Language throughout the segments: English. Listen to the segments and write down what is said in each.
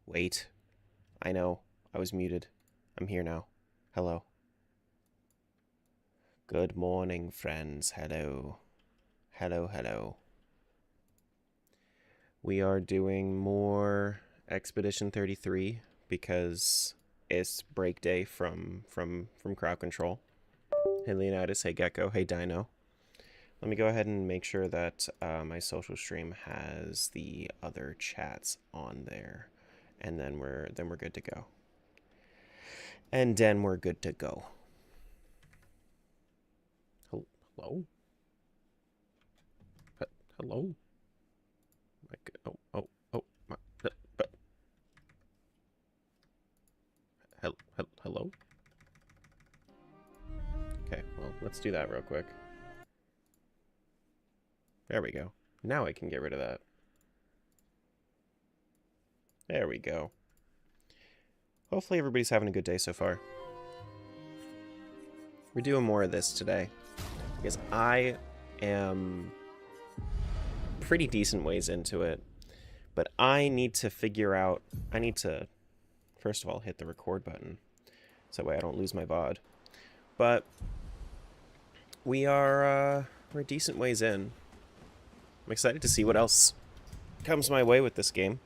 Wait. I know. I was muted. I'm here now. Hello. Good morning, friends. Hello. Hello, hello. We are doing more Expedition 33 because it's break day from crowd control. Hey Leonidas, hey Gecko, hey Dino. Let me go ahead and make sure that my social stream has the other chats on there, and then we're good to go. And then we're good to go. Hello? Hello? Hello? Okay, well, let's do that real quick. There we go. Now I can get rid of that. There we go. Hopefully everybody's having a good day so far. We're doing more of this today because I am pretty decent ways into it, but I need to figure out, I need to first of all hit the record button so that way I don't lose my VOD. But we're a decent ways in. I'm excited to see what else comes my way with this game,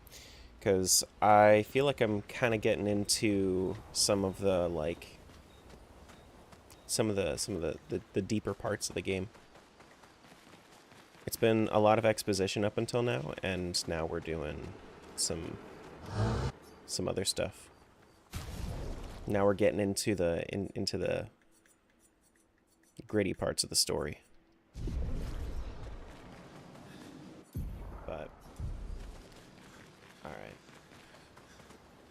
because I feel like I'm kind of getting into some of the the deeper parts of the game. It's been a lot of exposition up until now, and now we're doing some other stuff. Now we're getting into the into the gritty parts of the story. But all right.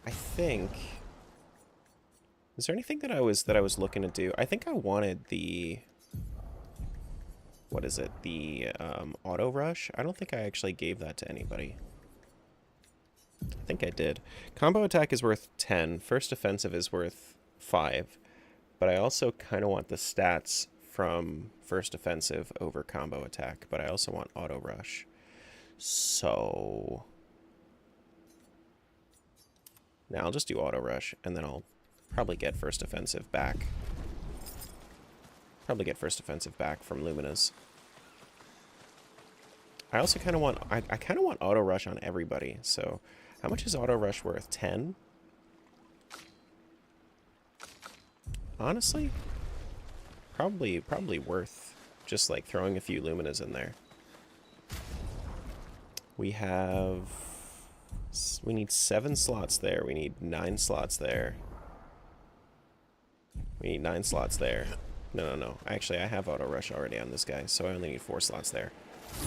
I think, is there anything that I was looking to do? I think I wanted the, what is it? The auto rush. I don't think I actually gave that to anybody. I think I did. Combo attack is worth 10. First offensive is worth 5. But I also kind of want the stats from first offensive over combo attack. But I also want auto rush. So now I'll just do auto rush, and then I'll probably get first offensive back. Probably get first offensive back from Lumina's. I also kind of want, I kind of want auto rush on everybody. So how much is auto rush worth? 10? Honestly, probably worth just like throwing a few Luminas in there. We need 7 slots there. We need 9 slots there. We need 9 slots there. No. Actually, I have auto rush already on this guy, so I only need 4 slots there.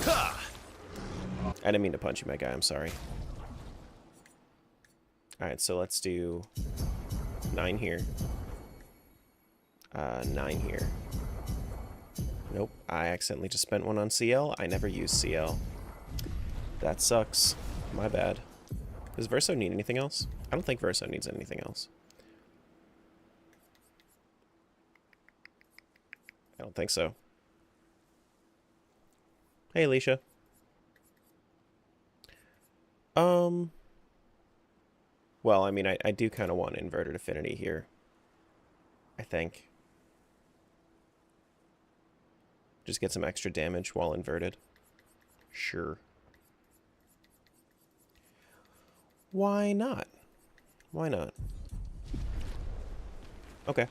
I didn't mean to punch you, my guy. I'm sorry. Alright, so let's do 9 here. 9 here. Nope, I accidentally just spent 1 on CL. I never use CL. That sucks. My bad. Does Verso need anything else? I don't think Verso needs anything else. I don't think so. Hey, Alicia. Well, I mean, I do kind of want inverted affinity here. I think. Just get some extra damage while inverted. Sure. Why not? Why not? Okay.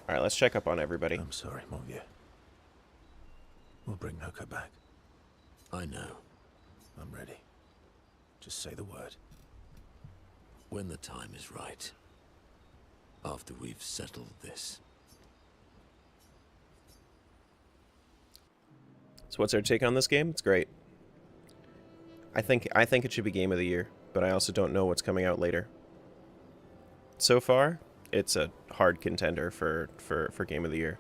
Alright, let's check up on everybody. I'm sorry, mon vieux. We'll bring Noko back. I know. I'm ready. Just say the word. When the time is right. After we've settled this. So what's our take on this game? It's great. I think it should be game of the year, but I also don't know what's coming out later. So far, it's a hard contender for game of the year.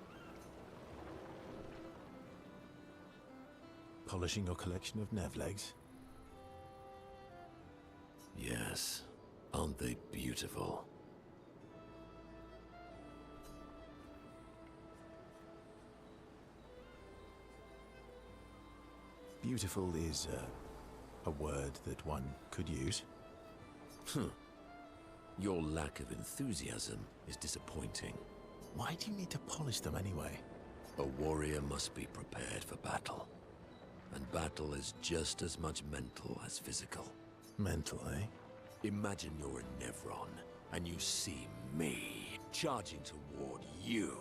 Polishing your collection of nav legs? Yes. Aren't they beautiful? beautiful is a word that one could use. Your lack of enthusiasm is disappointing. Why do you need to polish them anyway? A warrior must be prepared for battle. And battle is just as much mental as physical. Mental, eh? Imagine you're a Nevron, and you see me charging toward you,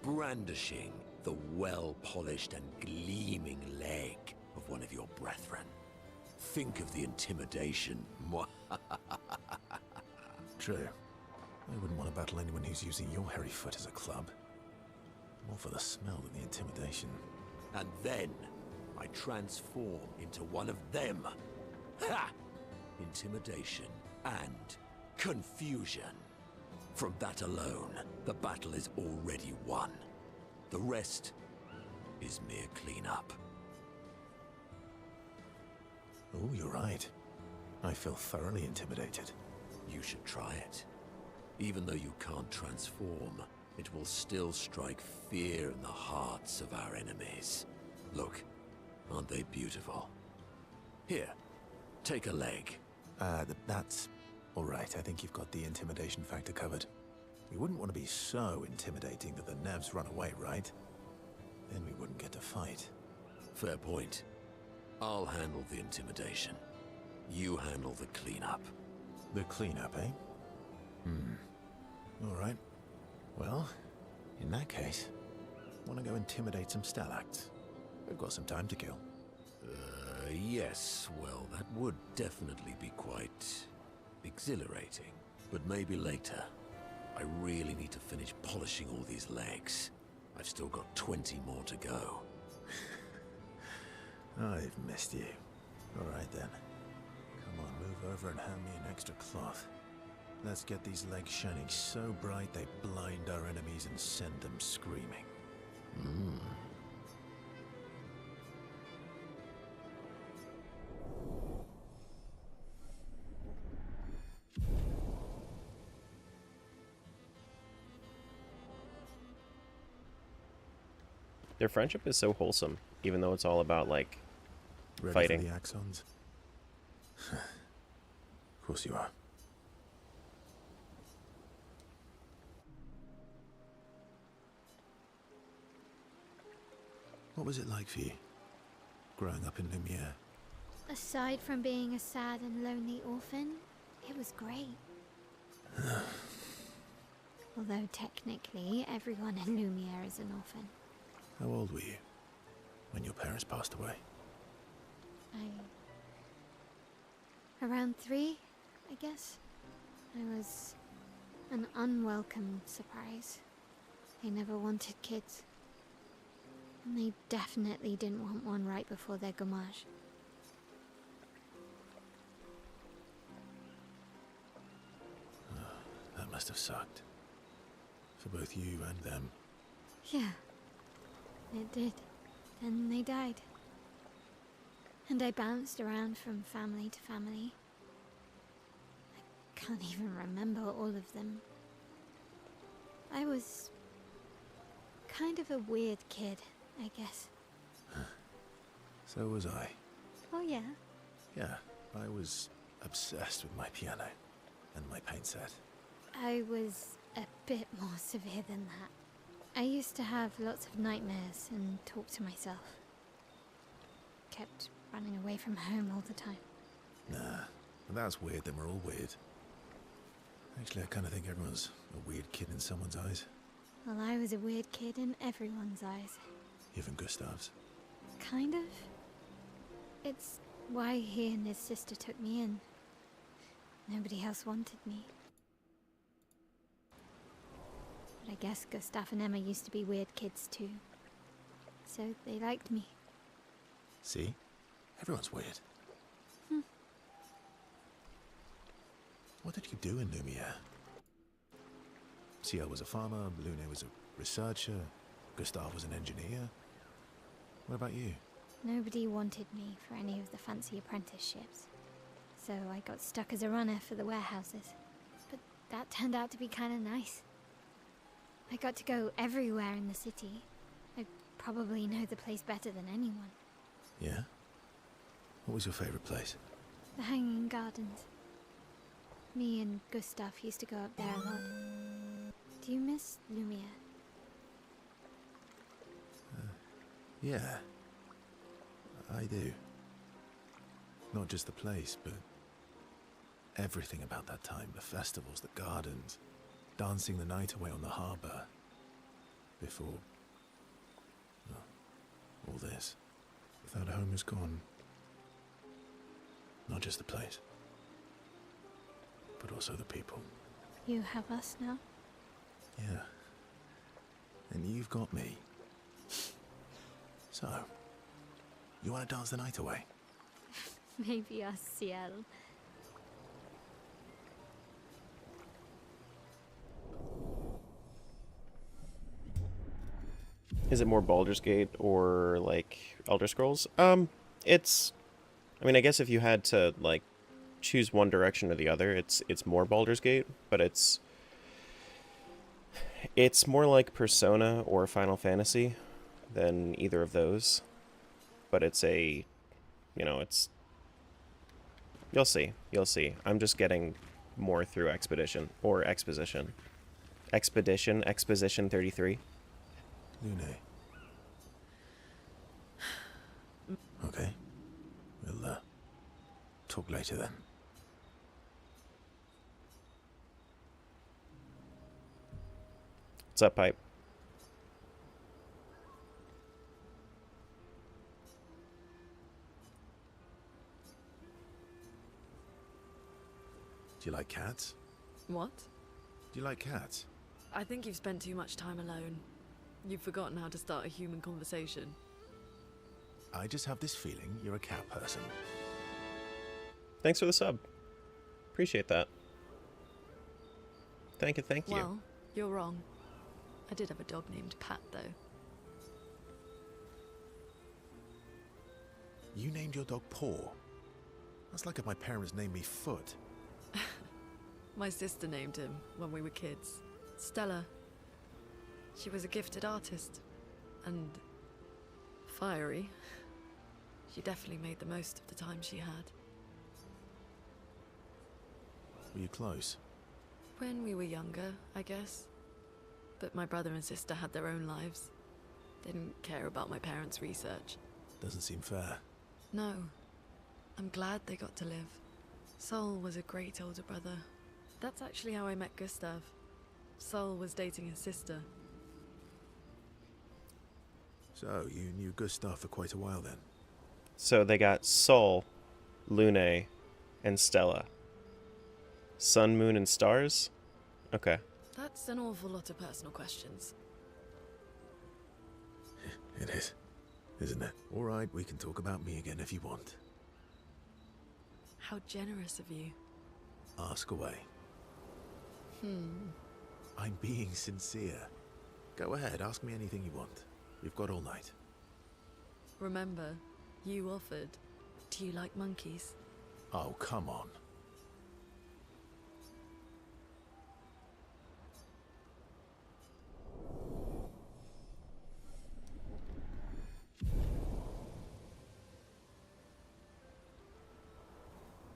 brandishing the well-polished and gleaming leg of one of your brethren. Think of the intimidation. True. I wouldn't want to battle anyone who's using your hairy foot as a club. More for the smell than the intimidation. And then I transform into one of them. Ha! Intimidation and confusion. From that alone, the battle is already won. The rest is mere cleanup. Oh, you're right. I feel thoroughly intimidated. You should try it. Even though you can't transform, it will still strike fear in the hearts of our enemies. Look, aren't they beautiful? Here, take a leg. That's all right. I think you've got the intimidation factor covered. We wouldn't want to be so intimidating that the Nevs run away, right? Then we wouldn't get to fight. Fair point. I'll handle the intimidation. You handle the cleanup. The cleanup, eh? All right. Well, in that case, want to go intimidate some Stalacts? We've got some time to kill. Yes. Well, that would definitely be quite exhilarating. But maybe later. I really need to finish polishing all these legs. I've still got 20 more to go. I've missed you. All right then. Come on, move over and hand me an extra cloth. Let's get these legs shining so bright they blind our enemies and send them screaming. Their friendship is so wholesome, even though it's all about, like, Ready fighting. for the axons? Of course you are. What was it like for you, growing up in Lumiere? Aside from being a sad and lonely orphan, it was great. Although technically, everyone in Lumiere is an orphan. How old were you when your parents passed away? Around 3, I guess. I was an unwelcome surprise. They never wanted kids. And they definitely didn't want one right before their gommage. That must have sucked. For both you and them. Yeah, it did. Then they died. And I bounced around from family to family. I can't even remember all of them. I was kind of a weird kid, I guess. So was I. Oh yeah? Yeah, I was obsessed with my piano and my paint set. I was a bit more severe than that. I used to have lots of nightmares and talk to myself. Kept running away from home all the time. Nah, if that's weird, then we're all weird. Actually, I kind of think everyone's a weird kid in someone's eyes. Well, I was a weird kid in everyone's eyes. Even Gustav's. Kind of. It's why he and his sister took me in. Nobody else wanted me. But I guess Gustav and Emma used to be weird kids too. So they liked me. See? Everyone's weird. What did you do in Lumiere? Ciel was a farmer, Lune was a researcher, Gustav was an engineer. What about you? Nobody wanted me for any of the fancy apprenticeships. So I got stuck as a runner for the warehouses. But that turned out to be kind of nice. I got to go everywhere in the city. I probably know the place better than anyone. Yeah? What was your favorite place? The Hanging Gardens. Me and Gustav used to go up there a lot. Do you miss Lumiere? Yeah. I do. Not just the place, but everything about that time. The festivals, the gardens, dancing the night away on the harbour. Before... well, all this. That home is gone. Not just the place, but also the people. You have us now? Yeah. And you've got me. So, you want to dance the night away? Maybe us, Ciel. Is it more Baldur's Gate or like Elder Scrolls? It's. I mean, I guess if you had to like choose one direction or the other, it's more Baldur's Gate, but it's more like Persona or Final Fantasy than either of those. But it's a, it's. You'll see. You'll see. I'm just getting more through Expedition or Exposition. Exposition 33. Lune. Okay. We'll, talk later then. What's up, Pipe? Do you like cats? What? Do you like cats? I think you've spent too much time alone. You've forgotten how to start a human conversation. I just have this feeling you're a cat person. Thanks for the sub. Appreciate that. Thank you. Well, you're wrong. I did have a dog named Pat, though. You named your dog Paw. That's like if my parents named me Foot. My sister named him when we were kids. Stella. She was a gifted artist. And fiery. She definitely made the most of the time she had. Were you close? When we were younger, I guess. But my brother and sister had their own lives. They didn't care about my parents' research. Doesn't seem fair. No. I'm glad they got to live. Sol was a great older brother. That's actually how I met Gustav. Sol was dating his sister. So, you knew Gustav for quite a while then? So they got Sol, Lune, and Stella. Sun, moon, and stars? Okay. That's an awful lot of personal questions. It is, isn't it? Alright, we can talk about me again if you want. How generous of you. Ask away. I'm being sincere. Go ahead, ask me anything you want. We've got all night. Remember, you offered. Do you like monkeys? Oh, come on.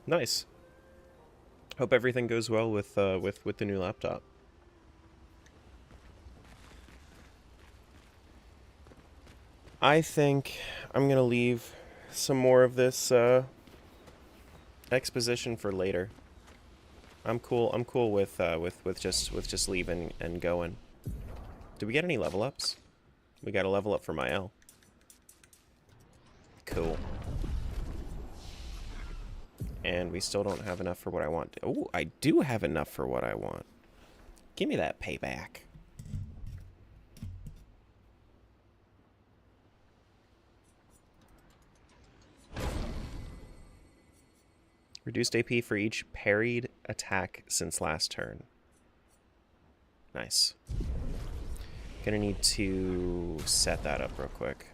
Nice. Hope everything goes well with the new laptop. I think I'm gonna leave some more of this exposition for later. I'm cool with just leaving and going. Did we get any level ups? We got a level up for Mael. Cool. And we still don't have enough for what I want. Oh, I do have enough for what I want. Give me that payback. Reduced AP for each parried attack since last turn. Nice. Gonna need to set that up real quick.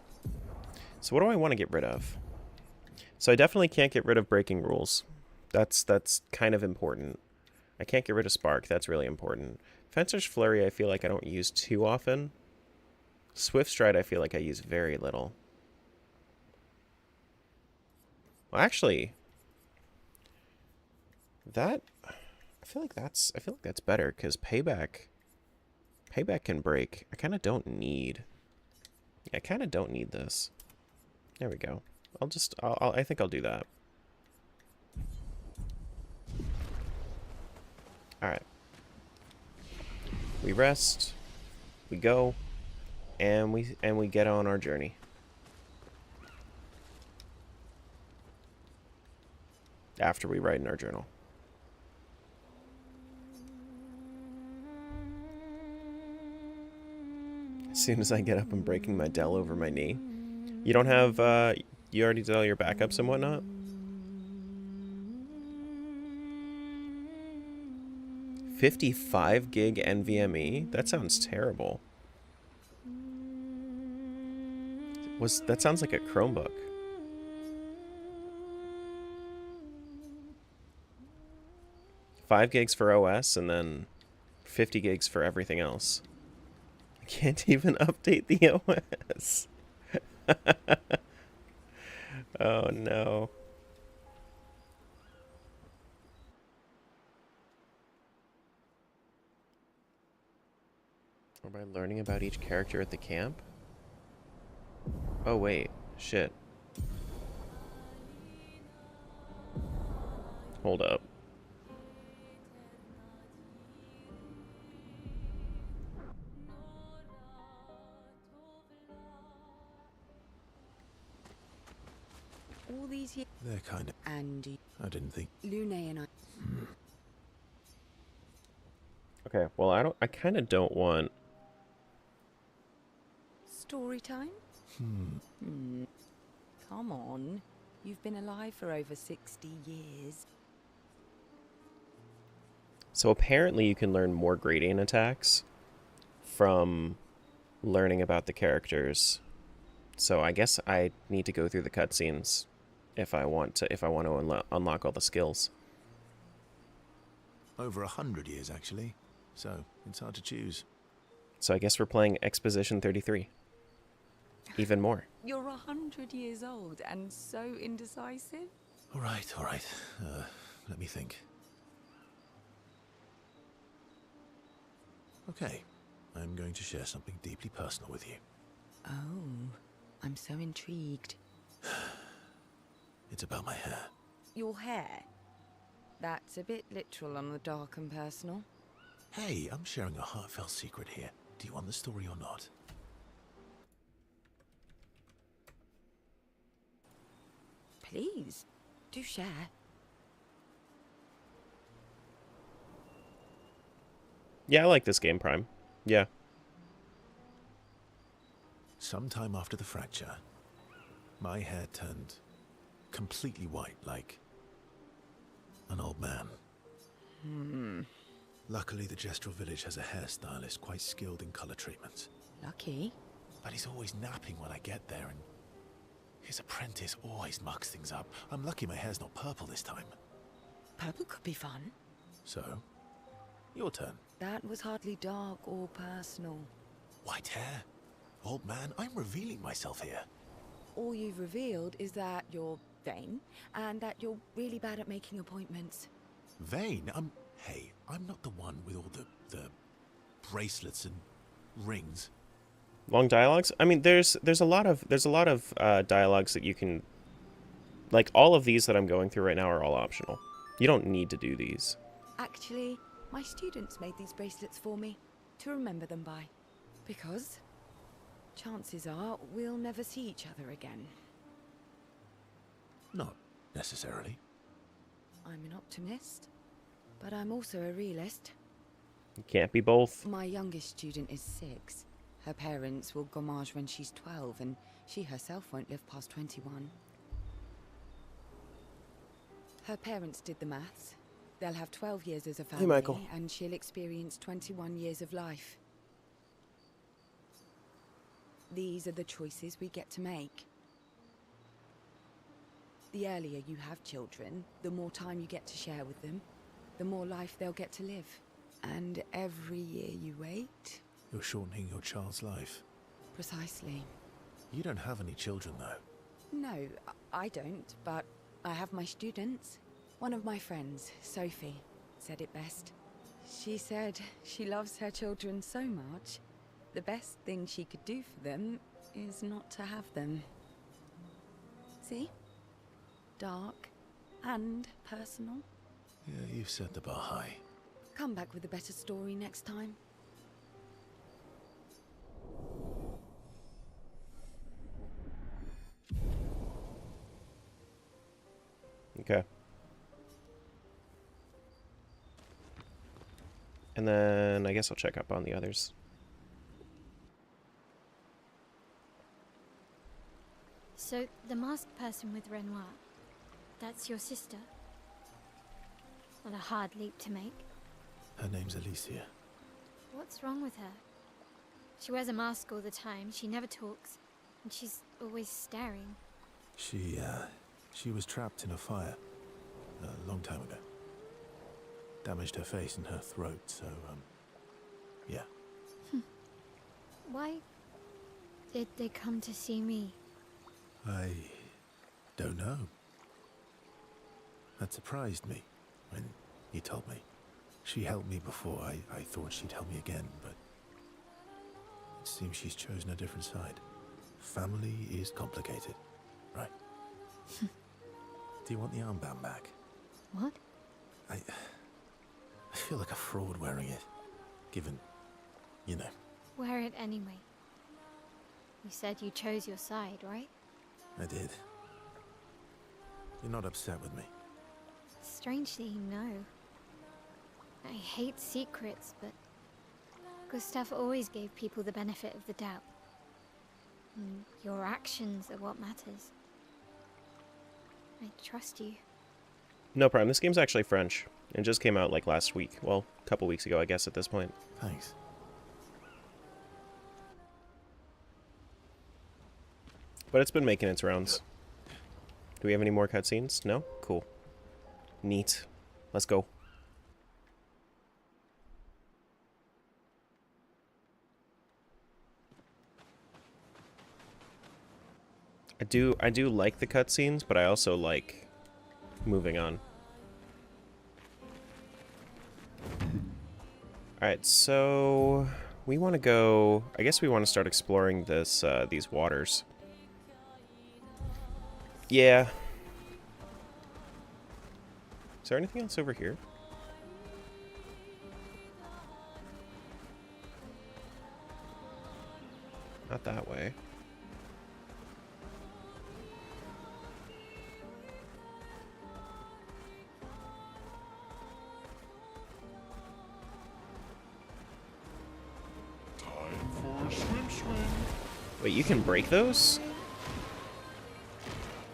So what do I want to get rid of? So I definitely can't get rid of breaking rules. That's kind of important. I can't get rid of Spark. That's really important. Fencer's Flurry I feel like I don't use too often. Swift Stride I feel like I use very little. Well, actually, that I feel like that's better because payback can break. I kind of don't need. I kind of don't need this. There we go. I think I'll do that. All right. We rest. We go, and we get on our journey. After we write in our journal. As soon as I get up, I'm breaking my Dell over my knee. You don't have, you already did all your backups and whatnot? 55 gig NVMe? That sounds terrible. That sounds like a Chromebook. Five gigs for OS and then 50 gigs for everything else. I can't even update the OS. Oh no. Or by learning about each character at the camp? Oh wait, shit. Hold up. All these years, They're kind of... Andy, I didn't think... Lune and I. Okay, well I kind of don't want... Story time? Come on. You've been alive for over 60 years. So apparently you can learn more gradient attacks from learning about the characters. So I guess I need to go through the cutscenes if I want to unlock all the skills. Over 100 years, actually. So, it's hard to choose. So I guess we're playing Exposition 33. Even more. You're 100 years old and so indecisive? All right. Let me think. Okay, I'm going to share something deeply personal with you. Oh, I'm so intrigued. It's about my hair. Your hair? That's a bit literal on the dark and personal. Hey, I'm sharing a heartfelt secret here. Do you want the story or not? Please, do share. Yeah, I like this game, Prime. Yeah. Sometime after the fracture, my hair turned completely white, like an old man. Luckily, the Gestural village has a hairstylist quite skilled in color treatments. Lucky. But he's always napping when I get there, and his apprentice always mucks things up. I'm lucky my hair's not purple this time. Purple could be fun. So, your turn. That was hardly dark or personal. White hair? Old man, I'm revealing myself here. All you've revealed is that you're vain, and that you're really bad at making appointments. Vain? Hey, I'm not the one with all the bracelets and rings. Long dialogues? I mean, there's a lot of dialogues that you can, like, all of these that I'm going through right now are all optional. You don't need to do these. Actually, my students made these bracelets for me, to remember them by. Because chances are we'll never see each other again. Not necessarily. I'm an optimist, but I'm also a realist. You can't be both. My youngest student is 6. Her parents will gommage when she's 12, and she herself won't live past 21. Her parents did the maths. They'll have 12 years as a family, Michael. and she'll experience 21 years of life. These are the choices we get to make. The earlier you have children, the more time you get to share with them, the more life they'll get to live. And every year you wait... You're shortening your child's life. Precisely. You don't have any children, though. No, I don't, but I have my students. One of my friends, Sophie, said it best. She said she loves her children so much, the best thing she could do for them is not to have them. See? Dark and personal. Yeah, you've set the bar high. Come back with a better story next time. Okay. And then I guess I'll check up on the others. So, the masked person with Renoir, that's your sister? Not a hard leap to make. Her name's Alicia. What's wrong with her? She wears a mask all the time, she never talks, and she's always staring. She was trapped in a fire a long time ago. Damaged her face and her throat, so, yeah. Why did they come to see me? I don't know. That surprised me when you told me. She helped me before. I thought she'd help me again, but it seems she's chosen a different side. Family is complicated, right? Do you want the armband back? What? I feel like a fraud wearing it, given, you know. Wear it anyway. You said you chose your side, right? I did. You're not upset with me. Strangely, no. I hate secrets, but Gustav always gave people the benefit of the doubt. And your actions are what matters. I trust you. No problem. This game's actually French. It just came out like last week. Well, a couple weeks ago, I guess, at this point. Thanks. But it's been making its rounds. Do we have any more cutscenes? No? Cool. Neat. Let's go. I do like the cutscenes, but I also like moving on. Alright, so we want to go... I guess we want to start exploring this these waters. Yeah. Is there anything else over here? Not that way. Wait, you can break those?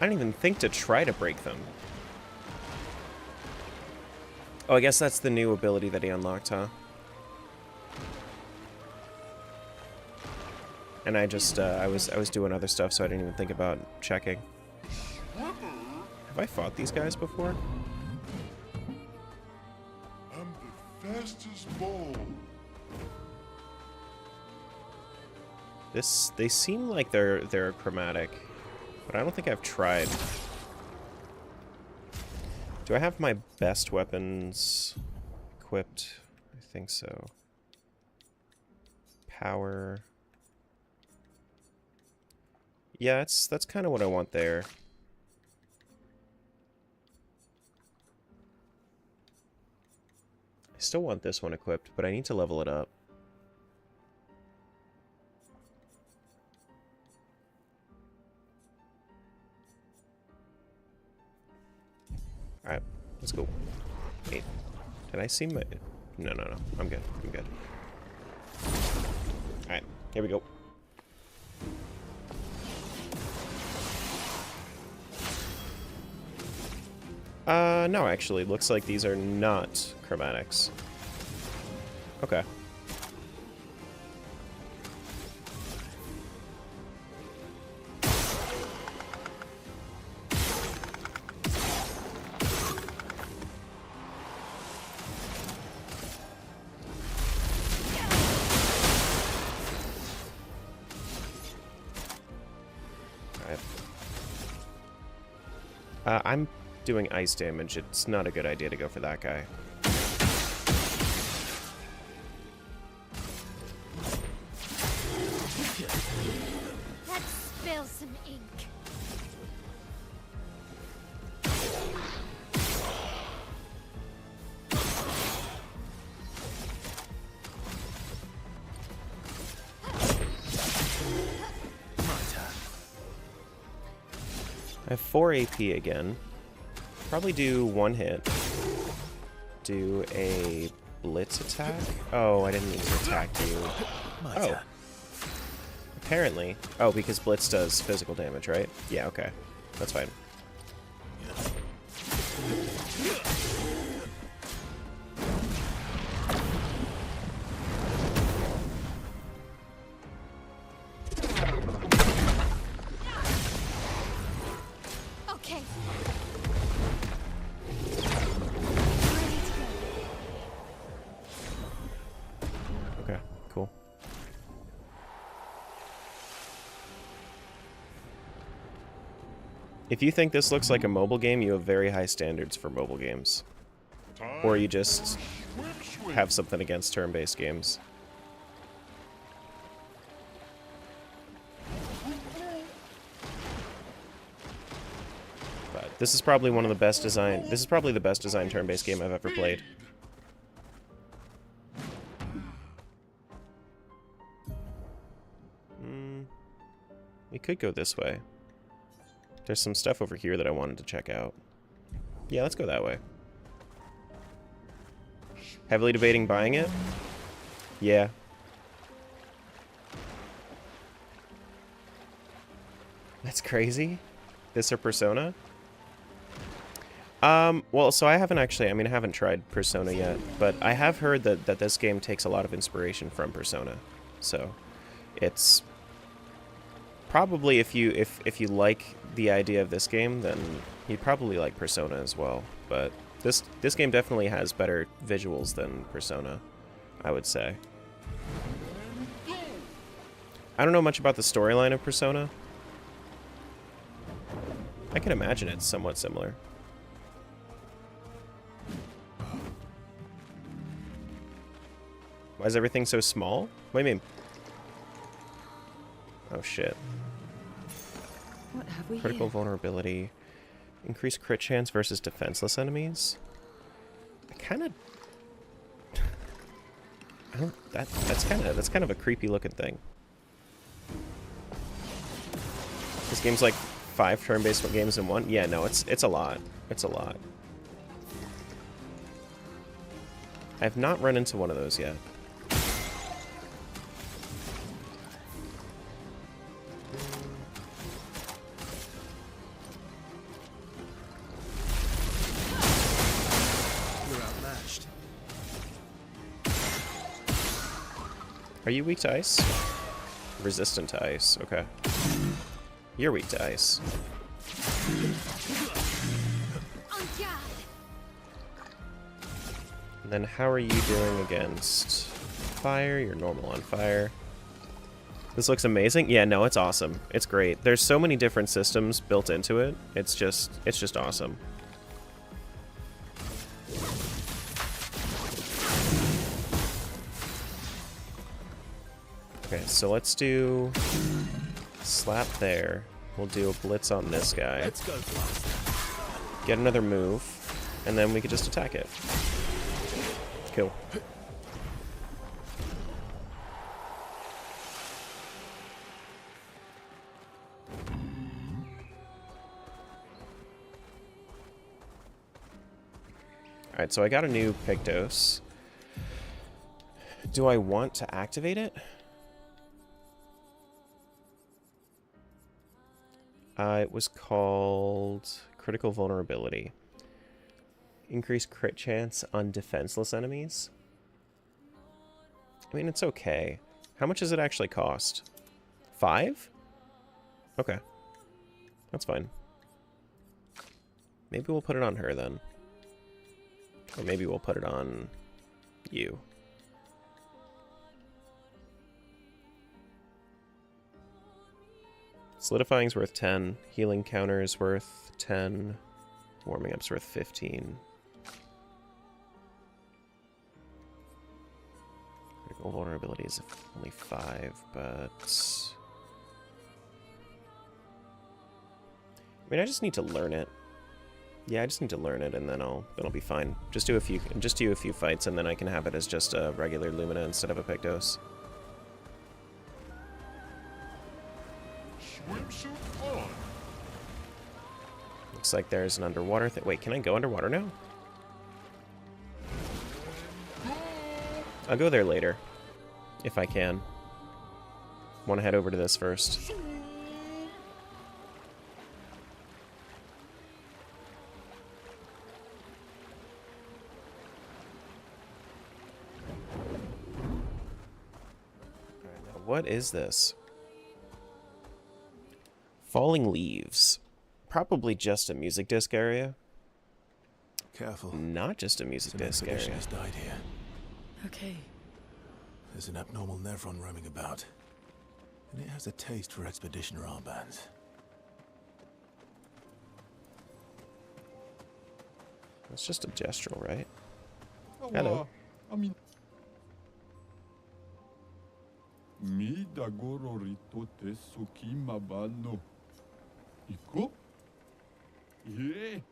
I didn't even think to try to break them. Oh, I guess that's the new ability that he unlocked, huh? And I just, I was doing other stuff, so I didn't even think about checking. Have I fought these guys before? I'm the fastest ball. They seem like they're chromatic, but I don't think I've tried. Do I have my best weapons equipped? I think so. Power. Yeah, that's kind of what I want there. I still want this one equipped, but I need to level it up. Alright, let's go. Wait, did I see my... No, I'm good, I'm good. Alright, here we go. No, actually, looks like these are not chromatics. Okay. I'm doing ice damage. It's not a good idea to go for that guy. Let's spill some ink. I have 4 AP again. Probably do 1 hit. Do a blitz attack. Oh, I didn't mean to attack you. Oh. Apparently. Oh, because blitz does physical damage, right? Yeah, okay. That's fine. Okay. Okay, cool. If you think this looks like a mobile game, you have very high standards for mobile games. Or you just have something against turn-based games. But this is probably one of the best designed... This is probably the best designed turn-based game I've ever played. We could go this way. There's some stuff over here that I wanted to check out. Yeah, let's go that way. Heavily debating buying it? Yeah. That's crazy. This or Persona? Well, so I haven't actually, I mean, I haven't tried Persona yet, but I have heard that this game takes a lot of inspiration from Persona. So, it's probably if you like the idea of this game, then you'd probably like Persona as well. But this game definitely has better visuals than Persona, I would say. I don't know much about the storyline of Persona. I can imagine it's somewhat similar. Why is everything so small? What do you mean? Oh shit. What have we Critical here? vulnerability. Increased crit chance versus defenseless enemies. I kind of... I don't... That's kind of a creepy looking thing. This game's like 5 turn-based games in one? Yeah, no, it's a lot. It's a lot. I have not run into one of those yet. You're outmatched. Are you weak to ice? Resistant to ice, okay. You're weak to ice. On guard. And then how are you doing against fire? You're normal on fire. This looks amazing. Yeah, no, it's awesome. It's great. There's so many different systems built into it. It's just awesome. Okay, so let's do slap there. We'll do a blitz on this guy. Let's go faster. Get another move, and then we could just attack it. Cool. Alright, so I got a new Pictos. Do I want to activate it? It was called Critical Vulnerability. Increased crit chance on defenseless enemies. I mean, it's okay. How much does it actually cost? 5? Okay. That's fine. Maybe we'll put it on her then. Or maybe we'll put it on you. Solidifying's worth 10. Healing counter is worth 10. Warming up's worth 15. Critical vulnerability is only 5, but... I mean, I just need to learn it. Yeah, I just need to learn it, and then I'll be fine. Just do a few fights, and then I can have it as just a regular Lumina instead of a Pictos. Swimsuit on. Looks like there's an underwater thing. Wait, can I go underwater now? I'll go there later, if I can. Want to head over to this first. What is this? Falling Leaves. Probably just a music disc area. Careful. Not just a music Some disc area. expeditioners died here. Okay. There's an abnormal Nevron roaming about. And it has a taste for expeditioner armbands. It's just a gestural, right? Hello. I mean... Mi dagoro rito tesu kimabano. Iko? Ye.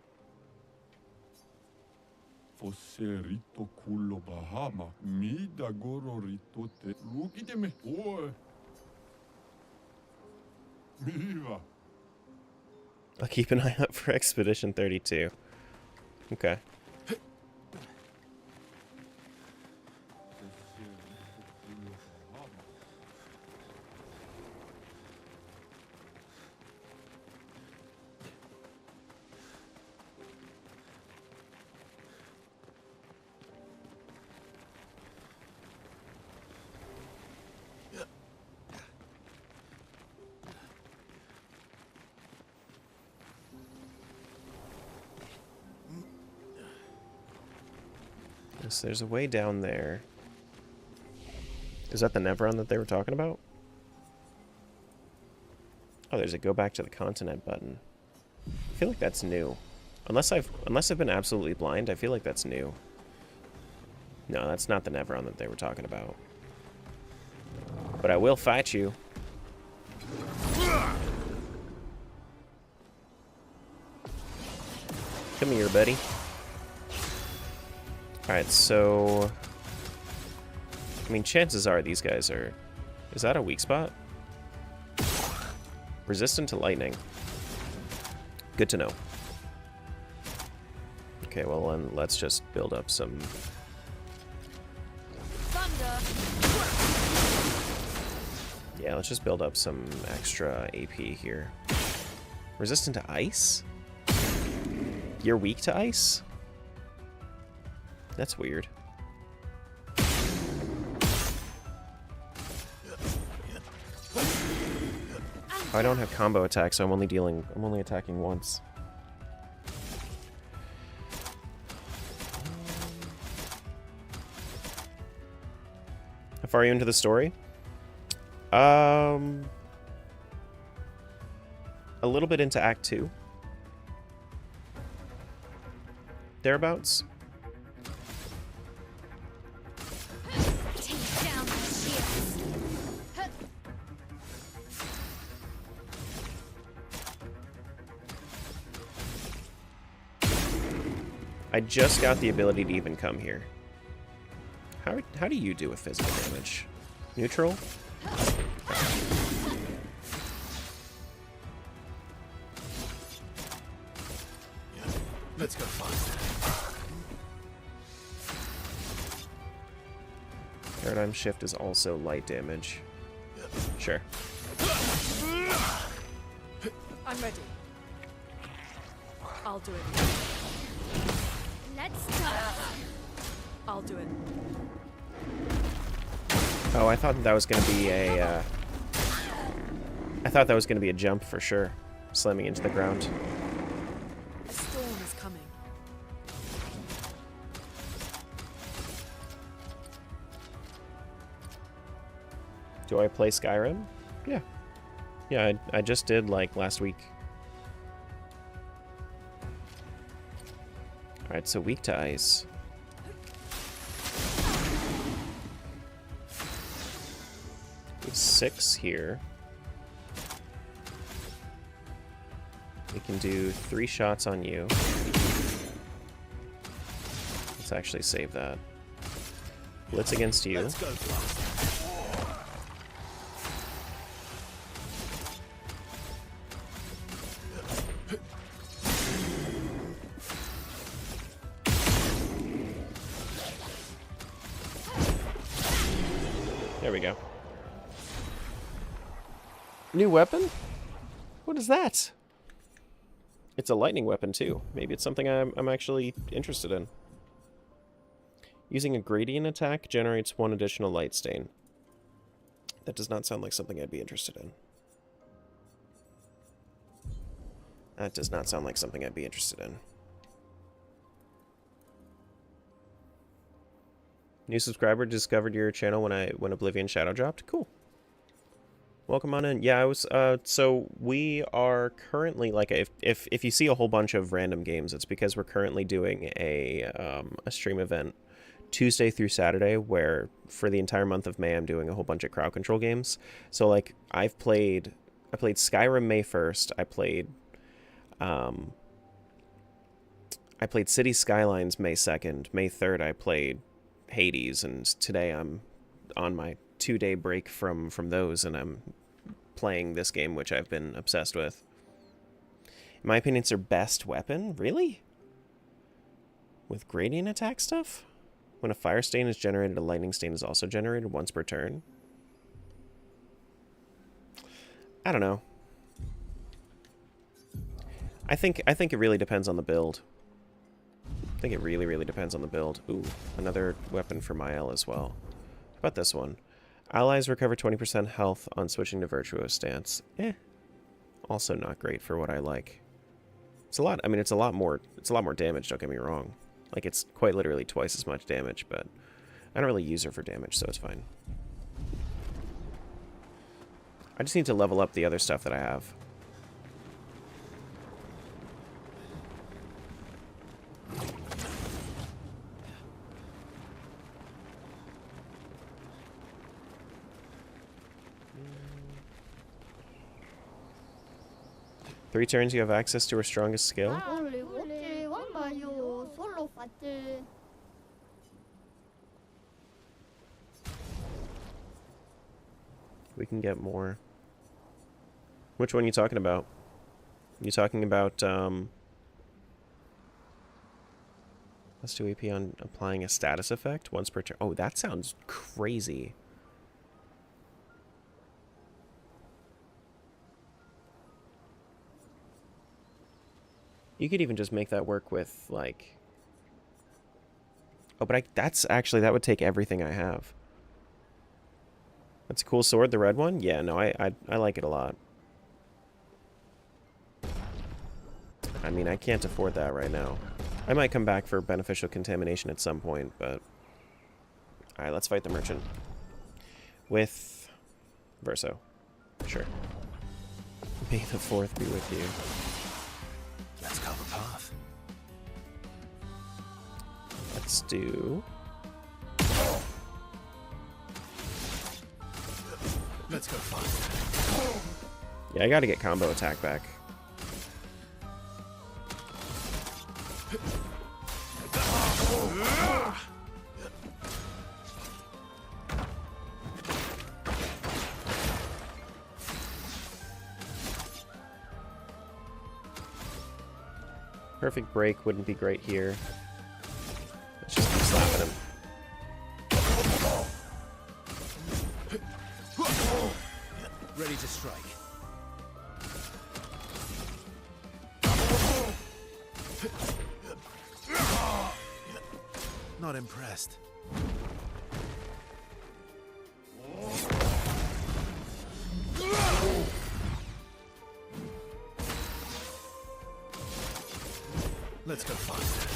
Fosse rito culo bahama. Mi dagoro rito te. Look me. Boy. Miva. I'll keep an eye out for Expedition 32. Okay. Yes, there's a way down there. Is that the Nevron that they were talking about? Oh, there's a go back to the continent button. I feel like that's new. Unless I've been absolutely blind, I feel like that's new. No, that's not the Nevron that they were talking about. But I will fight you. Come here, buddy. Alright, so... I mean, chances are these guys are... Is that a weak spot? Resistant to lightning. Good to know. Okay, well then let's just build up some... Thunder! Yeah, let's just build up some extra AP here. Resistant to ice? You're weak to ice? That's weird. I don't have combo attacks, so I'm only attacking once. How far are you into the story? A little bit into Act 2. Thereabouts. Take down the shields. I just got the ability to even come here. How do you do with physical damage? Neutral? Let's go faster. Paradigm shift is also light damage. Sure. I'm ready. I'll do it. Let's start. I'll do it. Oh, I thought that was gonna be a. I thought that was gonna be a jump for sure, slamming into the ground. A storm is coming. Do I play Skyrim? Yeah. Yeah, I just did like last week. Alright, so weak to ice. We have 6 here. We can do 3 shots on you. Let's actually save that. Blitz against you. Let's go, Fluff. There we go. New weapon? What is that? It's a lightning weapon too. Maybe it's something I'm actually interested in. Using a gradient attack generates 1 additional light stain. That does not sound like something I'd be interested in. That does not sound like something I'd be interested in. New subscriber discovered your channel when Oblivion Shadow dropped. Cool. Welcome on in. Yeah, I was so we are currently, like, if you see a whole bunch of random games, it's because we're currently doing a stream event Tuesday through Saturday, where for the entire month of May I'm doing a whole bunch of crowd control games. So like I played Skyrim May 1st. I played City Skylines May 2nd. May 3rd I played Hades, and today I'm on my 2-day break from those, and I'm playing this game, which I've been obsessed with. In my opinion, it's their best weapon. Really? With gradient attack stuff? When a fire stain is generated, a lightning stain is also generated once per turn. I don't know. I think it really depends on the build. I think it really, really depends on the build. Ooh, another weapon for Mael as well. How about this one? Allies recover 20% health on switching to Virtuoso Stance. Also not great for what I like. It's a lot. I mean, it's a lot more damage, don't get me wrong. Like, it's quite literally twice as much damage, but I don't really use her for damage, so it's fine. I just need to level up the other stuff that I have. Three turns you have access to her strongest skill. We can get more. Which one are you talking about? You talking about, let's do AP on applying a status effect once per turn. Oh, that sounds crazy. You could even just make that work with, like... Oh, but that would take everything I have. That's a cool sword, the red one? Yeah, no, I like it a lot. I mean, I can't afford that right now. I might come back for beneficial contamination at some point, but... Alright, let's fight the merchant. With... Verso. Sure. May the 4th be with you. Let's cover path. Let's do... Let's go fast. Yeah, I gotta get combo attack back. Perfect break wouldn't be great here. Let's just keep slapping him. Ready to strike. Not impressed. Let's go faster.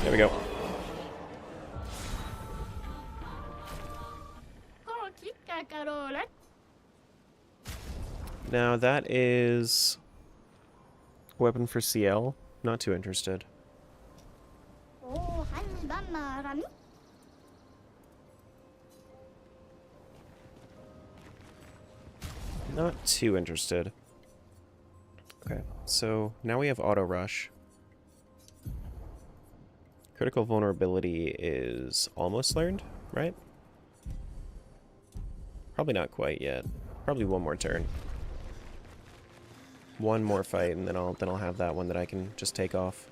There we go. Now that is Weapon for CL? Not too interested. Not too interested. Okay, so now we have auto rush. Critical vulnerability is almost learned, right? Probably not quite yet. Probably one more turn. One more fight, and then I'll have that one that I can just take off.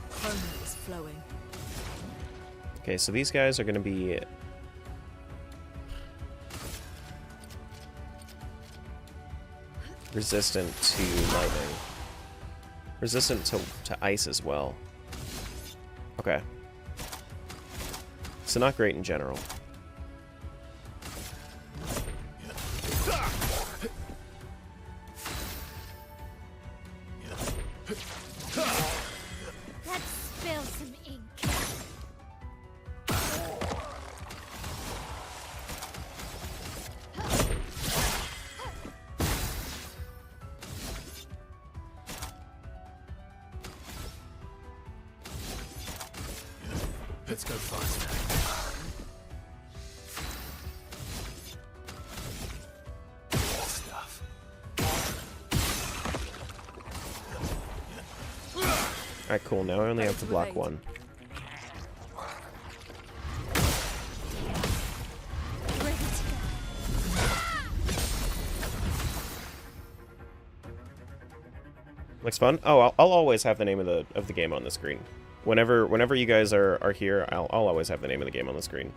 Chroma is flowing. Okay, so these guys are going to be resistant to lightning. Resistant to ice as well. Okay. So not great in general. Let's spill some ink. Let's go faster. Stuff. Alright, cool. Now I only have to block one. Ready to go. Looks fun. Oh, I'll always have the name of the game on the screen. Whenever you guys are here, I'll always have the name of the game on the screen.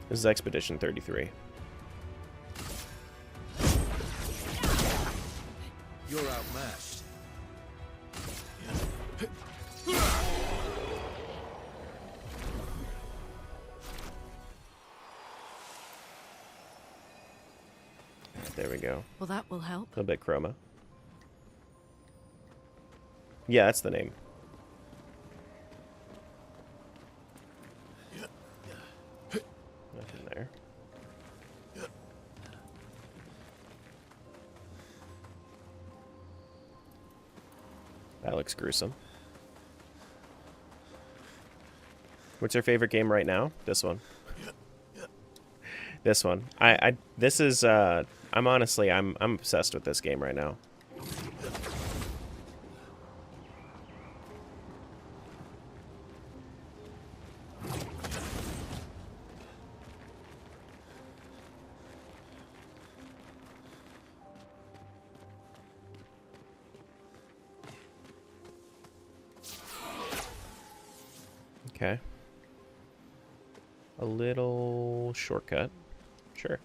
This is Expedition 33. You're outmatched. There we go. Well, that will help. A little bit chroma. Yeah, that's the name. Nothing there. That looks gruesome. What's your favorite game right now? This one. This one. This is I'm honestly I'm obsessed with this game right now. Okay. A little shortcut. Sure.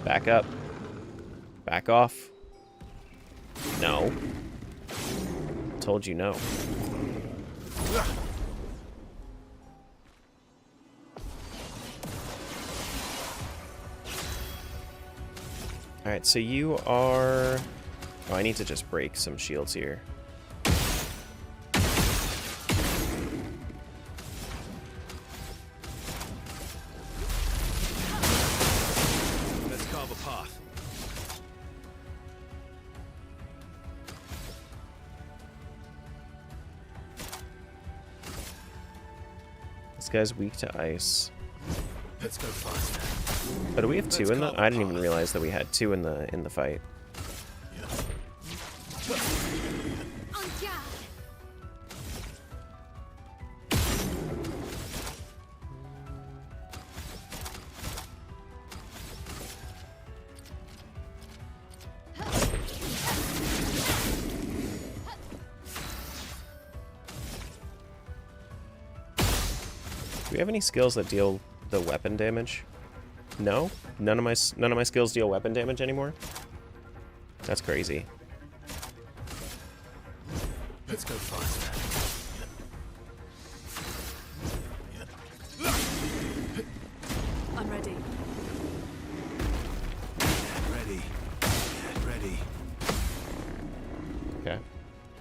Back up. Back off. No. Told you no. Alright, so you are... Oh, I need to just break some shields here. Let's carve a path. This guy's weak to ice. Let's go faster. Oh, do we have two in the... I didn't even realize that we had two in the fight. On guard. Do we have any skills that deal the weapon damage? No? None of my skills deal weapon damage anymore? That's crazy. Let's go faster.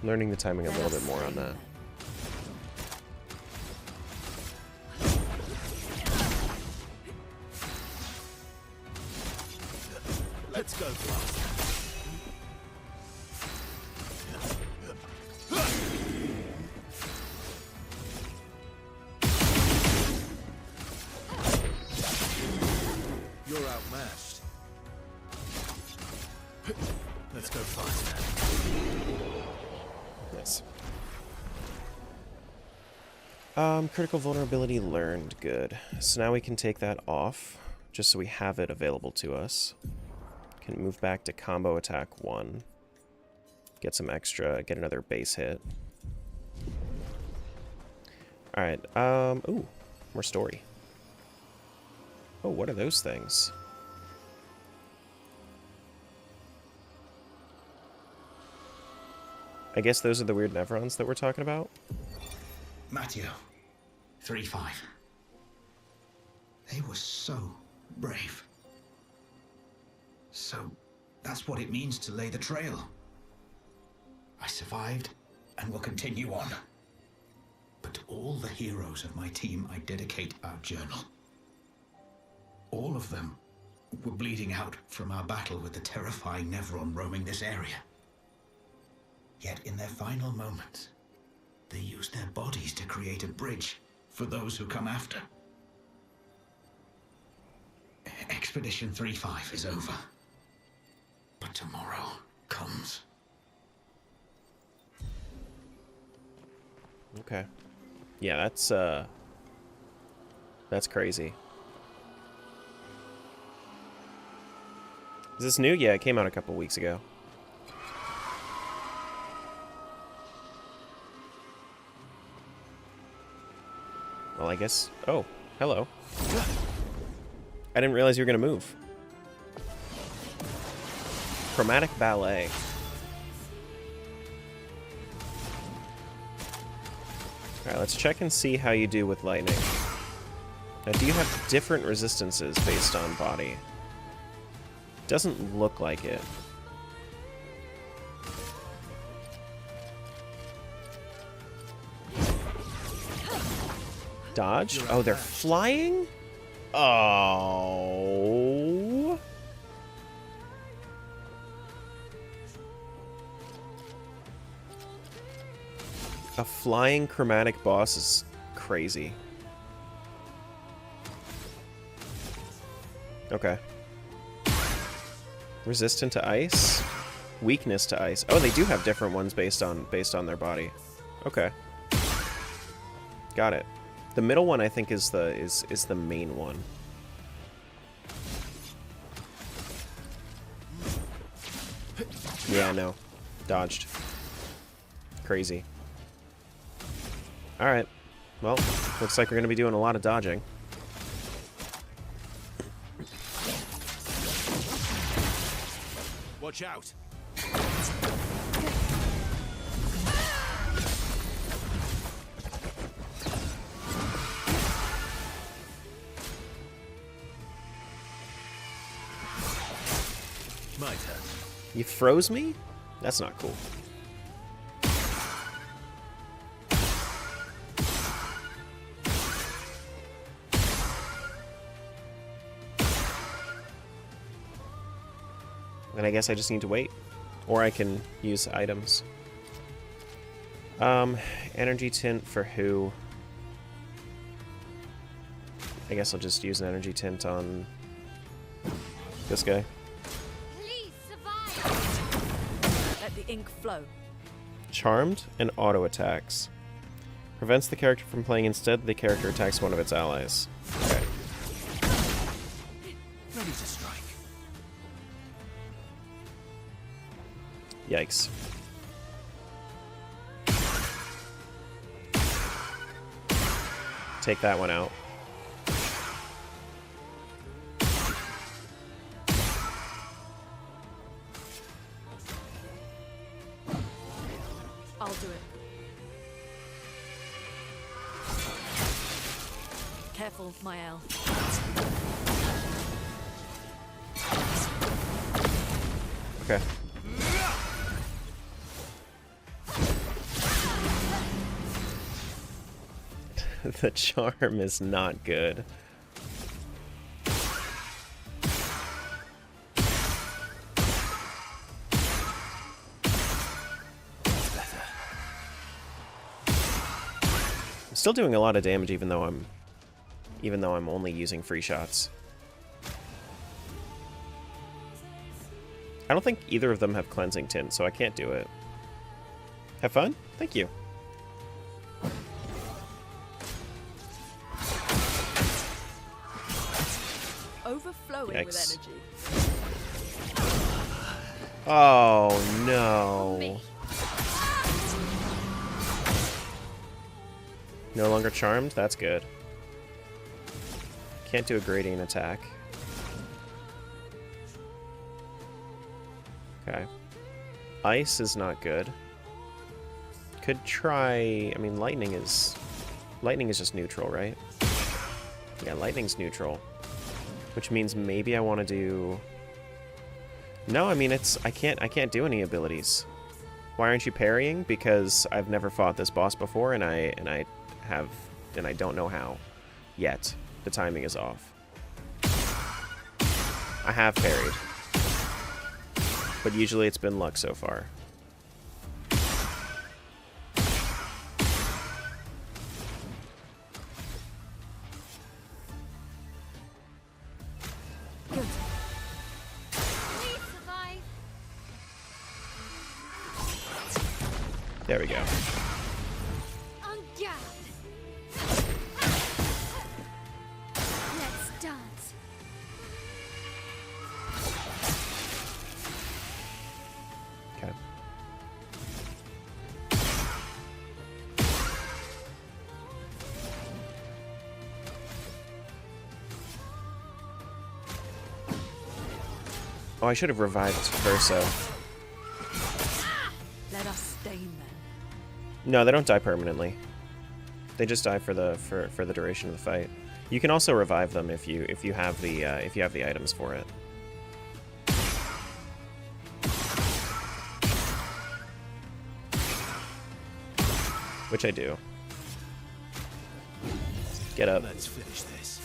Learning the timing a Let little us bit more on stay that. then. Let's go, Blast. You're outmatched. Let's go faster. Nice. Critical vulnerability learned. Good. So now we can take that off, just so we have it available to us. Can move back to combo attack 1. Get some extra, get another base hit. Alright, ooh, more story. Oh, what are those things? I guess those are the weird Nevrons that we're talking about? Matteo, 3-5. They were so brave. So, that's what it means to lay the trail. I survived, and will continue on. But to all the heroes of my team, I dedicate our journal. All of them were bleeding out from our battle with the terrifying Nevron roaming this area. Yet in their final moments, they used their bodies to create a bridge for those who come after. Expedition 3-5 is over. But tomorrow comes. Okay. Yeah, that's crazy. Is this new? Yeah, it came out a couple weeks ago. Well, I guess... Oh, hello. I didn't realize you were going to move. Chromatic Ballet. Alright, let's check and see how you do with lightning. Now, do you have different resistances based on body? Doesn't look like it. Dodge? Oh, they're flying? Oh. A flying chromatic boss is crazy. Okay. Resistant to ice? Weakness to ice. Oh, they do have different ones based on their body. Okay. Got it. The middle one I think is the main one. Yeah, no. Dodged. Crazy. Alright. Well, looks like we're going to be doing a lot of dodging. Watch out. My turn. You froze me? That's not cool. Then I guess I just need to wait. Or I can use items. Energy tint for who? I guess I'll just use an energy tint on this guy. Please survive. Let the ink flow. Charmed and auto attacks. Prevents the character from playing instead, the character attacks one of its allies. Okay. Ready to strike. Yikes. Take that one out. I'll do it. Careful, my L. Okay. The charm is not good. I'm still doing a lot of damage even though I'm only using free shots. I don't think either of them have cleansing tint, so I can't do it. Have fun? Thank you. Overflowing with Yikes. energy. Oh no. No longer charmed? That's good. Can't do a gradient attack. Okay. Ice is not good. Could try... I mean, lightning is just neutral, right? Yeah, lightning's neutral. Which means maybe I want to do... No, I mean, I can't do any abilities. Why aren't you parrying? Because I've never fought this boss before, and I don't know how yet. The timing is off. I have parried, but usually it's been luck so far. Please survive. There we go. On guard. Let's dance. Okay. Oh, I should have revived Verso. Let us stain them. No, they don't die permanently. They just die for the duration of the fight. You can also revive them if you have the items for it. Which I do. Get up. Let's finish this.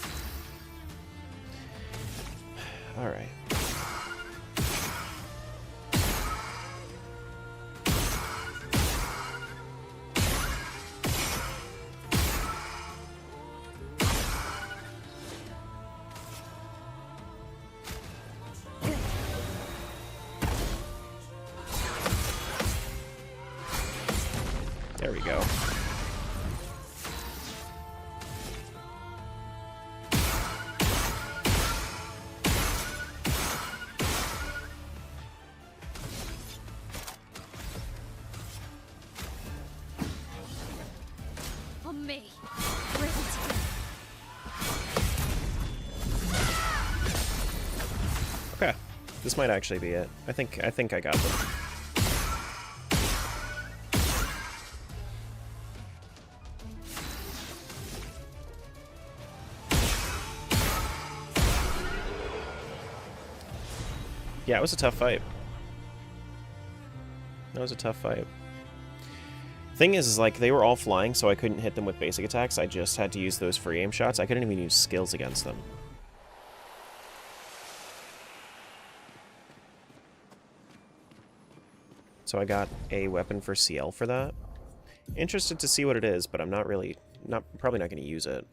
All right. There we go. On me. Ready to go. Okay. This might actually be it. I think I got them. Yeah, it was a tough fight. That was a tough fight. Thing is like, they were all flying, so I couldn't hit them with basic attacks. I just had to use those free aim shots. I couldn't even use skills against them. So I got a weapon for CL for that. Interested to see what it is, but I'm probably not going to use it.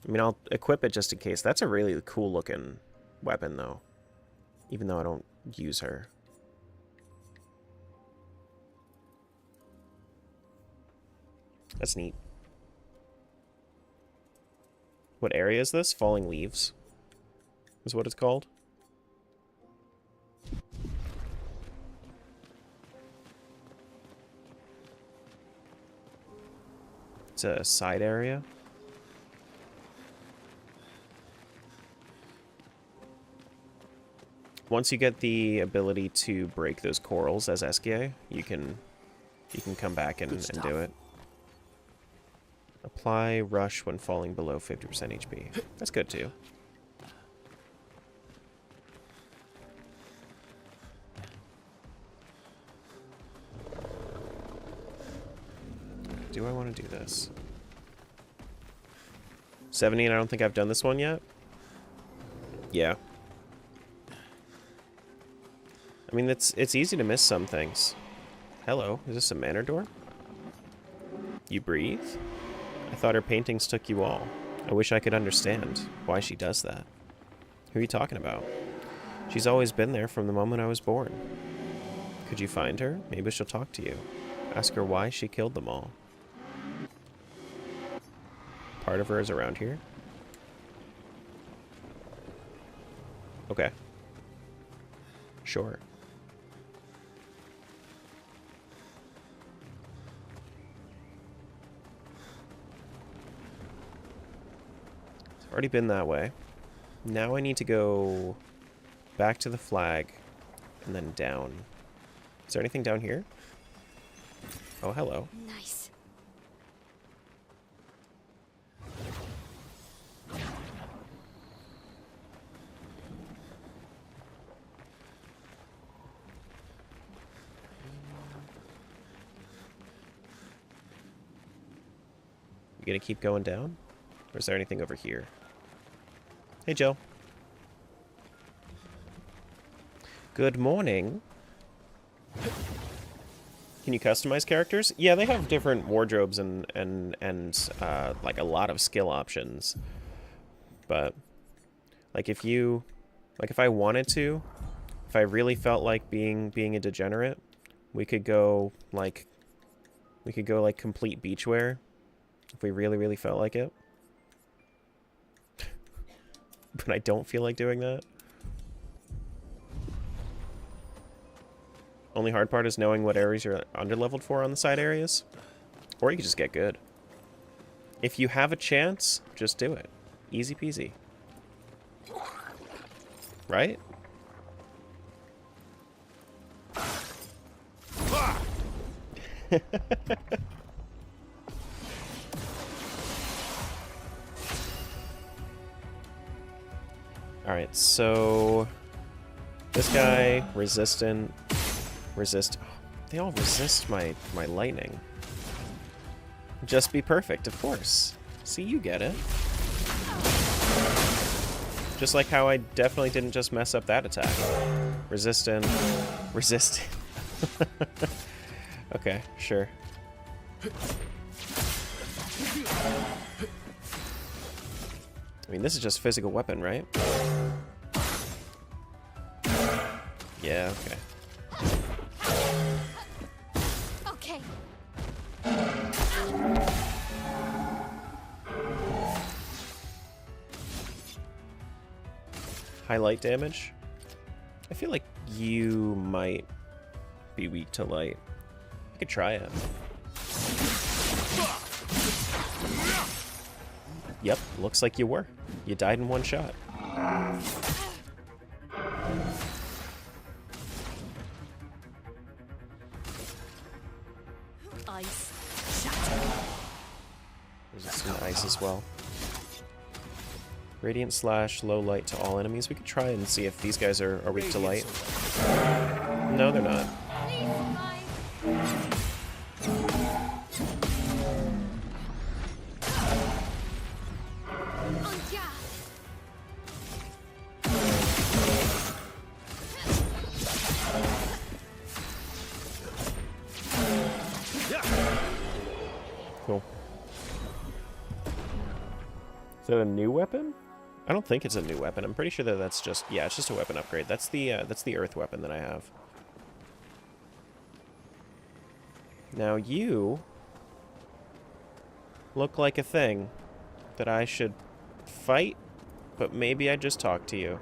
I mean, I'll equip it just in case. That's a really cool looking weapon, though. Even though I don't use her. That's neat. What area is this? Falling Leaves is what it's called. It's a side area. Once you get the ability to break those corals as Eskia, you can come back and do it. Apply rush when falling below 50% HP. That's good too. Do I want to do this? 70, and I don't think I've done this one yet. Yeah. I mean, it's easy to miss some things. Hello, is this a manor door? You breathe? I thought her paintings took you all. I wish I could understand why she does that. Who are you talking about? She's always been there from the moment I was born. Could you find her? Maybe she'll talk to you. Ask her why she killed them all. Part of her is around here? Okay. Sure. I've already been that way. Now I need to go back to the flag and then down. Is there anything down here? Oh, hello. Nice. You gonna keep going down? Or is there anything over here? Hey, Jill. Good morning. Can you customize characters? Yeah, they have different wardrobes and like a lot of skill options. But like if I wanted to, if I really felt like being a degenerate, we could go like complete beachwear if we really felt like it. But I don't feel like doing that. Only hard part is knowing what areas you're underleveled for on the side areas. Or you can just get good. If you have a chance, just do it. Easy peasy. Right? Alright, so this guy, resistant, resist. They all resist my lightning. Just be perfect, of course. See, you get it. Just like how I definitely didn't just mess up that attack. Resistant. Resistant. Okay, sure. I mean, this is just physical weapon, right? Yeah, okay. Okay. Highlight damage? I feel like you might be weak to light. I could try it. Yep, looks like you were. You died in one shot. Ice. There's some ice as well. Radiant slash low light to all enemies. We could try and see if these guys are weak to light. No, they're not. Cool. Is that a new weapon? I don't think it's a new weapon. I'm pretty sure that that's just... Yeah, it's just a weapon upgrade. That's the earth weapon that I have. Now you look like a thing that I should fight, but maybe I just talk to you.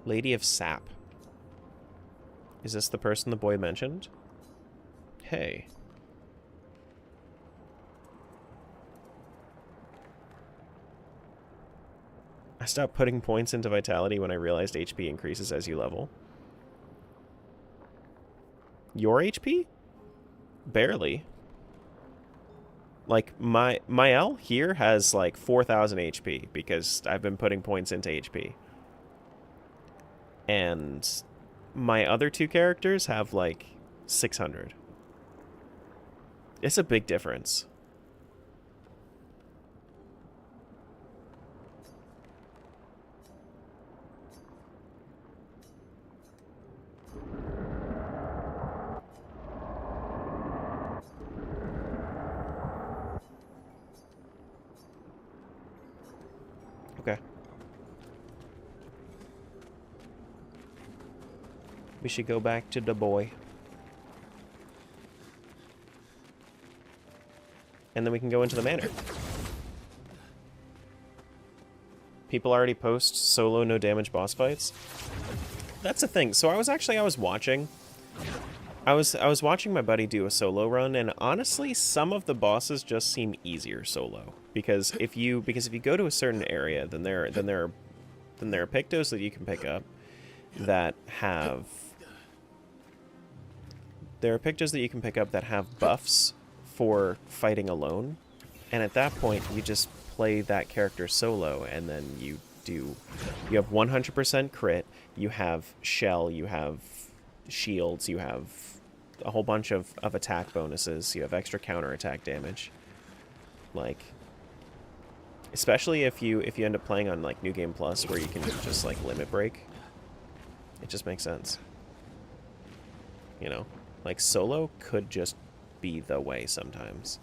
Lady of Sap. Is this the person the boy mentioned? Hey. I stopped putting points into vitality when I realized HP increases as you level. Your HP? Barely. Like, my L here has, like, 4,000 HP because I've been putting points into HP. And my other two characters have, like, 600. It's a big difference. Okay. We should go back to the boy. And then we can go into the manor. People already post solo no damage boss fights. That's the thing. So I was watching. I was watching my buddy do a solo run, and honestly, some of the bosses just seem easier solo. Because if you go to a certain area, then there are pictos that you can pick up that have buffs for fighting alone, and at that point you just play that character solo, and then you have 100% crit, you have shell, you have shields, you have a whole bunch of attack bonuses, you have extra counterattack damage. Like, especially if you end up playing on like New Game Plus, where you can just like limit break, it just makes sense. You know, like solo could just be the way sometimes.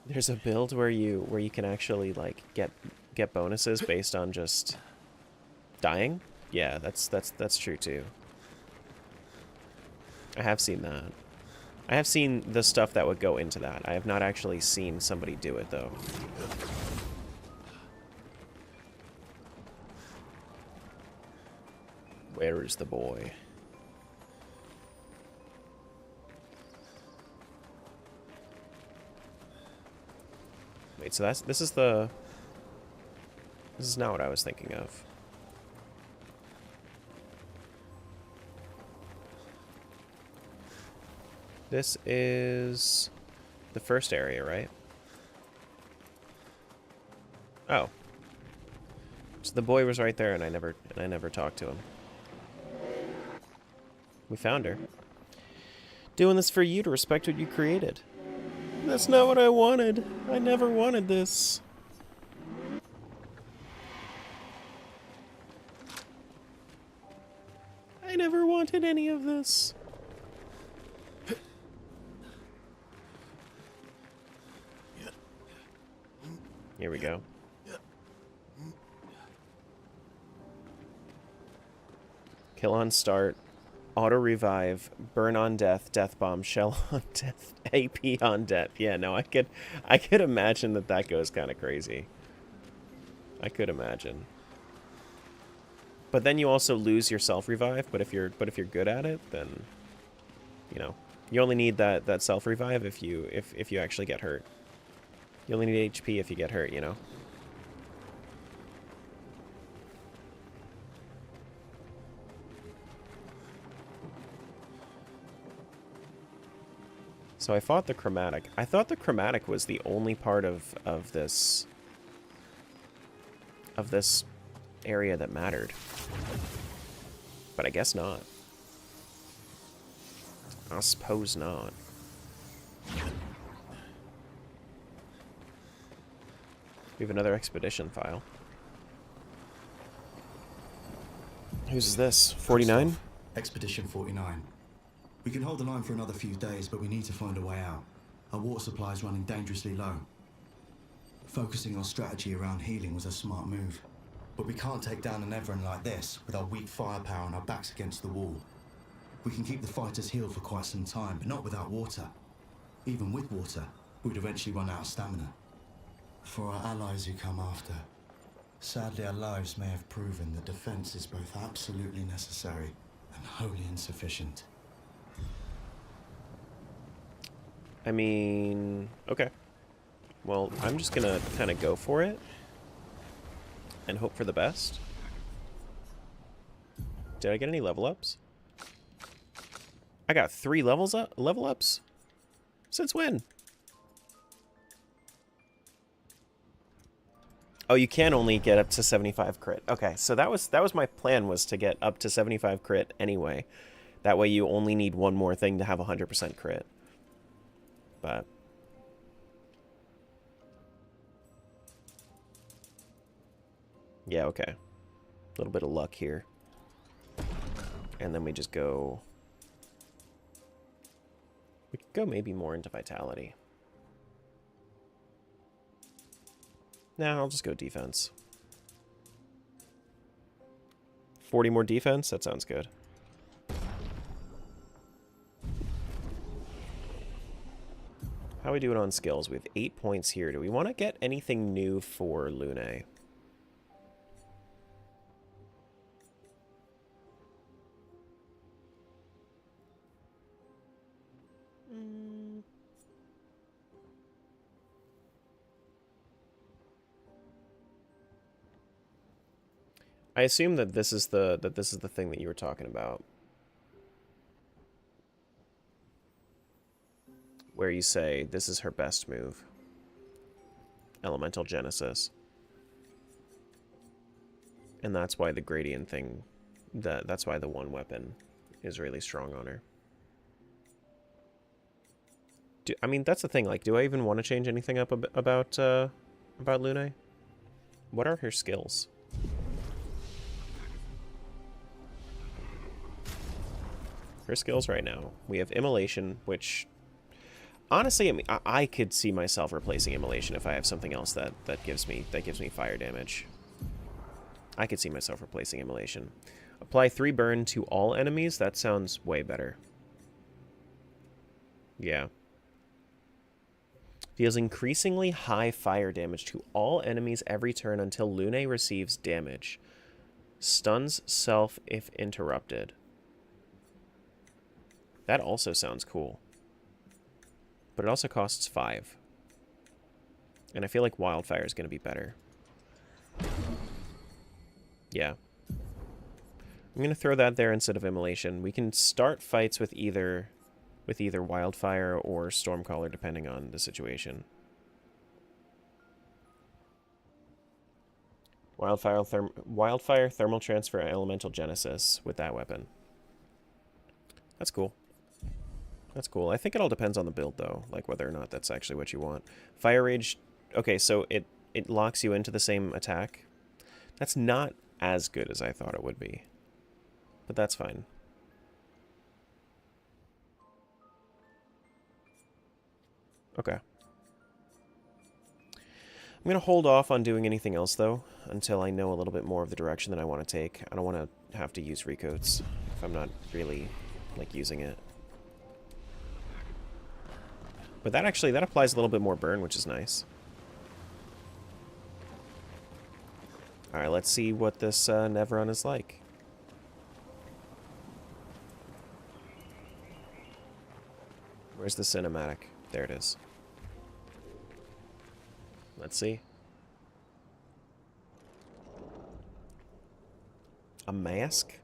There's a build where you can actually like get bonuses based on just dying. Yeah, that's true too. I have seen that. I have seen the stuff that would go into that. I have not actually seen somebody do it though. Where is the boy? Wait, so this is not what I was thinking of. This is the first area, right? Oh. So the boy was right there, and I never talked to him. We found her. Doing this for you to respect what you created. That's not what I wanted. I never wanted this. I never wanted any of this. Here we go. Kill on start, auto revive, burn on death, death bomb, shell on death, AP on death. Yeah, no, I could imagine that goes kind of crazy. I could imagine. But then you also lose your self revive. But if you're good at it, then you know you only need that self revive if you actually get hurt. You only need HP if you get hurt, you know? So I fought the chromatic. I thought the chromatic was the only part of this area that mattered. But I guess not. I suppose not. We have another expedition file. Whose is this? 49? Expedition 49. We can hold the line for another few days, but we need to find a way out. Our water supply is running dangerously low. Focusing our strategy around healing was a smart move. But we can't take down an Everin like this with our weak firepower and our backs against the wall. We can keep the fighters healed for quite some time, but not without water. Even with water, we'd eventually run out of stamina. For our allies who come after, sadly our lives may have proven that defense is both absolutely necessary and wholly insufficient. I mean, okay. Well, I'm just gonna kind of go for it and hope for the best. Did I get any level ups? I got 3 level ups? Since when? Oh, you can only get up to 75 crit. Okay, so that was my plan, was to get up to 75 crit anyway. That way you only need one more thing to have 100% crit. But yeah, okay. A little bit of luck here. And then we just go... We could go maybe more into vitality. Nah, I'll just go defense. 40 more defense? That sounds good. How are we doing on skills? We have 8 points here. Do we want to get anything new for Lune? I assume that this is the thing that you were talking about, where you say this is her best move. Elemental Genesis. And that's why the gradient thing, that's why the one weapon is really strong on her. I mean, that's the thing, like, do I even want to change anything up about Lune? What are her skills? Her skills right now. We have Immolation, which... Honestly, I mean, I could see myself replacing Immolation if I have something else that gives me fire damage. I could see myself replacing Immolation. Apply 3 burn to all enemies? That sounds way better. Yeah. Deals increasingly high fire damage to all enemies every turn until Lune receives damage. Stuns self if interrupted. That also sounds cool. But it also costs 5. And I feel like Wildfire is going to be better. Yeah. I'm going to throw that there instead of Immolation. We can start fights with either Wildfire or Stormcaller, depending on the situation. Wildfire, Thermal Transfer, Elemental Genesis with that weapon. That's cool. That's cool. I think it all depends on the build, though, like whether or not that's actually what you want. Fire Rage, okay, so it locks you into the same attack. That's not as good as I thought it would be, but that's fine. Okay. I'm going to hold off on doing anything else, though, until I know a little bit more of the direction that I want to take. I don't want to have to use recoats if I'm not really, like, using it. But that applies a little bit more burn, which is nice. Alright, let's see what this Nevron is like. Where's the cinematic? There it is. Let's see. A mask?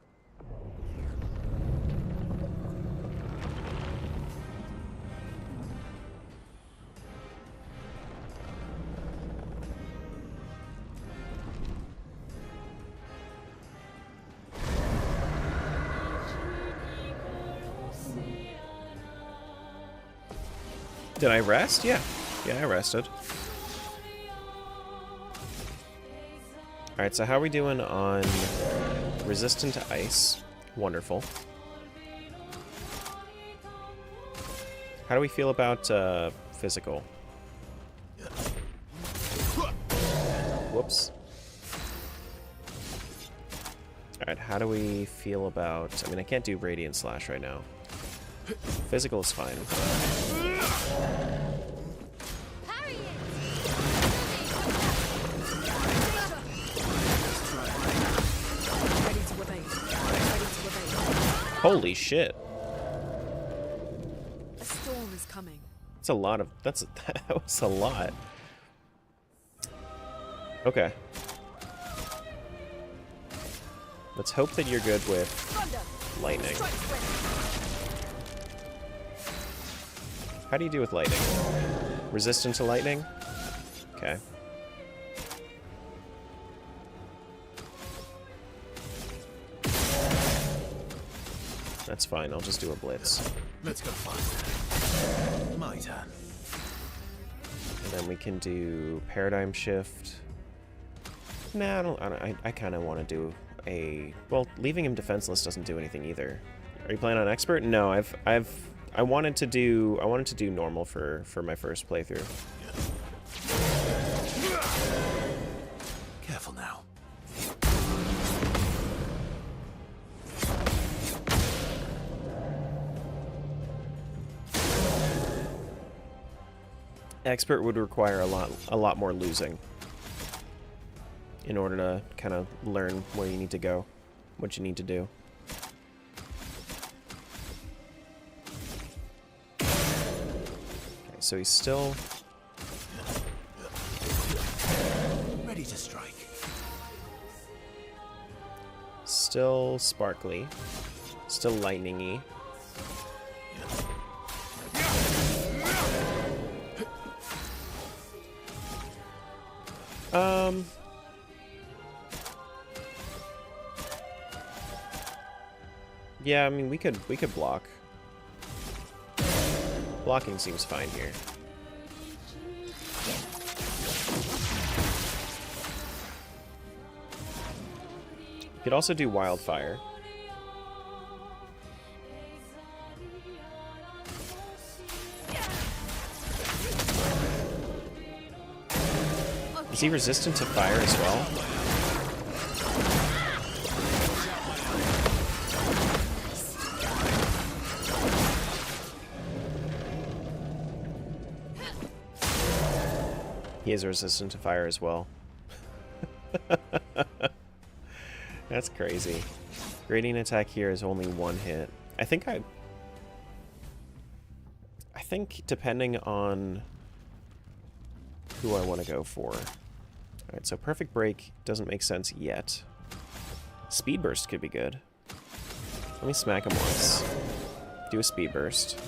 Did I rest? Yeah. Yeah, I rested. Alright, so how are we doing on resistant to ice? Wonderful. How do we feel about physical? Whoops. Alright, how do we feel about... I mean, I can't do Radiant Slash right now. Physical is fine. Holy shit. A storm is coming. That's a lot of... that was a lot. Okay. Let's hope that you're good with lightning. How do you do with lightning? Resistant to lightning? Okay. That's fine. I'll just do a blitz. Let's go find. My turn. And then we can do paradigm shift. Nah, I kind of want to do a... Well, leaving him defenseless doesn't do anything either. Are you playing on expert? No, I wanted to do normal for my first playthrough. Careful now. Expert would require a lot more losing in order to kind of learn where you need to go, what you need to do. Okay, so he's still Ready to strike. still sparkly, still lightning-y. Yeah, I mean, we could block. Blocking seems fine here. You could also do wildfire. Is he resistant to fire as well? He is resistant to fire as well. That's crazy. Gradient attack here is only one hit. I think depending on who I want to go for. Alright, so perfect break doesn't make sense yet. Speed burst could be good. Let me smack him once. Do a speed burst.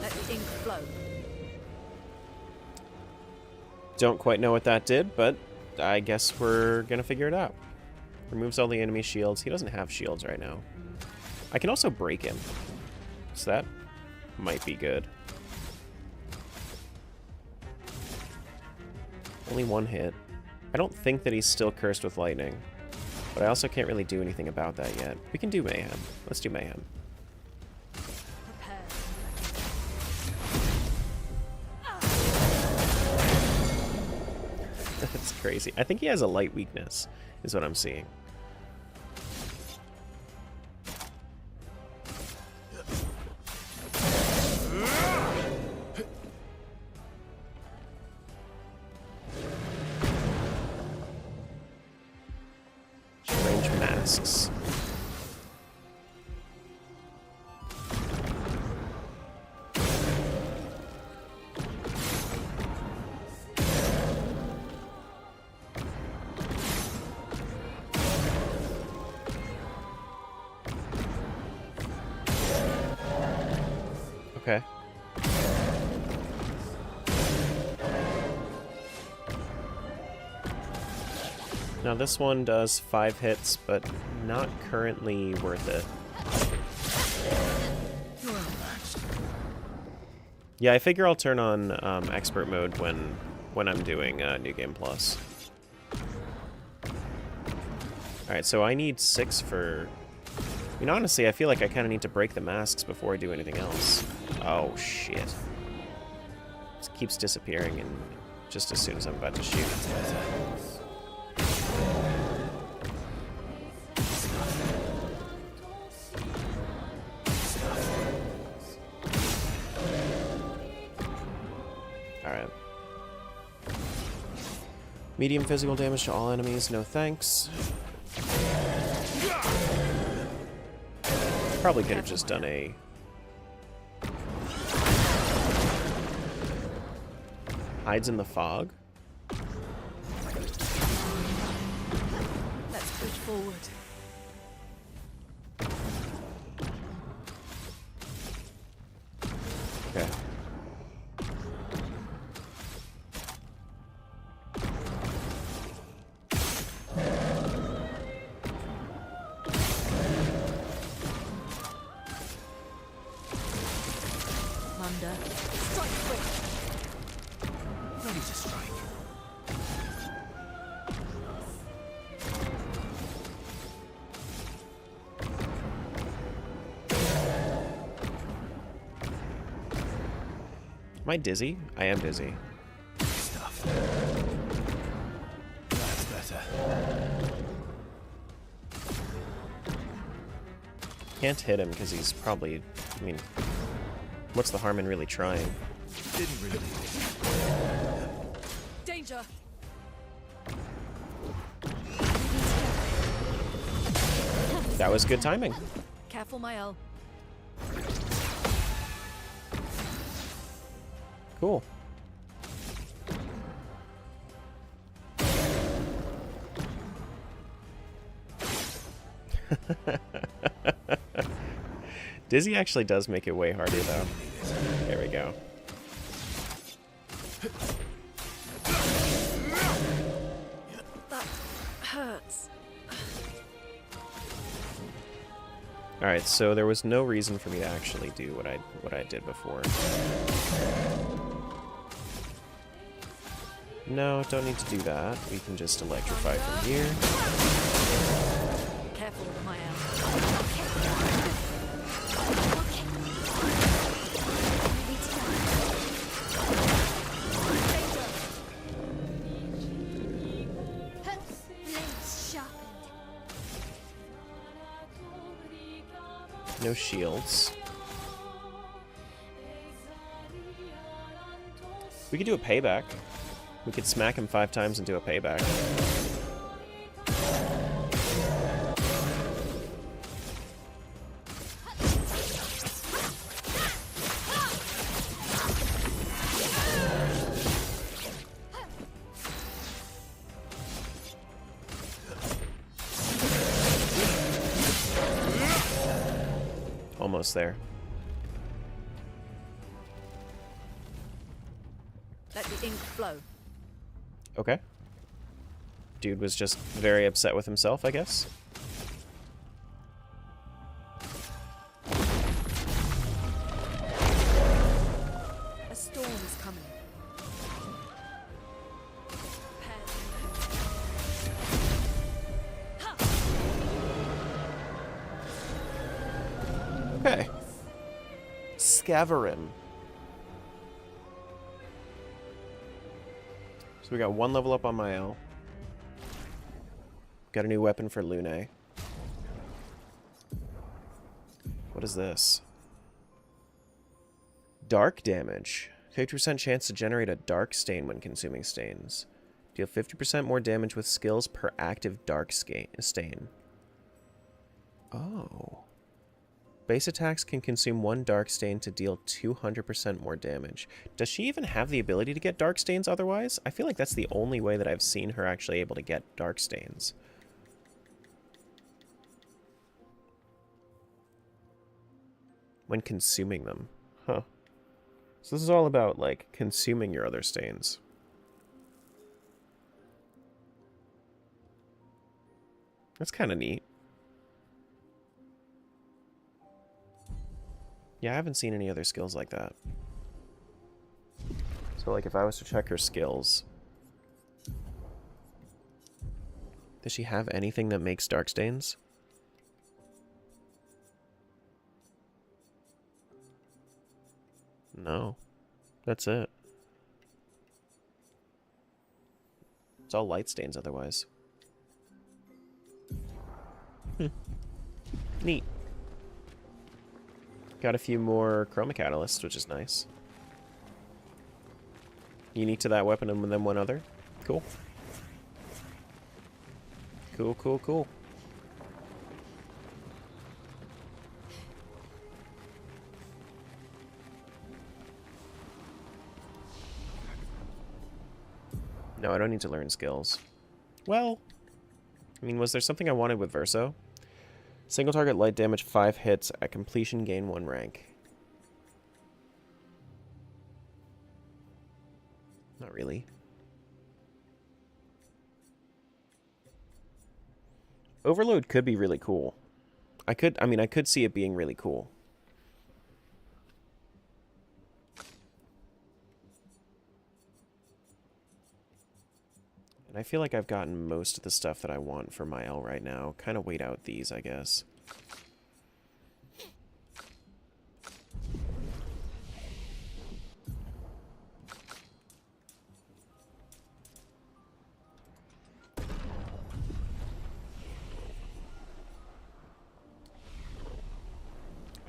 Let the ink flow. Don't quite know what that did, but I guess we're gonna figure it out. Removes all the enemy shields. He doesn't have shields right now. I can also break him. So that might be good. Only one hit. I don't think that he's still cursed with lightning. But I also can't really do anything about that yet. We can do mayhem. Let's do mayhem. That's crazy. I think he has a light weakness, is what I'm seeing. Range masks. Okay. Now this one does 5 hits, but not currently worth it. Yeah, I figure I'll turn on expert mode when I'm doing New Game Plus. Alright, so I need 6 for... I mean, honestly, I feel like I kind of need to break the masks before I do anything else. Oh, shit. It keeps disappearing and just as soon as I'm about to shoot. Alright. Medium physical damage to all enemies, no thanks. Probably could have just done a... Hides in the fog? Let's push forward. Okay. Am I dizzy? I am dizzy. Stuff. That's better. Can't hit him because he's probably... I mean, what's the harm in really trying? Didn't really. Danger! That was good timing. Careful, my L. Cool. Dizzy actually does make it way harder, though. There we go. That hurts. Alright, so there was no reason for me to actually do what I did before. No, don't need to do that. We can just electrify from here. Careful, my L. No shields. We could do a payback. We could smack him 5 times and do a payback. Almost there. Let the ink flow. Okay. Dude was just very upset with himself, I guess. A storm is coming. Okay. Scaverim. So we got 1 level up on my L. Got a new weapon for Lune. What is this? Dark damage. 50% chance to generate a dark stain when consuming stains. Deal 50% more damage with skills per active dark stain. Oh. Base attacks can consume 1 dark stain to deal 200% more damage. Does she even have the ability to get dark stains otherwise? I feel like that's the only way that I've seen her actually able to get dark stains. When consuming them. Huh. So this is all about, like, consuming your other stains. That's kind of neat. Yeah, I haven't seen any other skills like that. So, like, if I was to check her skills... Does she have anything that makes dark stains? No. That's it. It's all light stains otherwise. Neat. Got a few more chroma catalysts, which is nice. Unique to that weapon and then one other. Cool. Cool, cool, cool. No, I don't need to learn skills. Well, I mean, was there something I wanted with Verso? Single target light damage 5 hits at completion, gain 1 rank. Not really. Overload could be really cool. I could see it being really cool. And I feel like I've gotten most of the stuff that I want for my L right now. Kind of wait out these, I guess.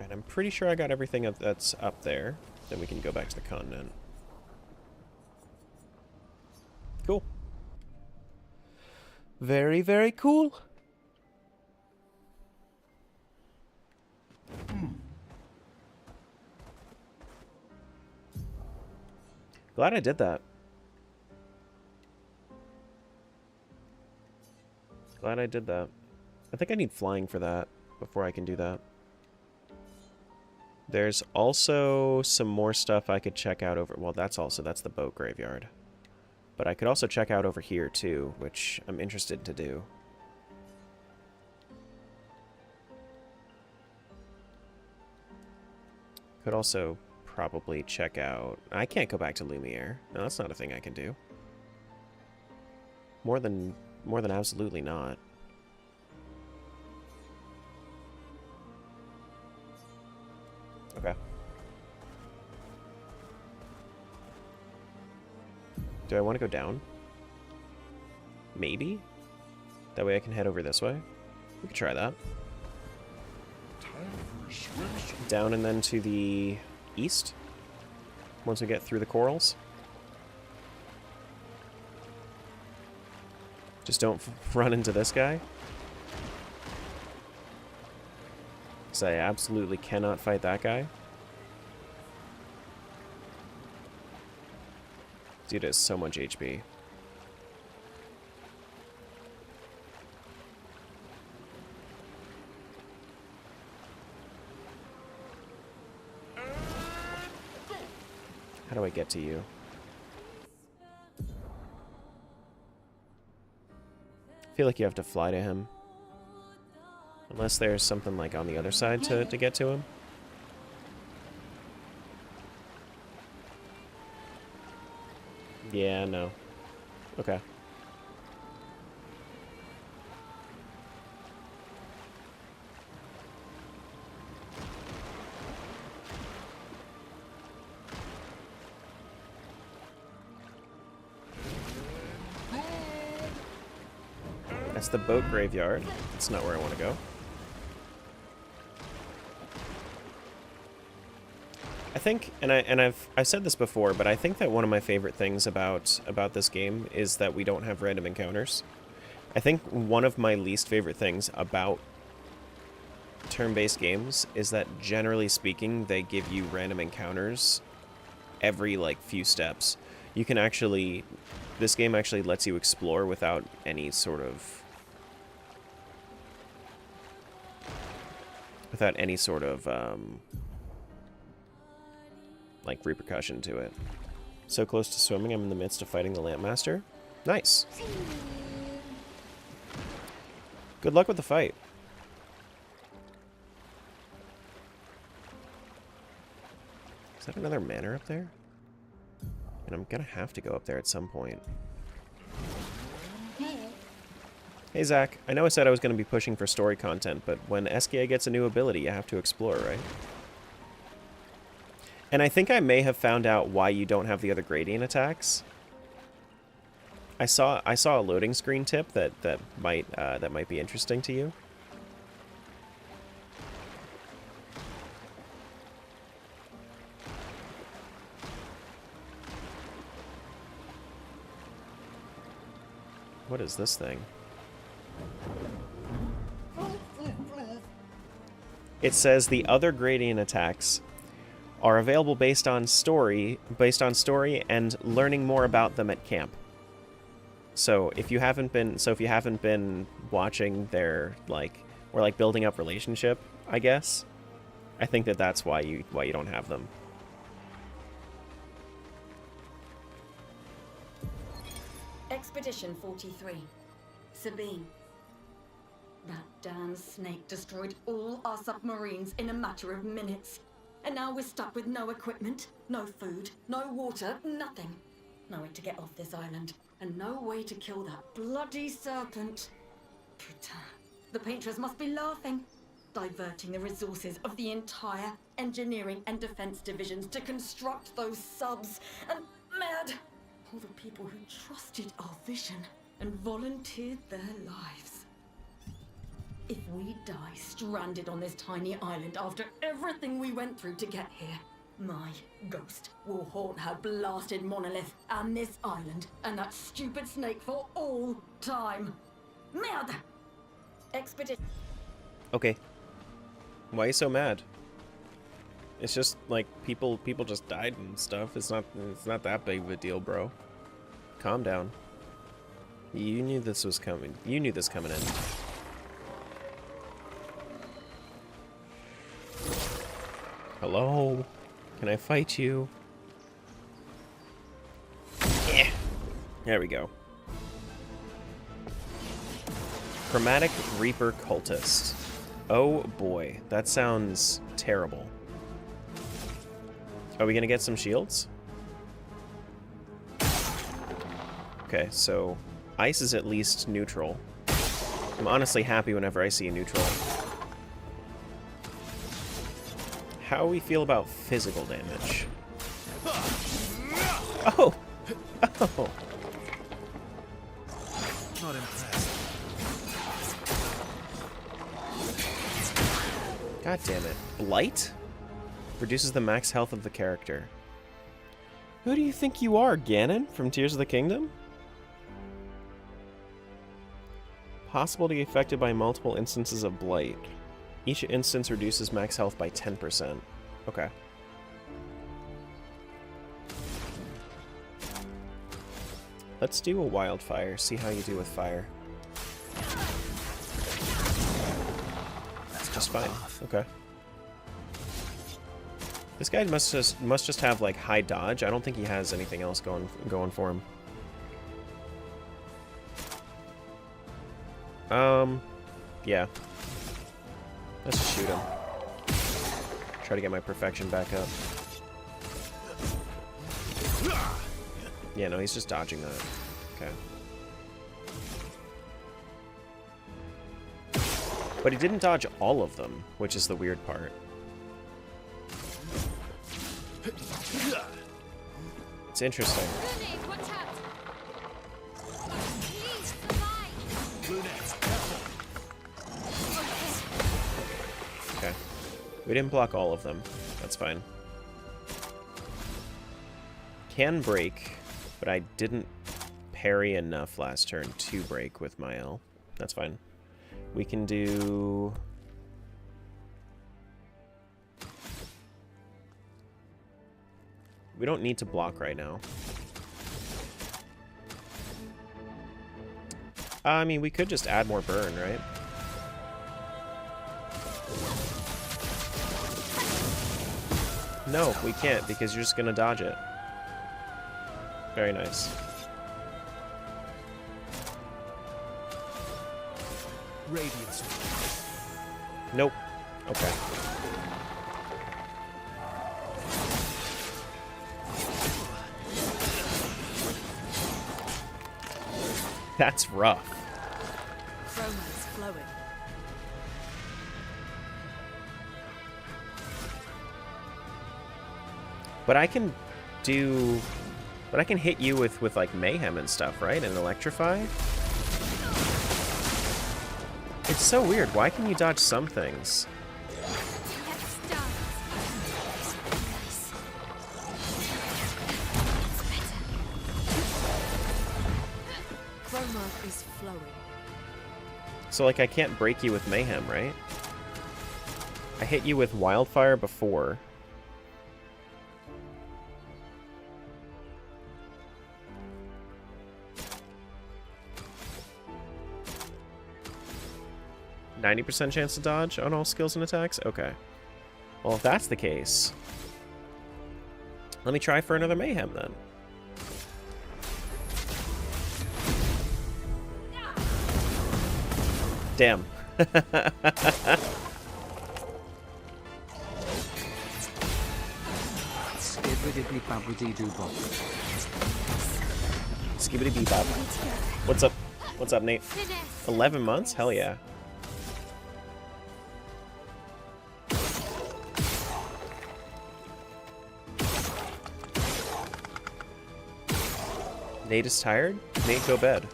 And I'm pretty sure I got everything that's up there. Then we can go back to the continent. Cool. Very, very cool. Glad I did that. Glad I did that. I think I need flying for that before I can do that. There's also some more stuff I could check out over... Well, that's the boat graveyard. But I could also check out over here, too, which I'm interested to do. Could also probably check out... I can't go back to Lumiere. No, that's not a thing I can do. More than absolutely not. Okay. Do I want to go down? Maybe? That way I can head over this way? We could try that. Down and then to the east? Once we get through the corals? Just don't run into this guy. Because I absolutely cannot fight that guy. Dude has so much HP. How do I get to you? I feel like you have to fly to him. Unless there's something like on the other side to get to him. Yeah, no. Okay. That's the boat graveyard. That's not where I want to go. I think, and I've said this before, but I think that one of my favorite things about this game is that we don't have random encounters. I think one of my least favorite things about turn-based games is that, generally speaking, they give you random encounters every, like, few steps. You can actually... This game actually lets you explore without any sort of... like, repercussion to it. So close to swimming, I'm in the midst of fighting the Lampmaster. Nice. Good luck with the fight. Is that another manor up there? And I'm gonna have to go up there at some point. Hey Zach, I know I said I was gonna be pushing for story content, but when SKA gets a new ability, you have to explore, right? And I think I may have found out why you don't have the other gradient attacks. I saw a loading screen tip that might be interesting to you. What is this thing? It says the other gradient attacks are available based on story and learning more about them at camp. So if you haven't been watching their building up relationship, I guess, I think that's why you don't have them. Expedition 43. Sabine. That damn snake destroyed all our submarines in a matter of minutes. And now we're stuck with no equipment, no food, no water, nothing. No way to get off this island, and no way to kill that bloody serpent. Putain. The painters must be laughing. Diverting the resources of the entire engineering and defense divisions to construct those subs. And mad. All the people who trusted our vision and volunteered their lives. If we die stranded on this tiny island after everything we went through to get here, my ghost will haunt her blasted monolith and this island and that stupid snake for all time. Merde! Expedition. Okay. Why are you so mad? It's just like people just died and stuff. It's not that big of a deal, bro. Calm down. You knew this was coming. You knew this coming in. Hello? Can I fight you? Yeah. There we go. Chromatic Reaper Cultist. Oh boy, that sounds terrible. Are we gonna get some shields? Okay, so ice is at least neutral. I'm honestly happy whenever I see a neutral. How do we feel about physical damage? Oh! Oh! Not impressed. God damn it. Blight? Reduces the max health of the character. Who do you think you are, Ganon, from Tears of the Kingdom? Possible to be affected by multiple instances of Blight. Each instance reduces max health by 10%. Okay. Let's do a wildfire, see how you do with fire. That's just fine. Okay. This guy must just have like high dodge. I don't think he has anything else going for him. Yeah. Let's just shoot him. Try to get my perfection back up. Yeah, no, he's just dodging that. Okay. But he didn't dodge all of them, which is the weird part. It's interesting. Okay. We didn't block all of them. That's fine. Can break, but I didn't parry enough last turn to break with my L. That's fine. We can do... We don't need to block right now. I mean, we could just add more burn, right? No, we can't, because you're just gonna dodge it. Very nice. Radiance. Nope. Okay. That's rough. Chroma is flowing. But I can do... But I can hit you with like mayhem and stuff, right? And electrify? It's so weird. Why can you dodge some things? Chroma is flowing. So like I can't break you with mayhem, right? I hit you with wildfire before. %90 chance to dodge on all skills and attacks? Okay. Well, if that's the case, let me try for another mayhem then. Damn. Skibbity bebop. What's up? What's up, Nate? 11 months? Hell yeah. Nate is tired? Nate, go bed.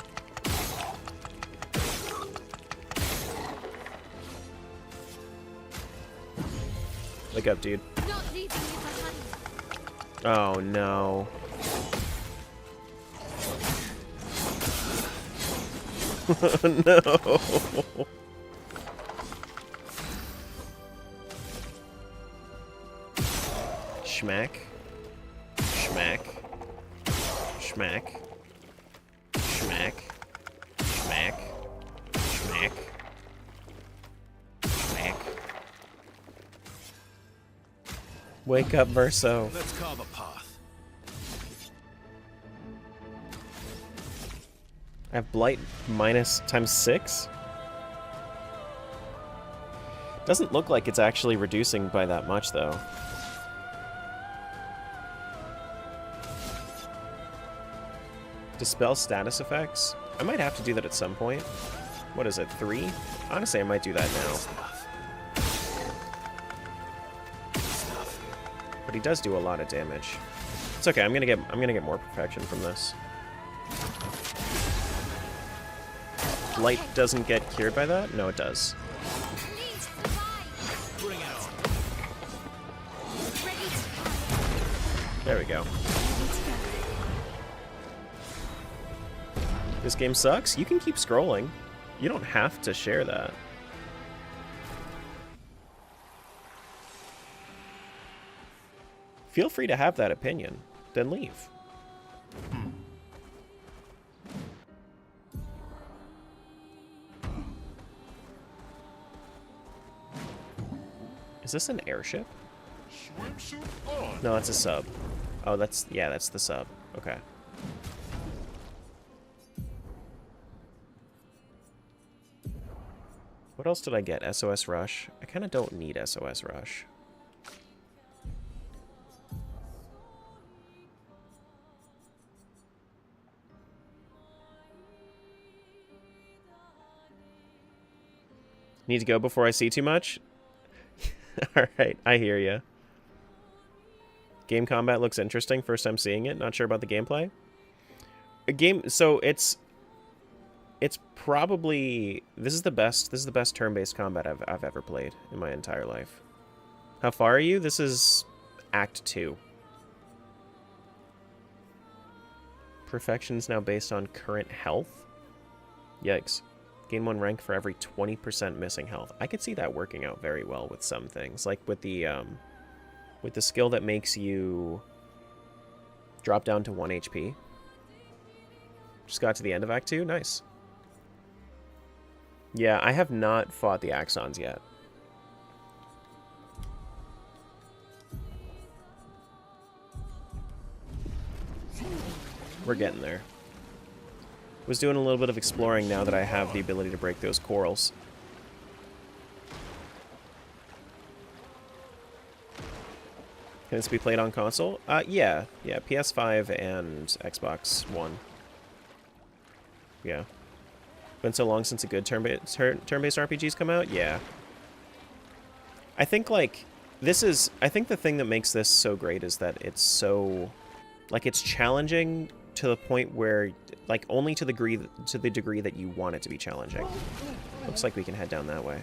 Wake up, dude. Not leaving you behind. Oh, no. No. Schmack. Schmack. Schmack. Schmack. Schmack. Schmack. Schmack. Wake up, Verso. Let's carve a path. I have Blight minus times 6? Doesn't look like it's actually reducing by that much, though. Dispel status effects? I might have to do that at some point. What is it, 3? Honestly, I might do that now. But he does do a lot of damage. It's okay, I'm gonna get more perfection from this. Light doesn't get cured by that? No, it does. Bring it on. There we go. This game sucks? You can keep scrolling. You don't have to share that. Feel free to have that opinion, then leave. Is this an airship? Swimsuit on. No, that's a sub. Oh, that's the sub. Okay. What else did I get? SOS Rush? I kind of don't need SOS Rush. Need to go before I see too much? Alright, I hear ya. Game combat looks interesting. First time seeing it. Not sure about the gameplay. So it's probably this is the best turn-based combat I've ever played in my entire life. How far are you? This is Act 2. Perfection's now based on current health. Yikes. Gain 1 rank for every 20% missing health. I could see that working out very well with some things, like with the skill that makes you drop down to 1 HP. Just got to the end of Act 2. Nice. Yeah, I have not fought the Axons yet. We're getting there. Was doing a little bit of exploring now that I have the ability to break those corals. Can this be played on console? Yeah, PS5 and Xbox One. Yeah. Been so long since a good turn-based RPG's come out? Yeah. I think, like, I think the thing that makes this so great is that it's so, like, it's challenging to the point where, like, only to the degree that you want it to be challenging. Looks like we can head down that way.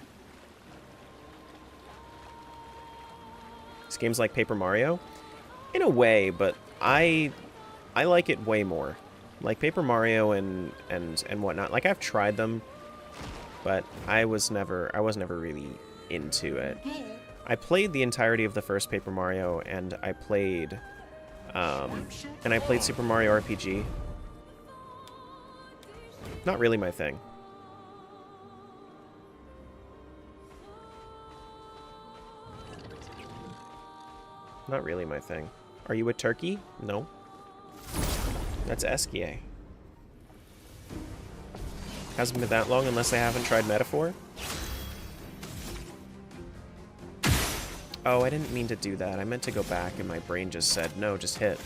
This game's like Paper Mario? In a way, but I like it way more. Like Paper Mario and whatnot. Like, I've tried them, but I was never really into it. I played the entirety of the first Paper Mario, and I played Super Mario RPG. Not really my thing. Not really my thing. Are you a turkey? No. That's Esquier. Hasn't been that long unless I haven't tried Metaphor. Oh, I didn't mean to do that. I meant to go back and my brain just said, no, just hit.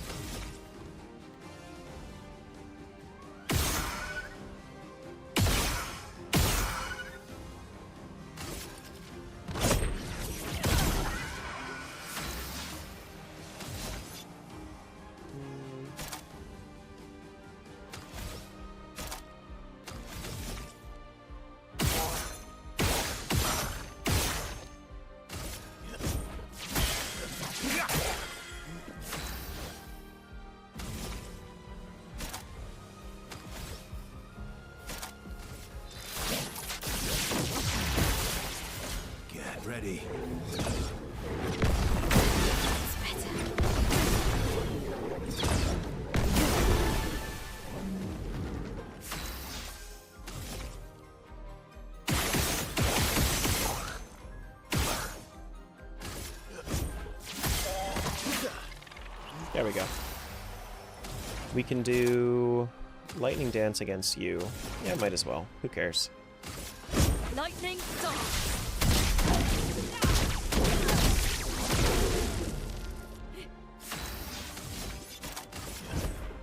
ready. It's better. There we go. We can do lightning dance against you. Yeah, might as well. Who cares? Lightning storm.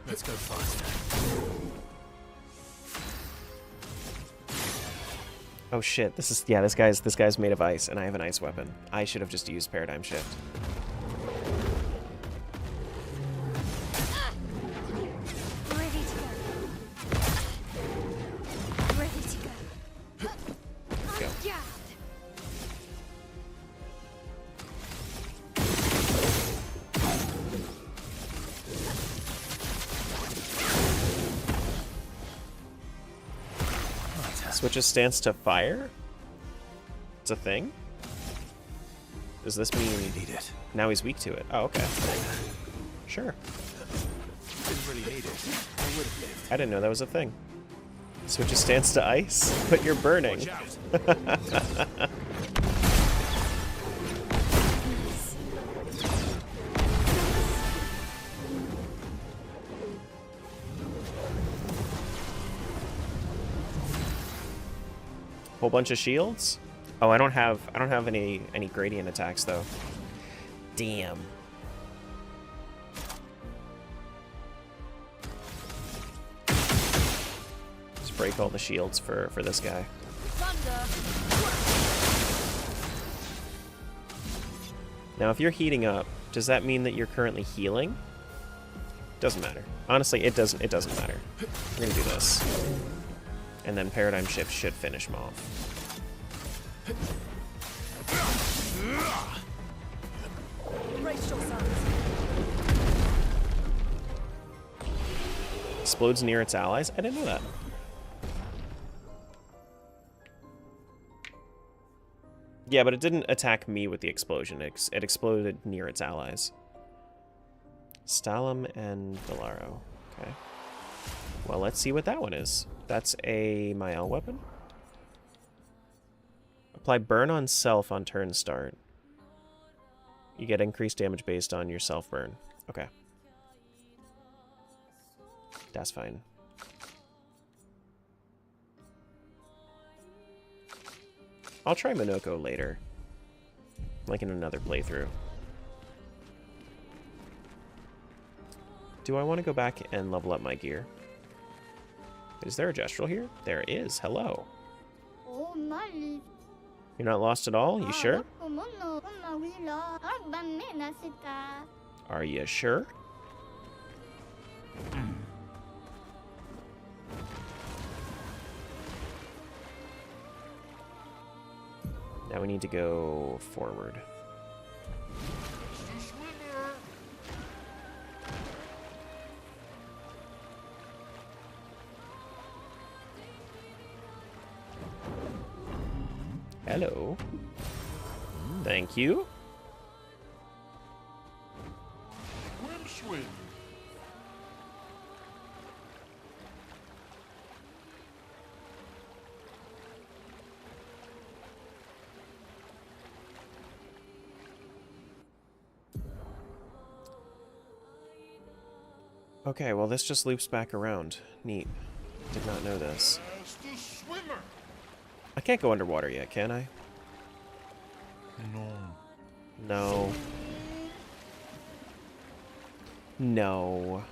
Let's go faster. Oh shit, this guy's made of ice, and I have an ice weapon. I should have just used Paradigm Shift. Ready to go. Ready to go. Go. Yeah. Switches stance to fire? It's a thing? Does this mean Need it. now he's weak to it? Oh, okay. Sure. Didn't really need it. I would have lived. I didn't know that was a thing. Switches stance to ice, but you're burning. Watch out. Whole bunch of shields? Oh, I don't have any gradient attacks though. Damn. Just break all the shields for this guy. Now, if you're heating up, does that mean that you're currently healing? Doesn't matter. Honestly, it doesn't matter. We're gonna do this. And then Paradigm Shift should finish him off. Brace yourselves. Explodes near its allies? I didn't know that. Yeah, but it didn't attack me with the explosion. It exploded near its allies. Stalum and Delaro. Okay. Well, let's see what that one is. That's a Mael weapon. Apply burn on self on turn start. You get increased damage based on your self burn. Okay. That's fine. I'll try Minoko later. Like in another playthrough. Do I want to go back and level up my gear? Is there a gestural here? There is. Hello. You're not lost at all? You sure? Are you sure? Now we need to go forward. Hello. Thank you. Swim. Okay, well this just loops back around. Neat. Did not know this. As the swimmer. I can't go underwater yet, can I? No. No. No.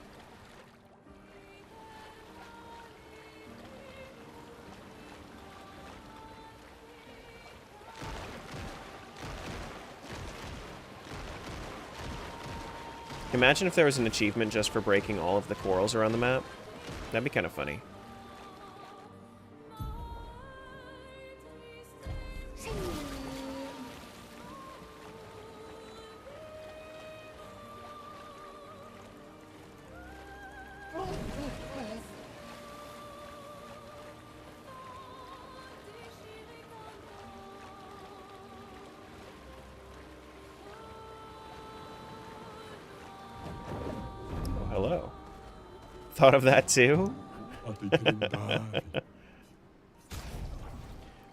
Imagine if there was an achievement just for breaking all of the corals around the map. That'd be kind of funny. thought of that too.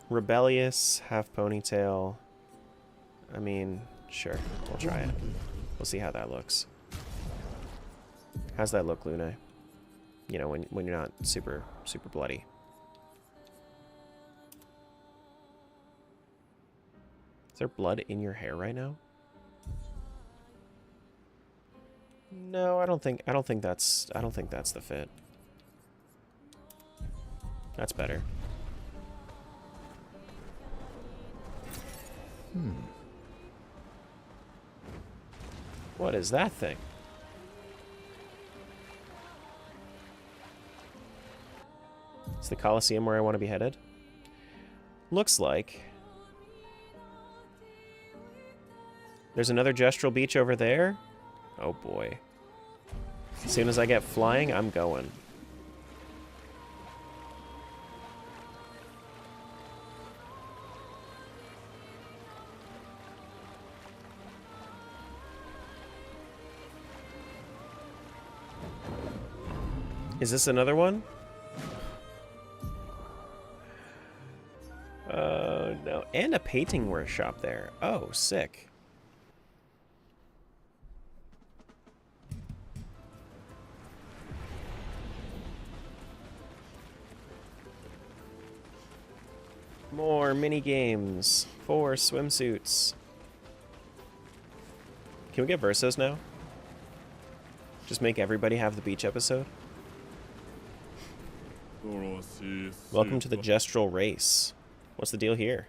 Rebellious, half ponytail. I mean, sure, we'll try it. We'll see how that looks. How's that look, Lune? You know, when you're not super bloody. Is there blood in your hair right now? No, I don't think that's the fit. That's better. What is that thing? It's the Colosseum where I want to be headed. Looks like there's another gestural beach over there. Oh boy. As soon as I get flying, I'm going. Is this another one? No. And a painting workshop there. Oh, sick. More mini games. 4 swimsuits. Can we get Versos now? Just make everybody have the beach episode? Welcome to the gestural race. What's the deal here?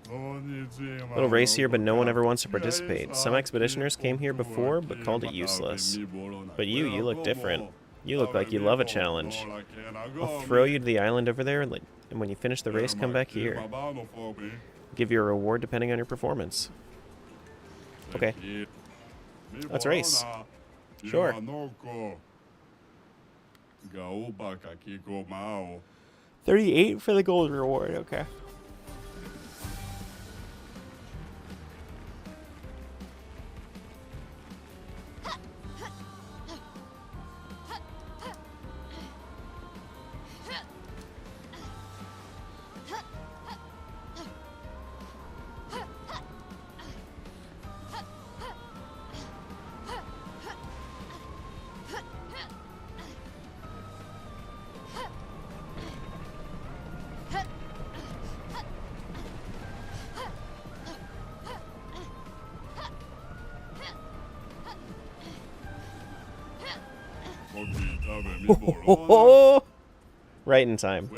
Little race here, but no one ever wants to participate. Some expeditioners came here before, but called it useless. But you look different. You look like you love a challenge. I'll throw you to the island over there, and when you finish the race, come back here. Give you a reward depending on your performance. Okay. Let's race. Sure. 38 for the gold reward, okay. Right in time.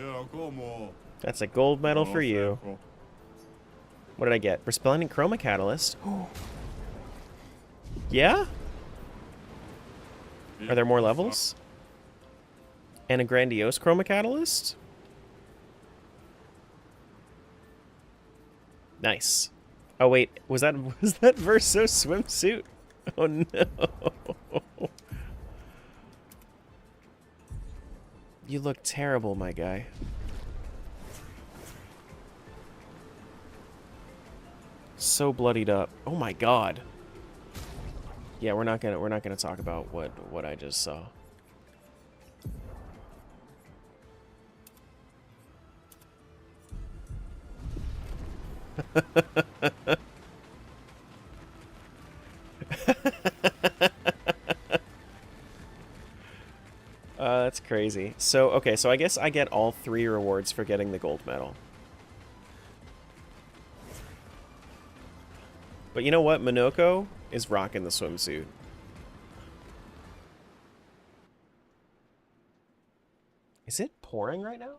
That's a gold medal for you. What did I get? Resplendent Chroma Catalyst. Yeah? Are there more levels? And a Grandiose Chroma Catalyst? Nice. Oh wait, was that Verso swimsuit? Oh no. You look terrible, my guy. So bloodied up. Oh my god. Yeah, we're not gonna talk about what I just saw. That's crazy. So, okay, so I guess I get all 3 rewards for getting the gold medal. But you know what? Minoko is rocking the swimsuit. Is it pouring right now?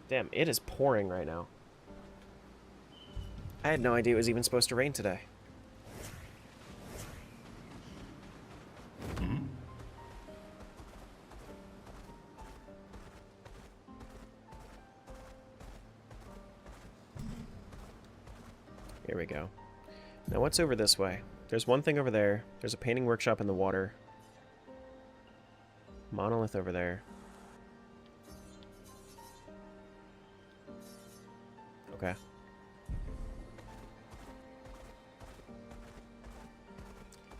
Damn, it is pouring right now. I had no idea it was even supposed to rain today. Here we go. Now what's over this way? There's one thing over there. There's a painting workshop in the water. Monolith over there. Okay.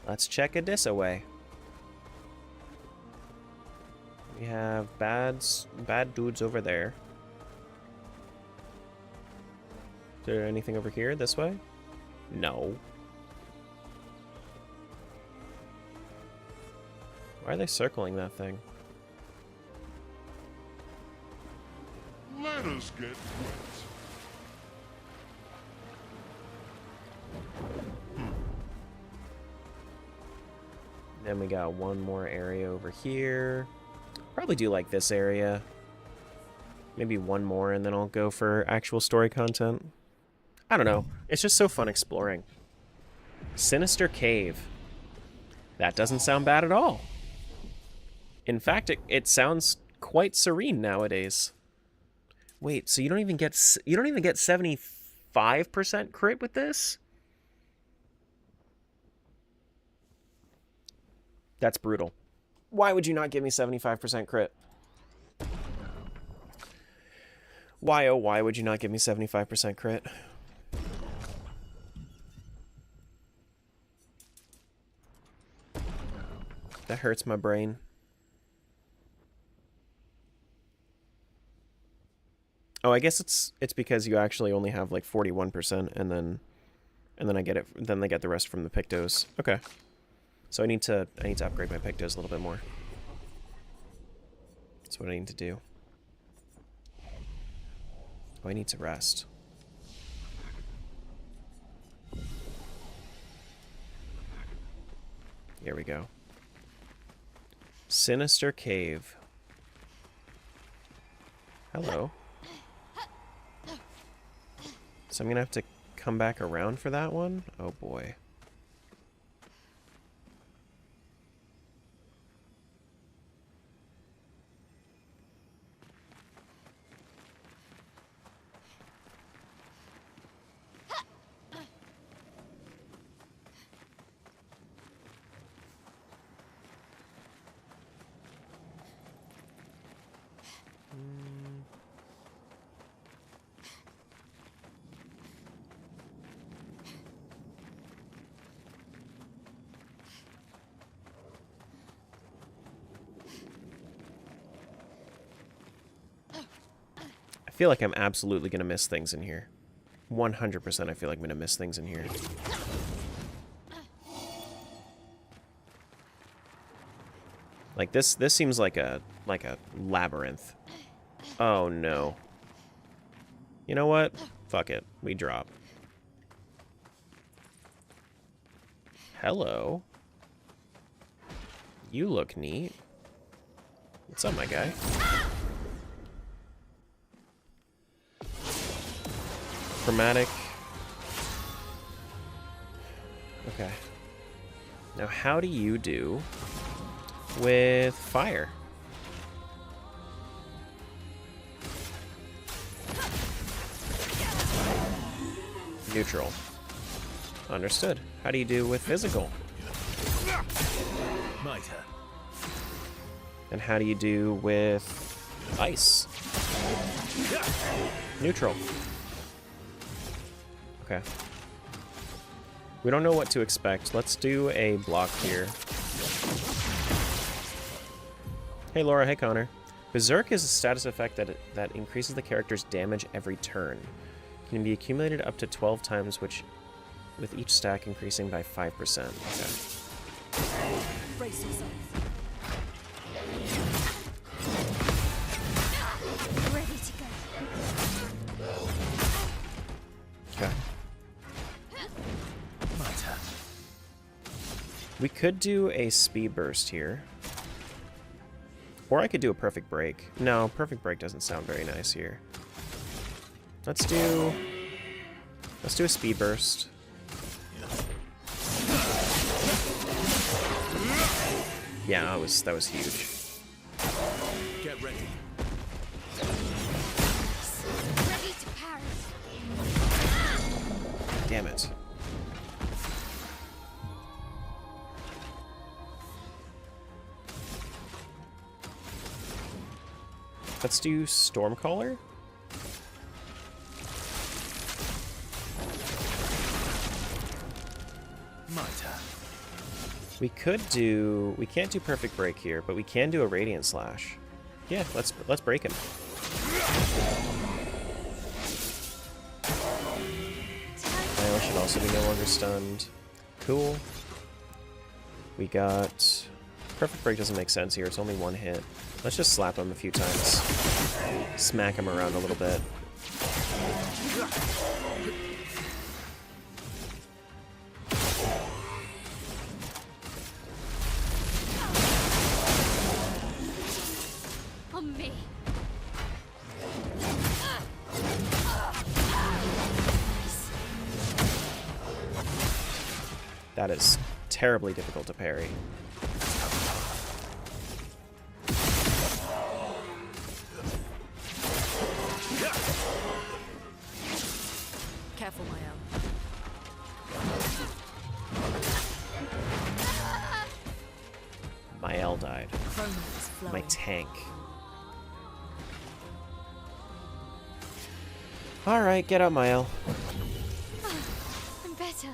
Let's check it this away. We have bad dudes over there. Is there anything over here this way? No. Why are they circling that thing? Let us get wet. Then we got one more area over here. Probably do like this area. Maybe one more and then I'll go for actual story content. I don't know. It's just so fun exploring. Sinister Cave. That doesn't sound bad at all. In fact, it sounds quite serene nowadays. Wait, so you don't even get 75% crit with this? That's brutal. Why would you not give me 75% crit? Why, oh, why would you not give me 75% crit? That hurts my brain. Oh, I guess it's because you actually only have like 41% and then I get it, then they get the rest from the Pictos. Okay. So I need to upgrade my Pictos a little bit more. That's what I need to do. Oh, I need to rest. Here we go. Sinister Cave. Hello. So I'm gonna have to come back around for that one? Oh boy. I feel like I'm absolutely going to miss things in here. 100% I feel like I'm going to miss things in here. Like this seems like a labyrinth. Oh no. You know what? Fuck it. We drop. Hello. You look neat. What's up, my guy? Chromatic. Okay. Now, how do you do with fire? Neutral. Understood. How do you do with physical? My turn. And how do you do with ice? Neutral. Okay. We don't know what to expect. Let's do a block here. Hey Laura, hey Connor. Berserk is a status effect that increases the character's damage every turn. Can be accumulated up to 12 times, which with each stack increasing by 5%. Okay. Brace yourself. Ready to go. Okay. My turn. We could do a speed burst here. Or I could do a perfect break. No, perfect break doesn't sound very nice here. Let's do a speed burst. Yeah, that was huge. Get ready. Ready to parry. Damn it. Let's do Stormcaller. My turn. We can't do perfect break here, but we can do a radiant slash. Yeah, let's break him. Mile should also be no longer stunned. Cool. We got perfect break doesn't make sense here. It's only one hit. Let's just slap him a few times. Smack him around a little bit. On me. That is terribly difficult to parry. Careful, Mael. Mael died. Chroma is My flowing. tank. Alright, get up, Mael. I'm better.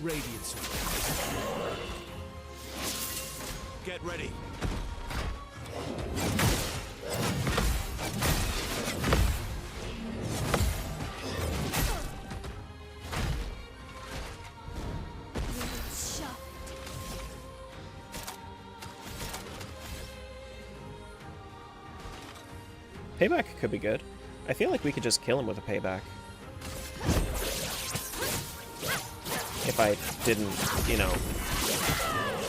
Radiance. Get ready. Payback could be good. I feel like we could just kill him with a payback. If I didn't, you know,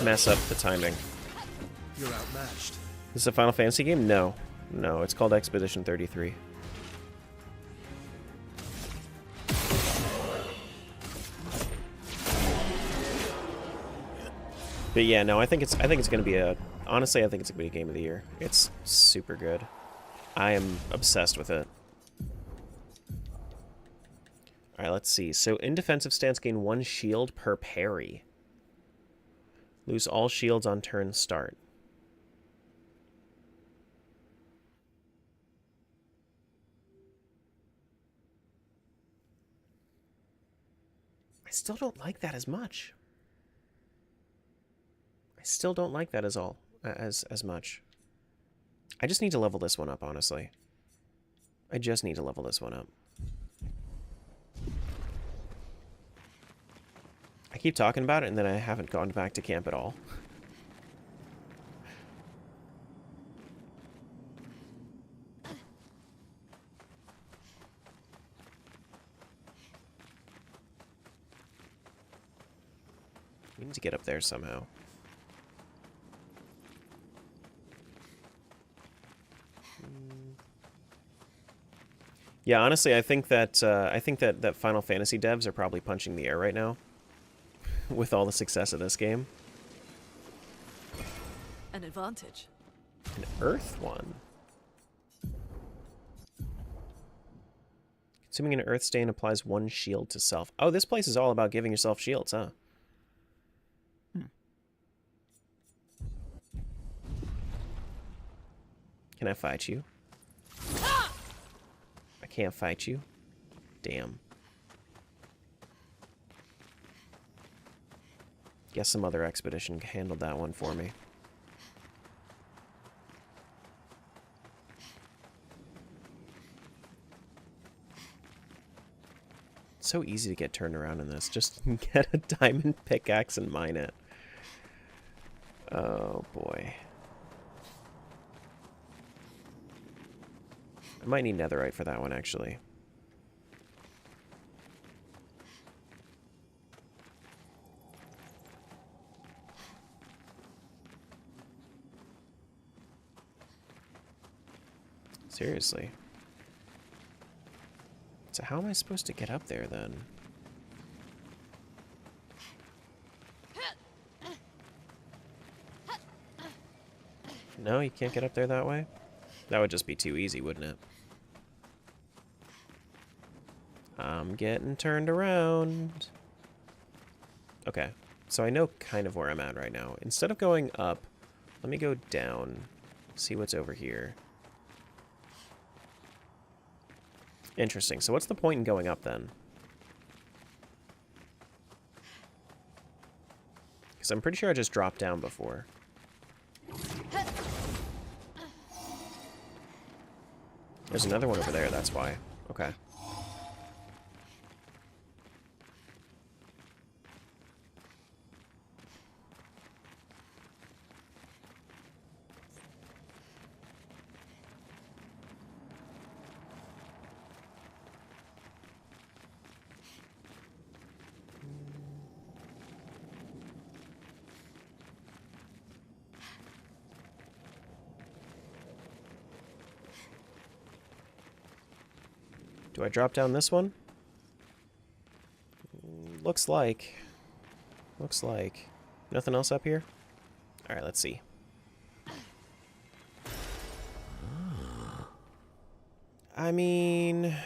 mess up the timing. You're outmatched. This is a Final Fantasy game? No. No, it's called Expedition 33. But yeah, no, I think it's gonna be a honestly I think it's gonna be a game of the year. It's super good. I am obsessed with it. Alright, let's see. So in defensive stance, gain 1 shield per parry. Lose all shields on turn start. I still don't like that as much. I still don't like that as much. I just need to level this one up, honestly. I just need to level this one up. I keep talking about it, and then I haven't gone back to camp at all. We need to get up there somehow. Yeah, honestly, I think that that Final Fantasy devs are probably punching the air right now, with all the success of this game. An advantage. An Earth one. Consuming an Earth stain applies 1 shield to self. Oh, this place is all about giving yourself shields, huh? Can I fight you? I can't fight you. Damn. Guess some other expedition handled that one for me. It's so easy to get turned around in this. Just get a diamond pickaxe and mine it. Oh boy. I might need netherite for that one, actually. Seriously. So how am I supposed to get up there, then? No, you can't get up there that way? That would just be too easy, wouldn't it? I'm getting turned around. Okay, so I know kind of where I'm at right now. Instead of going up, let me go down, see what's over here. Interesting, so what's the point in going up then? Because I'm pretty sure I just dropped down before. There's another one over there, that's why. Okay. Do I drop down this one? Looks like. Looks like. Nothing else up here? Alright, let's see. I mean,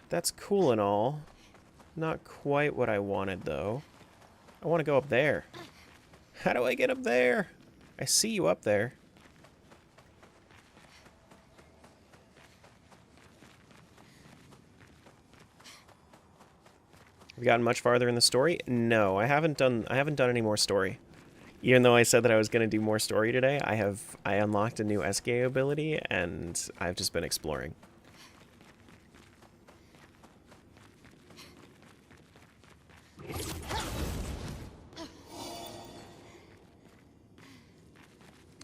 that's cool and all. Not quite what I wanted, though. I want to go up there. How do I get up there? I see you up there. Have you gotten much farther in the story? No, I haven't done any more story. Even though I said that I was going to do more story today, I unlocked a new SK ability and I've just been exploring.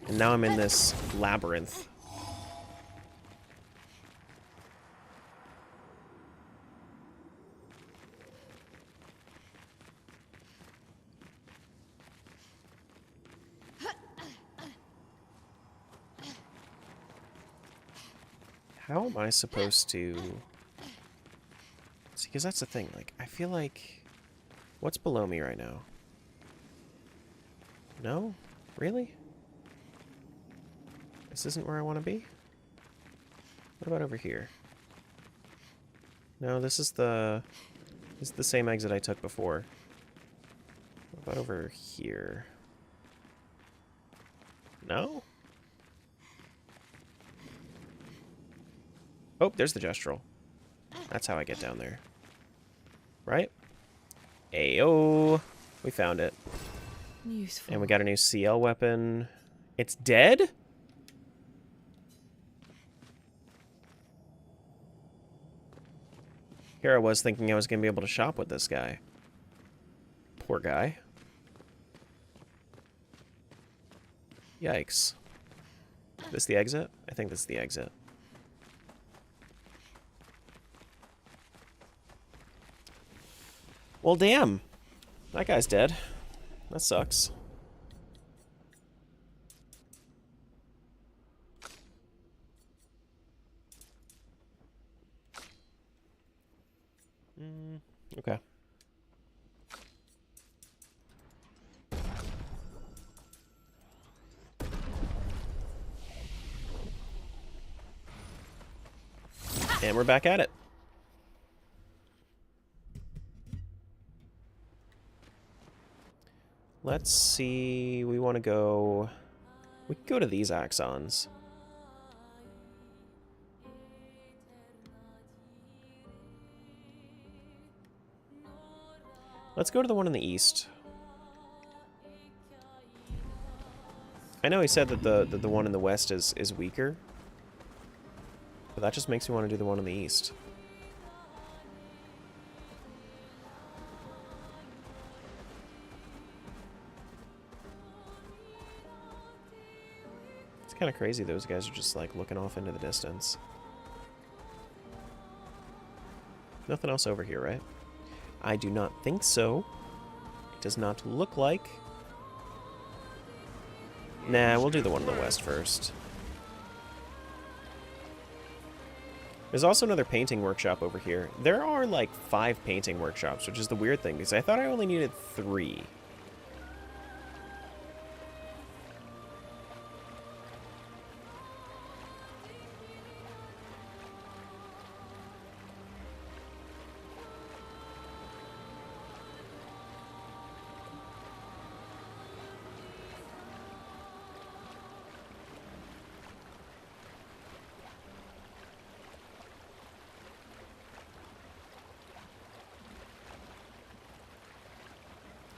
And now I'm in this labyrinth. How am I supposed to... See, because that's the thing, like, I feel like... What's below me right now? No? Really? This isn't where I want to be? What about over here? No, this is the same exit I took before. What about over here? No? Oh, there's the gestural. That's how I get down there. Right? Ayo! We found it. Useful. And we got a new CL weapon. It's dead? Here I was thinking I was going to be able to shop with this guy. Poor guy. Yikes. This the exit? I think this is the exit. Well, damn. That guy's dead. That sucks. Okay. And we're back at it. Let's see, we want to go... We can go to these axons. Let's go to the one in the east. I know he said that the one in the west is weaker. But that just makes me want to do the one in the east. It's kind of crazy those guys are just like looking off into the distance. Nothing else over here, right? I do not think so. It does not look like. Nah, we'll do the one in the west first. There's also another painting workshop over here. There are like 5 painting workshops, which is the weird thing, because I thought I only needed 3.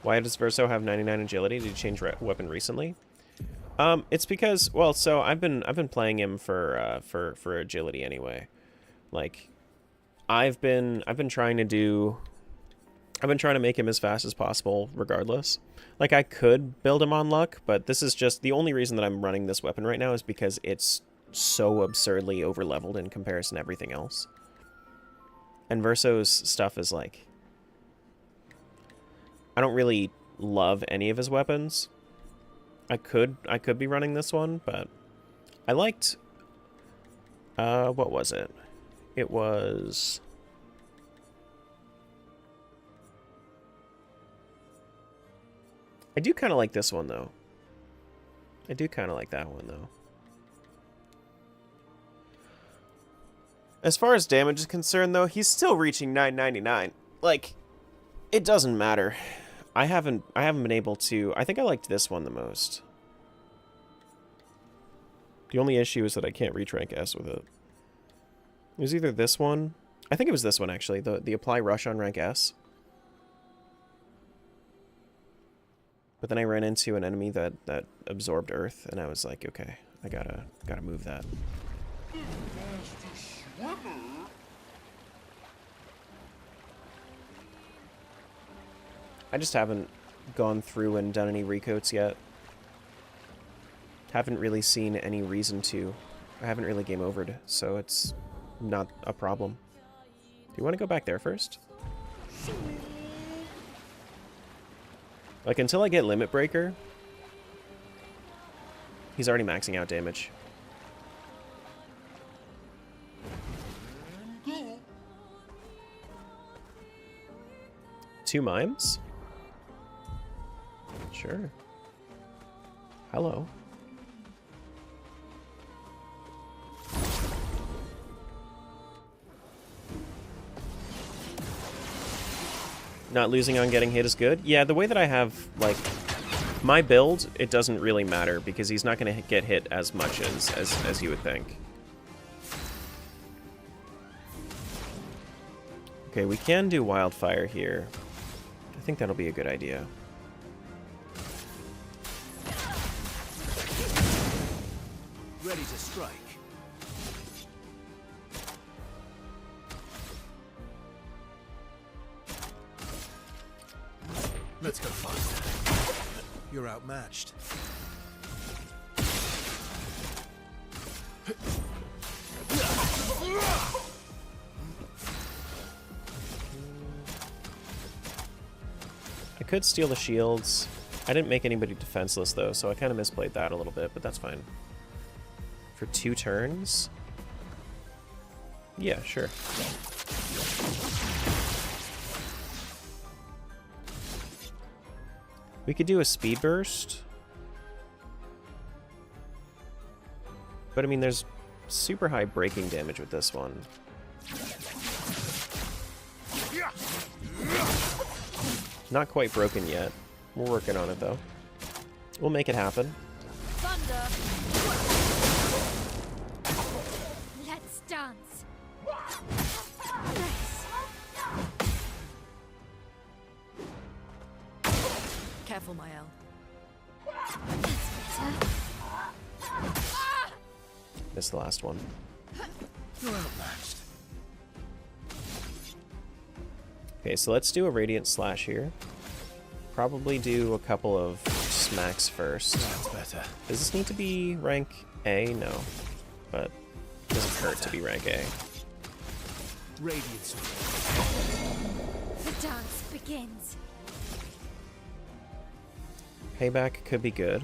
Why does Verso have 99 agility? Did you change weapon recently? It's because, well, so I've been playing him for agility anyway. Like, I've been trying to make him as fast as possible regardless. Like, I could build him on luck, but this is just the only reason that I'm running this weapon right now is because it's so absurdly over-leveled in comparison to everything else. And Verso's stuff is like, I don't really love any of his weapons. I could be running this one, but I liked, what was it? It was, I do kind of like this one, though. I do kind of like that one, though. As far as damage is concerned, though, he's still reaching 999. Like, it doesn't matter. I haven't been able to... I think I liked this one the most. The only issue is that I can't reach rank S with it. It was either this one... I think it was this one, actually. The apply rush on rank S. But then I ran into an enemy that absorbed earth, and I was like, okay, I gotta move that. I just haven't gone through and done any recoats yet. Haven't really seen any reason to. I haven't really game overed, so it's not a problem. Do you want to go back there first? Like, until I get Limit Breaker, he's already maxing out damage. Two mimes? Sure. Hello. Not losing on getting hit is good? Yeah, the way that I have, like, my build, it doesn't really matter because he's not going to get hit as much as you would think. Okay, we can do Wildfire here. I think that'll be a good idea. Ready to strike. Let's go faster. You're outmatched. I could steal the shields. I didn't make anybody defenseless, though, so I kind of misplayed that a little bit, but that's fine. For 2 turns? Yeah, sure. We could do a speed burst. But I mean, there's super high breaking damage with this one. Not quite broken yet. We're working on it, though. We'll make it happen. Thunder! Let's dance. Careful, Mael. That's better. Missed the last one. You're outmatched. Okay, so let's do a Radiant Slash here. Probably do a couple of smacks first. That's better. Does this need to be rank A? No. But it doesn't hurt to be rank A. Radiance. The dance begins. Payback could be good.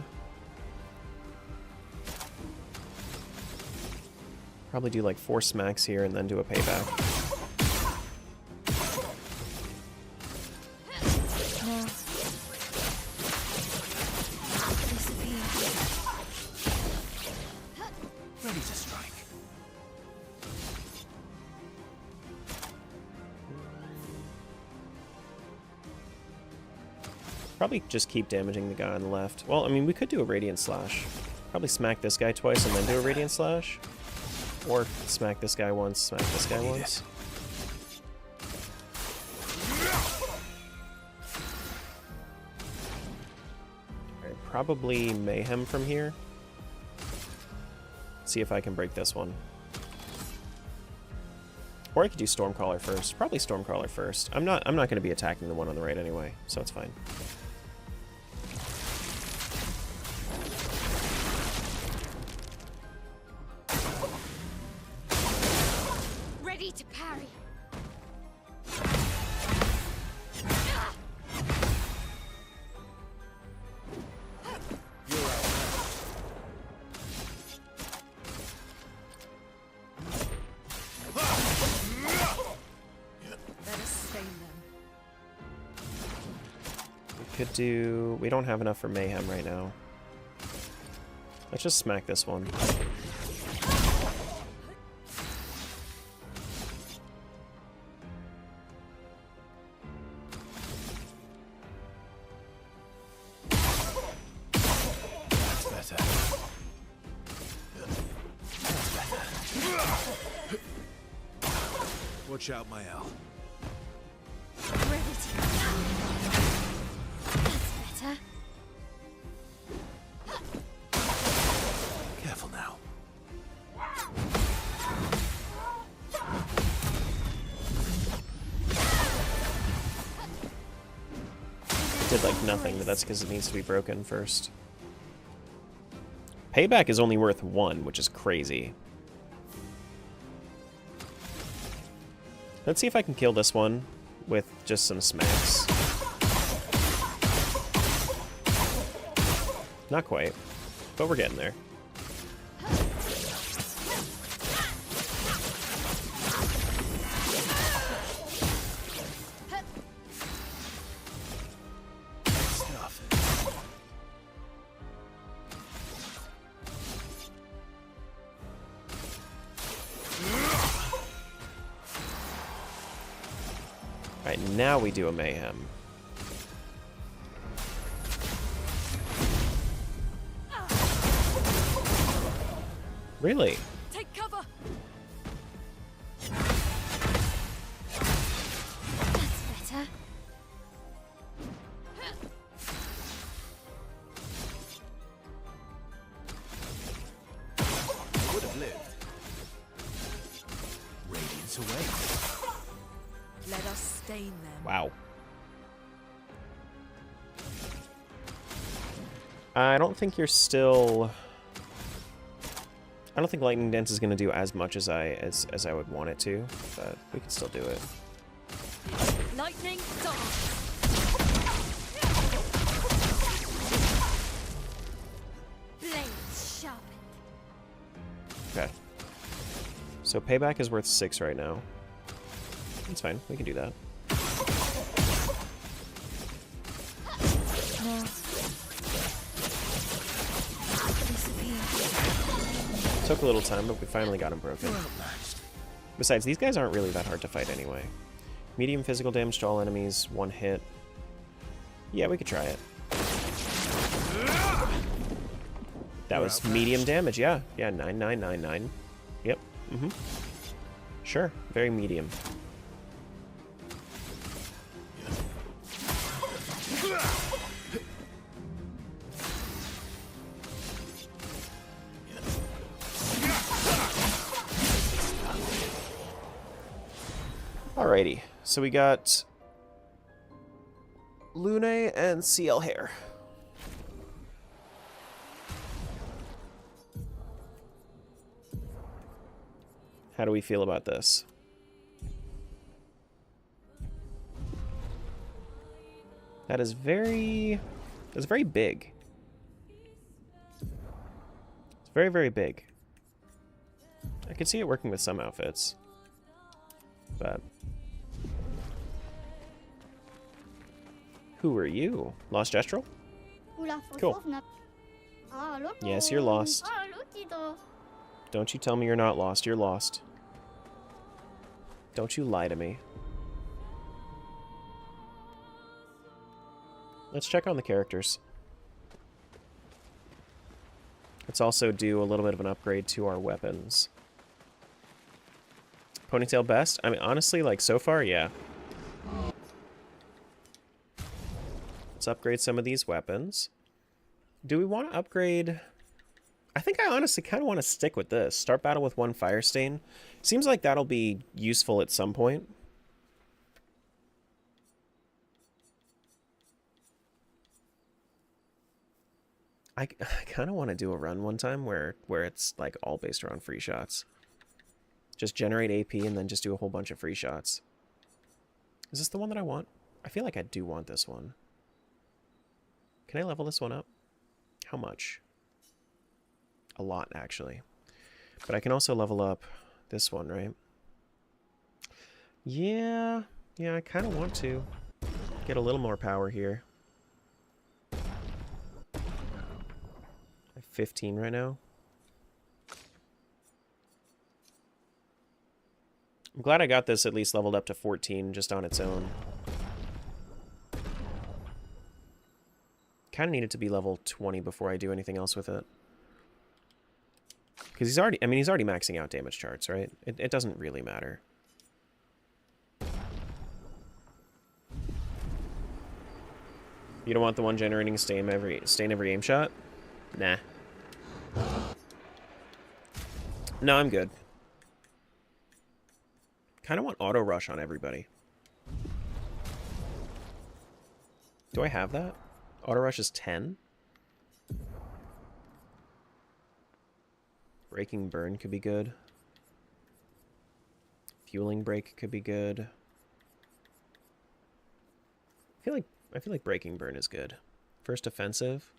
Probably do like 4 smacks here and then do a payback. No. Disappear. Ready to strike. Probably just keep damaging the guy on the left. Well, I mean, we could do a Radiant Slash. Probably smack this guy twice and then do a Radiant Slash. Or smack this guy once, smack this guy once. Probably Mayhem from here. See if I can break this one. Or I could do Stormcaller first. Probably Stormcaller first. I'm not going to be attacking the one on the right anyway, so it's fine. Ready to parry. Could do... We don't have enough for Mayhem right now. Let's just smack this one. That's better. Watch out, Mael. Ready to. That's better. Careful now. Did like nothing, but that's because it needs to be broken first. Payback is only worth 1, which is crazy. Let's see if I can kill this one with just some smacks. Not quite, but we're getting there. Alright, now we do a Mayhem. Really? Take cover. That's better. Would have lived. Radiance away. Let us stain them. Wow. I don't think you're still... I don't think Lightning Dance is going to do as much as I would want it to, but we can still do it. Lightning dart. Blades sharpened. Okay. So Payback is worth 6 right now. That's fine, we can do that. No. Disappear. Took a little time, but we finally got him broken. Besides, these guys aren't really that hard to fight anyway. Medium physical damage to all enemies, 1 hit. Yeah, we could try it. That was medium damage, yeah. Yeah, 9999. Yep, Sure, very medium. Alrighty, so we got Lune and CL Hair. How do we feel about this? That's very big. It's very, very big. I could see it working with some outfits, but... Who are you? Lost Gestrel? Cool. Yes, you're lost. Don't you tell me you're not lost. You're lost. Don't you lie to me. Let's check on the characters. Let's also do a little bit of an upgrade to our weapons. Ponytail best? I mean, honestly, like, so far, yeah. Let's upgrade some of these weapons. Do we want to upgrade? I think I honestly kind of want to stick with this. Start battle with 1 fire stain. Seems like that'll be useful at some point. I kind of want to do a run one time where it's like all based around free shots. Just generate AP and then just do a whole bunch of free shots. Is this the one that I want? I feel like I do want this one. Can I level this one up? How much? A lot, actually. But I can also level up this one, right? Yeah, I kind of want to get a little more power here. I have 15 right now. I'm glad I got this at least leveled up to 14 just on its own. Kind of need it to be level 20 before I do anything else with it. Because he's already maxing out damage charts, right? It doesn't really matter. You don't want the one generating stain every aim shot? Nah. No, I'm good. Kind of want auto rush on everybody. Do I have that? Auto rush is 10. Breaking burn could be good. Fueling break could be good. I feel like breaking burn is good. First offensive.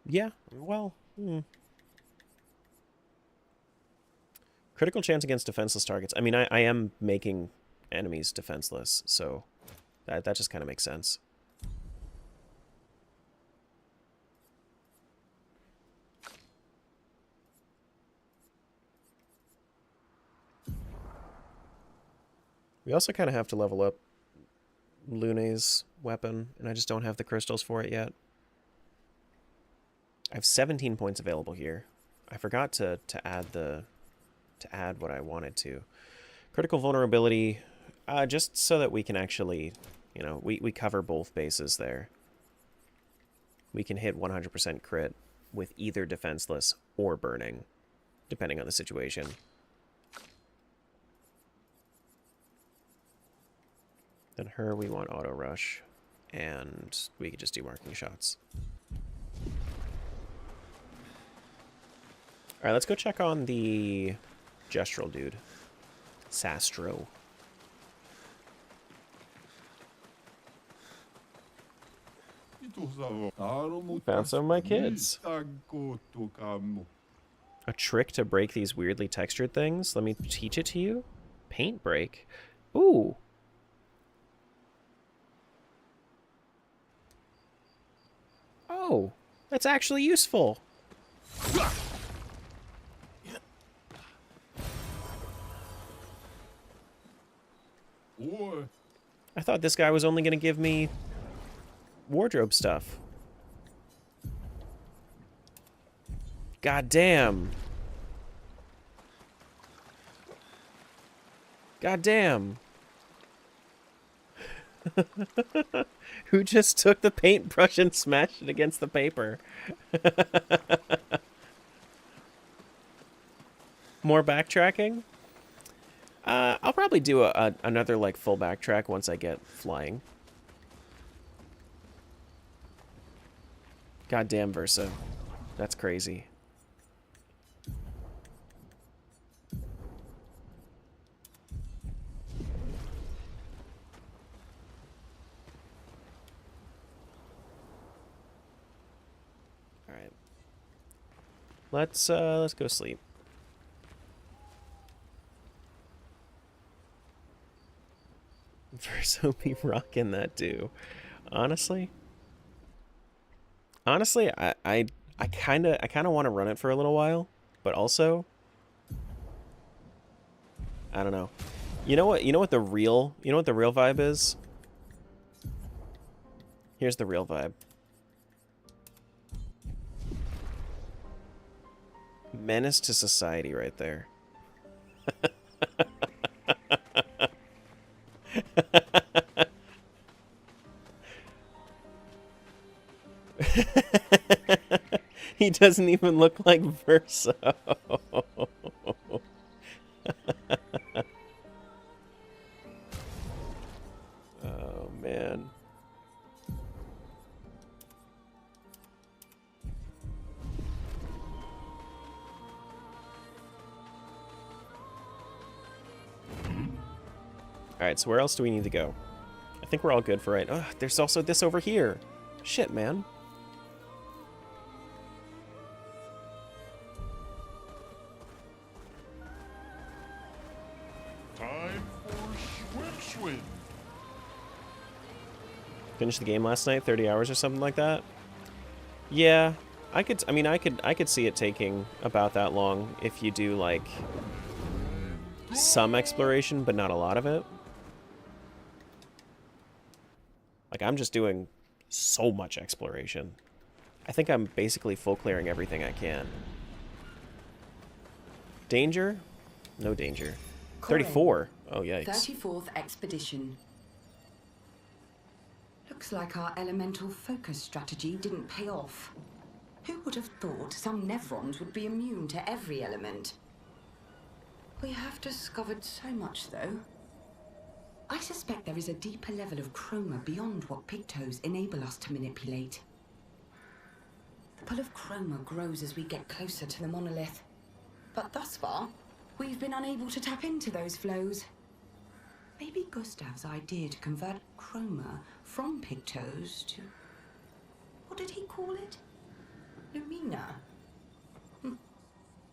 Yeah, well, critical chance against defenseless targets. I mean, I am making enemies defenseless, so that just kind of makes sense. We also kind of have to level up Lune's weapon, and I just don't have the crystals for it yet. I have 17 points available here. I forgot to add what I wanted to. Critical vulnerability, just so that we can actually, you know, we cover both bases there. We can hit 100% crit with either defenseless or burning, depending on the situation. Then her, we want auto rush, and we could just do marking shots. Alright, let's go check on the gestural dude. Sastro. Found some of my kids. A trick to break these weirdly textured things? Let me teach it to you. Paint break. Ooh. Oh, that's actually useful. I thought this guy was only going to give me wardrobe stuff. God damn. God damn. Who just took the paintbrush and smashed it against the paper? More backtracking? I'll probably do another like full backtrack once I get flying. Goddamn Versa. That's crazy. Alright. Let's go sleep. Verso be rocking that too. Honestly, I kind of want to run it for a little while, but also, I don't know. You know what the real vibe is? Here's the real vibe. Menace to society right there. He doesn't even look like Verso. Oh, man. Alright, so where else do we need to go? I think we're all good for right. Oh, there's also this over here. Shit, man. Time for swim. Finished the game last night, 30 hours or something like that. Yeah, I could see it taking about that long if you do like some exploration, but not a lot of it. Like, I'm just doing so much exploration. I think I'm basically full clearing everything I can. Danger? No danger. 34. Oh, yikes. 34th Expedition. Looks like our elemental focus strategy didn't pay off. Who would have thought some Nevrons would be immune to every element? We have discovered so much, though. I suspect there is a deeper level of chroma beyond what pigtoes enable us to manipulate. The pull of chroma grows as we get closer to the monolith. But thus far, we've been unable to tap into those flows. Maybe Gustav's idea to convert chroma from pigtoes to... what did he call it? Lumina.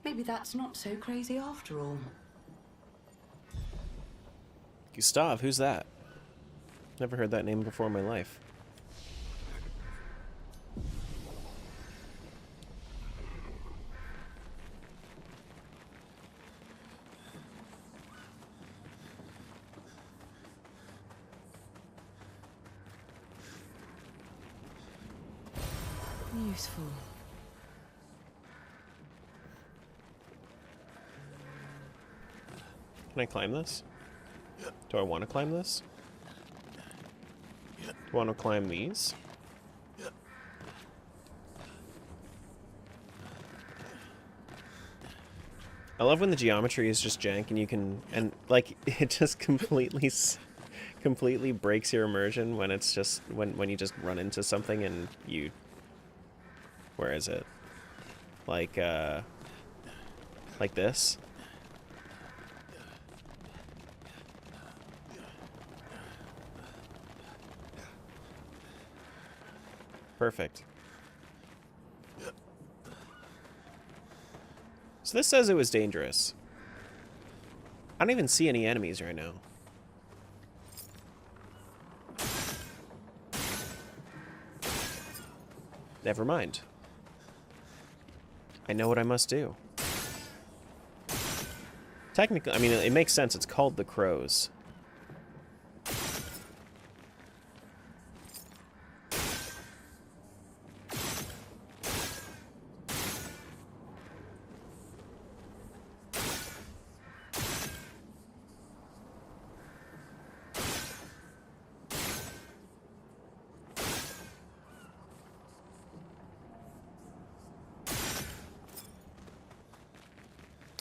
Maybe that's not so crazy after all. Gustav, who's that? Never heard that name before in my life. Useful. Can I climb this? Do I want to climb this? Do I want to climb these? I love when the geometry is just jank and you can, and like it just completely breaks your immersion when it's just when you just run into something and you, where is it? Like this. Perfect. So this says it was dangerous. I don't even see any enemies right now. Never mind. I know what I must do. Technically, I mean, it makes sense. It's called the Crows.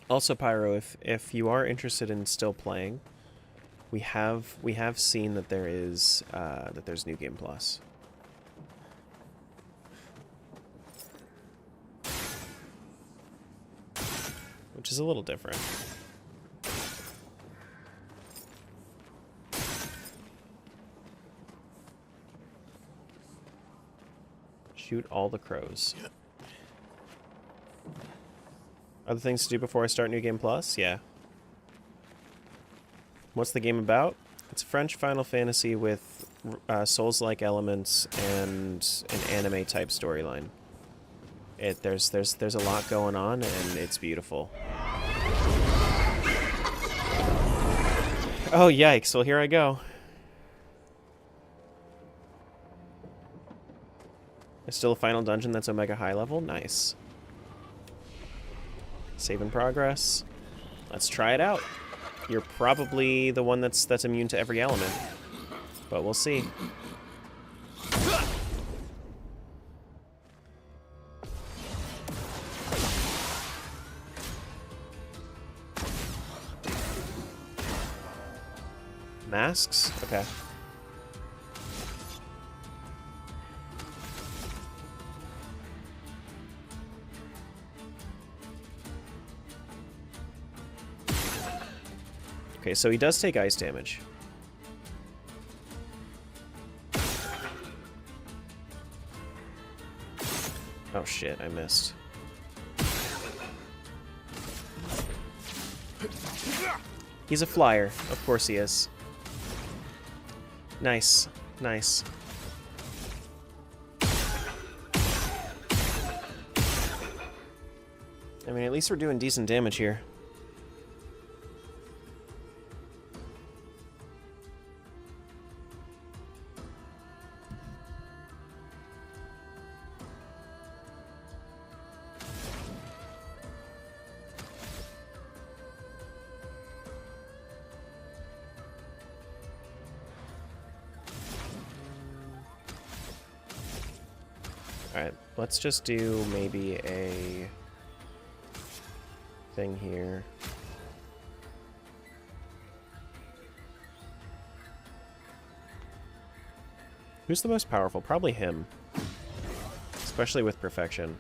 Also, Pyro, if you are interested in still playing, we have seen that there is that there's New Game Plus. Which is a little different. Shoot all the crows. Other things to do before I start New Game Plus? Yeah. What's the game about? It's a French Final Fantasy with Souls-like elements and an anime-type storyline. There's a lot going on, and it's beautiful. Oh, yikes. Well, here I go. There's still a final dungeon that's Omega high level? Nice. Save in progress. Let's try it out. You're probably the one that's immune to every element, but we'll see. Masks? Okay. Okay, so he does take ice damage. Oh shit, I missed. He's a flyer. Of course he is. Nice. Nice. I mean, at least we're doing decent damage here. Alright, let's just do maybe a thing here. Who's the most powerful? Probably him. Especially with perfection.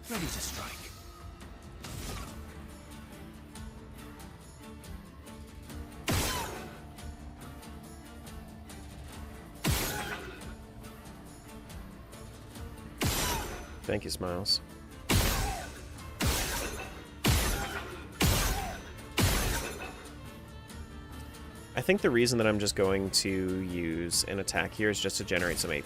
Ready to strike. Thank you, Smiles. I think the reason that I'm just going to use an attack here is just to generate some AP.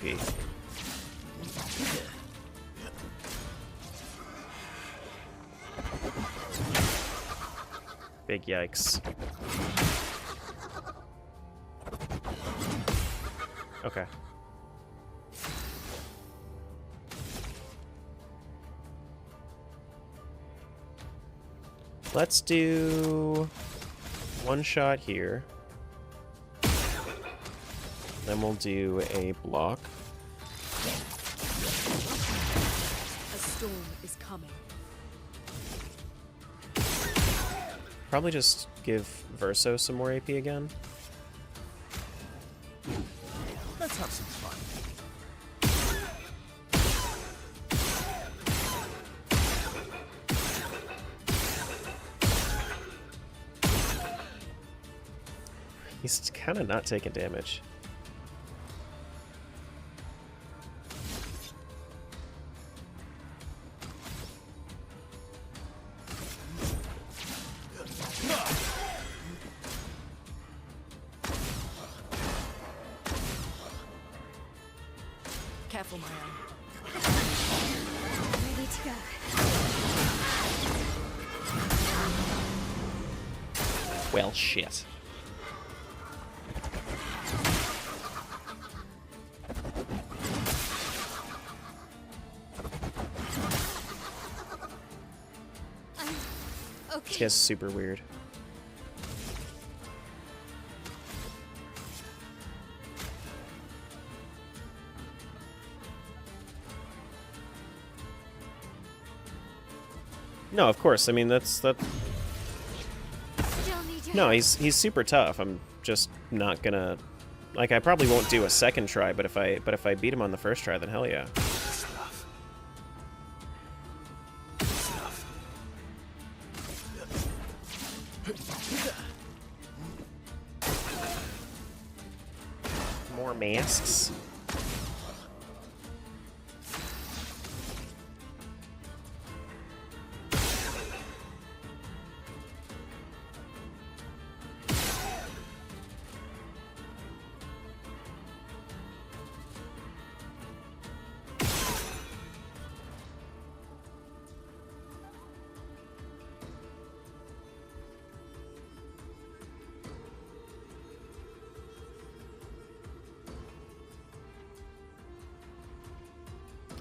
Big yikes. Okay. Let's do one shot here. Then we'll do a block. A storm is coming. Probably just give Verso some more AP again. Let's have some fun. He's kind of not taking damage. Careful, my own. Ready to go. Well, shit. Okay. This guy's super weird. No, of course. I mean, that's that. Still need your No, help. he's super tough. I'm just not gonna. Like, I probably won't do a second try, but if I beat him on the first try, then hell yeah. Stuff. Stuff. More masks.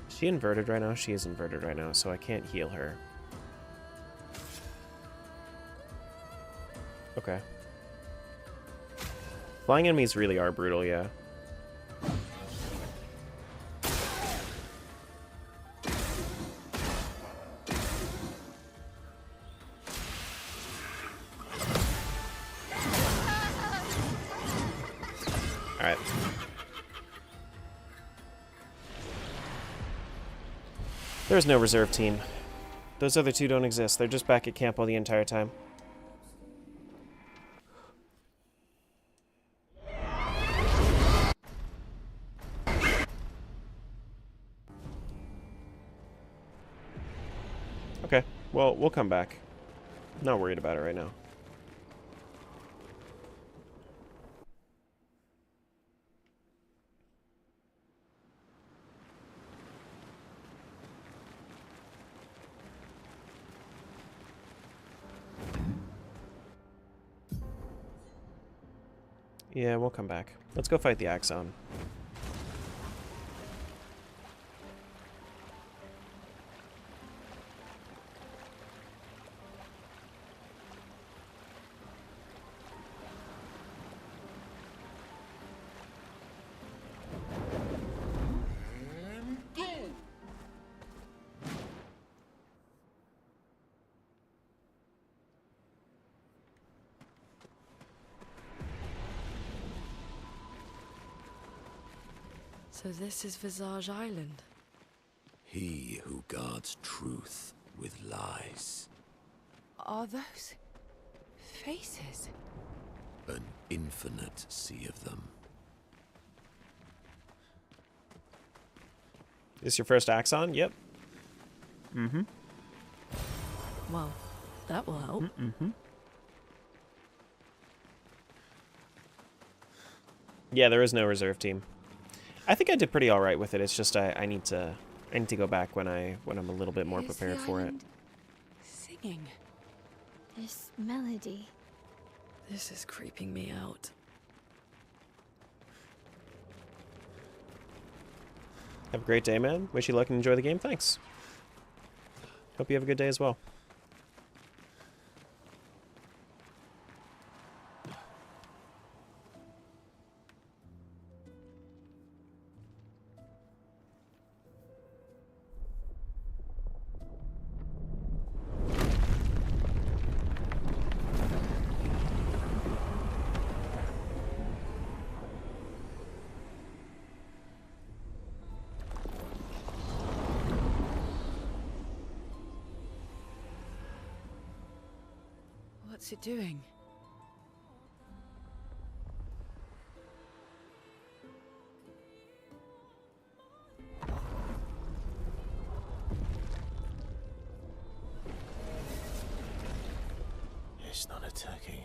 Is she inverted right now? She is inverted right now, so I can't heal her. Okay. Flying enemies really are brutal, yeah. There's no reserve team. Those other two don't exist. They're just back at camp all the entire time. Okay, well, we'll come back. Not worried about it right now. Yeah, we'll come back. Let's go fight the Axon. So this is Visage Island. He who guards truth with lies. Are those faces? An infinite sea of them. This your first Axon? Yep. Mm-hmm. Well, that will help. Mm-hmm. Yeah, there is no reserve team. I think I did pretty all right with it. It's just I need to go back when I'm a little bit more Is prepared the for it. island singing? This melody. This is creeping me out. Have a great day, man. Wish you luck and enjoy the game. Thanks. Hope you have a good day as well. What's it doing? It's not attacking.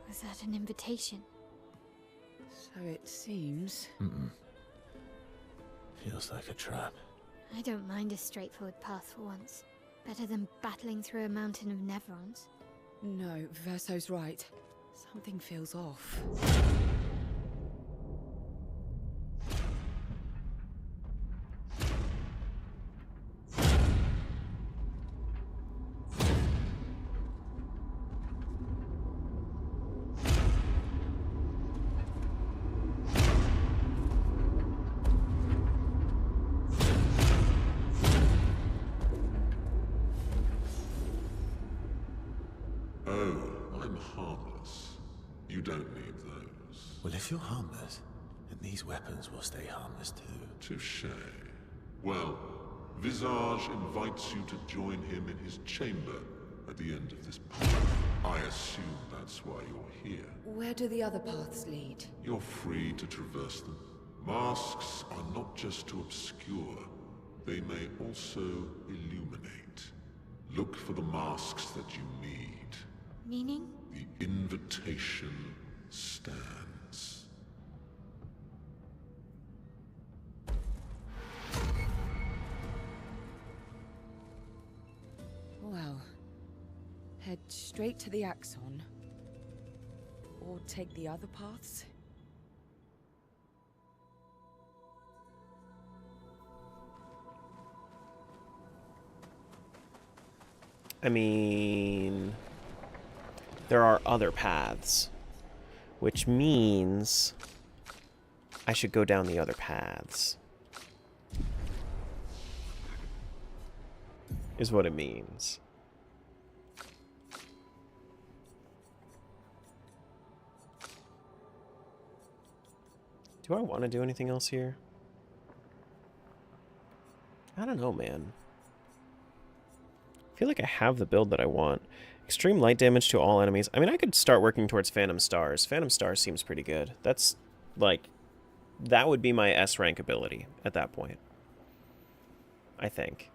Was that an invitation? So it seems. Feels like a trap. I don't mind a straightforward path for once. Better than battling through a mountain of Nevrons. No, Verso's right. Something feels off. Oh, I'm harmless. You don't need those. Well, if you're harmless, then these weapons will stay harmless too. Touché. Well, Visage invites you to join him in his chamber at the end of this path. I assume that's why you're here. Where do the other paths lead? You're free to traverse them. Masks are not just to obscure, they may also illuminate. Look for the masks that you need. Meaning? The invitation stands. Well, head straight to the Axon. Or take the other paths? I mean, there are other paths, which means I should go down the other paths. Is what it means. Do I want to do anything else here? I don't know, man. I feel like I have the build that I want. Extreme light damage to all enemies. I mean, I could start working towards Phantom Stars. Phantom Stars seems pretty good. That's, like, that would be my S rank ability at that point. I think.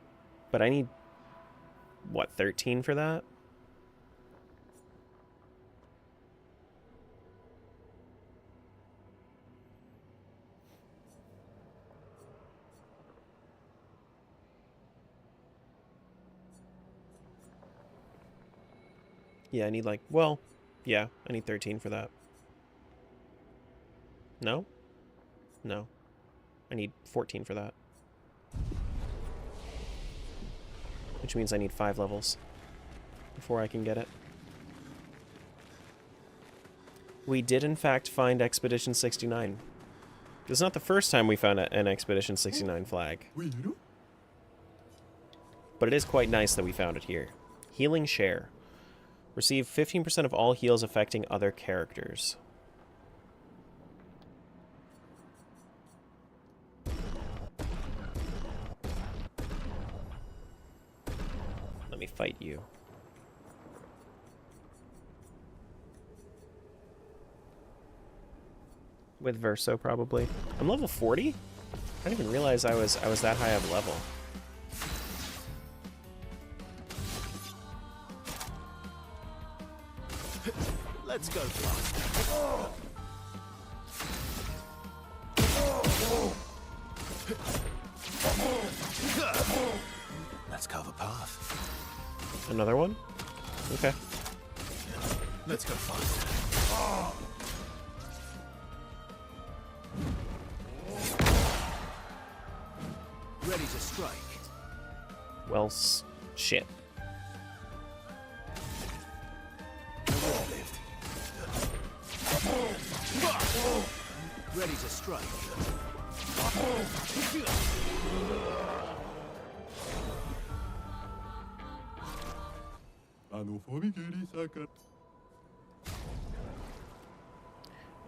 But I need, what, 13 for that? Yeah, I need like, well, yeah, I need 13 for that. No? No. I need 14 for that. Which means I need 5 levels before I can get it. We did in fact find Expedition 69. This is not the first time we found an Expedition 69 flag. But it is quite nice that we found it here. Healing Share. Receive 15% of all heals affecting other characters. Let me fight you. With Verso, probably. I'm level 40? I didn't even realize I was that high of level. Let's go fast. Let's carve a path. Another one? Okay. Let's go fast. Ready to strike. Well, shit. Ready to strike.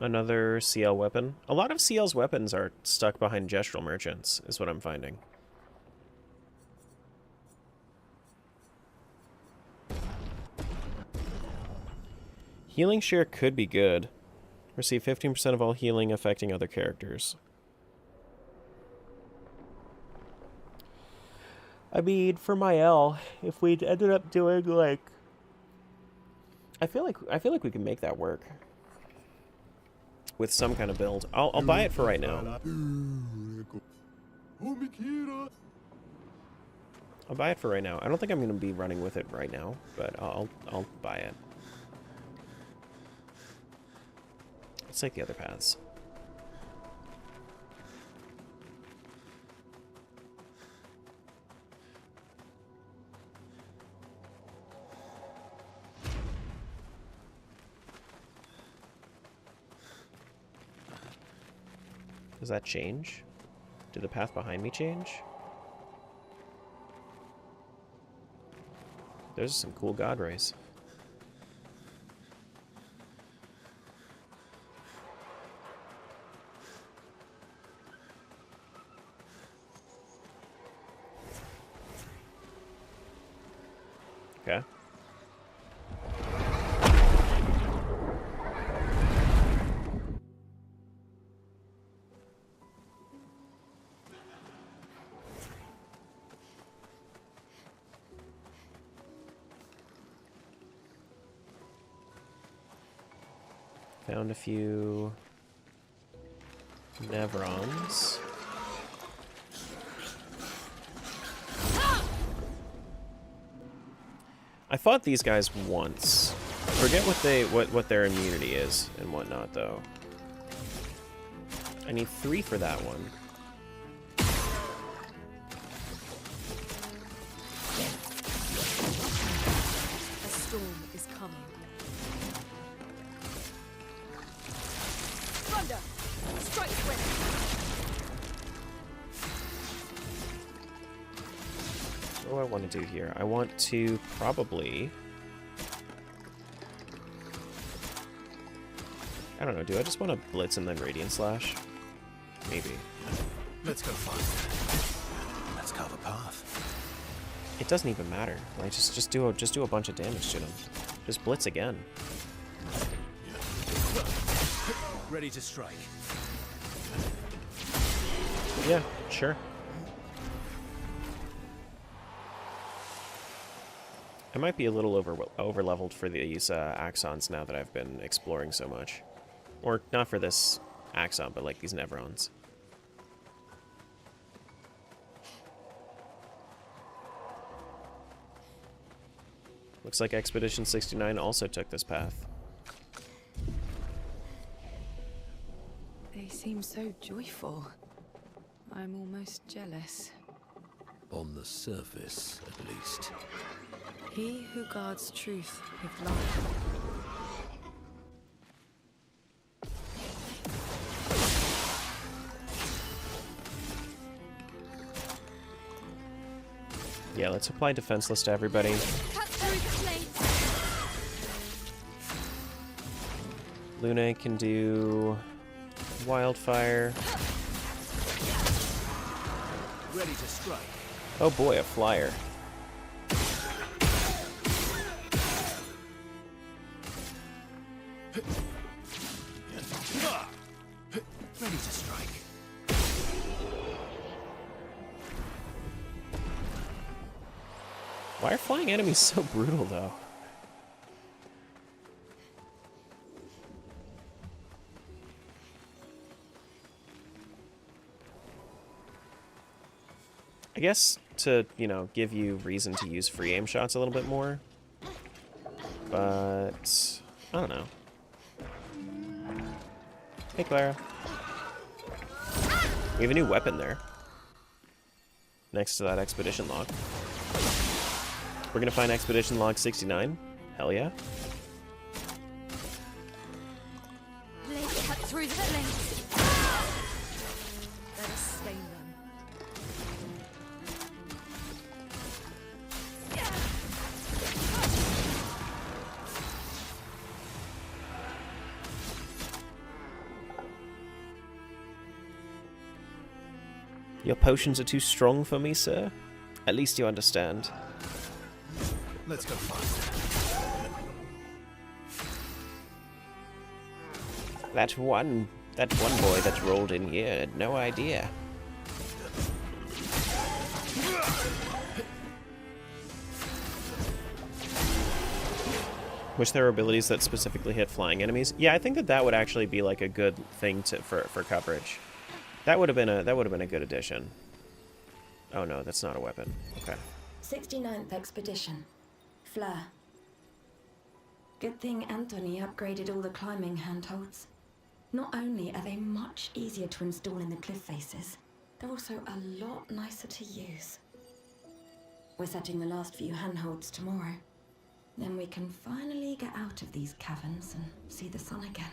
Another CL weapon. A lot of CL's weapons are stuck behind gestural merchants, is what I'm finding. Healing Share could be good. Receive 15% of all healing affecting other characters. I mean, for my L, if we'd ended up doing like, I feel like we can make that work with some kind of build. I'll buy it for right now. I'll buy it for right now. I don't think I'm going to be running with it right now, but I'll buy it. Let's take the other paths. Does that change? Did the path behind me change? There's some cool god rays. Okay. Found a few Nevrons. I fought these guys once. Forget what their immunity is and whatnot, though. I need 3 for that one. A storm is coming. Thunder! Strike wind! What do I want to do here? I want to probably... I don't know, do I just want to Blitz and then Radiant Slash? Maybe. Let's go fast. Let's carve a path. It doesn't even matter. Like, just do a bunch of damage to them. Just blitz again. Ready to strike. Yeah, sure. I might be a little over leveled for these axons now that I've been exploring so much. Or not for this axon, but like these Nevrons. Looks like Expedition 69 also took this path. They seem so joyful. I'm almost jealous. On the surface, at least. He who guards truth with love. Yeah, let's apply defenseless to everybody. Cut through the flames. Luna can do wildfire. Ready to strike. Oh boy, a flyer. Ready to strike. Why are flying enemies so brutal, though? I guess to, you know, give you reason to use free aim shots a little bit more. But I don't know. Hey, Clara. We have a new weapon there. Next to that expedition log. We're gonna find expedition log 69. Hell yeah. Blade cut through the flames. Let us stain them. Your potions are too strong for me, sir. At least you understand. Let's go faster. That one boy that rolled in here had no idea. Wish there were abilities that specifically hit flying enemies. Yeah, I think that would actually be like a good thing for coverage. That would have been a good addition. Oh no, that's not a weapon. Okay. 69th Expedition. Fleur. Good thing Anthony upgraded all the climbing handholds. Not only are they much easier to install in the cliff faces, they're also a lot nicer to use. We're setting the last few handholds tomorrow. Then we can finally get out of these caverns and see the sun again.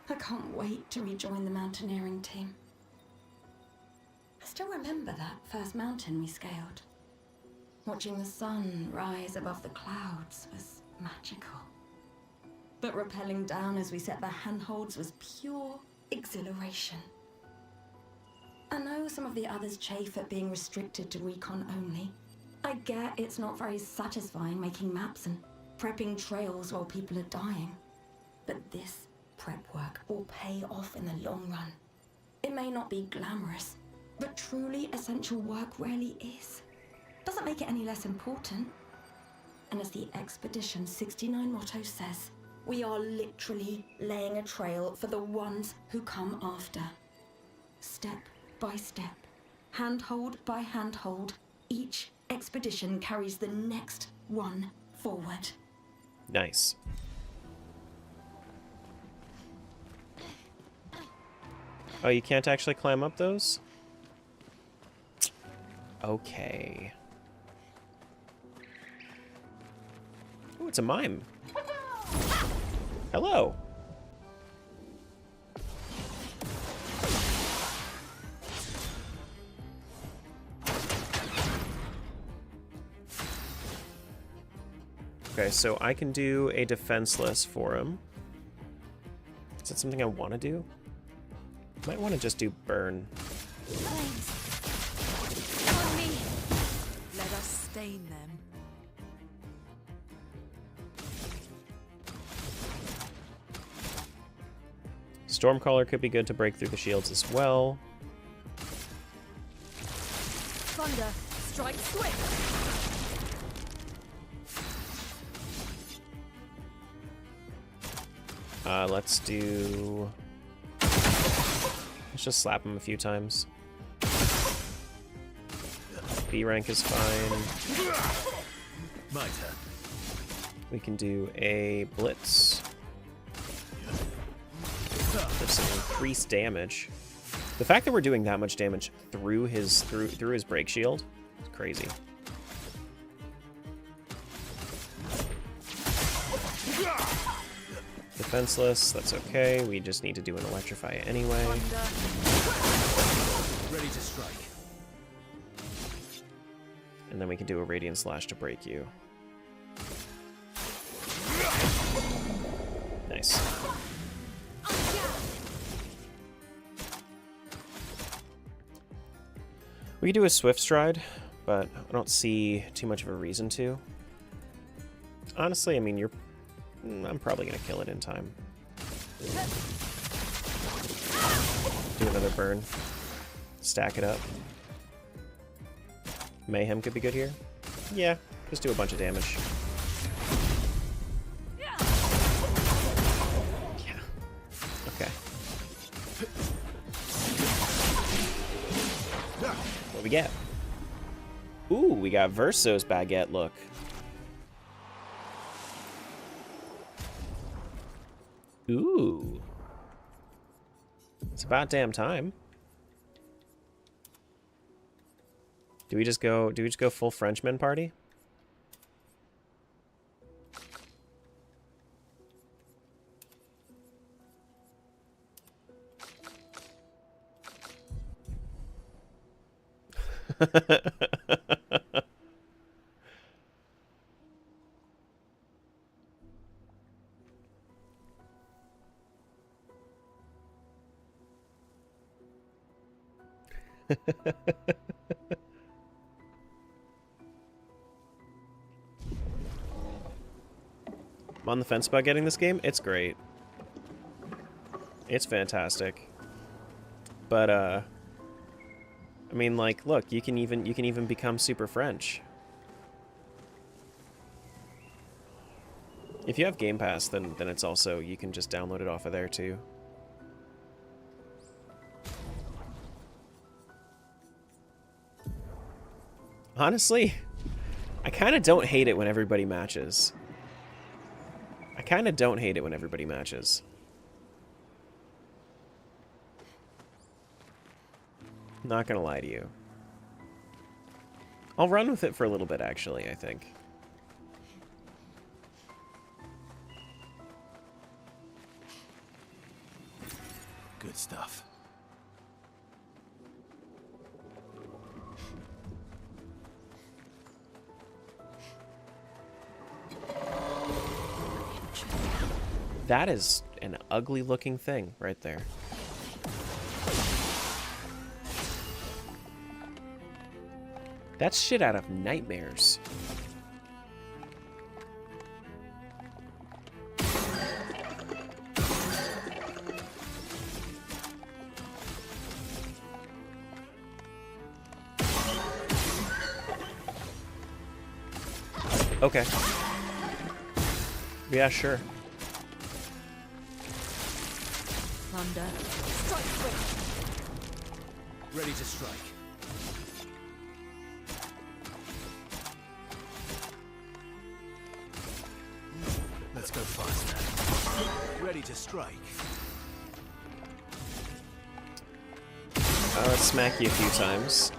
I can't wait to rejoin the mountaineering team. I still remember that first mountain we scaled. Watching the sun rise above the clouds was magical. But rappelling down as we set the handholds was pure exhilaration. I know some of the others chafe at being restricted to recon only. I get it's not very satisfying making maps and prepping trails while people are dying. But this prep work will pay off in the long run. It may not be glamorous, but truly essential work rarely is. Doesn't make it any less important. And as the Expedition 69 motto says, we are literally laying a trail for the ones who come after. Step by step, handhold by handhold, each expedition carries the next one forward. Nice. Oh, you can't actually climb up those? Okay. Oh, it's a mime. Hello. Okay, so I can do a defenseless for him. Is that something I want to do? Might want to just do burn. Flames. On me. Let us sustain them. Stormcaller could be good to break through the shields as well. Thunder, strike swift! Let's do... Let's just slap him a few times. B rank is fine. My turn. We can do a blitz. For some increased damage. The fact that we're doing that much damage through his break shield is crazy. Defenseless, that's okay. We just need to do an electrify anyway. Ready to strike. And then we can do a radiant slash to break you. Nice. We could do a swift stride, but I don't see too much of a reason to. Honestly, I mean, I'm probably gonna kill it in time. Do another burn. Stack it up. Mayhem could be good here. Yeah, just do a bunch of damage. Yeah. Okay. What we get? Ooh, we got Verso's baguette look. Ooh. It's about damn time. Do we just go full Frenchman party? I'm on the fence about getting this game. It's great. It's fantastic. But I mean, like, look, you can even become super French. If you have Game Pass, then it's also, you can just download it off of there too. Honestly, I kind of don't hate it when everybody matches. I kind of don't hate it when everybody matches. Not gonna lie to you. I'll run with it for a little bit, actually, I think. Good stuff. That is an ugly looking thing right there. That's shit out of nightmares. Okay. Yeah, sure. Thunder. Strike quick. Ready to strike. Let's go faster. Ready to strike. Let's smack you a few times.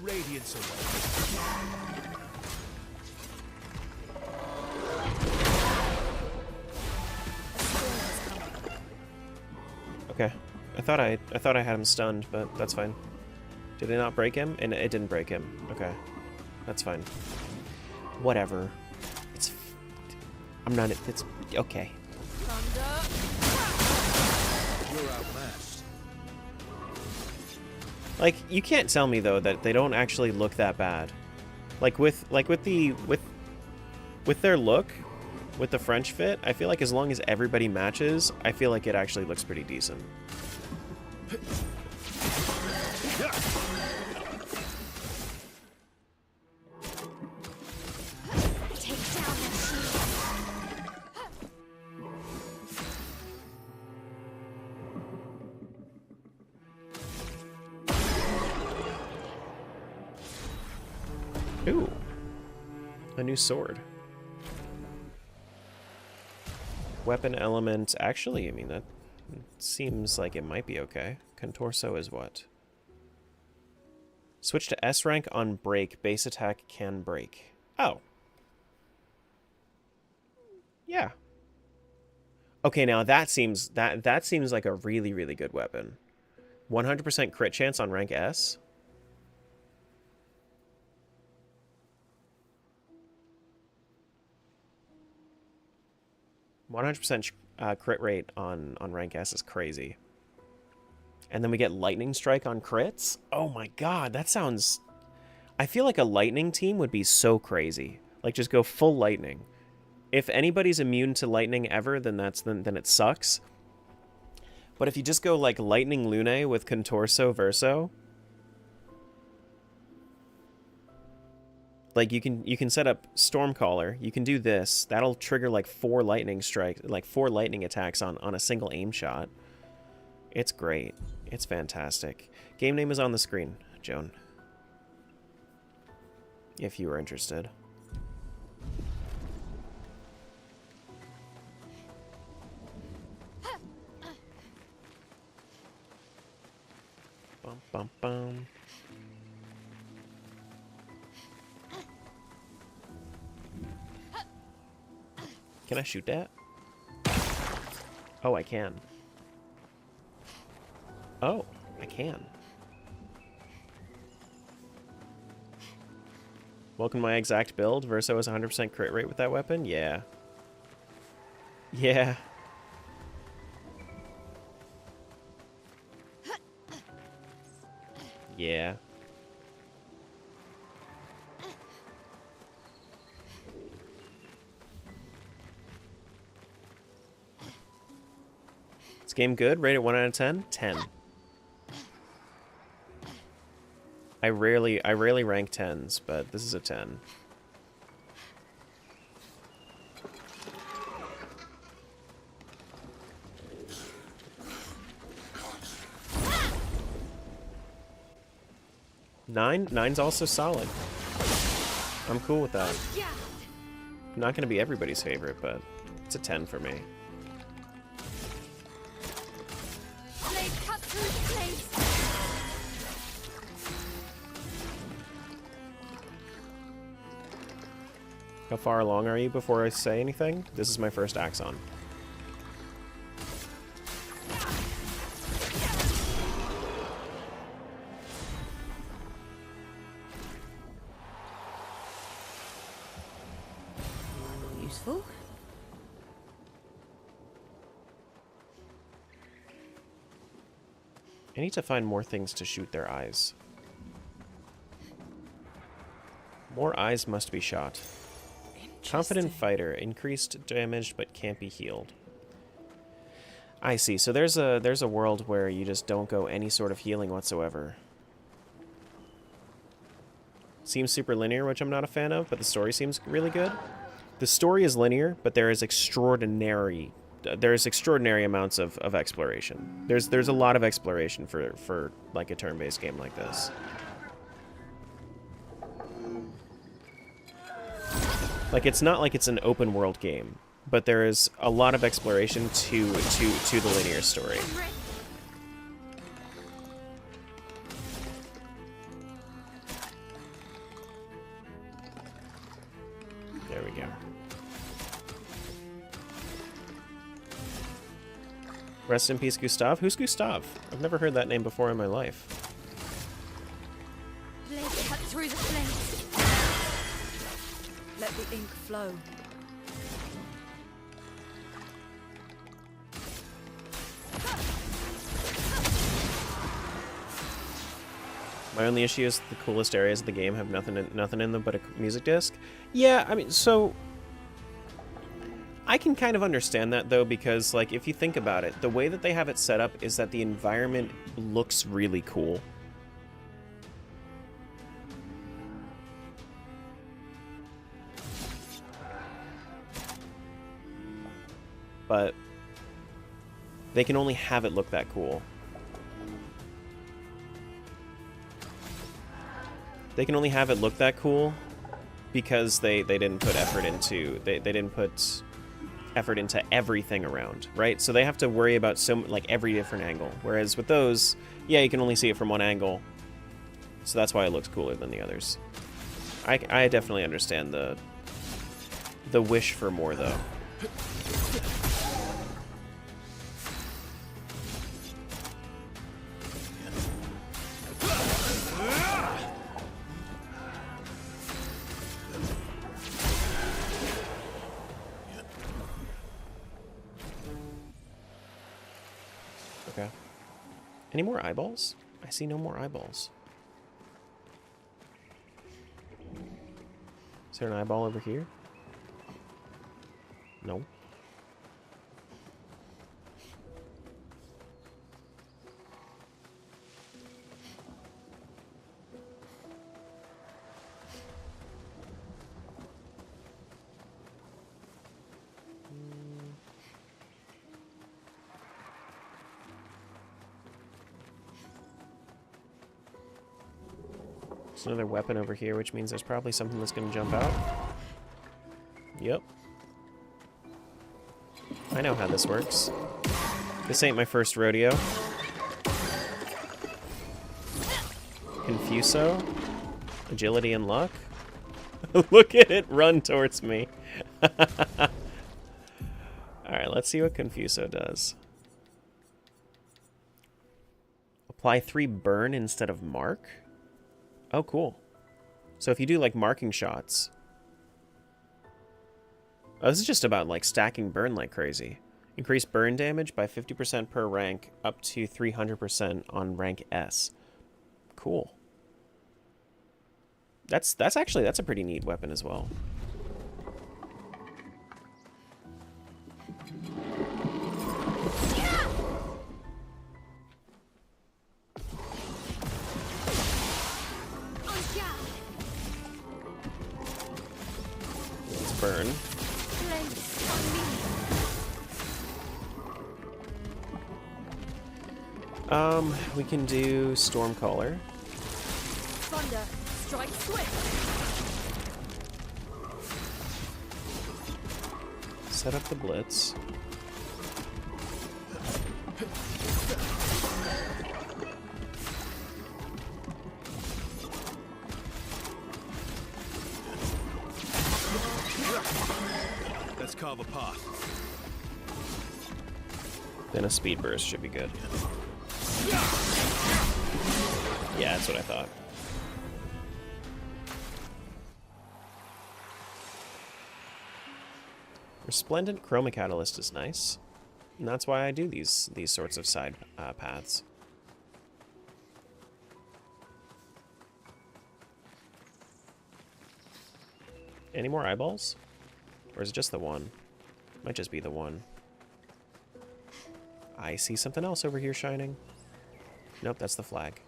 Radiance away. Okay. I thought I had him stunned, but that's fine. Did it not break him? And it didn't break him. Okay. That's fine. Whatever. It's okay. You're outmatched. Like, you can't tell me though that they don't actually look that bad. Like with their look, with the French fit, I feel like as long as everybody matches, I feel like it actually looks pretty decent. Ooh. A new sword. Weapon element. Actually, I mean, that seems like it might be okay. Contorso is what? Switch to S rank on break. Base attack can break. Oh. Yeah. Okay, now that seems like a really, really good weapon. 100% crit chance on rank S. 100% crit rate on rank S is crazy. And then we get lightning strike on crits? Oh my god, that sounds... I feel like a lightning team would be so crazy. Like, just go full lightning. If anybody's immune to lightning ever, then then it sucks. But if you just go like Lightning Lune with Contorso Verso, like you can set up Stormcaller, you can do this. That'll trigger like 4 lightning strikes, like 4 lightning attacks on a single aim shot. It's great. It's fantastic. Game name is on the screen, Joan. If you were interested. Bum bum bum. Can I shoot that? Oh, I can. Oh, I can. Welcome to my exact build. Verso has 100% crit rate with that weapon? Yeah. Yeah. Yeah. This game good? Rated 1 out of 10? 10. I rarely rank 10s, but this is a 10. Nine's also solid. I'm cool with that. Not gonna be everybody's favorite, but it's a 10 for me. How far along are you before I say anything? This is my first Axon. Useful. I need to find more things to shoot their eyes. More eyes must be shot. Confident fighter. Increased damage but can't be healed. I see. So there's a world where you just don't go any sort of healing whatsoever. Seems super linear, which I'm not a fan of, but the story seems really good. The story is linear, but there's extraordinary amounts of exploration. There's a lot of exploration for like a turn-based game like this. Like, it's not like it's an open world game, but there is a lot of exploration to the linear story. There we go. Rest in peace, Gustav. Who's Gustav? I've never heard that name before in my life. Blade cut through the flames. Let the ink flow. My only issue is the coolest areas of the game have nothing in them but a music disc. Yeah, I mean, so I can kind of understand that though, because like if you think about it, the way that they have it set up is that the environment looks really cool. But they can only have it look that cool. They can only have it look that cool because they didn't put effort into they didn't put effort into everything around, right? So they have to worry about like every different angle. Whereas with those, yeah, you can only see it from one angle. So that's why it looks cooler than the others. I definitely understand the wish for more though. Okay. Any more eyeballs? I see no more eyeballs. Is there an eyeball over here? No. There's another weapon over here, which means there's probably something that's going to jump out. Yep. I know how this works. This ain't my first rodeo. Confuso. Agility and luck. Look at it run towards me. Alright, let's see what Confuso does. Apply 3 burn instead of mark? Oh, cool. So if you do, like, marking shots... Oh, this is just about, like, stacking burn like crazy. Increase burn damage by 50% per rank, up to 300% on rank S. Cool. That's a pretty neat weapon as well. Let's burn. We can do Stormcaller. Thunder, strike swift. Set up the blitz. Let's carve a path. Then a speed burst should be good. Yeah, that's what I thought. Resplendent Chroma Catalyst is nice. And that's why I do these sorts of side paths. Any more eyeballs? Or is it just the one? Might just be the one. I see something else over here shining. Nope, that's the flag.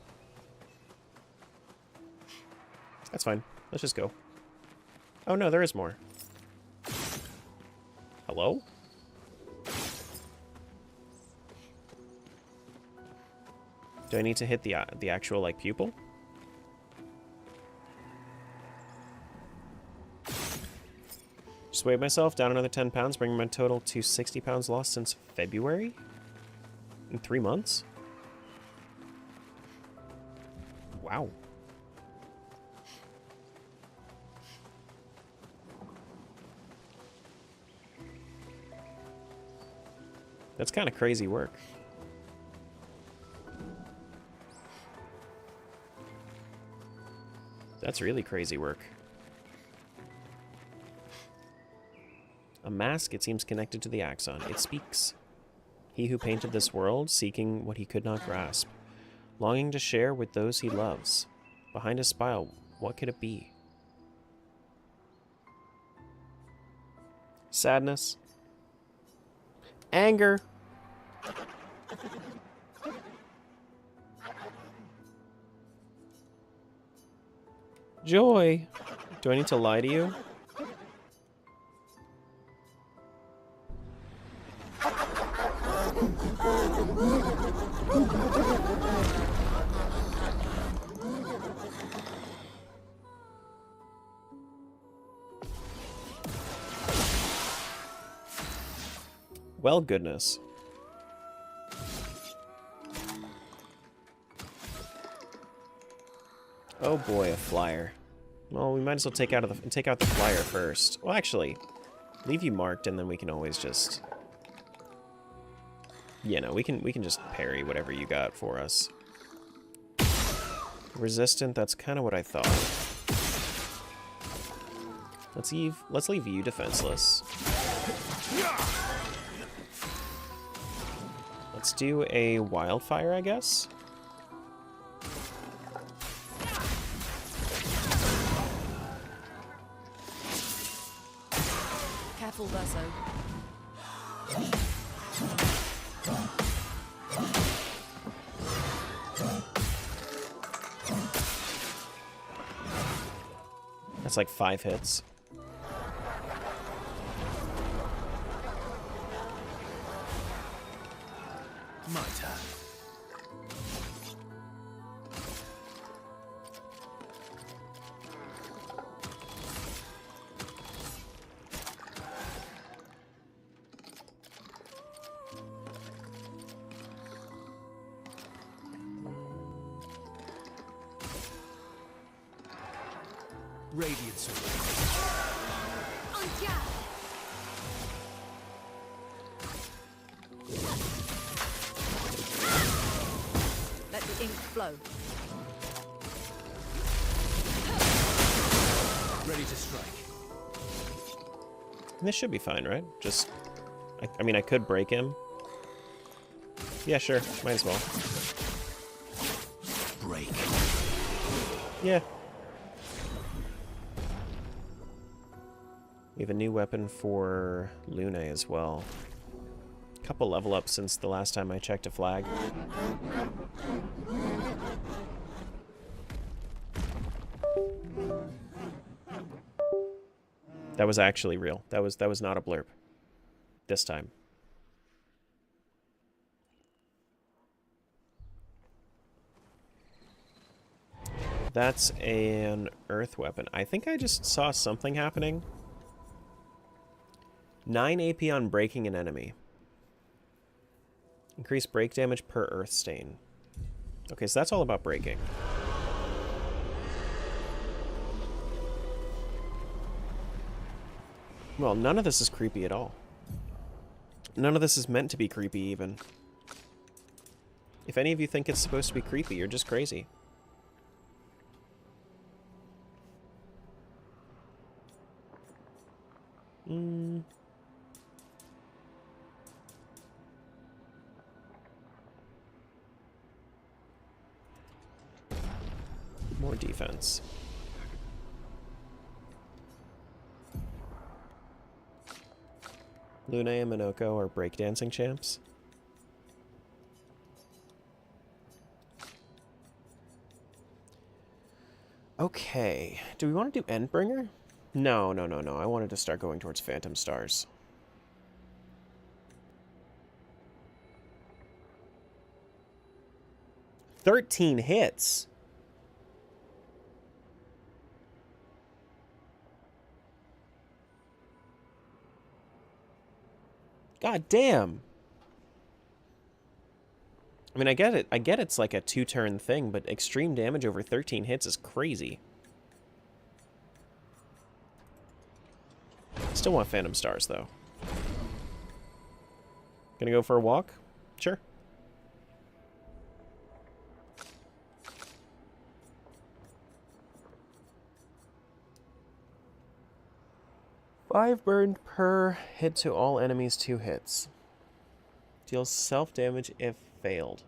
That's fine. Let's just go. Oh no, there is more. Hello? Do I need to hit the actual, like, pupil? Just weighed myself down another 10 pounds, bringing my total to 60 pounds lost since February? In 3 months? Wow. That's kind of crazy work. That's really crazy work. A mask, it seems connected to the axon. It speaks. He who painted this world, seeking what he could not grasp, longing to share with those he loves. Behind his smile, what could it be? Sadness? Anger? Joy? Do I need to lie to you? Well, goodness. Oh boy, a flyer. Well, we might as well take out the flyer first. Well, actually, leave you marked, and then we can always just, you know, we can just parry whatever you got for us. Resistant. That's kind of what I thought. Let's leave you defenseless. Let's do a wildfire, I guess. Careful, Verso. That's like 5 hits. My turn. Radiance. Let the ink flow. Ready to strike. This should be fine, right? Just, I mean, I could break him. Yeah, sure. Might as well. Break. Yeah. We have a new weapon for Lune as well. Couple level ups since the last time I checked a flag. That was actually real. That was not a blurb. This time. That's an earth weapon. I think I just saw something happening. 9 AP on breaking an enemy. Increase break damage per earth stain. Okay, so that's all about breaking. Well, none of this is creepy at all. None of this is meant to be creepy, even. If any of you think it's supposed to be creepy, you're just crazy. More defense. Lune and Minoko are breakdancing champs. Okay. Do we want to do Endbringer? No. I wanted to start going towards Phantom Stars. "13 hits. God damn. I mean, I get it. I get it's like a 2-turn thing, but extreme damage over 13 hits is crazy. Still want Phantom Stars, though. Gonna go for a walk? Sure. Five burned per hit to all enemies, 2 hits. Deals self-damage if failed.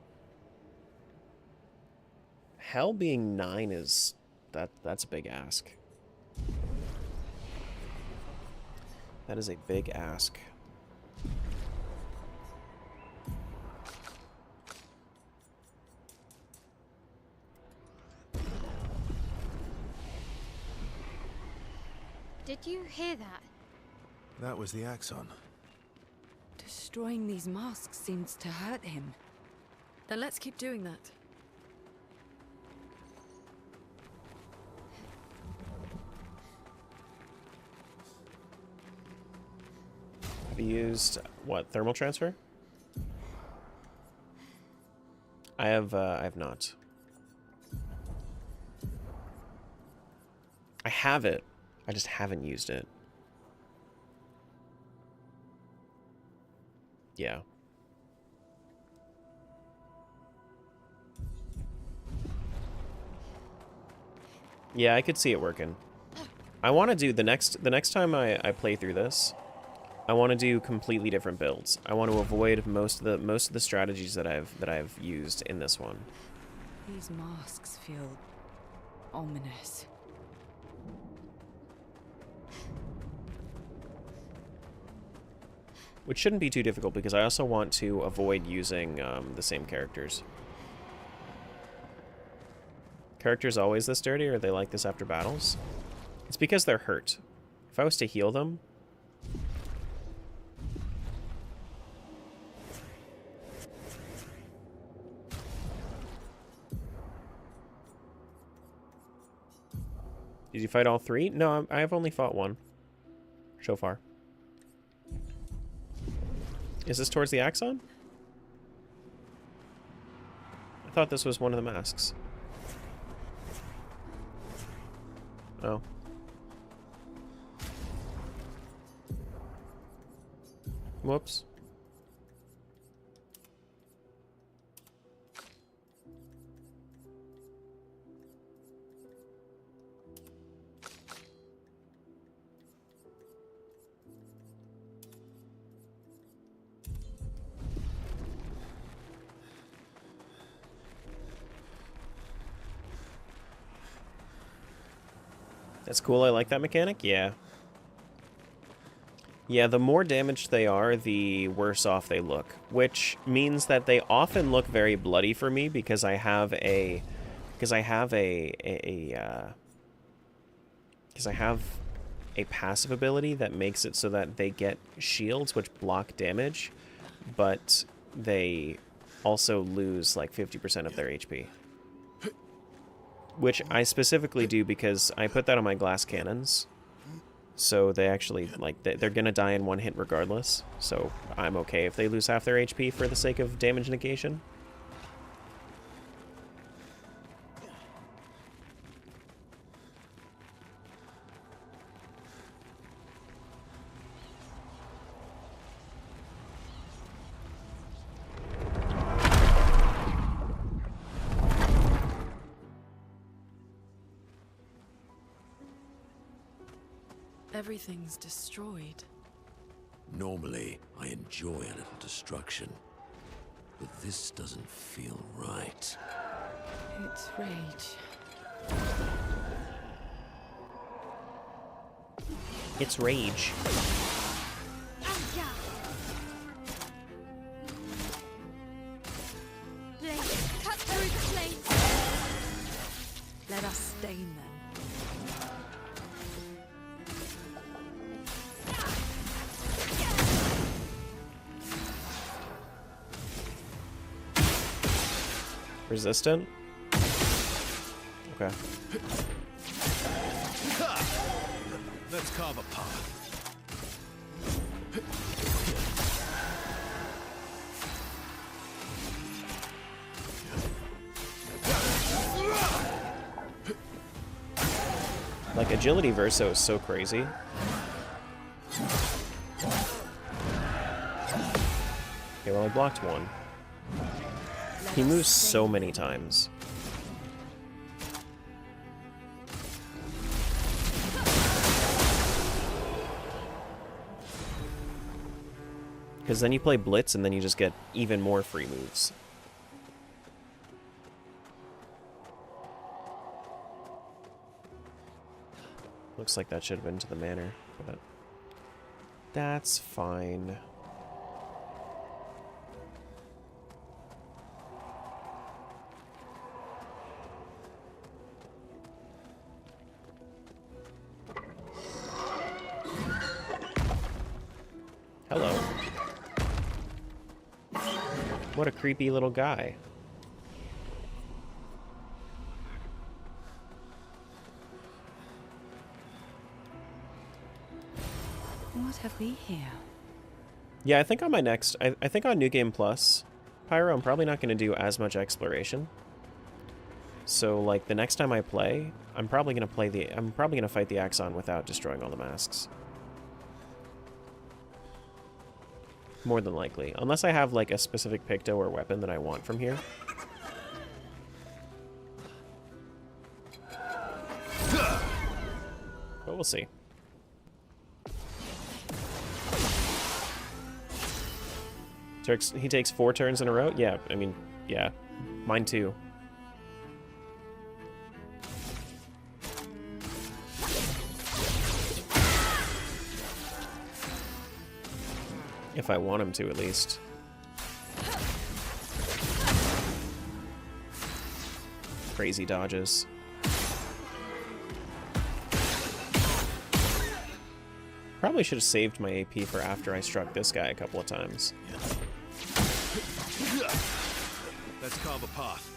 Hell being 9 is that's a big ask. That is a big ask. Did you hear that? That was the Axon. Destroying these masks seems to hurt him. Then let's keep doing that. Have you used what, thermal transfer? I have not. I have it. I just haven't used it. Yeah. Yeah, I could see it working. I want to do the next time I play through this, I want to do completely different builds. I want to avoid most of the strategies that I've used in this one. These masks feel ominous. Which shouldn't be too difficult because I also want to avoid using the same characters. Characters always this dirty, or are they like this after battles? It's because they're hurt. If I was to heal them... Did you fight all three? No, I've only fought one. So far. Is this towards the Axon? I thought this was one of the masks. Oh. Whoops. That's cool, I like that mechanic, yeah. Yeah, the more damaged they are, the worse off they look. Which means that they often look very bloody for me because I have a... Because I have a passive ability that makes it so that they get shields which block damage, but they also lose like 50% of their HP. Which I specifically do because I put that on my glass cannons. So they actually, like, they're gonna die in one hit regardless. So I'm okay if they lose half their HP for the sake of damage negation. Everything's destroyed. Normally, I enjoy a little destruction. But this doesn't feel right. It's rage. It's rage. Cut through the flames. Let us stain them. Resistant? Okay. Let's carve a path. Like, agility verso is so crazy. Okay, well, I blocked one. He moves so many times. Because then you play Blitz and then you just get even more free moves. Looks like that should have been to the manor, but that's fine. Hello. What a creepy little guy. What have we here? Yeah, I think on my next... I think on New Game Plus, Pyro, I'm probably not going to do as much exploration. So, like, the next time I play, I'm probably going to fight the Axon without destroying all the masks. More than likely. Unless I have, like, a specific Picto or weapon that I want from here. But we'll see. He takes 4 turns in a row? Yeah, I mean, yeah. Mine too. If I want him to, at least. Crazy dodges. Probably should have saved my AP for after I struck this guy a couple of times. Let's carve a path.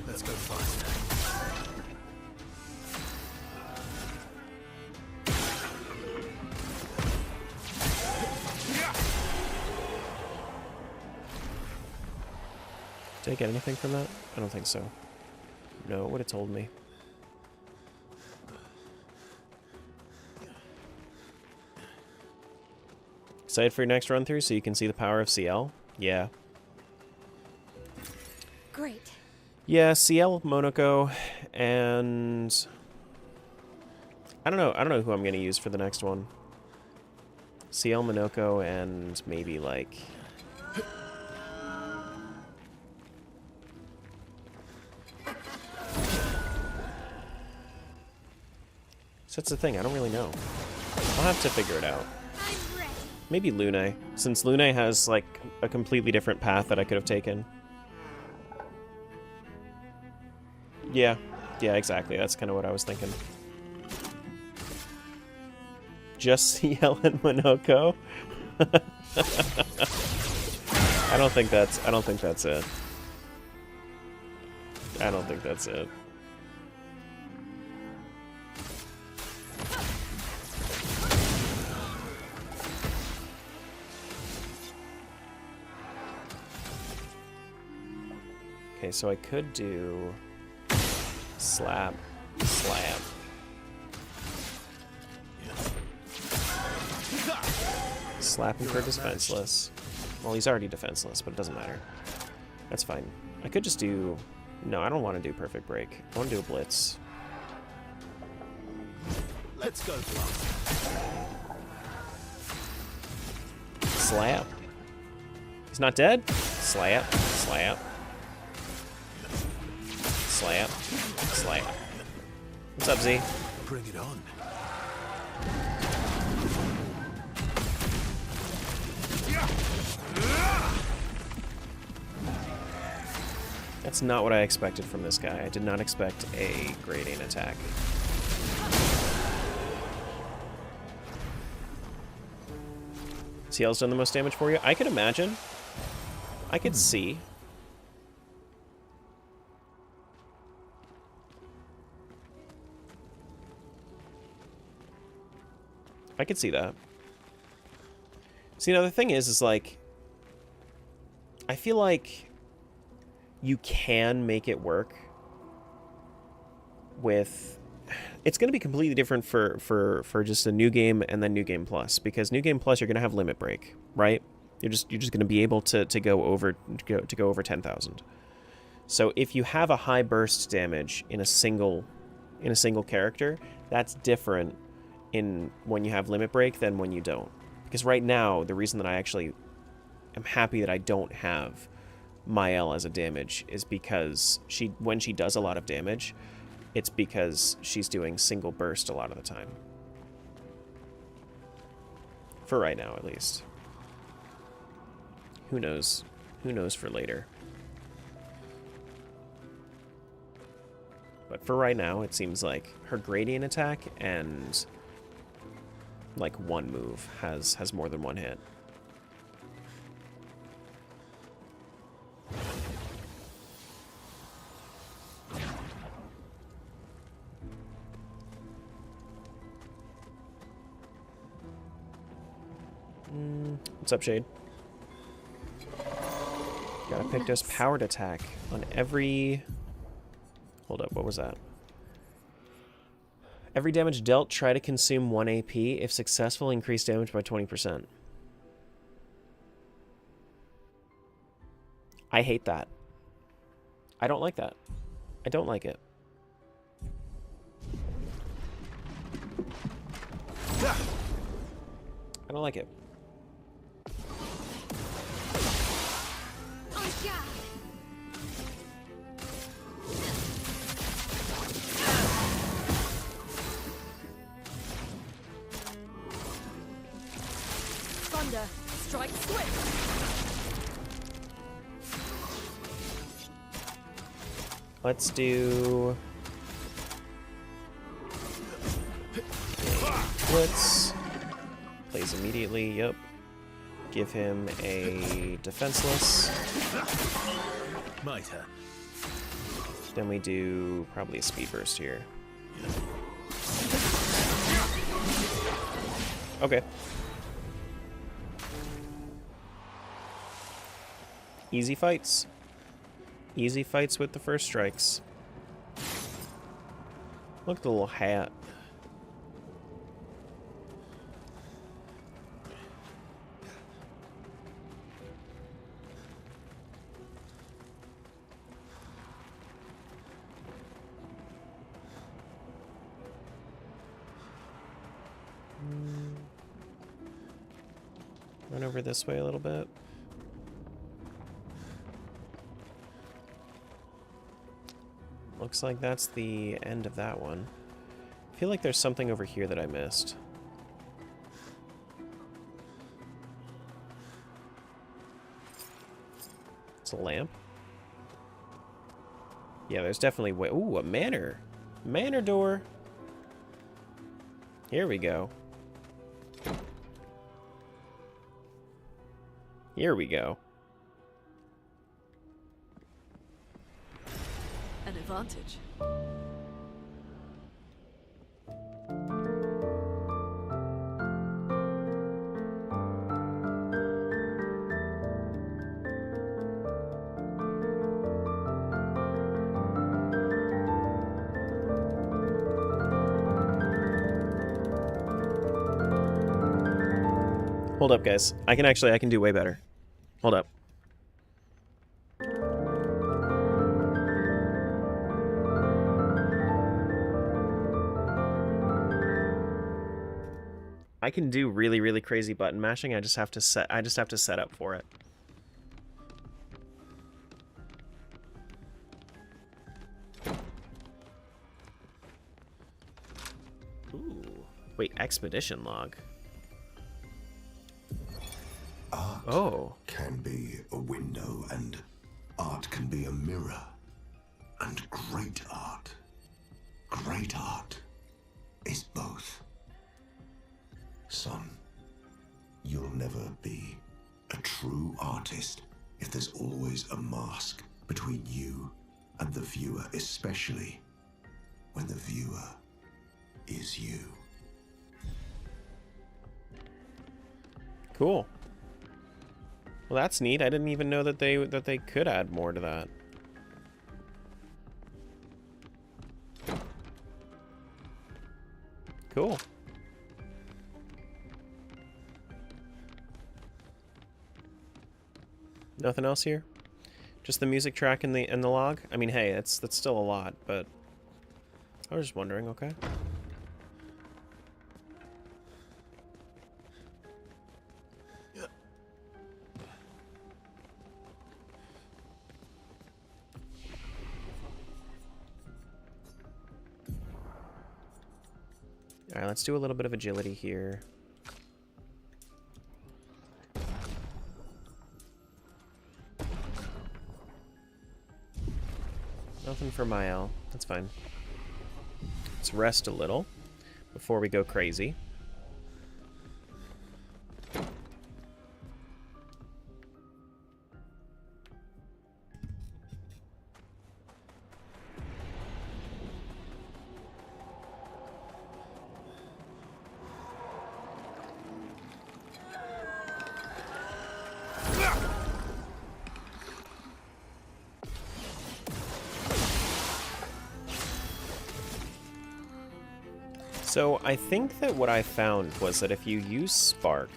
Let's go faster. Did I get anything from that? I don't think so. No, it would have told me. Excited for your next run through so you can see the power of CL? Yeah. Great. Yeah, CL, Monoko, and I don't know who I'm gonna use for the next one. CL, Monoko, and maybe like so that's the thing, I don't really know. I'll have to figure it out. Maybe Lune, since Lune has, like, a completely different path that I could have taken. Yeah, exactly. That's kind of what I was thinking. Just CL and Monoko? I don't think that's it. I don't think that's it. Okay, so I could do slap. Slap him for defenseless. Well, he's already defenseless, but it doesn't matter. That's fine. I could just do... No, I don't want to do perfect break. I want to do a blitz. Let's go faster. Slap. He's not dead? Slap. Slap. Slap. Slap. What's up, Z? Bring it on. That's not what I expected from this guy. I did not expect a grading attack. CL's done the most damage for you? I could imagine. I could see. I could see that. See, now the thing is like, I feel like you can make it work with... It's going to be completely different for just a new game and then New Game Plus, because New Game Plus you're going to have limit break, right? You're just going to be able to go over 10,000. So if you have a high burst damage in a single character, that's different in when you have limit break than when you don't. Because right now, the reason that I actually am happy that I don't have Mael as a damage is because when she does a lot of damage, it's because she's doing single burst a lot of the time. For right now, at least. Who knows? Who knows for later? But for right now, it seems like her gradient attack and like one move has more than one hit. What's up, Shade? Gotta pick this powered attack on every... Hold up, what was that? Every damage dealt, try to consume 1 AP. If successful, increase damage by 20%. I hate that. I don't like that. I don't like it. I don't like it. Thunder, strike swift. Let's do... Blitz. Plays immediately, yep. Give him a defenseless. My turn. Then we do probably a speed burst here. Okay. Easy fights. Easy fights with the first strikes. Look at the little hat. Run over this way a little bit. Looks like that's the end of that one. I feel like there's something over here that I missed. It's a lamp. Yeah, there's definitely way. Ooh, a manor. Manor door. Here we go. Here we go. An advantage. Hold up, guys. I can do way better. Hold up. I can do really, really crazy button mashing. I just have to set up for it. Ooh. Wait, expedition log. Art can be a window, and art can be a mirror. And great art is both. Son, you'll never be a true artist if there's always a mask between you and the viewer, especially when the viewer is you. Cool. Well, that's neat. I didn't even know that they could add more to that. Cool. Nothing else here? Just the music track and the log? I mean, hey, that's still a lot, but I was just wondering, okay. Alright, let's do a little bit of agility here. Nothing for Mael. That's fine. Let's rest a little before we go crazy. So I think that what I found was that if you use Spark,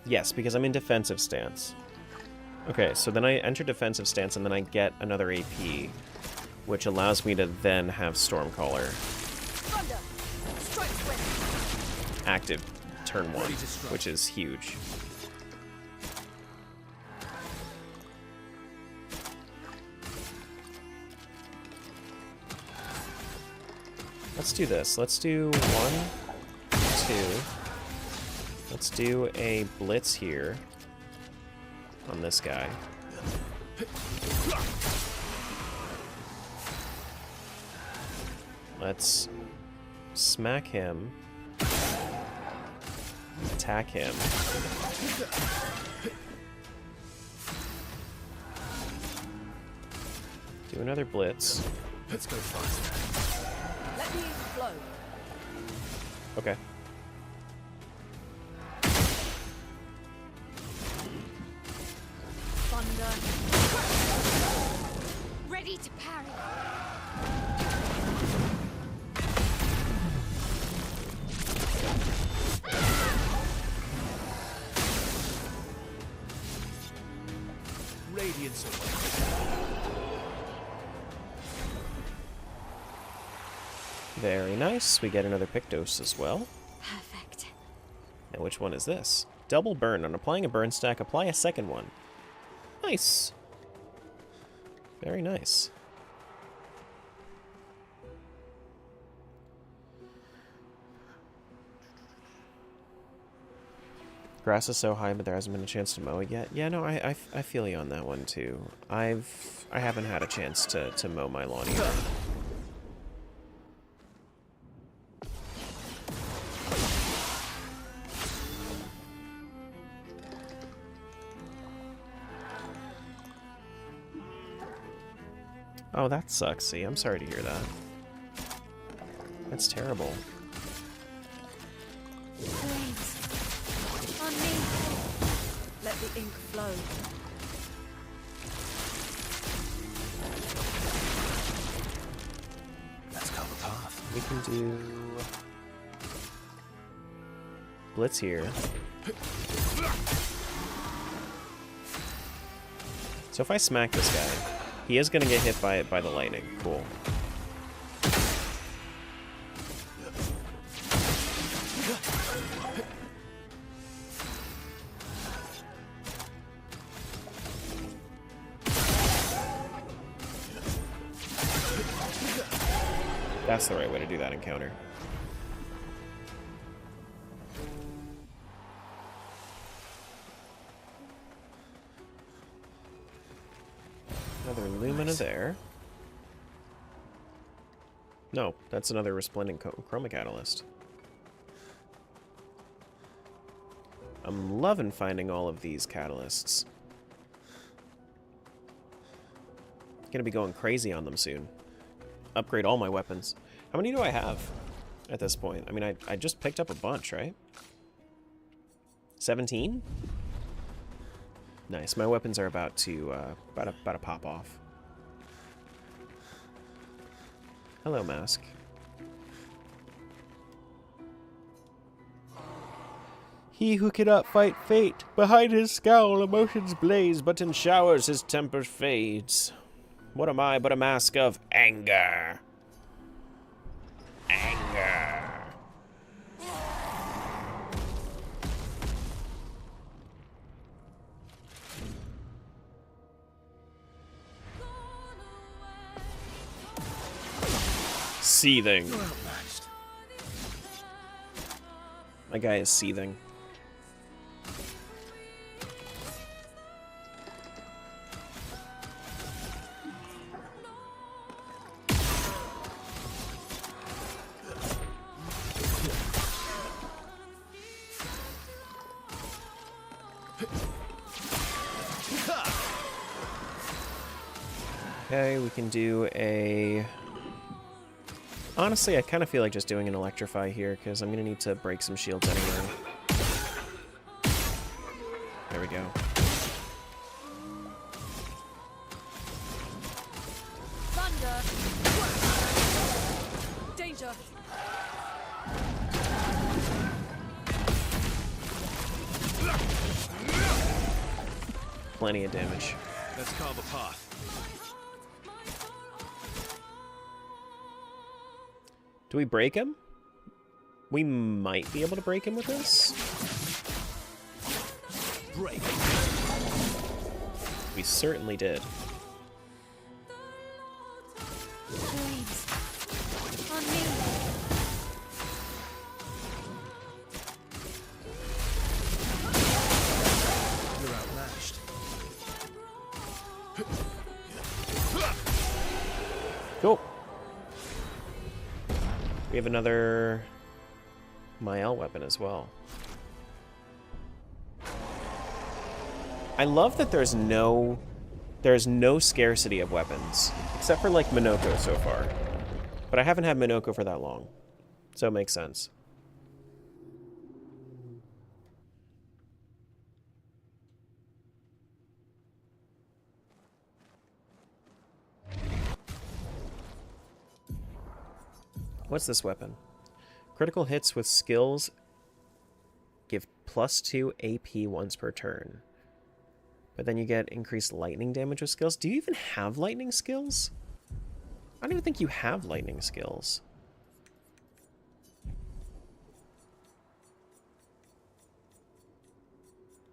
yes, because I'm in defensive stance. Okay, so then I enter defensive stance and then I get another AP, which allows me to then have Stormcaller active turn 1, which is huge. Let's do this. Let's do 1, 2. Let's do a blitz here on this guy. Let's smack him. Attack him. Do another blitz. Let's go faster. Let me flow. Okay. Thunder. Ready to parry. Radiance away. Very nice. We get another Pictos as well. Perfect. And which one is this? Double burn. On applying a burn stack, apply a second one. Nice. Very nice. Grass is so high, but there hasn't been a chance to mow it yet. Yeah, no, I feel you on that one too. I haven't had a chance to mow my lawn either. Oh, that sucks. See, I'm sorry to hear that. That's terrible. Flames. On me. Let the ink flow. Let's cover the path. We can do blitz here. So if I smack this guy, he is going to get hit by the lightning. Cool. That's the right way to do that encounter. Another Lumina there. No, that's another Resplendent Chroma Catalyst. I'm loving finding all of these catalysts. Gonna be going crazy on them soon. Upgrade all my weapons. How many do I have at this point? I mean, I just picked up a bunch, right? 17? Nice. My weapons are about to pop off. Hello, Mask. He who cannot fight fate, behind his scowl emotions blaze, but in showers his temper fades. What am I but a mask of anger? Anger. Seething. You're outmatched. My guy is seething. Okay, we can do a... Honestly, I kind of feel like just doing an electrify here, because I'm going to need to break some shields anyway. There we go. Thunder! Danger! Plenty of damage. Let's carve a path. Do we break him? We might be able to break him with this. Break. We certainly did. Please. On me. You're outmatched. Cool. We have another Mael weapon as well. I love that there's no scarcity of weapons, except for like Minoko so far. But I haven't had Minoko for that long, so it makes sense. What's this weapon? Critical hits with skills give +2 AP once per turn. But then you get increased lightning damage with skills. Do you even have lightning skills? I don't even think you have lightning skills.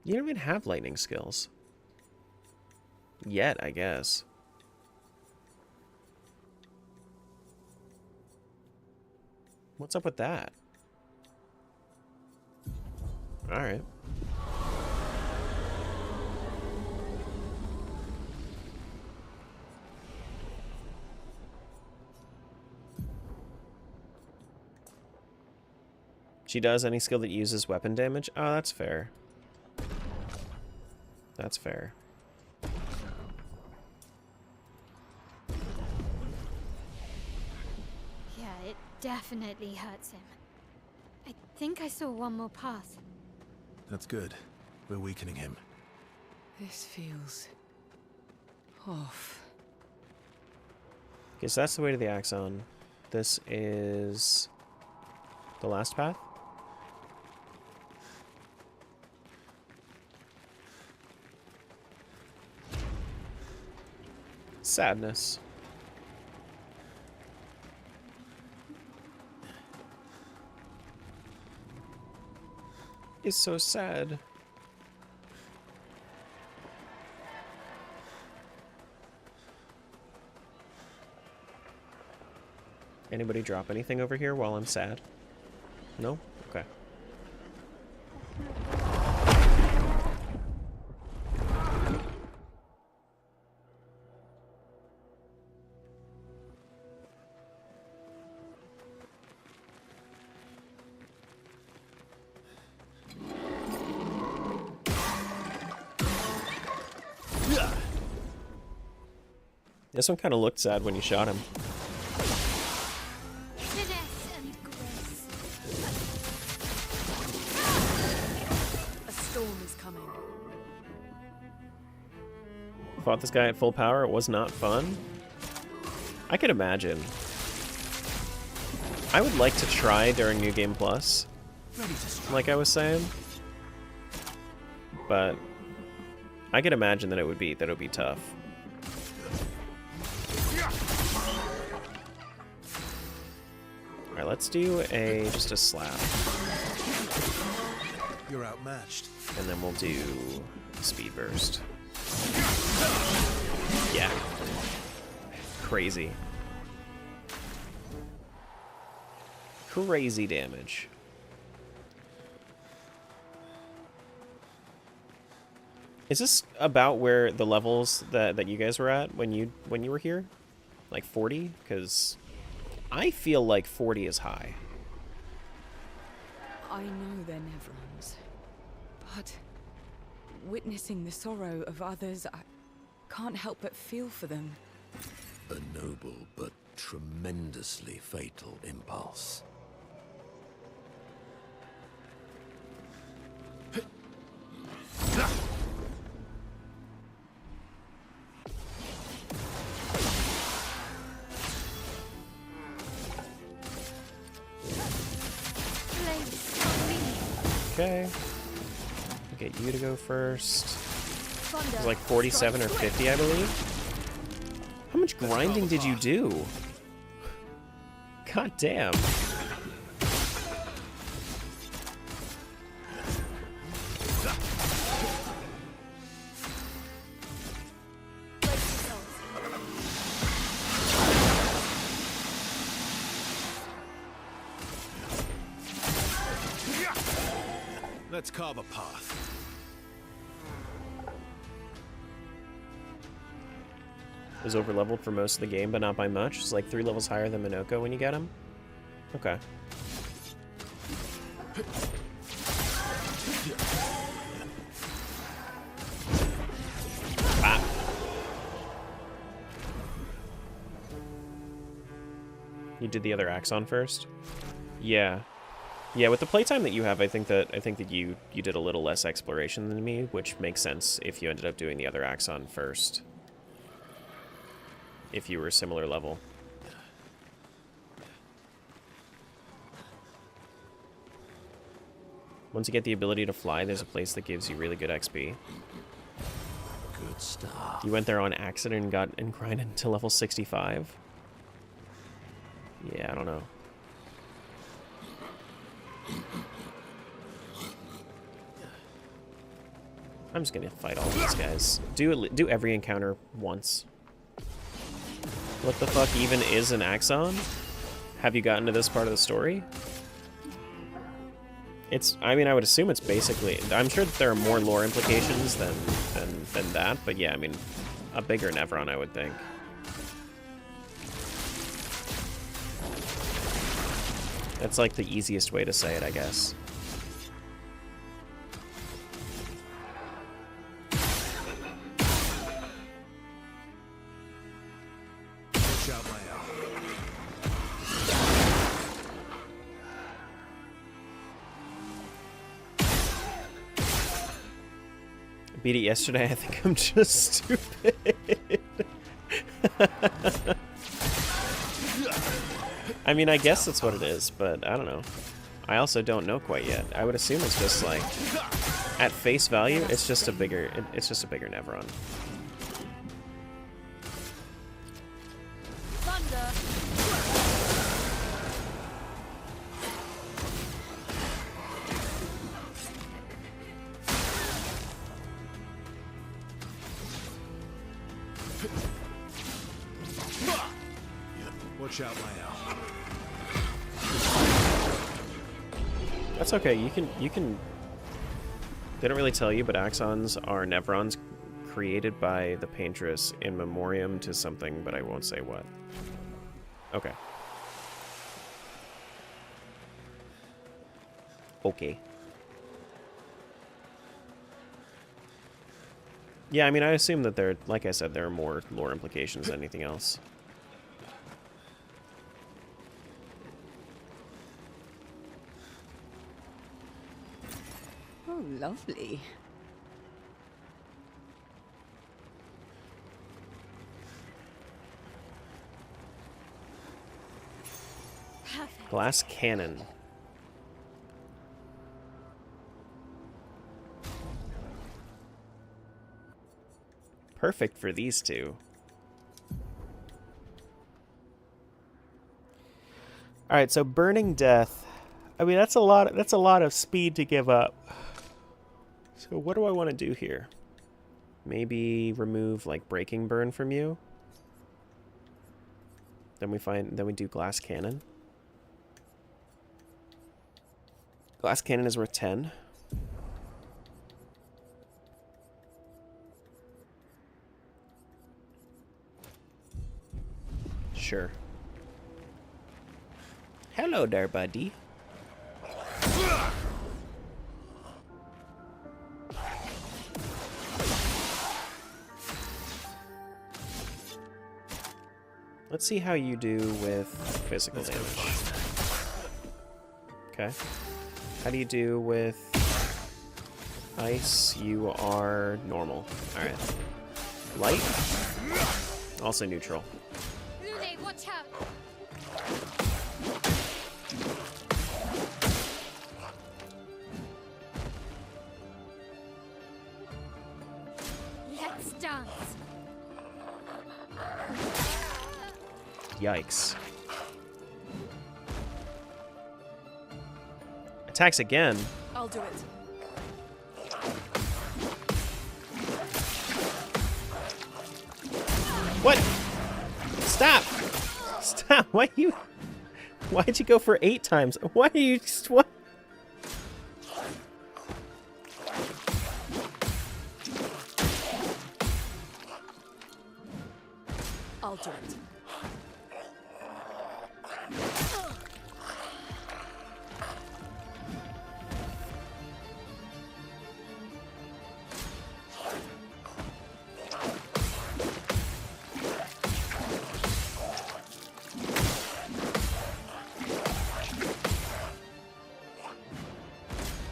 You don't even have lightning skills. Yet, I guess. What's up with that? Alright. She does any skill that uses weapon damage? Oh, that's fair. That's fair. Yeah, it definitely hurts him. I think I saw one more path. That's good. We're weakening him. This feels off. Okay, so that's the way to the Axon. This is the last path. Sadness. It's so sad. Anybody drop anything over here while I'm sad? No? Okay. This one kind of looked sad when you shot him. Finesse and grace. A storm is coming. Fought this guy at full power. It was not fun. I could imagine. I would like to try during New Game Plus, like I was saying, but I could imagine that it would be tough. All right, let's do just a slap, You're outmatched. and then we'll do speed burst. Yeah, crazy. crazy damage. Is this about where the levels that you guys were at when you were here? Like 40? Because I feel like 40 is high. I know they're Nevrons, but witnessing the sorrow of others, I can't help but feel for them. A noble but tremendously fatal impulse. Okay. I'll get you to go first. It was like 47 or 50, I believe. How much grinding did you do? God damn. Let's carve a path. Was over leveled for most of the game, but not by much. It's like 3 levels higher than Minoko when you get him. Okay. Ah. You did the other Axon first? Yeah. Yeah, with the playtime that you have, I think that you did a little less exploration than me, which makes sense if you ended up doing the other Axon first. If you were a similar level. Once you get the ability to fly, there's a place that gives you really good XP. Good stuff. You went there on accident and grinded to level 65? Yeah, I don't know. I'm just gonna fight all these guys. Do every encounter once. What the fuck even is an Axon? Have you gotten to this part of the story? I mean, I would assume it's basically... I'm sure that there are more lore implications than that, but yeah, I mean, a bigger Nevron, I would think. That's like the easiest way to say it, I guess. Beat it yesterday. I think I'm just stupid. I mean, I guess that's what it is, but I don't know. I also don't know quite yet. I would assume it's just like, at face value, it's just a bigger Nevron. Watch out, Lyle. That's okay. You can. They don't really tell you, but Axons are Nevrons created by the Paintress in memoriam to something, but I won't say what. Okay. Okay. Yeah, I mean, I assume that there, like I said, there are more lore implications than anything else. Oh, lovely. Glass cannon. Perfect for these two. All right, so burning death. I mean, that's a lot of speed to give up. So what do I want to do here? Maybe remove like breaking burn from you. Then we do glass cannon. Glass cannon is worth 10. Sure. Hello there, buddy. Let's see how you do with physical damage. Okay. How do you do with ice? You are normal. Alright. Light? Also neutral. Lule, watch out! Let's dance. Yikes. Attacks again. I'll do it. What? Stop! Stop! Why'd you go for 8 times? Why are you just what? I'll do it.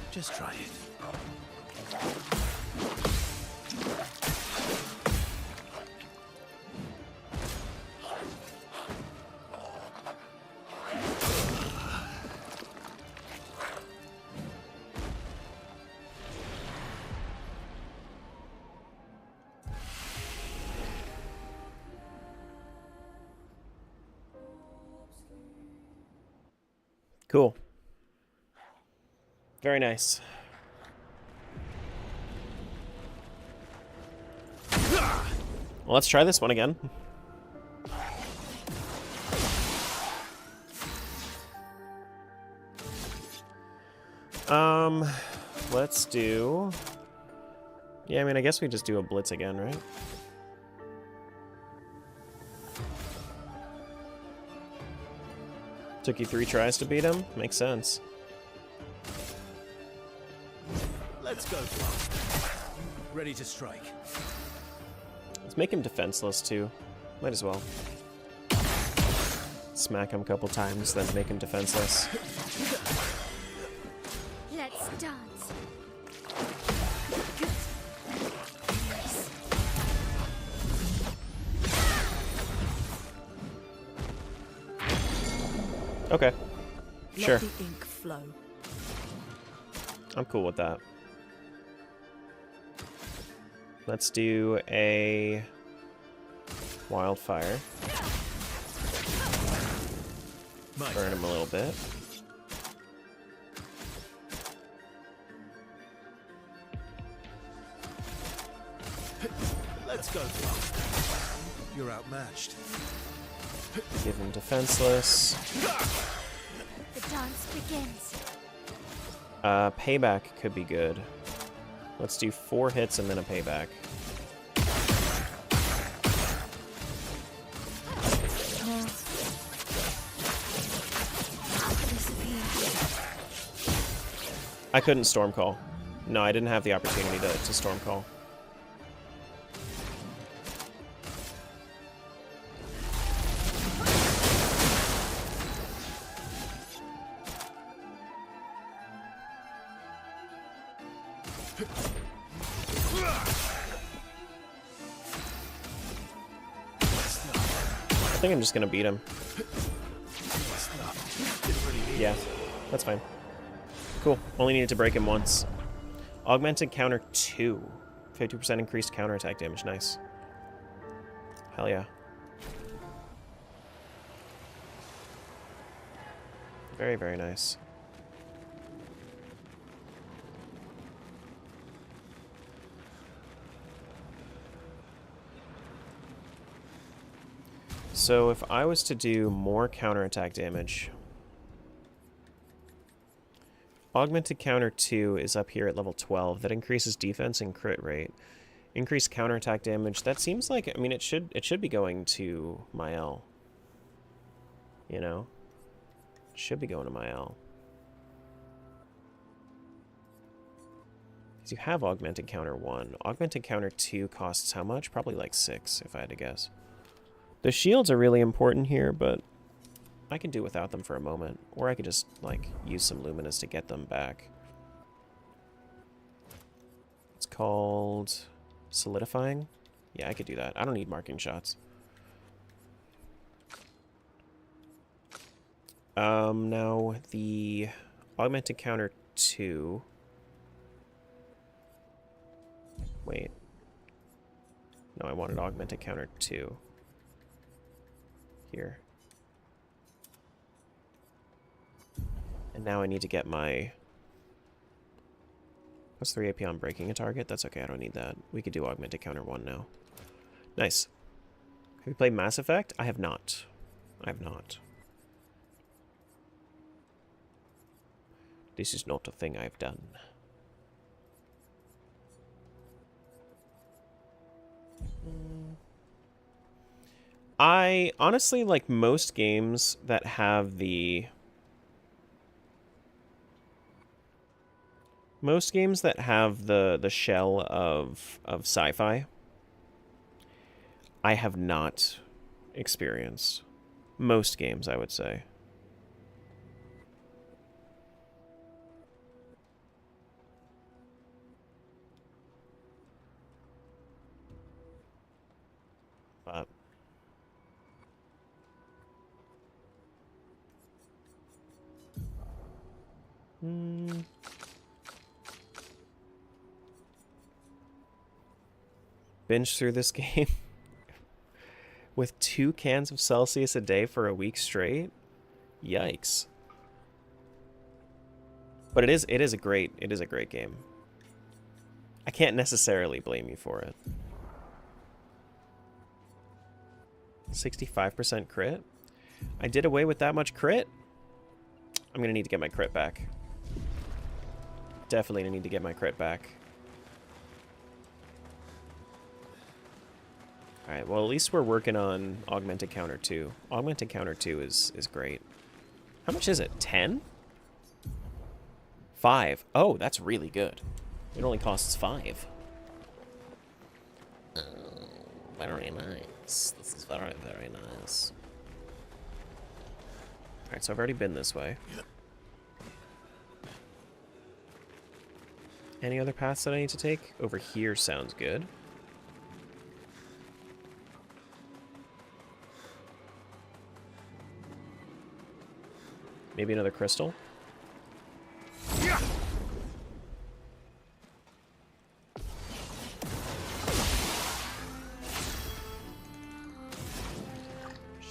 Just try it. Cool. Very nice. Well, let's try this one again. Let's do... Yeah, I mean, I guess we just do a blitz again, right? Took you 3 tries to beat him? Makes sense. Let's go. Ready to strike. Let's make him defenseless, too. Might as well. Smack him a couple times, then make him defenseless. Let's dance. Nice. Okay. Sure. Let the ink flow. I'm cool with that. Let's do a wildfire. Burn him a little bit. Let's go. You're outmatched. Give him defenseless. The dance begins. Payback could be good. Let's do 4 hits and then a payback. No. Disappear. I couldn't storm call. No, I didn't have the opportunity to storm call. I think I'm just gonna beat him. Yeah, that's fine. Cool. Only needed to break him once. Augmented counter 2. 50% increased counterattack damage. Nice. Hell yeah. Very, very nice. So if I was to do more counterattack damage, Augmented Counter 2 is up here at level 12. That increases defense and crit rate. Increased counterattack damage. That seems like, I mean, it should be going to Mael. You know? It should be going to Mael. Because you have Augmented Counter 1. Augmented Counter 2 costs how much? Probably like 6, if I had to guess. The shields are really important here, but I can do without them for a moment. Or I could just, like, use some Luminous to get them back. It's called Solidifying? Yeah, I could do that. I don't need marking shots. Now, the Augmented Counter 2... Wait. No, I wanted Augmented Counter 2. Here. And now I need to get my... Plus 3 AP on breaking a target? That's okay, I don't need that. We could do Augmented Counter 1 now. Nice. Have you played Mass Effect? I have not. I have not. This is not a thing I've done. I honestly like most games that have the... Most games that have the shell of sci-fi, I have not experienced. Most games, I would say. But... Binge through this game with 2 cans of Celsius a day for a week straight? Yikes. But it is a great game. I can't necessarily blame you for it. 65% crit? I did away with that much crit? I'm gonna need to get my crit back. Definitely gonna need to get my crit back. Alright, well at least we're working on Augmented Counter 2. Augmented Counter 2 is great. How much is it? 10? 5. Oh, that's really good. It only costs 5. Oh, very nice. This is very, very nice. Alright, so I've already been this way. Any other paths that I need to take? Over here sounds good. Maybe another crystal?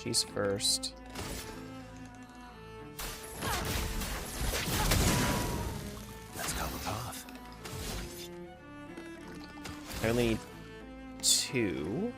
She's first. Let's go the path. I only need 2.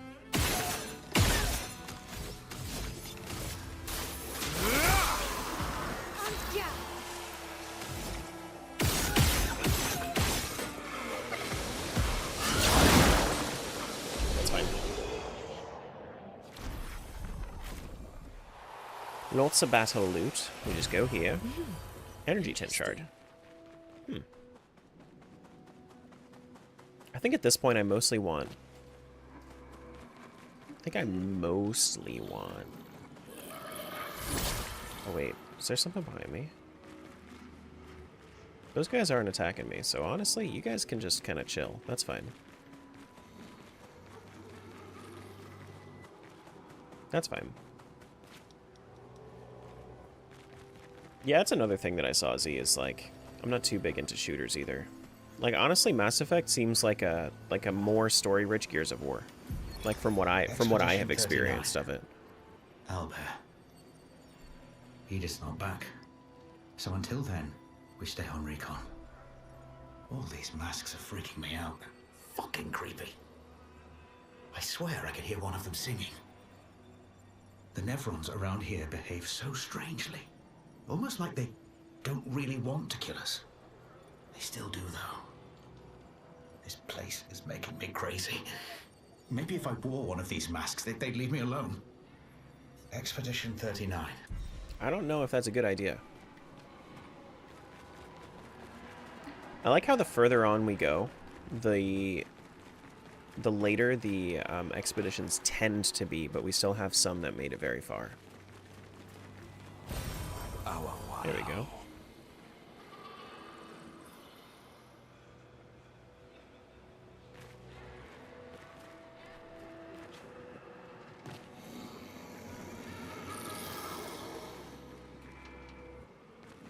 Lots of battle loot. We just go here. Energy tin shard. I think at this point I mostly want... Oh wait, is there something behind me? Those guys aren't attacking me, so honestly, you guys can just kind of chill. That's fine. That's fine. Yeah, that's another thing that I saw, Z, is like, I'm not too big into shooters either. Like, honestly, Mass Effect seems like a more story-rich Gears of War. Like, from what I have experienced of it. Albert. Edith's not back. So until then, we stay on recon. All these masks are freaking me out. Fucking creepy. I swear I could hear one of them singing. The Nevrons around here behave so strangely. Almost like they don't really want to kill us. They still do, though. This place is making me crazy. Maybe if I wore one of these masks, they'd leave me alone. Expedition 39. I don't know if that's a good idea. I like how the further on we go, the later the expeditions tend to be, but we still have some that made it very far. There we go.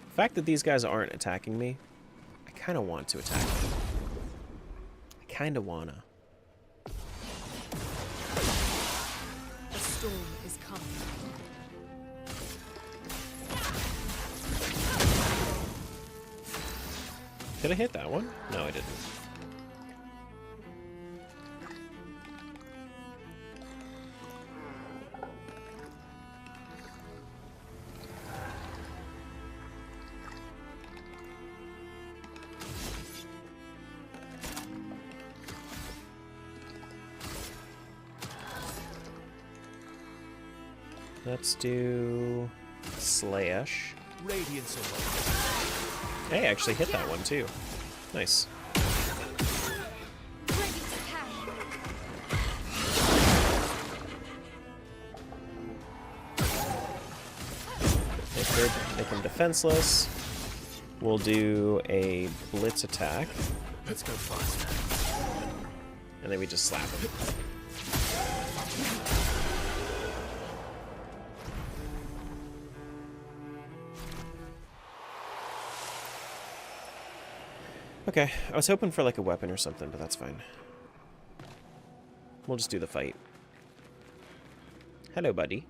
The fact that these guys aren't attacking me, I kind of want to attack them. I kind of wanna. A storm is coming. Did I hit that one? No, I didn't. Let's do Slash. Radiance away. Hey, I actually hit that one too. Nice. Make him defenseless. We'll do a blitz attack. Let's go fast. And then we just slap him. Okay, I was hoping for like a weapon or something, but that's fine. We'll just do the fight. Hello, buddy.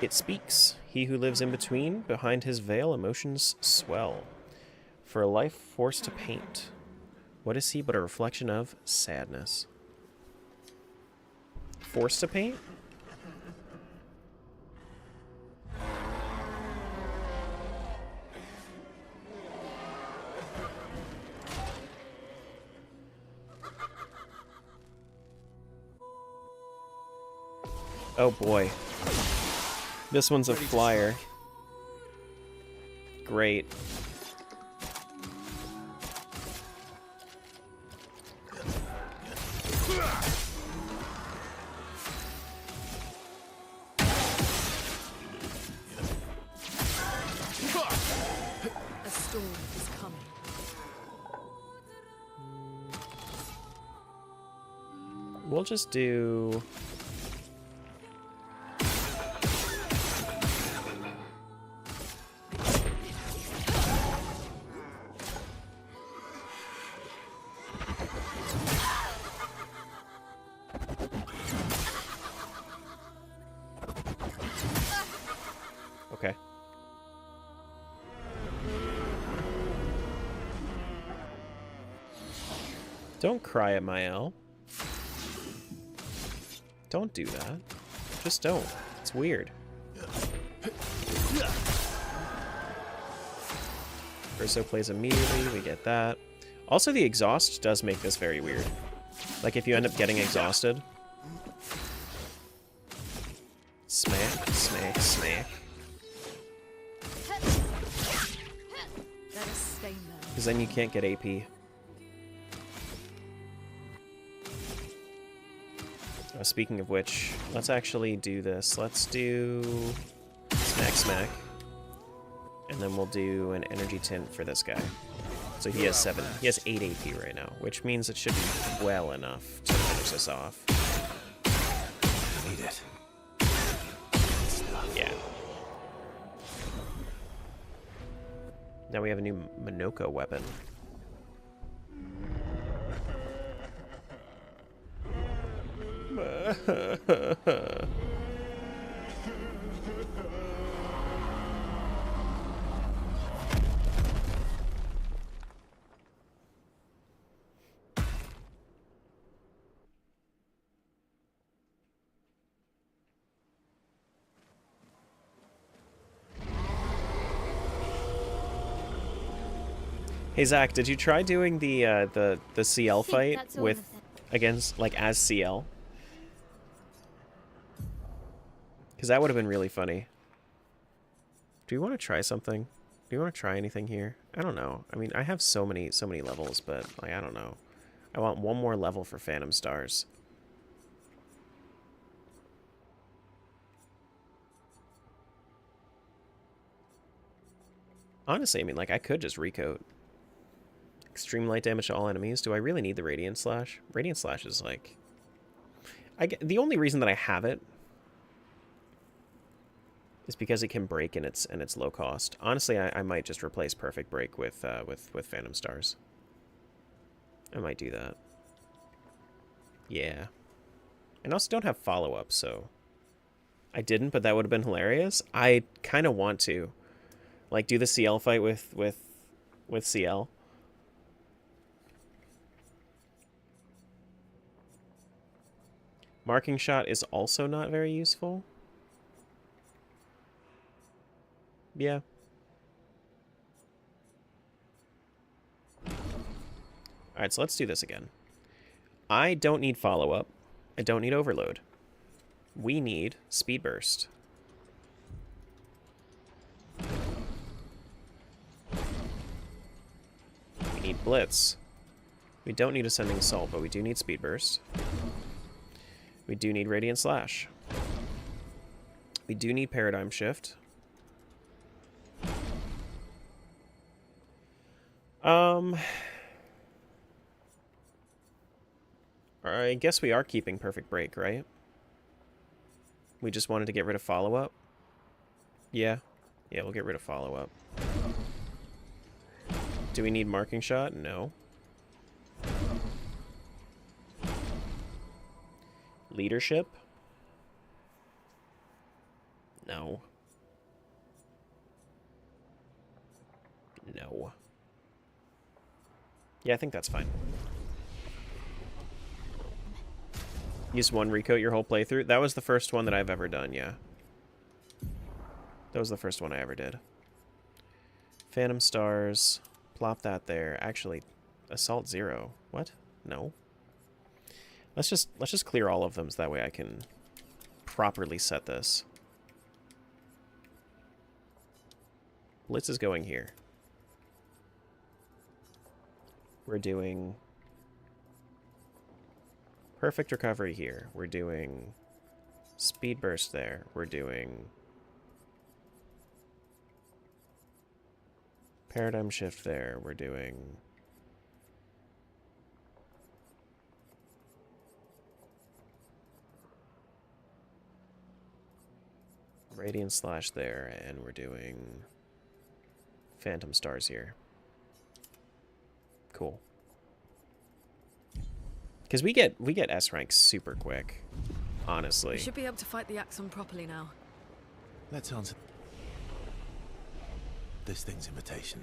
It speaks. He who lives in between, behind his veil, emotions swell. For a life forced to paint. What is he but a reflection of sadness? Forced to paint? Oh boy. This one's a flyer. Great. A storm is coming. We'll just do... Okay. Don't cry at my L. Don't do that. Just don't. It's weird. Urso plays immediately, we get that. Also, the exhaust does make this very weird. Like, if you end up getting exhausted... Smack, smack, smack. Let us stay there. Because then you can't get AP. Speaking of which, let's actually do this. Let's do smack smack. And then we'll do an energy tint for this guy. So he has 7. He has 8 AP right now, which means it should be well enough to finish this off. Need it. Yeah. Now we have a new Minoko weapon. Hey Zach, did you try doing the CL Think fight that's all with of it. against like as CL? Because that would have been really funny. Do you want to try something? Do you want to try anything here? I don't know. I mean, I have so many levels, but like I don't know. I want one more level for Phantom Stars. Honestly, I mean, like I could just recoat. Extreme light damage to all enemies. Do I really need the Radiant Slash? Radiant Slash is like... the only reason that I have it is because it can break and it's low cost. Honestly, I might just replace Perfect Break with Phantom Stars. I might do that. Yeah. And also don't have follow-up, so... I didn't, but that would have been hilarious. I kind of want to. Like, do the CL fight with CL. Marking Shot is also not very useful. Yeah. Alright, so let's do this again. I don't need follow-up. I don't need overload. We need Speed Burst. We need Blitz. We don't need Ascending Assault, but we do need Speed Burst. We do need Radiant Slash. We do need Paradigm Shift. I guess we are keeping Perfect Break, right? We just wanted to get rid of follow-up? Yeah. Yeah, we'll get rid of follow-up. Do we need Marking Shot? No. Leadership? No. No. Yeah, I think that's fine. Use one recoat your whole playthrough? That was the first one that I've ever done, yeah. That was the first one I ever did. Phantom Stars. Plop that there. Actually, Assault 0. What? No. Let's just clear all of them so that way I can properly set this. Blitz is going here. We're doing Perfect Recovery here. We're doing Speed Burst there. We're doing Paradigm Shift there. We're doing Radiant Slash there, and we're doing Phantom Stars here. Cool. Because we get S rank super quick, honestly. We should be able to fight the Axon properly now. Let's answer this thing's invitation.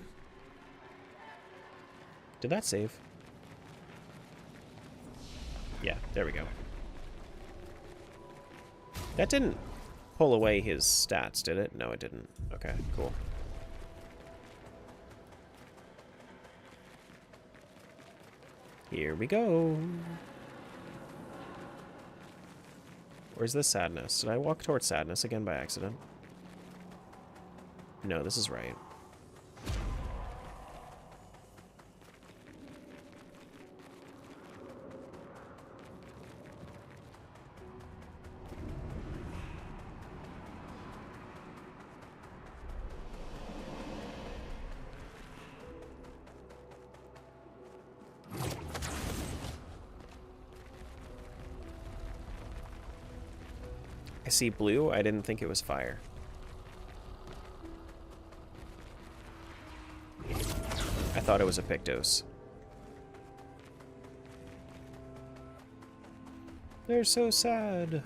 Did that save? Yeah, there we go. That didn't pull away his stats, did it? No, it didn't. Okay, cool. Here we go. Where's the sadness? Did I walk towards sadness again by accident? No, this is right. I see blue. I didn't think it was fire. I thought it was a Pictos. They're so sad.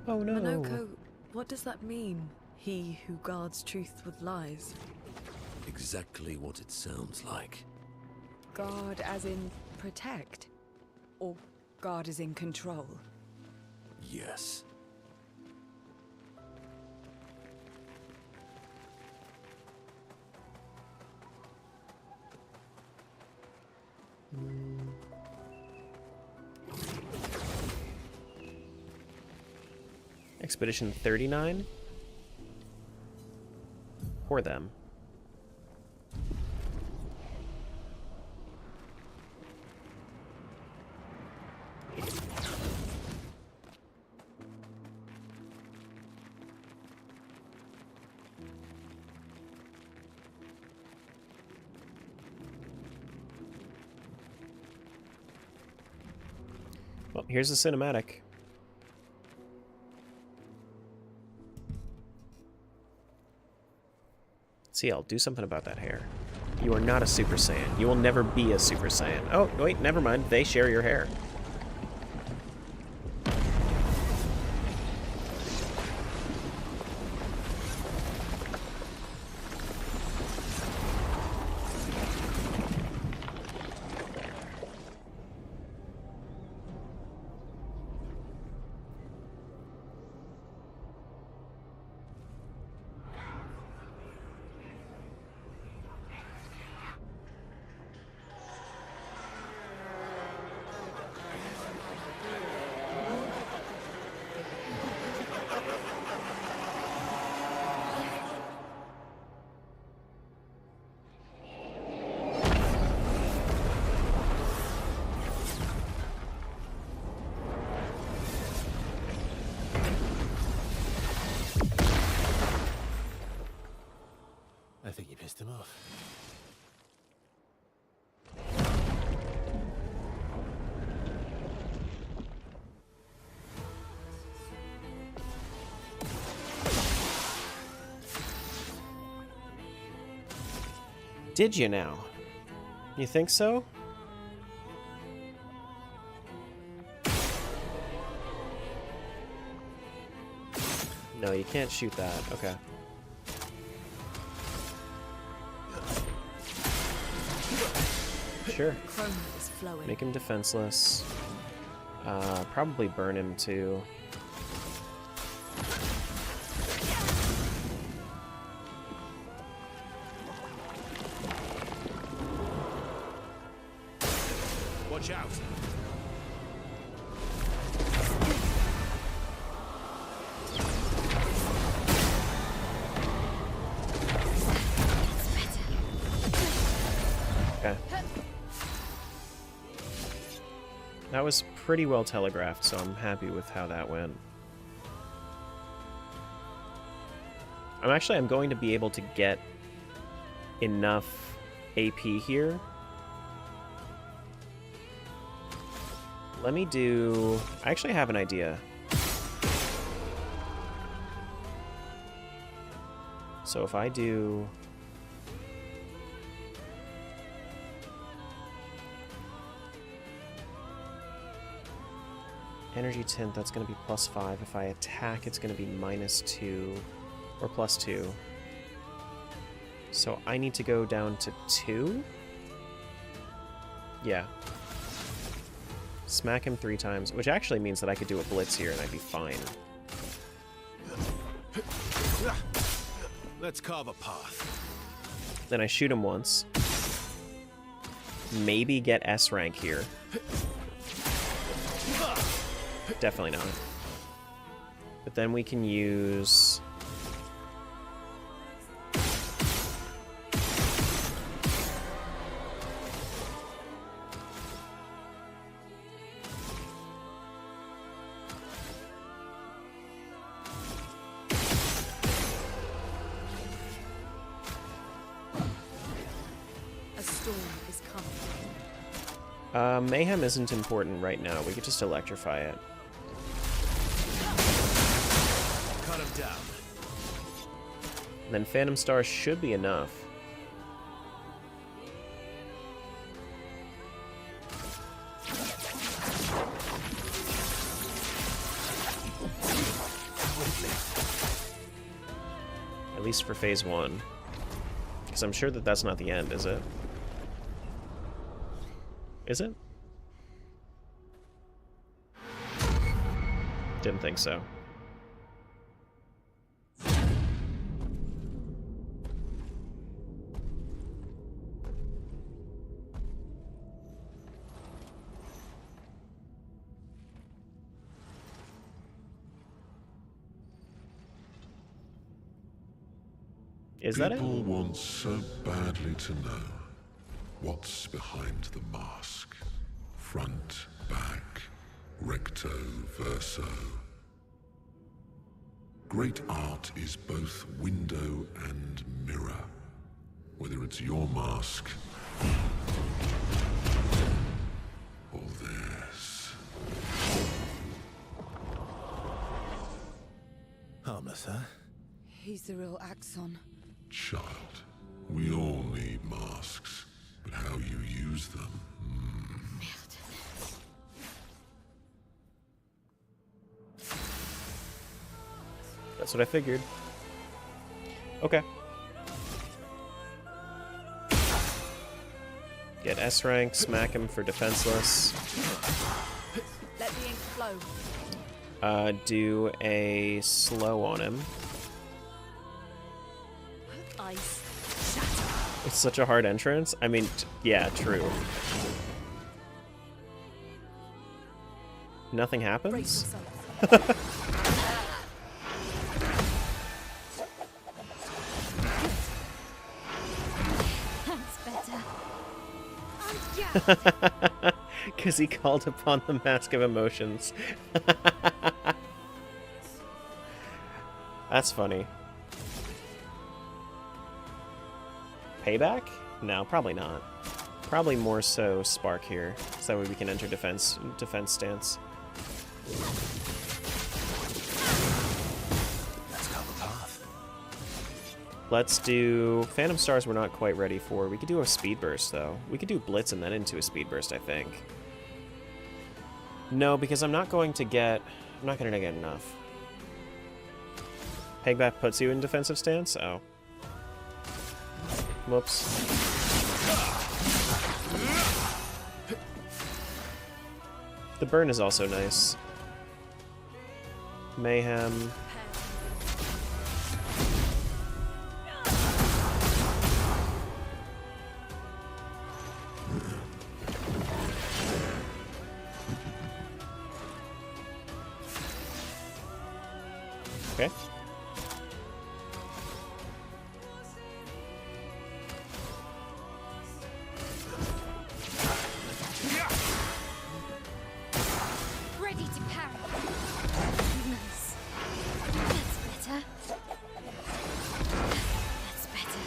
Oh no. Minoko, what does that mean? He who guards truth with lies. Exactly what it sounds like. Guard as in protect? Or guard as in control? Yes. Expedition 39? Or them. Well, here's the cinematic. See, I'll do something about that hair. You are not a Super Saiyan. You will never be a Super Saiyan. Oh, wait, never mind. They share your hair. I think you pissed him off. Did you now? You think so? No, you can't shoot that. Okay. Sure. Chroma is flowing. Make him defenseless. Probably burn him too. Watch out. Okay. That was pretty well telegraphed, so I'm happy with how that went. I'm going to be able to get enough AP here. Let me do... I actually have an idea. So if I do... Energy tint, that's going to be +5. If I attack, it's going to be -2 or +2. So I need to go down to 2? Yeah. Smack him 3 times, which actually means that I could do a blitz here and I'd be fine. Let's carve a path. Then I shoot him once. Maybe get S rank here. Definitely not. But then we can use... A storm is coming. Mayhem isn't important right now. We could just electrify it. Cut him down. And then Phantom Star should be enough. At least for phase 1. Because I'm sure that that's not the end, is it? Is it? Didn't think so. Is that it? People want so badly to know what's behind the mask. Front, back, recto, verso. Great art is both window and mirror. Whether it's your mask or theirs. Harmless, huh? He's the real Axon. Child, we all need masks, but how you use them. That's what I figured. Okay. Get S rank, smack him for defenseless. Let the ink flow. Do a slow on him. Ice. Shatter. It's such a hard entrance. I mean, yeah, true. Nothing Brace happens? yourself. That's better. Because he called upon the Mask of Emotions. That's funny. Payback? No, probably not. Probably more so Spark here, so that way we can enter defense stance. Let's go the path. Let's do Phantom Stars. We're not quite ready for. We could do a Speed Burst though. We could do Blitz and then into a Speed Burst, I think. No, because I'm not going to get enough. Pegback puts you in defensive stance? Oh. Whoops. The burn is also nice. Mayhem. Okay. Ready to parry. Nice. That's better. That's better.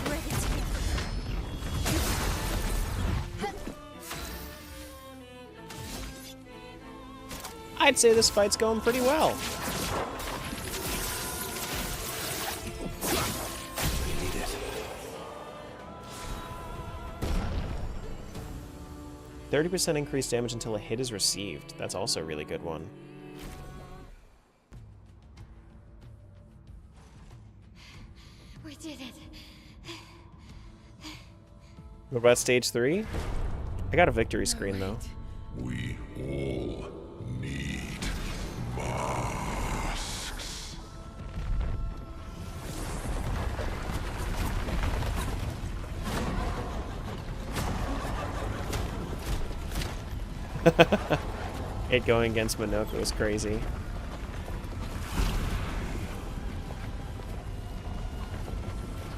Ready to go. I'd say this fight's going pretty well. We need it. 30% increased damage until a hit is received. That's also a really good one. We did it. What about stage 3? I got a victory screen though. We all need masks. It going against Minoko was crazy.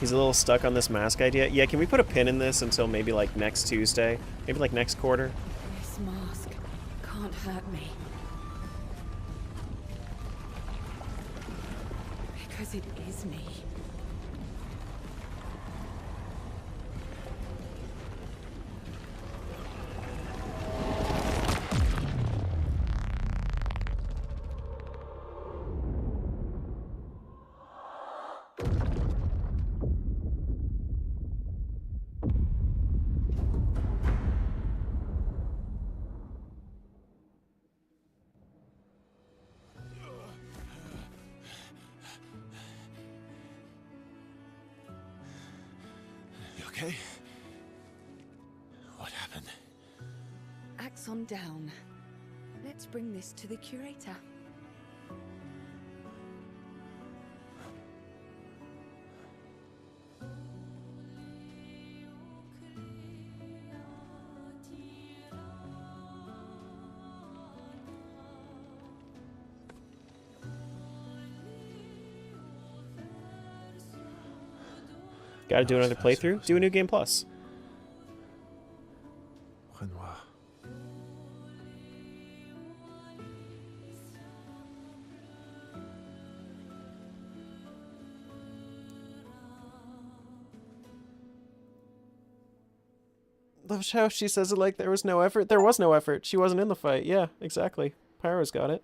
He's a little stuck on this mask idea. Yeah, can we put a pin in this until maybe like next Tuesday? Maybe like next quarter? This mask can't hurt me. Because it is me. You okay? What happened? Axon down. Let's bring this to the curator. Gotta do another playthrough? Do a new game plus. Renoir. Love how she says it like there was no effort. There was no effort. She wasn't in the fight. Yeah, exactly. Pyro's got it.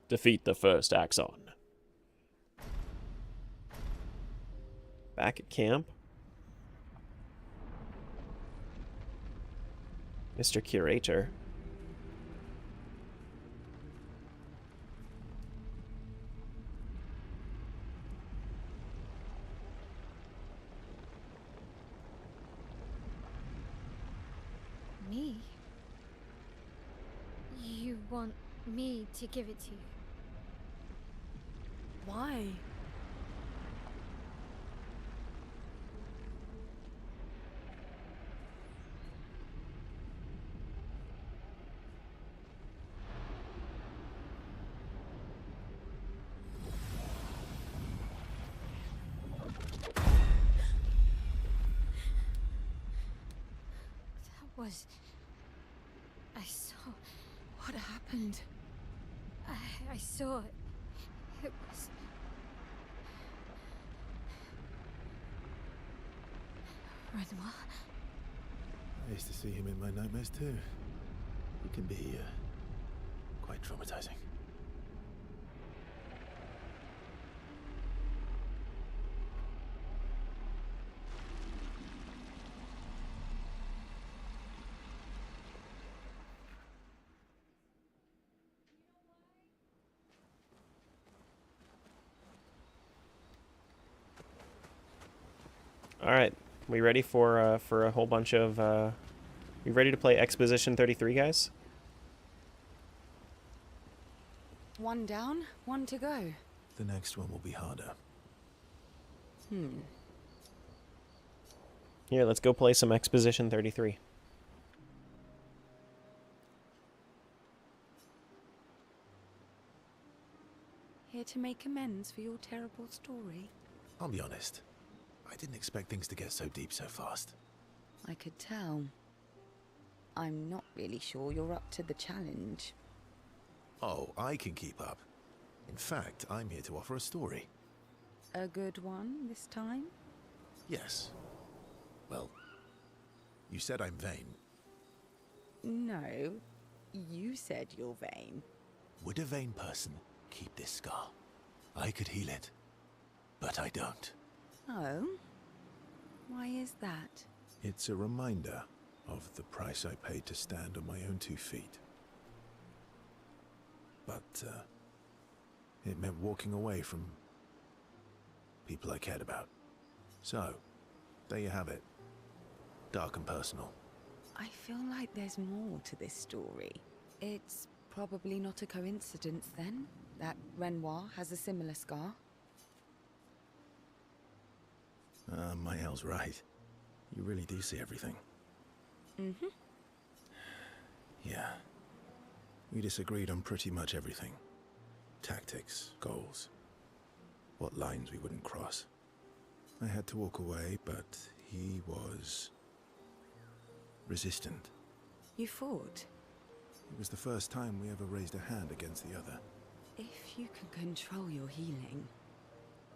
Defeat the first Axon. Back at camp. Mr. Curator. Me? You want me to give it to you? Why? That was... I saw... What happened? I saw it. It was... Renoir? I used to see him in my nightmares too. He can be quite traumatizing. All right, we ready for a whole bunch of? We ready to play Exposition 33, guys? One down, one to go. The next one will be harder. Here, let's go play some Exposition 33. Here to make amends for your terrible story? I'll be honest. I didn't expect things to get so deep so fast. I could tell. I'm not really sure you're up to the challenge. Oh, I can keep up. In fact, I'm here to offer a story. A good one this time? Yes. Well, you said I'm vain. No, you said you're vain. Would a vain person keep this scar? I could heal it, but I don't. Oh? Why is that? It's a reminder of the price I paid to stand on my own 2 feet. But, it meant walking away from people I cared about. So, there you have it. Dark and personal. I feel like there's more to this story. It's probably not a coincidence, then, that Renoir has a similar scar. Mael's right. You really do see everything. Mm-hmm. Yeah. We disagreed on pretty much everything. Tactics, goals, what lines we wouldn't cross. I had to walk away, but he was resistant. You fought? It was the first time we ever raised a hand against the other. If you can control your healing,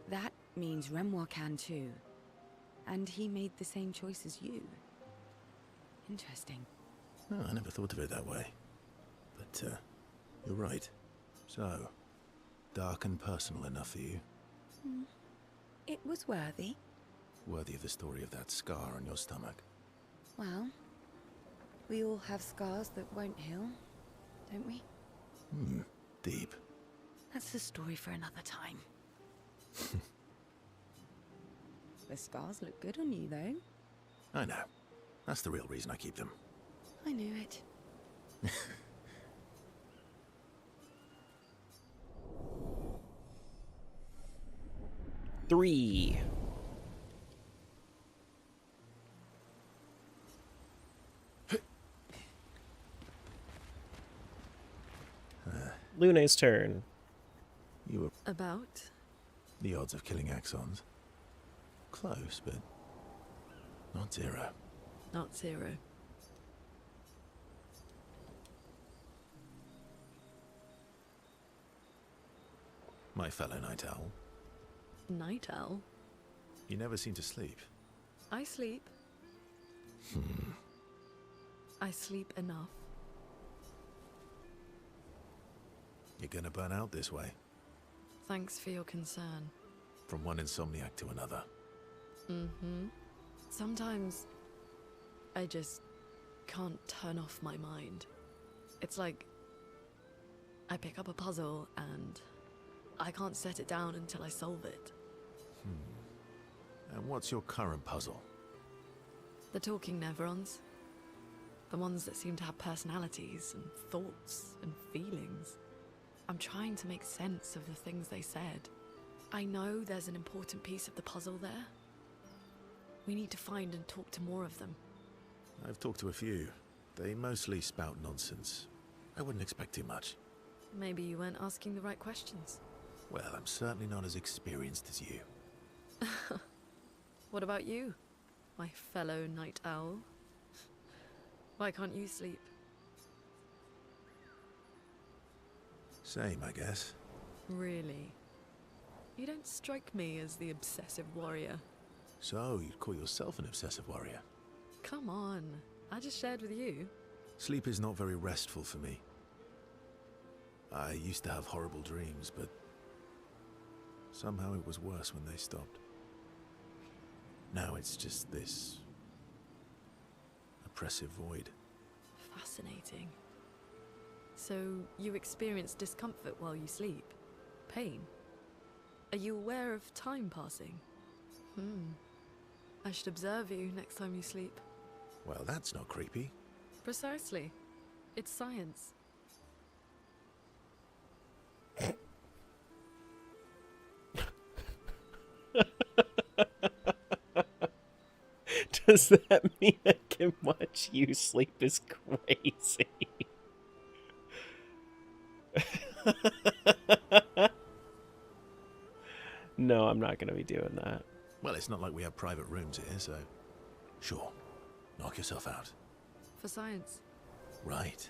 that means Renoir can too. And he made the same choice as you. Interesting. Oh, I never thought of it that way. But, you're right. So, dark and personal enough for you? It was worthy. Worthy of the story of that scar on your stomach. Well, we all have scars that won't heal, don't we? Deep. That's a story for another time. The scars look good on you, though. I know. That's the real reason I keep them. I knew it. Three. Lune's turn. You were About? the odds of killing Axons. Close, but not zero. Not zero. My fellow night owl, Night owl? you never seem to sleep. I sleep. I sleep enough. You're gonna burn out this way, Thanks for your concern. from one insomniac to another. Sometimes I just can't turn off my mind. It's like I pick up a puzzle and I can't set it down until I solve it. And what's your current puzzle? The talking Neverons. The ones that seem to have personalities and thoughts and feelings. I'm trying to make sense of the things they said. I know there's an important piece of the puzzle there. We need to find and talk to more of them. I've talked to a few. They mostly spout nonsense. I wouldn't expect too much. Maybe you weren't asking the right questions. Well, I'm certainly not as experienced as you. What about you, my fellow night owl? Why can't you sleep? Same, I guess. Really? You don't strike me as the obsessive warrior. So, you'd call yourself an obsessive warrior? Come on, I just shared with you. Sleep is not very restful for me. I used to have horrible dreams, but somehow it was worse when they stopped. Now it's just this oppressive void. Fascinating. So, you experience discomfort while you sleep? Pain? Are you aware of time passing? I should observe you next time you sleep. Well, that's not creepy. Precisely. It's science. Does that mean I can watch you sleep is crazy? No, I'm not going to be doing that. Well, it's not like we have private rooms here, so... Sure. Knock yourself out. For science. Right.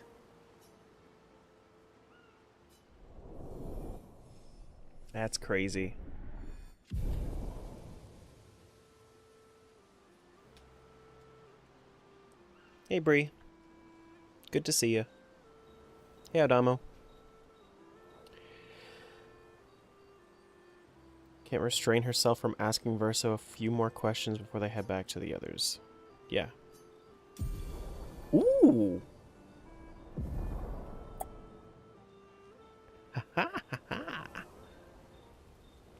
That's crazy. Hey, Bree. Good to see you. Hey, Adamo. Can't restrain herself from asking Verso a few more questions before they head back to the others. Yeah. Ooh!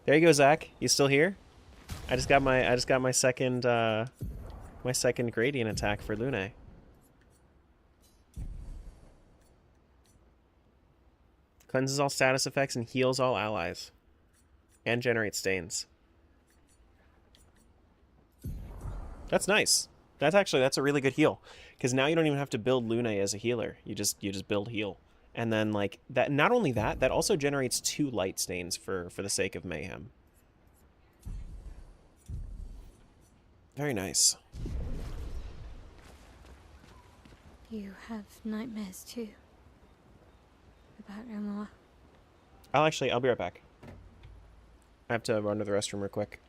There you go, Zach. You still here? I just got my second gradient attack for Lune. Cleanses all status effects and heals all allies. And generates stains. That's nice. That's a really good heal. Because now you don't even have to build Lune as a healer. You just build heal. And then like that, not only that, that also generates 2 light stains for the sake of mayhem. Very nice. You have nightmares too. About Rimoa. I'll be right back. I have to run to the restroom real quick.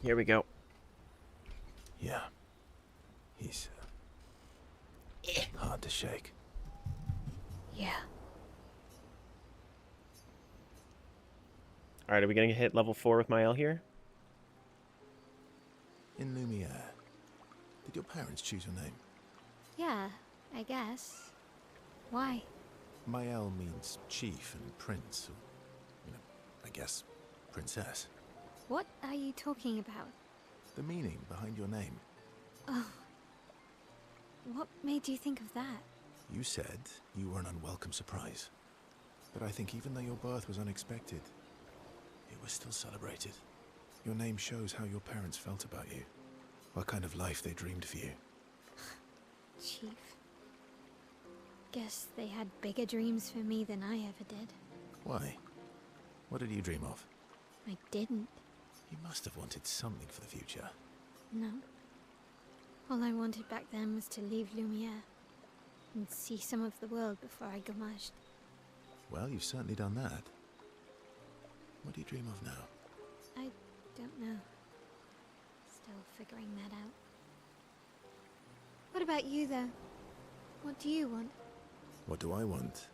Here we go. Yeah. He's hard to shake. Yeah. Alright, are we gonna hit level 4 with Mael here? In Lumiere, did your parents choose your name? Yeah, I guess. Why? Mael means chief and prince, or, I guess, princess. What are you talking about? The meaning behind your name. Oh. What made you think of that? You said you were an unwelcome surprise. But I think even though your birth was unexpected, it was still celebrated. Your name shows how your parents felt about you. What kind of life they dreamed for you. Chief. Guess they had bigger dreams for me than I ever did. Why? What did you dream of? I didn't. You must have wanted something for the future. No. All I wanted back then was to leave Lumiere and see some of the world before I gommaged. Well, you've certainly done that. What do you dream of now? I don't know. Still figuring that out. What about you, though? What do you want? What do I want?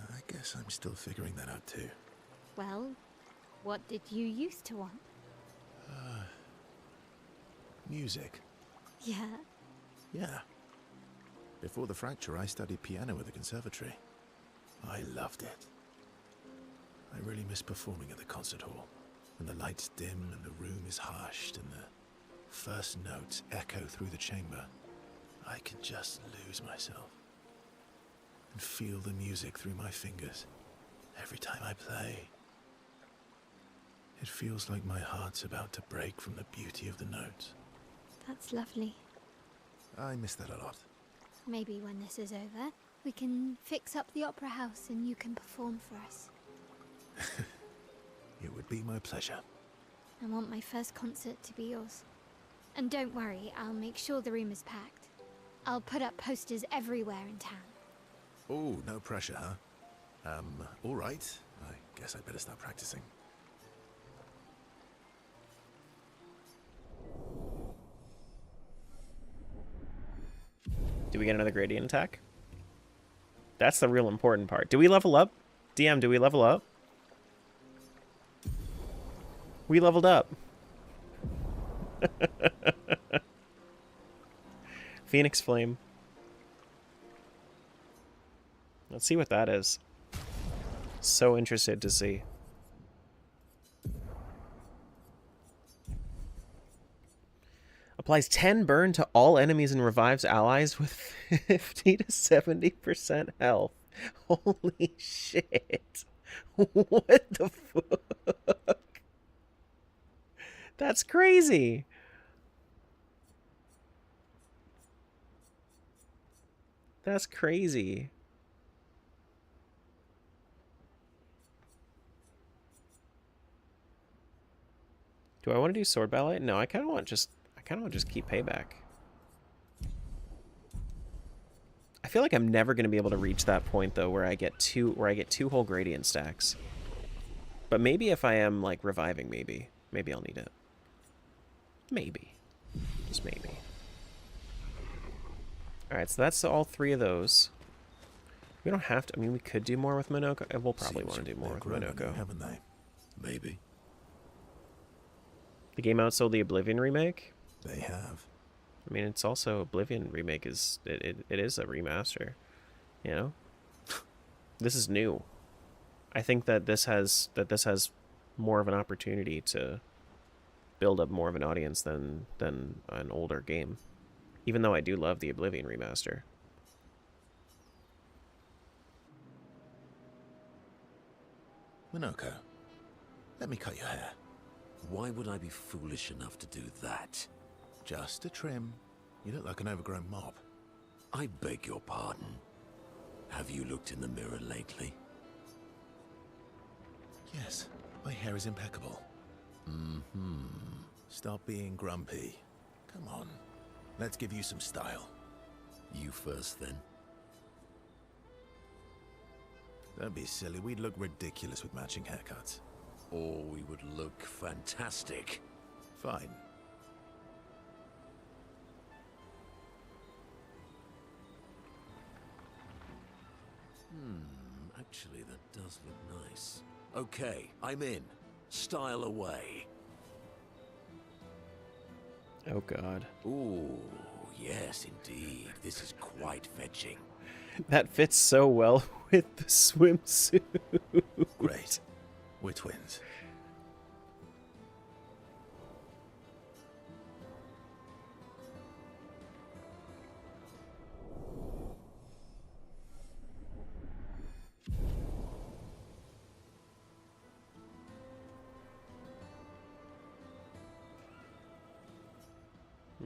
I guess I'm still figuring that out too. Well, what did you used to want? Music. Yeah. Yeah. Before the fracture, I studied piano at the conservatory. I loved it. I really miss performing at the concert hall, when the lights dim and the room is hushed and the first notes echo through the chamber. I can just lose myself and feel the music through my fingers every time I play. It feels like my heart's about to break from the beauty of the notes. That's lovely. I miss that a lot. Maybe when this is over, we can fix up the opera house and you can perform for us. It would be my pleasure. I want my first concert to be yours. And don't worry, I'll make sure the room is packed. I'll put up posters everywhere in town. Oh, no pressure, huh? All right. I guess I'd better start practicing. Do we get another gradient attack? That's the real important part. Do we level up? DM, do we level up? We leveled up. Phoenix Flame. Let's see what that is. So interested to see. Applies 10 burn to all enemies and revives allies with 50 to 70% health. Holy shit. What the fuck? That's crazy. That's crazy. Do I want to do sword ballet? No, I kind of want just keep payback. I feel like I'm never going to be able to reach that point though where I get two whole gradient stacks. But maybe if I am like reviving, maybe I'll need it. Maybe. Just maybe. Alright, so that's all 3 of those. We don't have to, I mean, we could do more with Monoko. We'll probably want to do more with Monoko. Haven't they? Maybe. The game outsold the Oblivion remake? They have. I mean, it's also Oblivion remake is it is a remaster, you know. This is new. I think that this has more of an opportunity to build up more of an audience than an older game. Even though I do love the Oblivion remaster. Monoko, let me cut your hair. Why would I be foolish enough to do that? Just a trim. You look like an overgrown mop. I beg your pardon. Have you looked in the mirror lately? Yes, my hair is impeccable. Mm-hmm. Stop being grumpy. Come on, let's give you some style. You first, then. Don't be silly, we'd look ridiculous with matching haircuts. or we would look fantastic. Fine. Actually, that does look nice. Okay, I'm in. Style away. Oh god. Ooh, yes indeed. This is quite fetching. That fits so well with the swimsuit. Great. We're twins.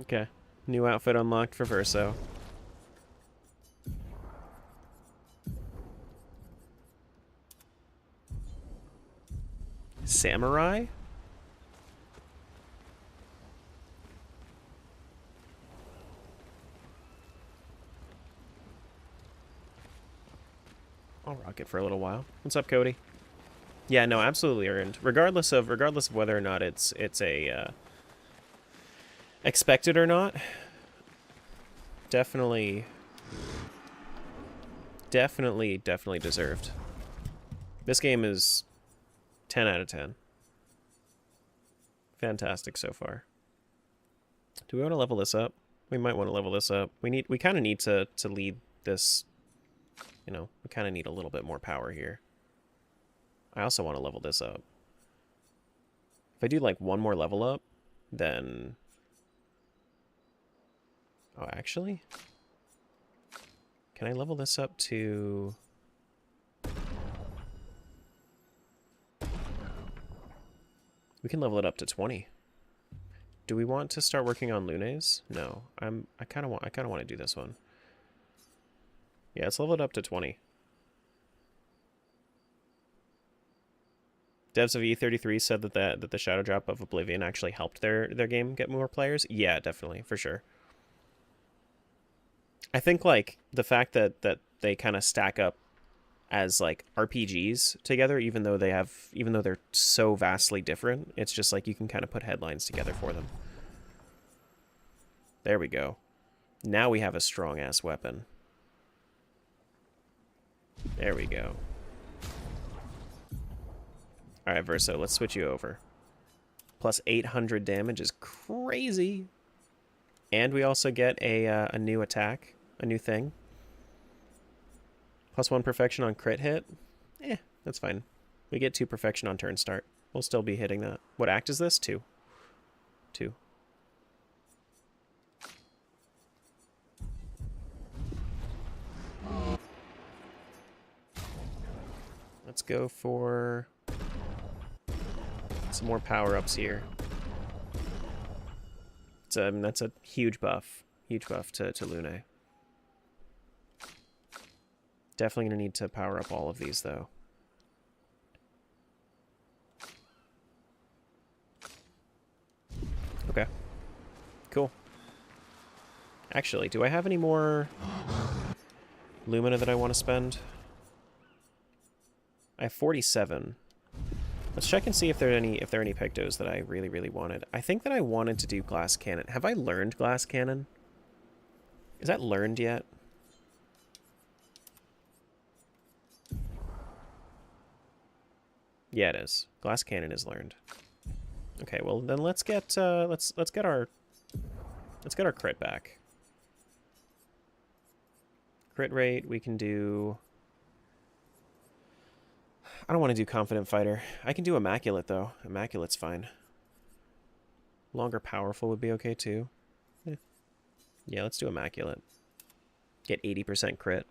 Okay. New outfit unlocked for Verso. Samurai? I'll rock it for a little while. What's up, Cody? Yeah, no, absolutely earned. Regardless of whether or not it's a expected or not. Definitely deserved. This game is 10 out of 10. Fantastic so far. Do we want to level this up? We might want to level this up. We kind of need to lead this. You know, we kind of need a little bit more power here. I also want to level this up. If I do like one more level up, then... Oh, actually? Can I level this up to... We can level it up to 20. Do we want to start working on Lunes? No. I kind of want to do this one. Yeah, let's level it up to 20. Devs of E33 said that the Shadow Drop of Oblivion actually helped their game get more players. Yeah, definitely, for sure. I think like the fact that they kind of stack up as like RPGs together, even though they're so vastly different, it's just like you can kind of put headlines together for them. There we go. Now we have a strong ass weapon. There we go. Alright, Verso, let's switch you over. Plus 800 damage is crazy. And we also get a new attack, a new thing. Plus 1 perfection on crit hit. That's fine. We get 2 perfection on turn start. We'll still be hitting that. What act is this? 2. 2. Let's go for some more power-ups here. That's a huge buff. Huge buff to Lune. Definitely going to need to power up all of these, though. Okay. Cool. Actually, do I have any more Lumina that I want to spend? I have 47. Let's check and see if there are any Pictos that I really wanted. I think that I wanted to do Glass Cannon. Have I learned Glass Cannon? Is that learned yet? Yeah, it is. Glass Cannon is learned. Okay, well then let's get our crit back. Crit rate we can do. I don't want to do Confident Fighter. I can do Immaculate, though. Immaculate's fine. Longer Powerful would be okay, too. Yeah, let's do Immaculate. Get 80% crit.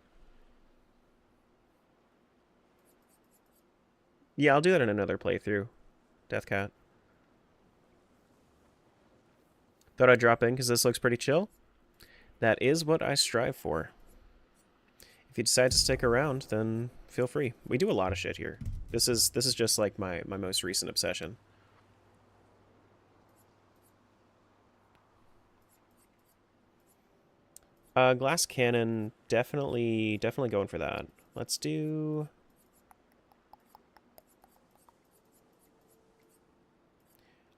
Yeah, I'll do that in another playthrough. Deathcat. Thought I'd drop in because this looks pretty chill. That is what I strive for. If you decide to stick around, then feel free. We do a lot of shit here. This is just like my most recent obsession. Glass Cannon, definitely going for that. Let's do...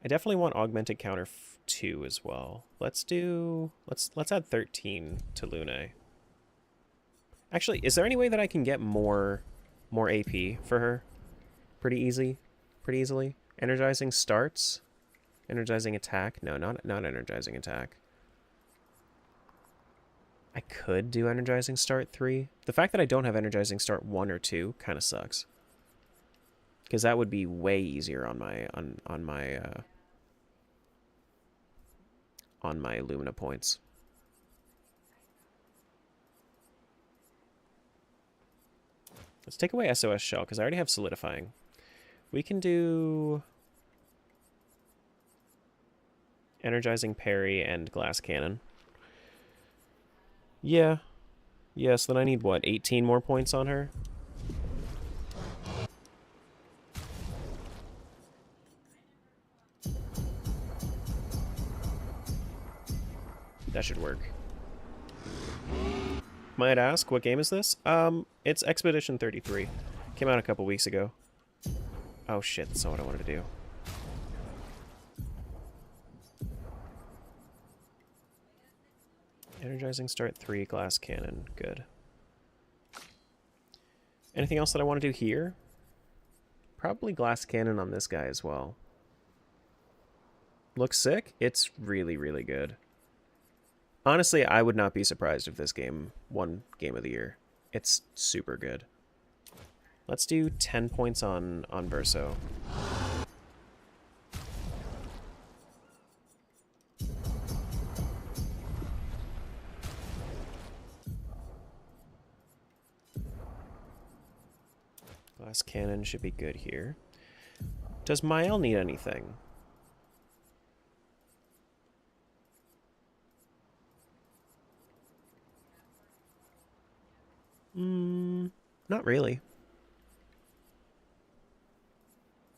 I definitely want augmented counter 2 as well. Let's add 13 to Lune. Actually, is there any way that I can get more AP for her? Pretty easily. Energizing starts. Energizing attack. No, not energizing attack. I could do energizing start 3. The fact that I don't have energizing start 1 or 2 kind of sucks. Because that would be way easier on my Lumina points. Let's take away SOS Shell, because I already have solidifying. We can do energizing parry and glass cannon. Yeah. Yeah, so then I need, what, 18 more points on her? That should work. Might ask, what game is this? It's Expedition 33. Came out a couple weeks ago. Oh shit, that's not what I wanted to do. Energizing start 3, glass cannon. Good. Anything else that I want to do here? Probably glass cannon on this guy as well. Looks sick? It's really, really good. Honestly, I would not be surprised if this game won Game of the Year. It's super good. Let's do 10 points on Verso. Glass cannon should be good here. Does Mael need anything? Not really.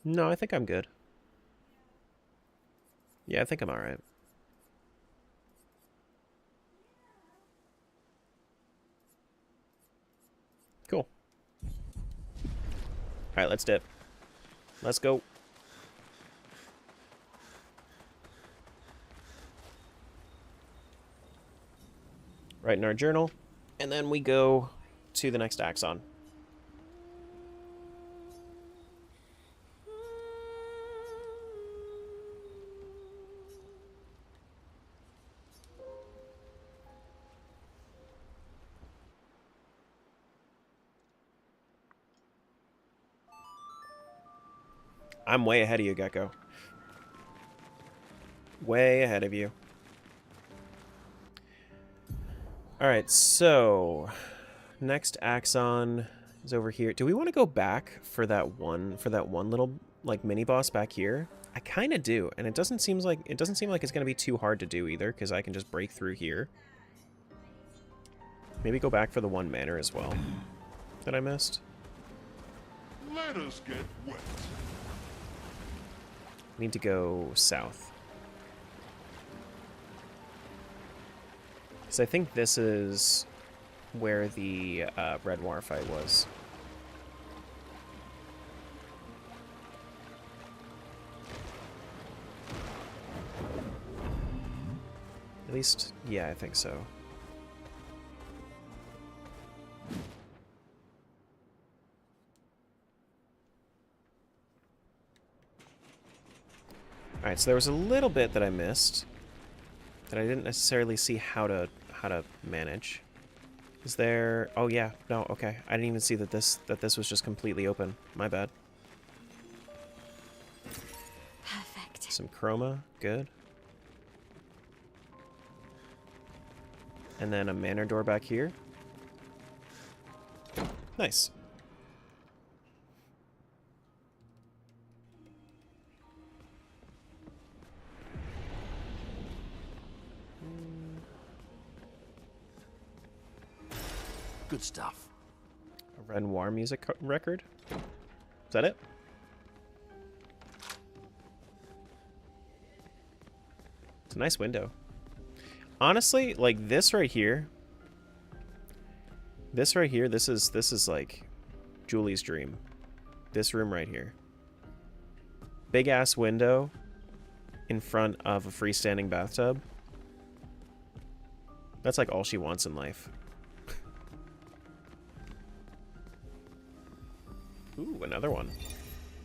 No, I think I'm good. Yeah, I think I'm alright. Cool. Alright, let's dip. Let's go. Write in our journal, and then we go to the next Axon. I'm way ahead of you, Gecko. Way ahead of you. Alright, so next Axon is over here. Do we want to go back for that one little like mini boss back here? I kind of do, and it doesn't seem like it's going to be too hard to do either, because I can just break through here. Maybe go back for the one manor as well that I missed. Let us get wet. Need to go south. So I think this is where the Red War fight was. At least, yeah, I think so. Alright, so there was a little bit that I missed that I didn't necessarily see how to manage. Is there... Oh yeah, no, okay. I didn't even see that this was just completely open. My bad. Perfect. Some chroma, good. And then a manor door back here. Nice. Good stuff. A Renoir music record? Is that it? It's a nice window. Honestly, like this right here. This is like Julie's dream. This room right here. Big ass window. in front of a freestanding bathtub. That's like all she wants in life. Ooh, another one.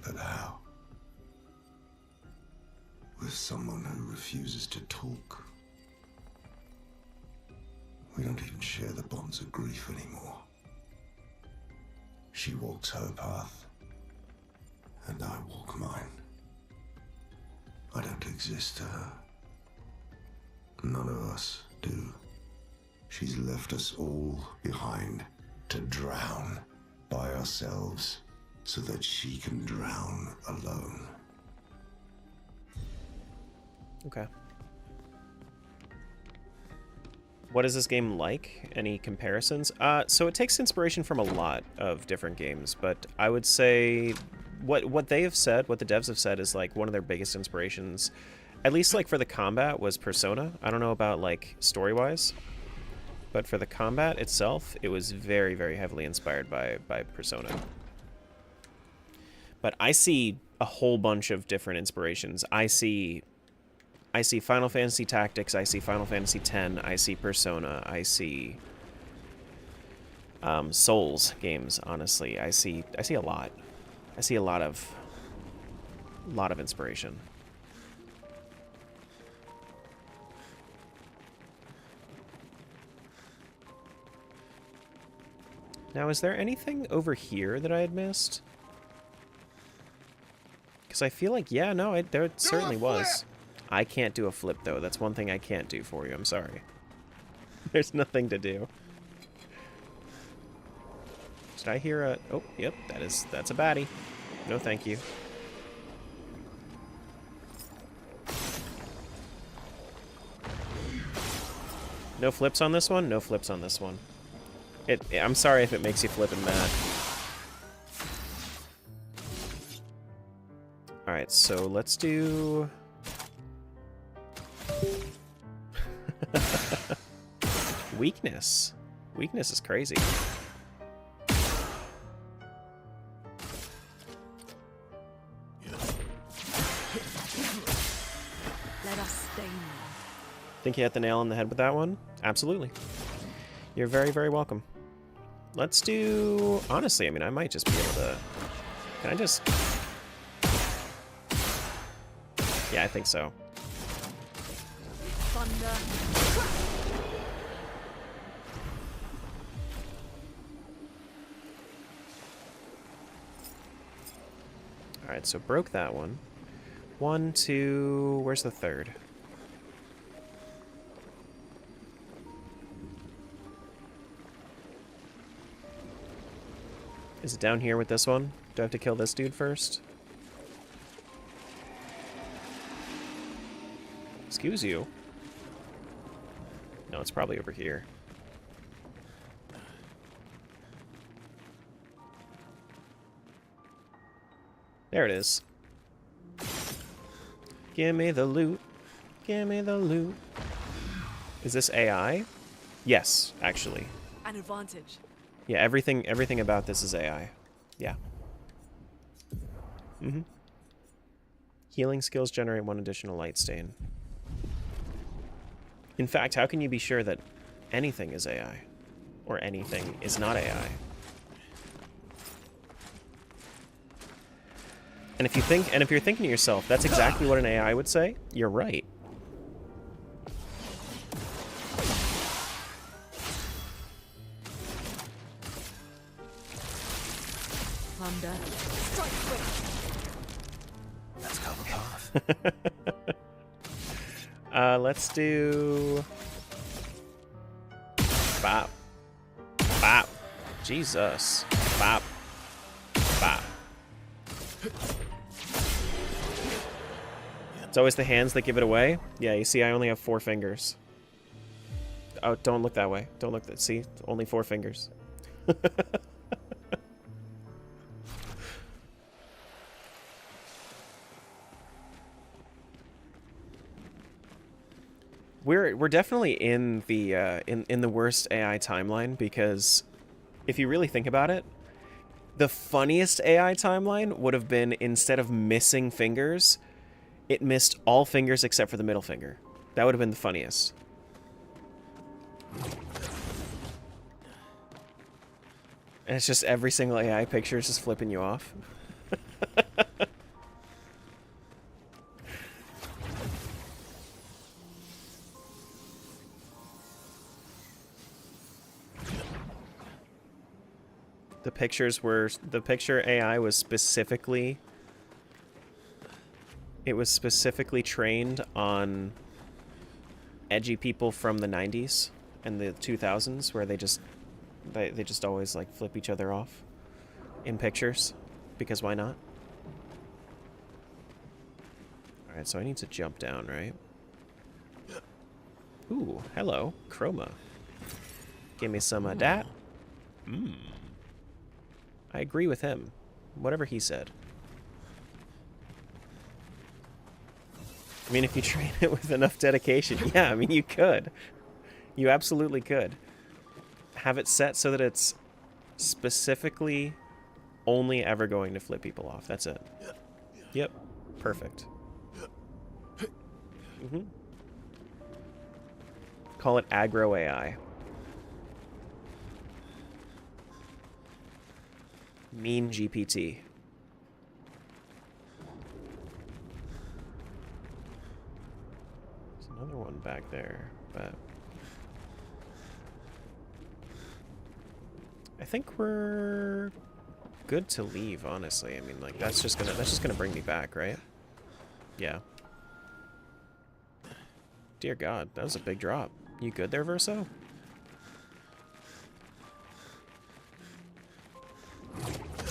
But how? With someone who refuses to talk. We don't even share the bonds of grief anymore. She walks her path, and I walk mine. I don't exist to her. None of us do. She's left us all behind to drown by ourselves so that she can drown alone. Okay. What is this game like? Any comparisons? So it takes inspiration from a lot of different games, but I would say what they have said, what the devs have said, is like one of their biggest inspirations, at least like for the combat, was Persona. I don't know about like story-wise, but for the combat itself, it was very, very heavily inspired by Persona. But I see a whole bunch of different inspirations. I see Final Fantasy Tactics, I see Final Fantasy X, I see Persona, I see Souls games, honestly. I see a lot. I see a lot of inspiration. Now, is there anything over here that I had missed? Because I feel like, yeah, no, there certainly was. I can't do a flip, though. That's one thing I can't do for you. I'm sorry. There's nothing to do. Did I hear a... Oh, yep, that's a baddie. No, thank you. No flips on this one? No flips on this one. I'm sorry if it makes you flippin' mad. Alright, so let's do... Weakness. Weakness is crazy. Let us stay now. Think you hit the nail on the head with that one? Absolutely. You're very, very welcome. Let's do... Honestly, I mean, I might just be able to... Can I just... Yeah, I think so. Thunder. Alright, so broke that one. 1, 2... Where's the third? Is it down here with this one? Do I have to kill this dude first? Excuse you. No, it's probably over here. There it is. Give me the loot. Give me the loot. Is this AI? Yes, actually. An advantage. Yeah, everything about this is AI. Yeah. Mm-hmm. Healing skills generate 1 additional light stain. In fact, how can you be sure that anything is AI? Or anything is not AI? And if you're thinking to yourself, that's exactly what an AI would say, you're right. Thunder. Strike quick. Let's go the path. Let's do... Bop. Bop. Jesus. Bop. Bop. It's always the hands that give it away. Yeah, you see, I only have 4 fingers. Oh, don't look that way. Don't look that. See, only 4 fingers. We're definitely in the in the worst AI timeline, because if you really think about it, the funniest AI timeline would have been, instead of missing fingers, It missed all fingers except for the middle finger. That would have been the funniest. And it's just every single AI picture is just flipping you off. The picture AI was specifically, it was specifically trained on edgy people from the 90s and the 2000s where they just always like flip each other off in pictures, because why not? All right, so I need to jump down, right? Ooh, hello, Chroma. Give me some of that. I agree with him. Whatever he said. I mean, if you train it with enough dedication, yeah, I mean, you could. You absolutely could. Have it set so that it's specifically only ever going to flip people off. That's it. Yep. Perfect. Call it aggro AI. Mean GPT. There's another one back there, but I think we're good to leave, honestly. I mean, like, that's just gonna bring me back, right? Yeah. Dear God, that was a big drop. You good there, Verso?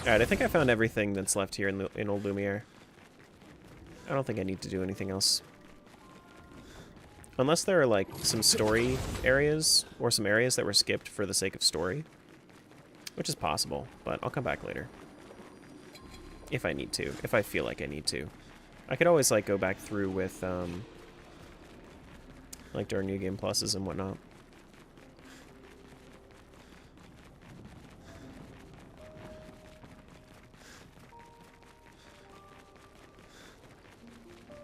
Alright, I think I found everything that's left here in Old Lumiere. I don't think I need to do anything else. Unless there are, like, some story areas, or some areas that were skipped for the sake of story. Which is possible, but I'll come back later. If I need to. If I feel like I need to. I could always, like, go back through with, like, during New Game Pluses and whatnot.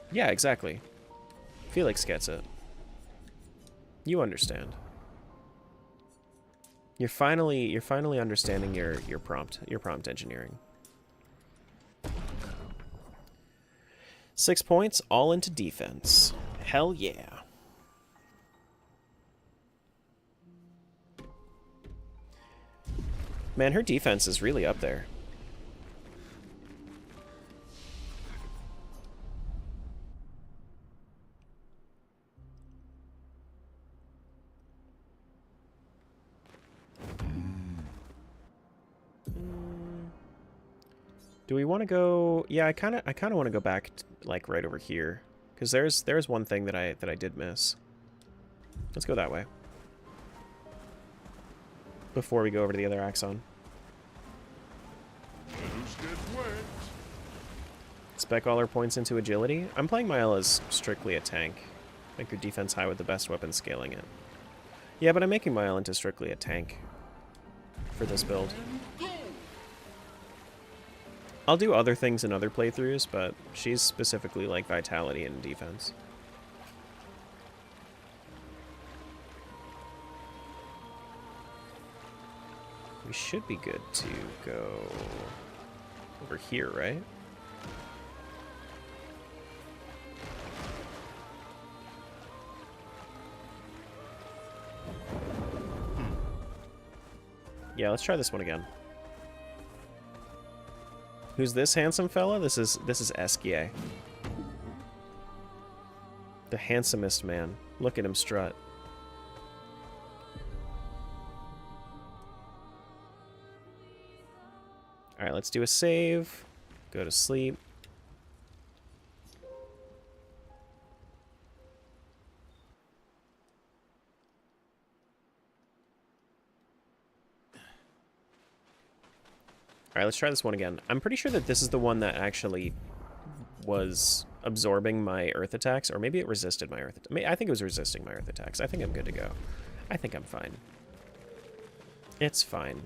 Yeah, exactly. Felix gets it. You understand. You're finally understanding your prompt engineering. 6 points, all into defense. Hell yeah. Man, her defense is really up there. Do we want to go? Yeah, I kind of want to go back like right over here, because there's one thing that I did miss. Let's go that way before we go over to the other axon. Spec all her points into agility. I'm playing Mael as strictly a tank. Make your defense high with the best weapon, scaling it. Yeah, but I'm making Mael into strictly a tank for this build. I'll do other things in other playthroughs, but she's specifically like vitality and defense. We should be good to go over here, right? Yeah, let's try this one again. Who's this handsome fella? This is Esquier. The handsomest man. Look at him strut. Alright, let's do a save. Go to sleep. Alright, let's try this one again. I'm pretty sure that this is the one that actually was absorbing my earth attacks, or maybe it resisted my earth attacks. I think it was resisting my earth attacks. I think I'm good to go. I think I'm fine. It's fine.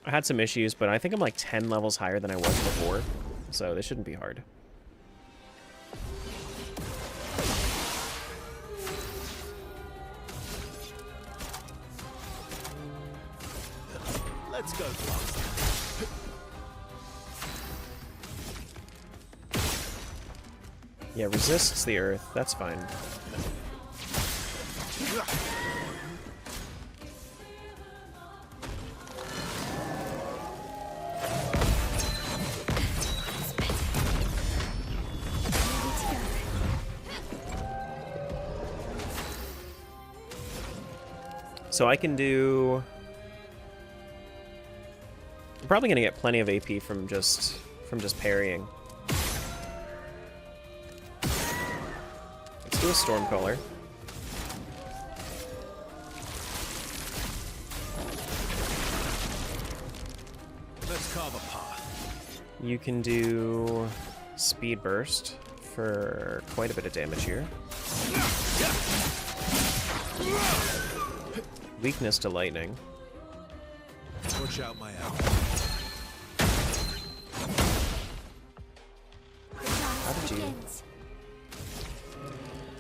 I had some issues, but I think I'm like 10 levels higher than I was before, so this shouldn't be hard. Let's go faster. Yeah, resists the earth. That's fine. So I can do... I'm probably gonna get plenty of AP from just parrying. Let's do a Stormcaller. Let's carve a path. You can do Speed Burst for quite a bit of damage here. Weakness to lightning. Watch out, my owl. How did you...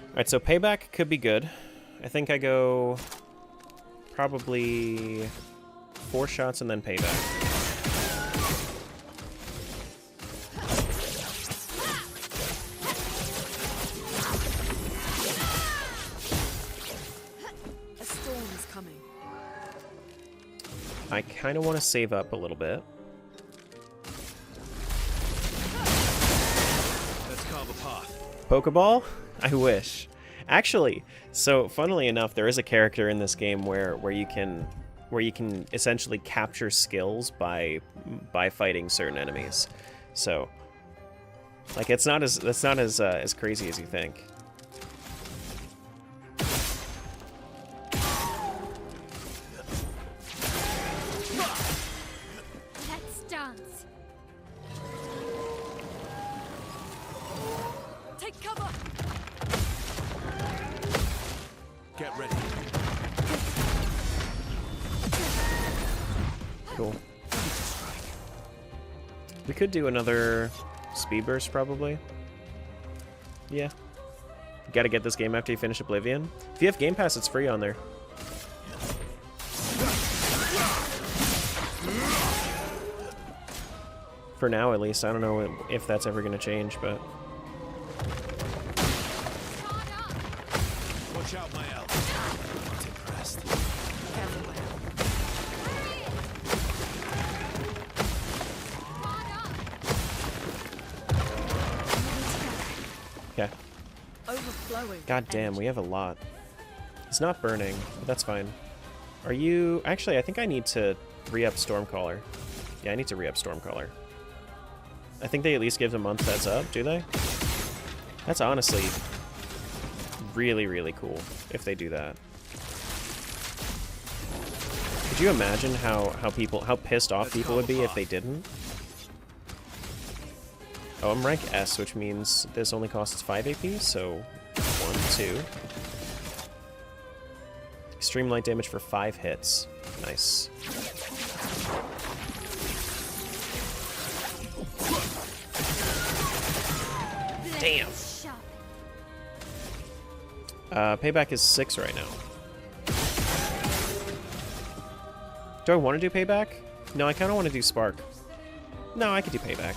Alright, so payback could be good. I think I go probably 4 shots and then payback. A storm is coming. I kind of want to save up a little bit. Let's carve a path. Pokeball? I wish. Actually, so funnily enough, there is a character in this game where you can essentially capture skills by fighting certain enemies. So, like, it's not as crazy as you think. Let's dance. Take cover! Get ready. Cool. We could do another speed burst, probably. Yeah. You gotta get this game after you finish Oblivion. If you have Game Pass, it's free on there. For now, at least. I don't know if that's ever gonna change, but... Watch out, my owl. Not impressed. Careful, Whale. Okay. Overflowing. God damn, we have a lot. It's not burning, but that's fine. Are you... Actually, I think I need to re-up Stormcaller. Yeah, I need to re-up Stormcaller. I think they at least give a month heads up, do they? That's honestly really, really cool if they do that. Could you imagine how pissed off people would be if they didn't? Oh, I'm rank S, which means this only costs 5 AP, so 1, 2. Extreme light damage for 5 hits. Nice. Damn. Payback is 6 right now. Do I want to do payback? No, I kind of want to do spark. No, I could do payback.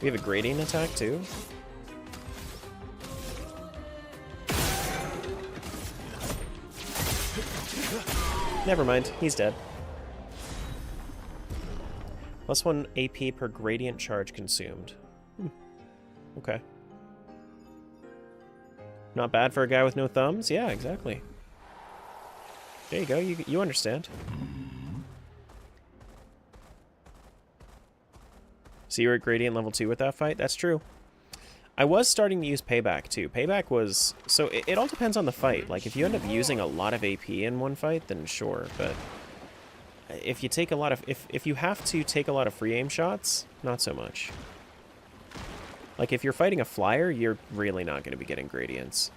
We have a gradient attack too. Never mind, he's dead. +1 AP per gradient charge consumed. Okay. Not bad for a guy with no thumbs? Yeah, exactly. There you go, you understand. So you were at gradient level 2 with that fight? That's true. I was starting to use payback too. Payback was... So it all depends on the fight. Like, if you end up using a lot of AP in one fight, then sure, but... If you take a lot of... If you have to take a lot of free aim shots, not so much. Like, if you're fighting a flyer, you're really not going to be getting gradients.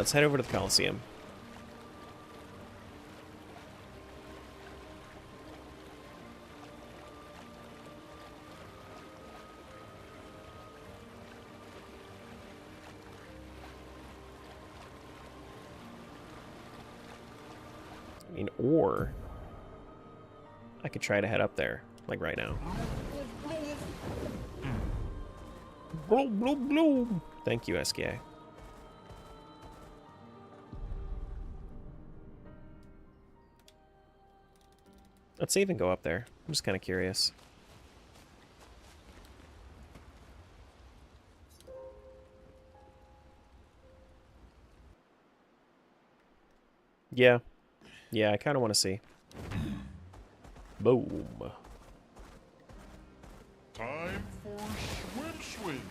let's head over to the Coliseum. I mean, or I could try to head up there, like right now. Bloom, bloom, bloom. Thank you, SKA. Let's even go up there. I'm just kind of curious. Yeah. Yeah, I kind of want to see. Boom. Time for swim.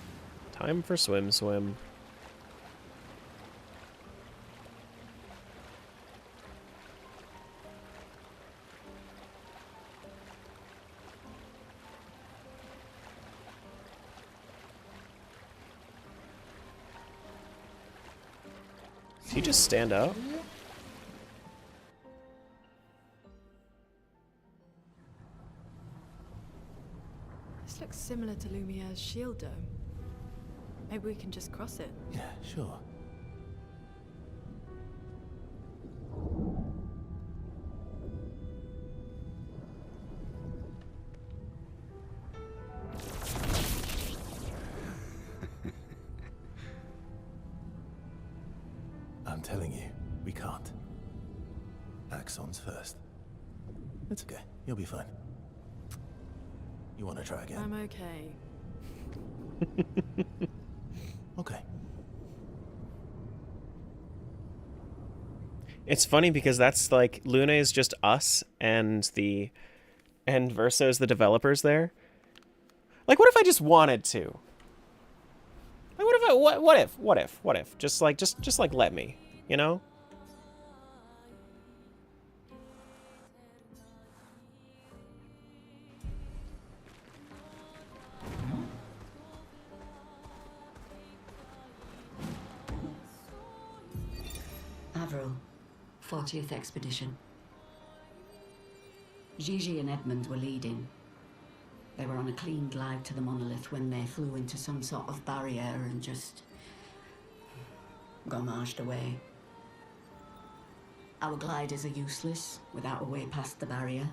Time for swim. Did he just stand up? This looks similar to Lumiere's shield dome. Maybe we can just cross it. Yeah, sure. I'm telling you, we can't. Axon's first. It's okay. You'll be fine. You want to try again? I'm okay. Okay. It's funny because that's like Luna is just us and Verso's the developers there. Like, what if I just wanted to? Like, what if? Just like let me, you know? Avril, 40th Expedition. Gigi and Edmund were leading. They were on a clean glide to the monolith when they flew into some sort of barrier and just gommaged away. Our gliders are useless without a way past the barrier.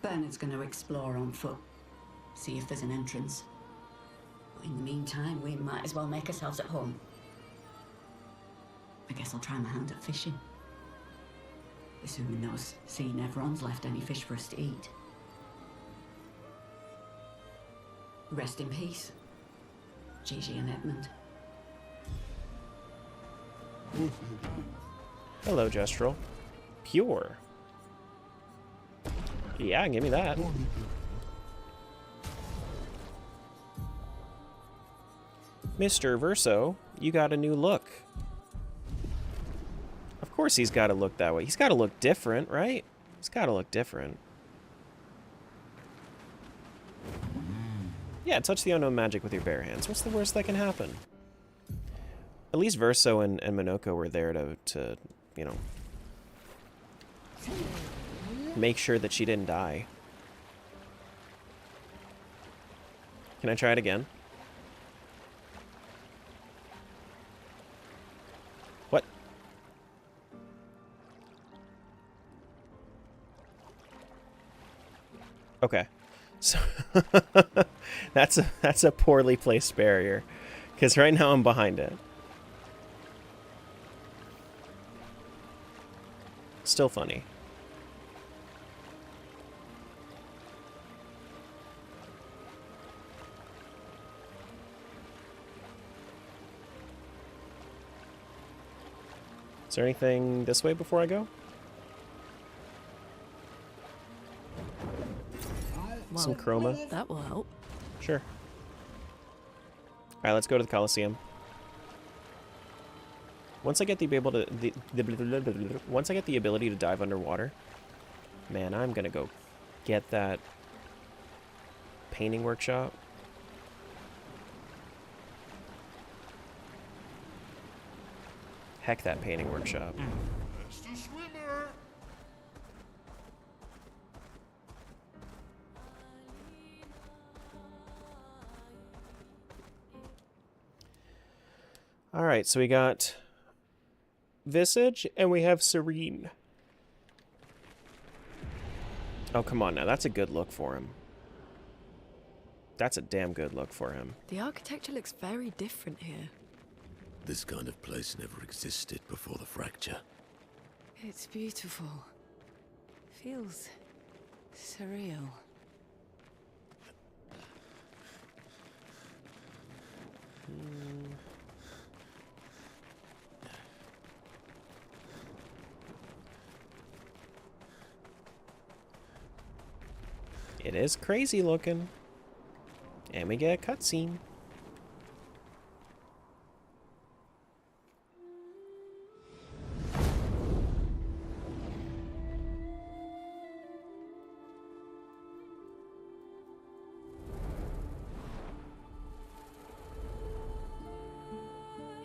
Bernard's going to explore on foot, see if there's an entrance. But in the meantime, we might as well make ourselves at home. I guess I'll try my hand at fishing. Assuming those sea Nevrons left any fish for us to eat. Rest in peace, Gigi and Edmund. Hello, Gestural. Pure. Yeah, give me that. Mr. Verso, you got a new look. Of course he's got to look that way. He's got to look different, right? He's got to look different. Yeah, touch the unknown magic with your bare hands. What's the worst that can happen? At least Verso and Minoko were there to, you know, make sure that she didn't die. Can I try it again? What? Okay. So that's a poorly placed barrier, because right now I'm behind it. Still funny. Is there anything this way before I go? Well, some chroma. That will help. Sure. Alright, let's go to the Coliseum. Once I get the ability to dive underwater, man, I'm gonna go get that painting workshop. Heck, that painting workshop. Master Swimmer! Alright, so we got Visage and we have Serene. Oh, come on now. That's a good look for him. That's a damn good look for him. The architecture looks very different here. This kind of place never existed before the fracture. It's beautiful. Feels surreal. It is crazy looking. And we get a cutscene.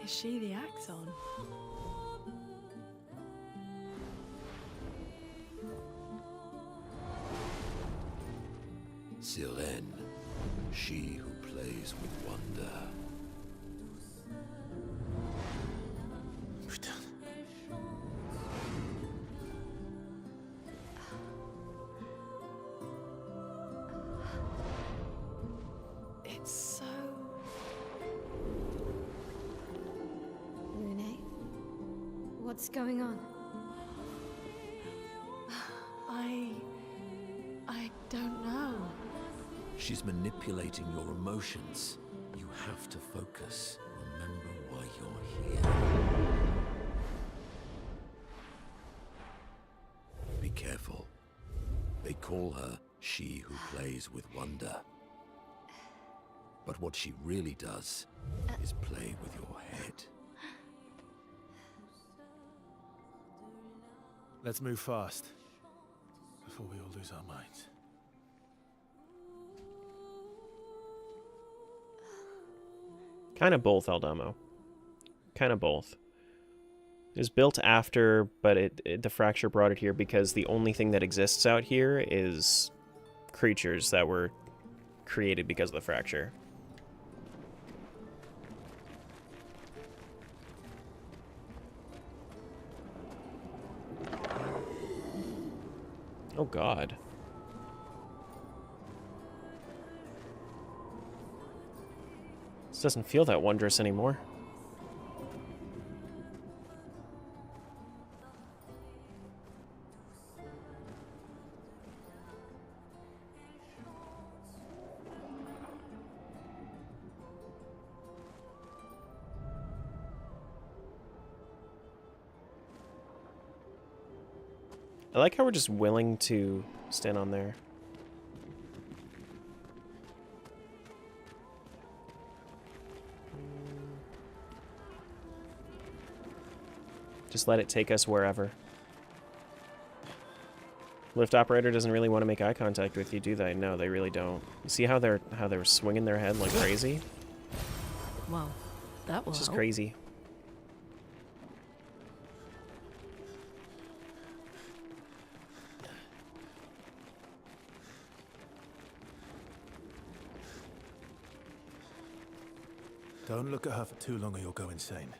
Is she the Axon? Sirene, she who plays with wonder. It's so... Lune, what's going on? I don't know. She's manipulating your emotions. You have to focus. Remember why you're here. Be careful. They call her she who plays with wonder. But what she really does is play with your head. Let's move fast. Before we all lose our minds. Kind of both, Eldamo. Kind of both. It was built after, but the fracture brought it here because the only thing that exists out here is creatures that were created because of the fracture. Oh God. This doesn't feel that wondrous anymore. I like how we're just willing to stand on there. Just let it take us wherever. Lift operator doesn't really want to make eye contact with you, do they? No, they really don't. You see how they're swinging their head like crazy? Well, that will It's just help. crazy. Don't look at her for too long or you'll go insane.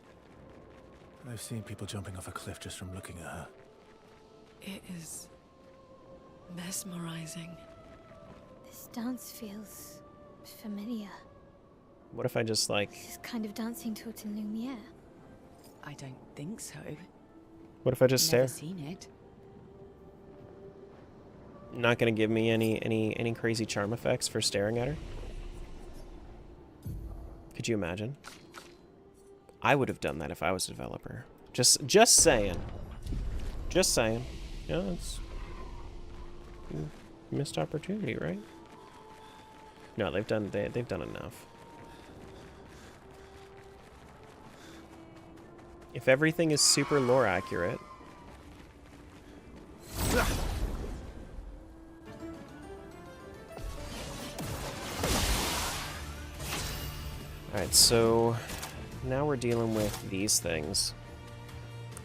I've seen people jumping off a cliff just from looking at her. It is mesmerizing. This dance feels familiar. What if I just like... This is kind of dancing to it in Lumiere. I don't think so. What if I just Never stare? seen it. Not gonna give me any crazy charm effects for staring at her? Could you imagine? I would have done that if I was a developer. Just saying. Just saying. Yeah, it's missed opportunity, right? No, they've done enough. If everything is super lore accurate. Alright, so now we're dealing with these things.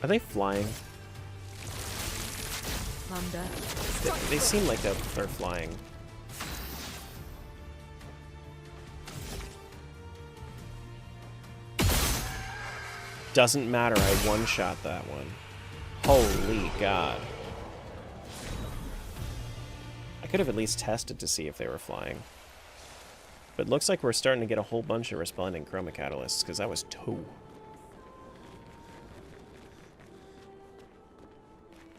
Are they flying? Thunder. They seem like they're flying. Doesn't matter, I one-shot that one. Holy God. I could have at least tested to see if they were flying. But it looks like we're starting to get a whole bunch of resplendent chroma catalysts, because that was 2.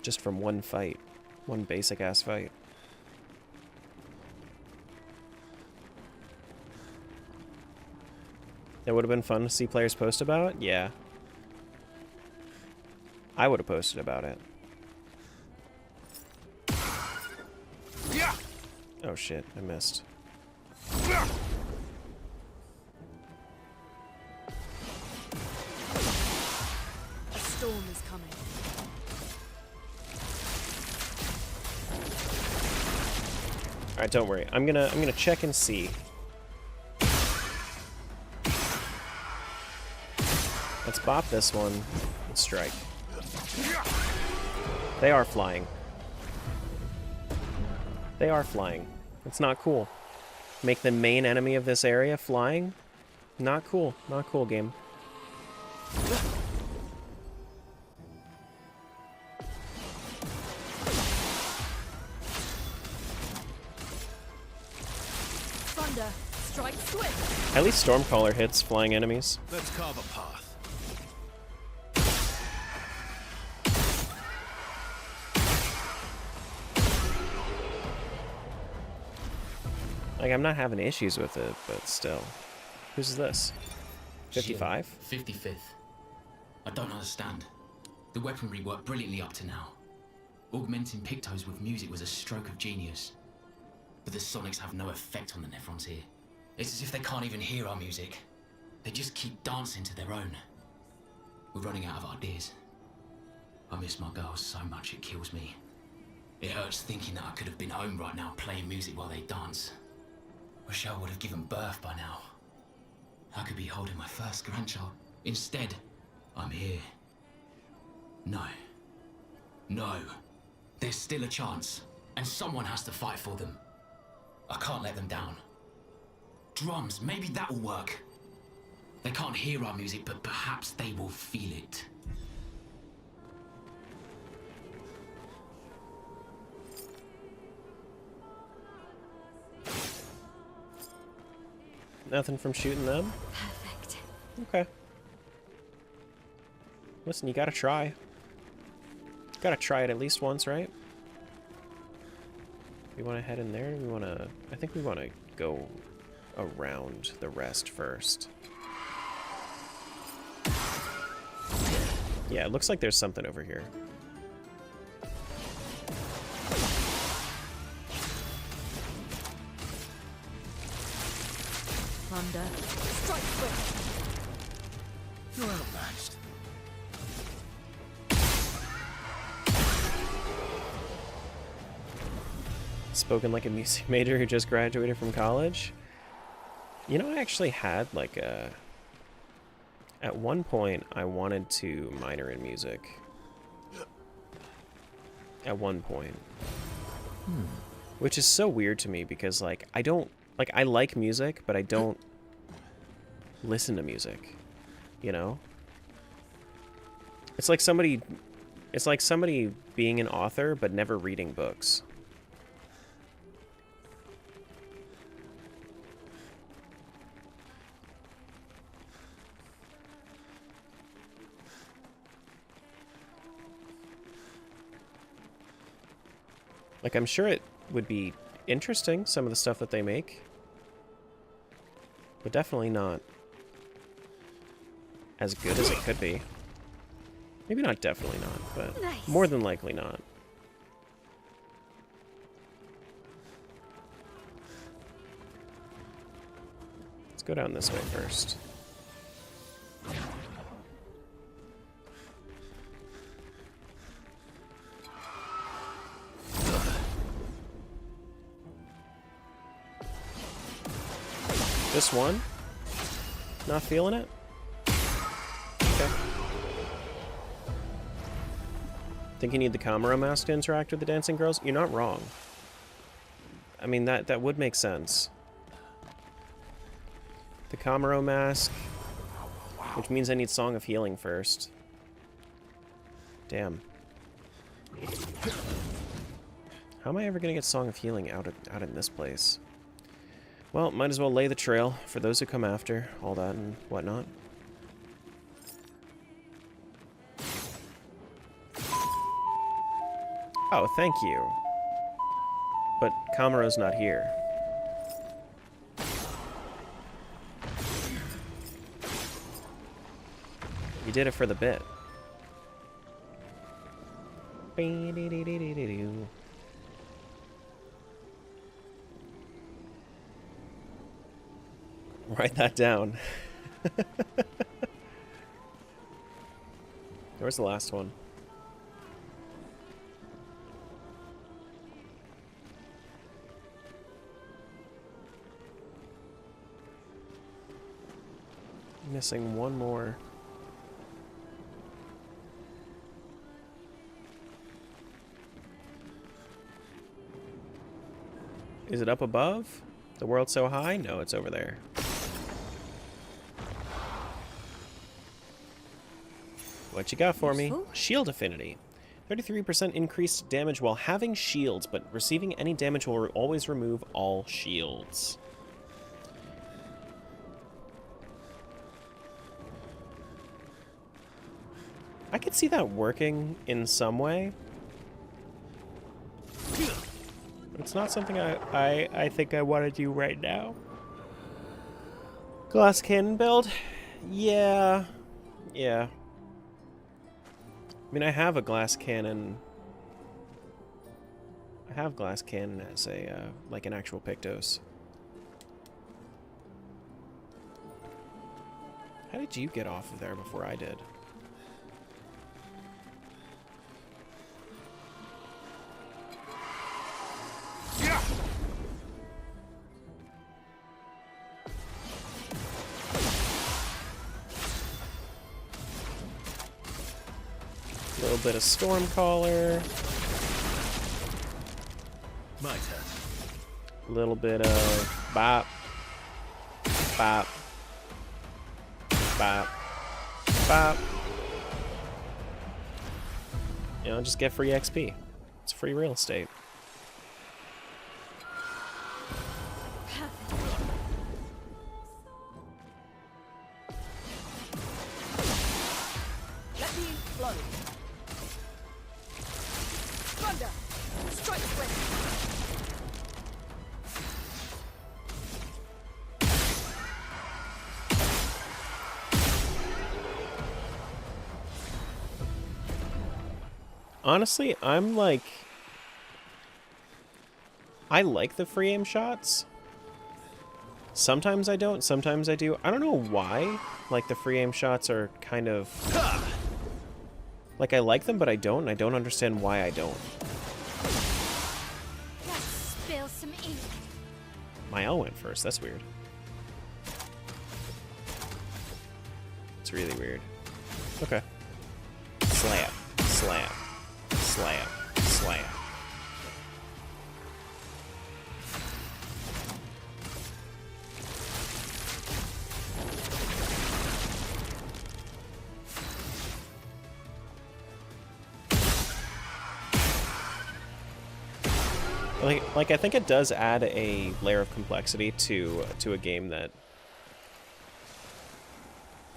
Just from one fight. One basic-ass fight. It would have been fun to see players post about? Yeah. I would have posted about it. Oh shit, I missed. A storm is coming. Alright, don't worry. I'm gonna check and see. Let's bop this one and strike. They are flying. They are flying. It's not cool. Make the main enemy of this area flying? Not cool. Not cool, game. Thunder. Strike swift. At least Stormcaller hits flying enemies. Let's carve a path. Like, I'm not having issues with it, but still. Who's this? 55? 55th. I don't understand. The weaponry worked brilliantly up to now. Augmenting Pictos with music was a stroke of genius. But the sonics have no effect on the Nephrons here. It's as if they can't even hear our music. They just keep dancing to their own. We're running out of ideas. I miss my girls so much it kills me. It hurts thinking that I could have been home right now playing music while they dance. Wish I would have given birth by now. I could be holding my first grandchild. Instead, I'm here. No. No. There's still a chance, and someone has to fight for them. I can't let them down. Drums, maybe that'll work. They can't hear our music, but perhaps they will feel it. Nothing from shooting them? Perfect. Okay. Listen, you gotta try. Gotta try it at least once, right? We want to head in there? We want to... I think we want to go around the rest first. Yeah, it looks like there's something over here. Thunder. Strike swift. You're outmatched. Spoken like a music major who just graduated from college. You know, I actually had like a... At one point, I wanted to minor in music. At one point. Which is so weird to me because, like, I don't... Like, I like music, but I don't listen to music. You know? It's like somebody being an author, but never reading books. Like, I'm sure it would be interesting, some of the stuff that they make. But definitely not as good as it could be. Maybe not definitely not, but Nice. more than likely not. Let's go down this way first. Just one? Not feeling it? Okay. Think you need the camera mask to interact with the dancing girls? You're not wrong. I mean, that would make sense. The Camaro mask, which means I need Song of Healing first. Damn. How am I ever gonna get Song of Healing out in this place? Well, might as well lay the trail for those who come after, all that and whatnot. Oh, thank you. But Camaro's not here. You did it for the bit. Write that down. Where's the last one? Missing one more. Is it up above? The world's so high? No, it's over there. What you got for me? Shield affinity. 33% increased damage while having shields, but receiving any damage will always remove all shields. I could see that working in some way. But it's not something I think I want to do right now. Glass cannon build? Yeah. Yeah. I mean, I have a glass cannon. I have glass cannon as a, like an actual Pictos. How did you get off of there before I did? A little bit of Stormcaller. My turn. A little bit of bop. Bop. Bop. Bop. You know, just get free XP. It's free real estate. Let me flow. Thunder! Strike swift! Honestly, I'm like... I like the free aim shots. Sometimes I don't, sometimes I do. I don't know why. Like, the free aim shots are kind of... Like, I like them, but I don't, and I don't understand why I don't. Let's spill some ink. My L went first, that's weird. It's really weird. Okay. Slap. Slap. Slap. Slap. Like I think it does add a layer of complexity to a game that,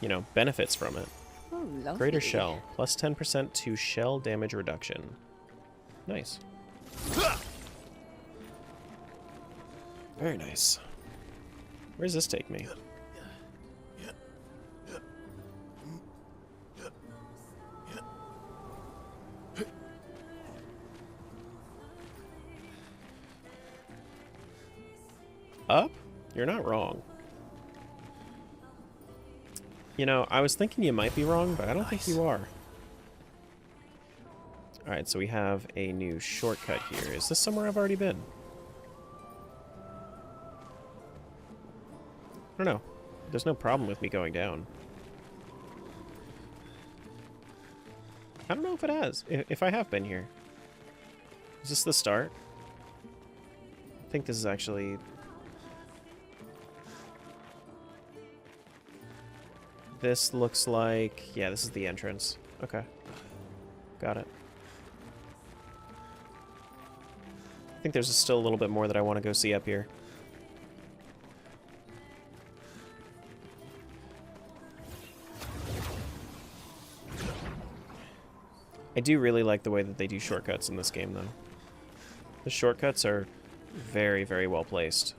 you know, benefits from it. Oh, lovely. Greater shell, plus 10% to shell damage reduction. Nice. Very nice. Where does this take me? Up? You're not wrong. You know, I was thinking you might be wrong, but I don't think you are. Alright, so we have a new shortcut here. Is this somewhere I've already been? I don't know. There's no problem with me going down. I don't know if it has. If I have been here. Is this the start? I think this is actually... This looks like... Yeah, this is the entrance. Okay. Got it. I think there's still a little bit more that I want to go see up here. I do really like the way that they do shortcuts in this game, though. The shortcuts are very, very well placed.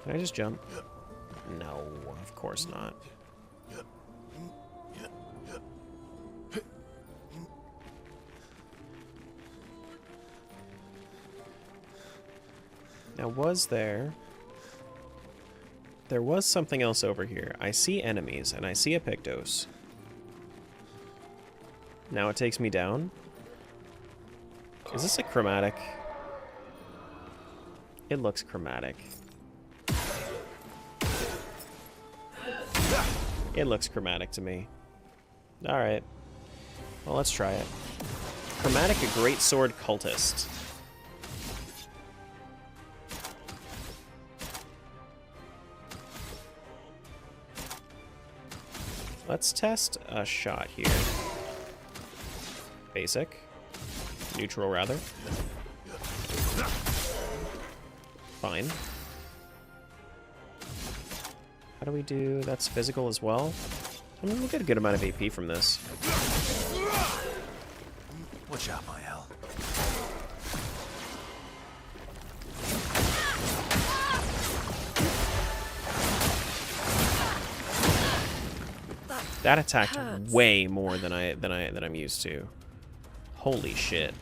Can I just jump? No, of course not. Now, was there... There was something else over here. I see enemies, and I see a Pictos. Now it takes me down. Is this a chromatic? It looks chromatic. It looks chromatic to me. Alright. Well, let's try it. Chromatic, a great sword cultist. Let's test a shot here. Basic. Neutral, rather. Fine. How do we do... That's physical as well? I mean, we'll get a good amount of AP from this. Watch out, Mael. That attacked way more than I'm used to. Holy shit.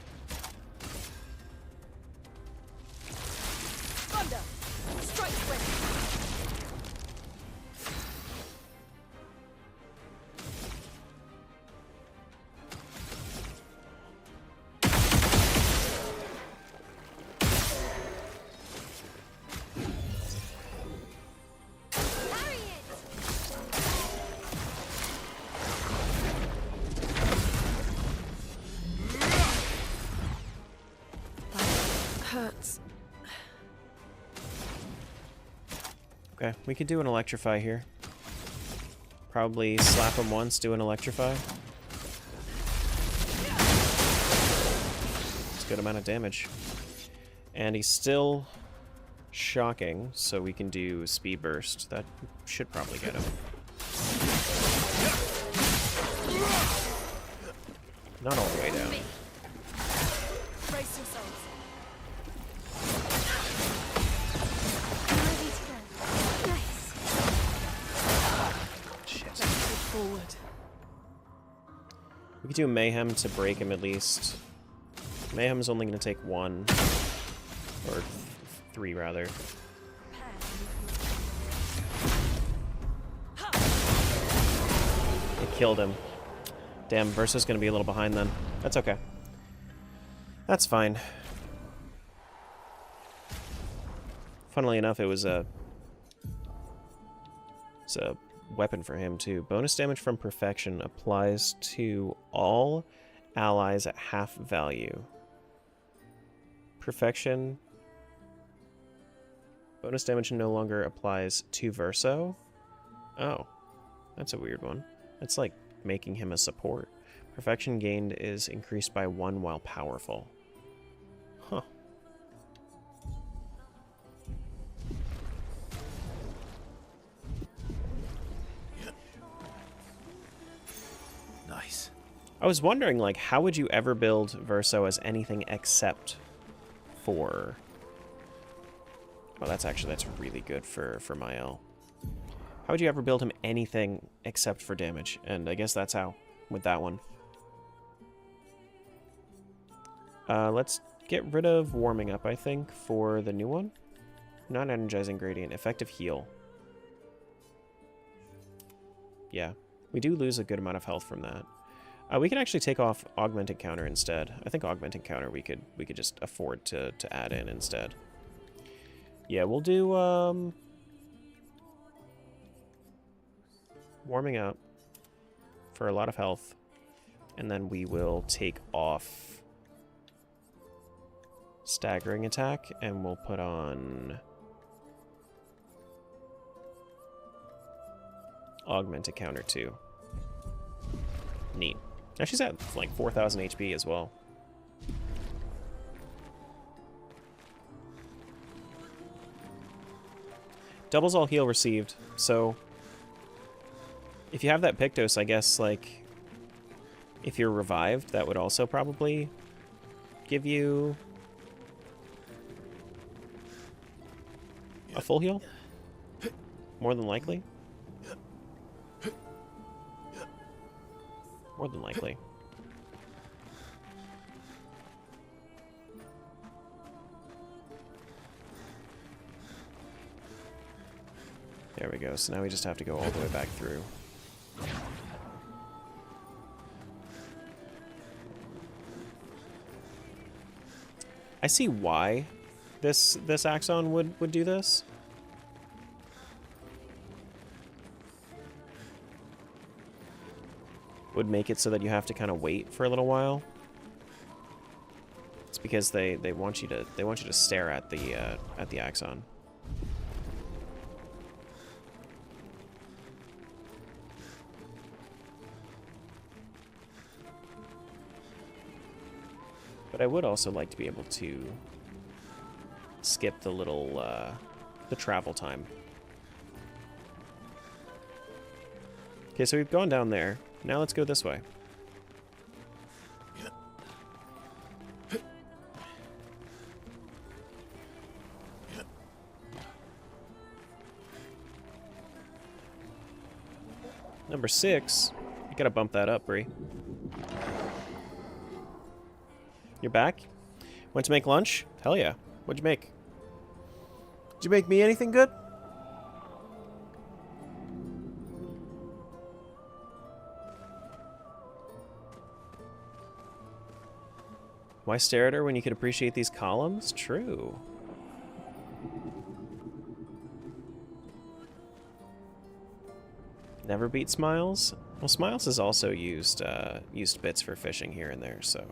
Thunder! Strike quick! Hurts. Okay, we could do an electrify here. Probably slap him once, do an electrify. It's a good amount of damage. And he's still shocking, so we can do speed burst. That should probably get him. Not all the way down. Brace yourselves. Forward. We could do Mayhem to break him at least. Mayhem's only going to take one. Or three, rather. It killed him. Damn, Versa's going to be a little behind then. That's okay. That's fine. Funnily enough, it was a... It's a weapon for him too. Bonus damage from perfection applies to all allies at half value. Perfection. Bonus damage no longer applies to Verso. Oh, that's a weird one. That's like making him a support. Perfection gained is increased by 1 while powerful. Huh. Nice. I was wondering, like, how would you ever build Verso as anything except for... Oh, that's really good for Mael. How would you ever build him anything except for damage? And I guess that's how, with that one. Let's get rid of warming up, I think, for the new one. Non-energizing gradient, effective heal. Yeah. We do lose a good amount of health from that. We can actually take off Augmented Counter instead. I think Augmented Counter we could just afford to add in instead. Yeah, we'll do warming up for a lot of health, and then we will take off staggering attack, and we'll put on augmented counter 2. Neat. Now she's at like 4,000 HP as well. Doubles all heal received, so if you have that Pictos, I guess, like, if you're revived, that would also probably give you a full heal? More than likely? More than likely. There we go. So now we just have to go all the way back through. I see why this Axon would do this. Would make it so that you have to kind of wait for a little while. It's because they want you to stare at the Axon. But I would also like to be able to skip the little the travel time. Okay, so we've gone down there. Now let's go this way. Number 6. You gotta bump that up, Bree. You're back? Went to make lunch? Hell yeah. What'd you make? Did you make me anything good? Why stare at her when you could appreciate these columns? True. Never beat Smiles? Well, Smiles has also used bits for fishing here and there, so...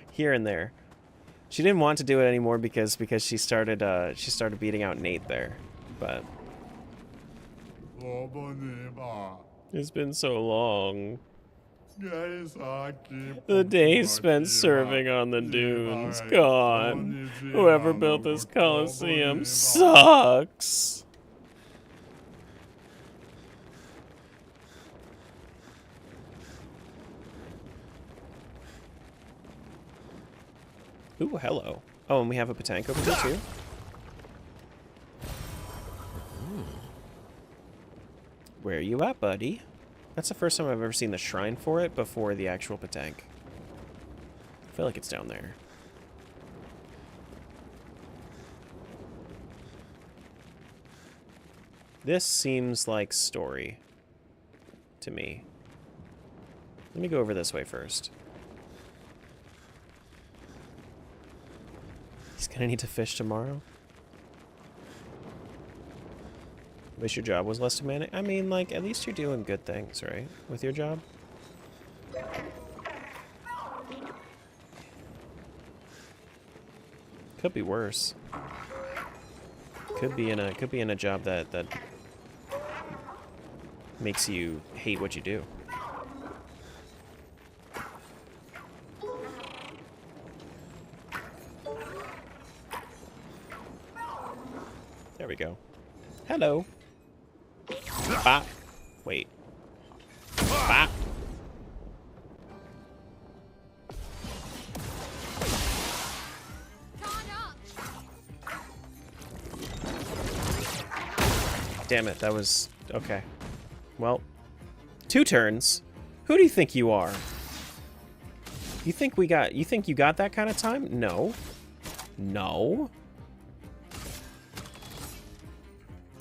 Here and there. She didn't want to do it anymore because she started beating out Nate there, but it's been so long. The day spent surfing on the dunes gone. Whoever built this Coliseum sucks. Ooh, hello. Oh, and we have a Patank over here too. Where are you at, buddy? That's the first time I've ever seen the shrine for it before the actual Patank. I feel like it's down there. This seems like story to me. Let me go over this way first. He's gonna need to fish tomorrow. Wish your job was less demanding. I mean, like, at least you're doing good things, right? With your job. Could be worse. Could be in a job that makes you hate what you do. There we go. Hello. Bop. Wait. Bop. Damn it, that was... okay. Well, 2 turns. Who do you think you are? You think you got that kind of time? No. No.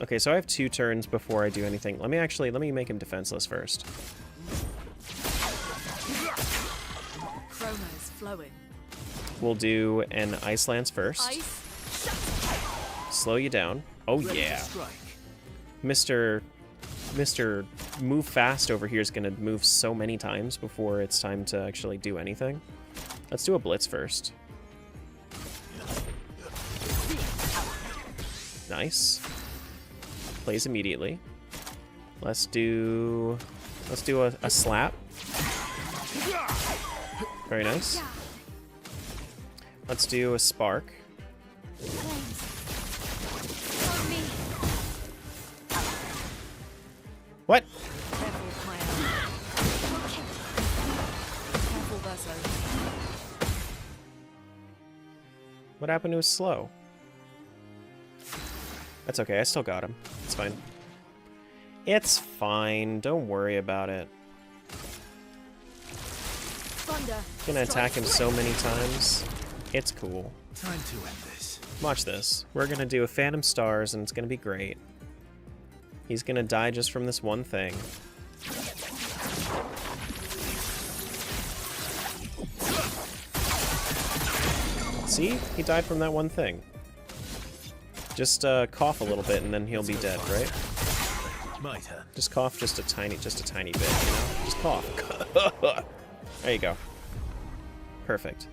Okay, so I have 2 turns before I do anything. Let me make him defenseless first. Crow flowing. We'll do an Ice Lance first. Ice. Slow you down. Oh yeah. Mr. Move Fast over here is going to move so many times before it's time to actually do anything. Let's do a Blitz first. Nice. Plays immediately. Let's do a slap. Very nice. Let's do a spark. What? What happened to his slow? That's okay, I still got him. It's fine. It's fine, don't worry about it. Gonna attack him so many times. It's cool. Time to end this. Watch this. We're gonna do a Phantom Stars and it's gonna be great. He's gonna die just from this one thing. See? He died from that one thing. Just cough a little bit and then he'll be dead, right? My turn. Just cough just a tiny bit, you know? Just cough. There you go. Perfect.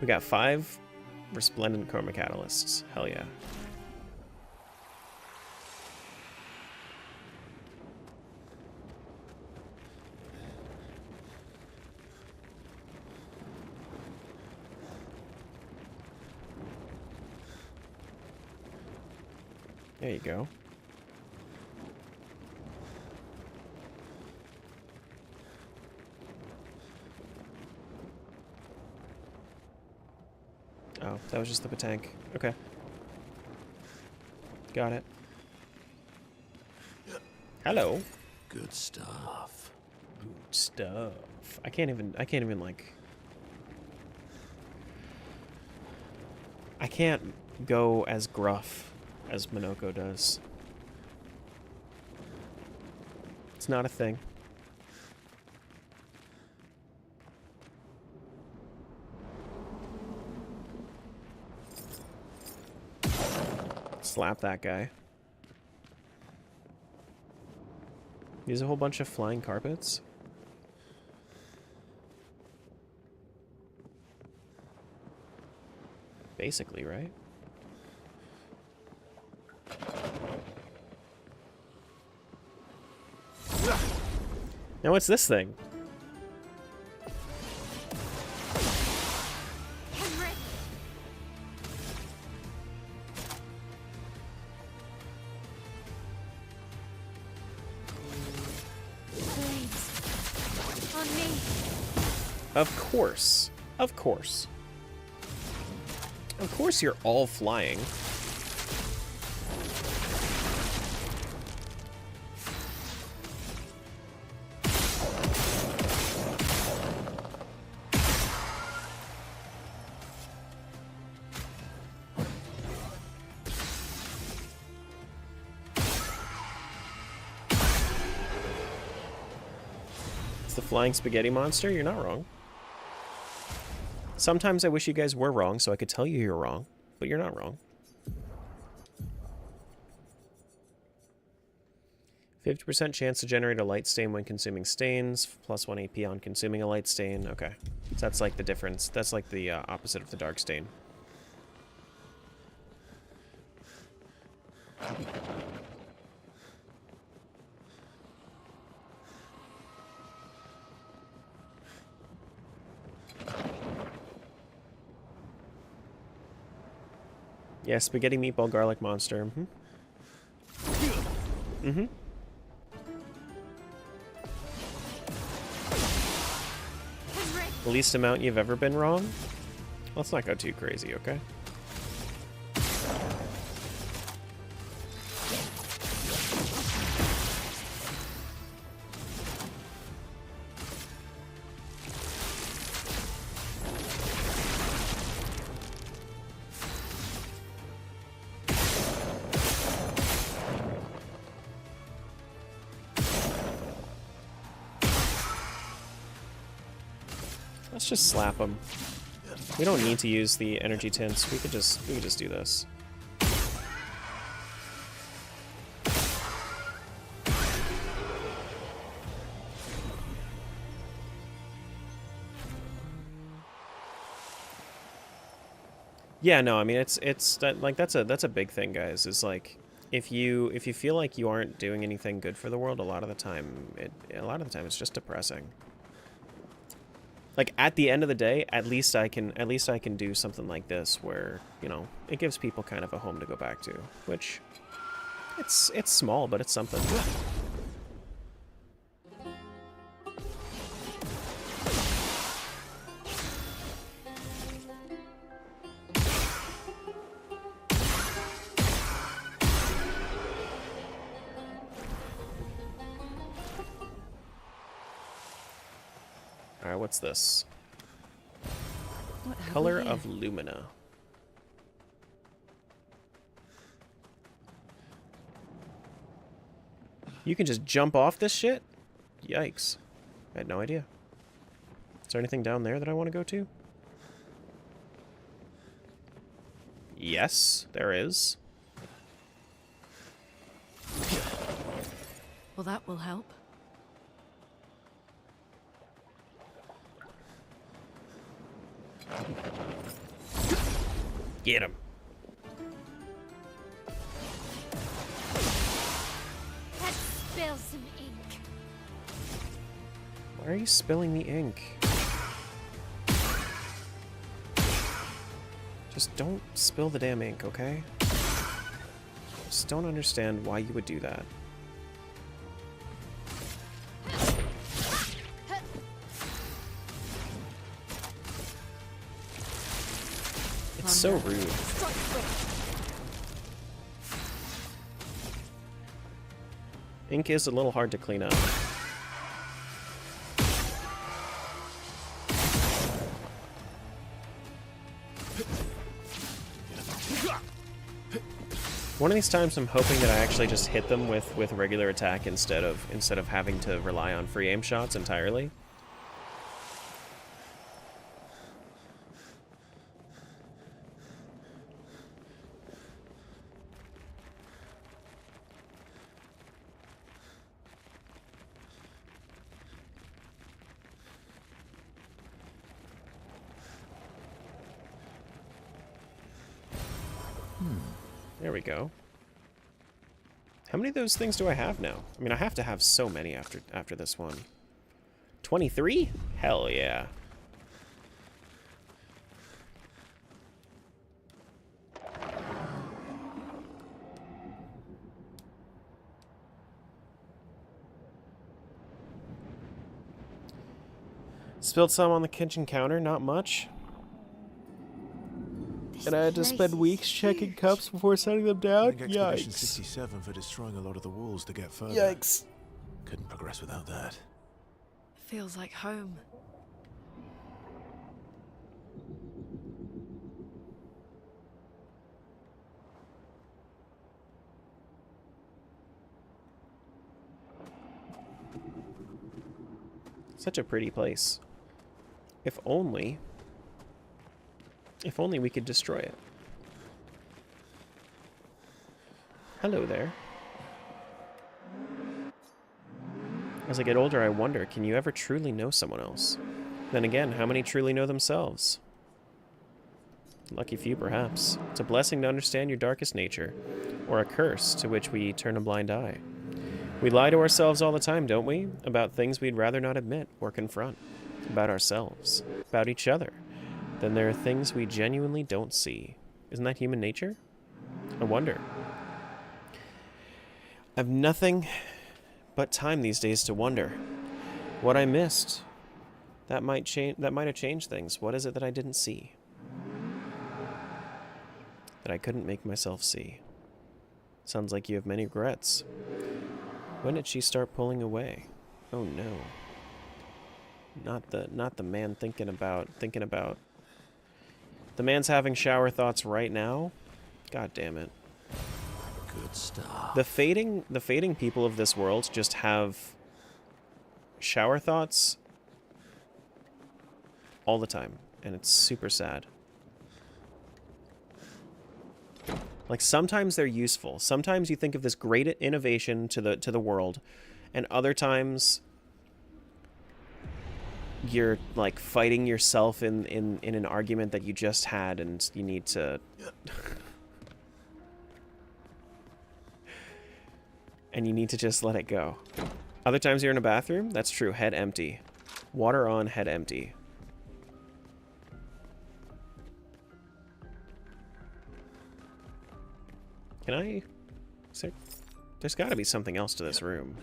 We got 5 Resplendent Chroma Catalysts. Hell yeah. There you go. Oh, that was just the Patank. Okay. Got it. Hello. Good stuff. Good stuff. I can't even like... I can't go as gruff as Minoko does. It's not a thing. Slap that guy. Use a whole bunch of flying carpets. Basically, right? Now what's this thing? Of course. Of course. Of course you're all flying. It's the flying spaghetti monster? You're not wrong. Sometimes I wish you guys were wrong so I could tell you you're wrong, but you're not wrong. 50% chance to generate a light stain when consuming stains, plus 1 AP on consuming a light stain. Okay, so that's like the difference. That's like the opposite of the dark stain. Yeah, spaghetti meatball garlic monster. Mm-hmm. Mm-hmm. The least amount you've ever been wrong? Let's not go too crazy, okay? Let's just slap them. We don't need to use the energy tints. We could just do this. Yeah, no, I mean it's that, like that's a big thing, guys. Is like if you feel like you aren't doing anything good for the world, a lot of the time it's just depressing. Like at the end of the day, at least I can do something like this where, you know, it gives people kind of a home to go back to, which it's small, but it's something. Alright, what's this? What have we Color here? of Lumina. You can just jump off this shit? Yikes. I had no idea. Is there anything down there that I want to go to? Yes, there is. Well, that will help. Get him. Let's spill some ink. Why are you spilling the ink? Just don't spill the damn ink, okay? Just don't understand why you would do that. It's so rude. Ink is a little hard to clean up. One of these times I'm hoping that I actually just hit them with regular attack instead of having to rely on free aim shots entirely. There we go. How many of those things do I have now? I mean, I have to have so many after this one. 23? Hell yeah. Spilled some on the kitchen counter, not much. And I had to spend weeks checking cups before setting them down? Expedition Yikes. 67 for destroying a lot of the walls to get further. Yikes. Couldn't progress without that. Feels like home. Such a pretty place. If only we could destroy it. Hello there. As I get older, I wonder, can you ever truly know someone else? Then again, how many truly know themselves? Lucky few, perhaps. It's a blessing to understand your darkest nature, or a curse to which we turn a blind eye. We lie to ourselves all the time, don't we? About things we'd rather not admit or confront. About ourselves. About each other. Then there are things we genuinely don't see. Isn't that human nature? I wonder. I've nothing but time these days to wonder. What I missed. That might have changed things. What is it that I didn't see? That I couldn't make myself see. Sounds like you have many regrets. When did she start pulling away? Oh no. Not the man thinking about. The man's having shower thoughts right now? God damn it. Good stuff. The fading people of this world just have shower thoughts all the time, and it's super sad. Like, sometimes they're useful. Sometimes you think of this great innovation to the world, and other times you're like fighting yourself in an argument that you just had, and you need to and you need to just let it go. Other times you're in a bathroom. That's true. Head empty. Water on, head empty. Can I... There's got to be something else to this room.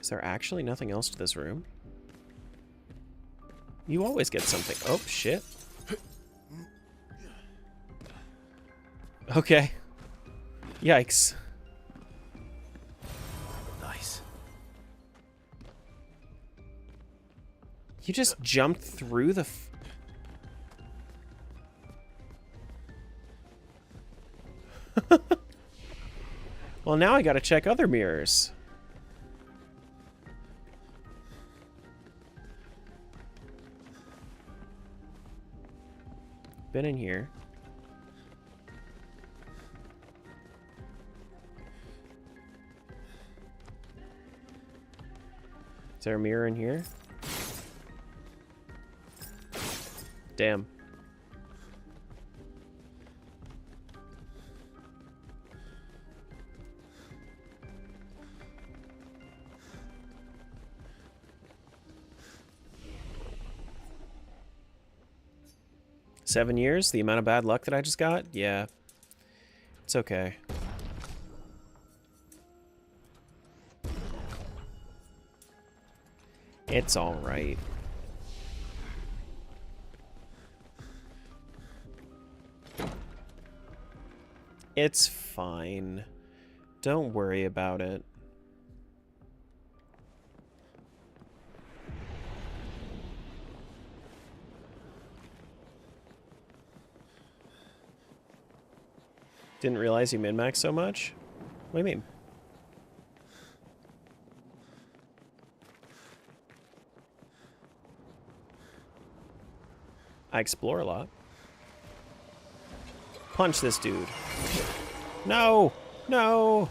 Is there actually nothing else to this room? You always get something. Oh, shit. Okay. Yikes. Nice. You just jumped through the... Well, now I gotta check other mirrors. Been in here. Is there a mirror in here? Damn. $7 years? The amount of bad luck that I just got? Yeah. It's okay. It's alright. It's fine. Don't worry about it. Didn't realize you min-max so much? What do you mean? I explore a lot. Punch this dude. No! No!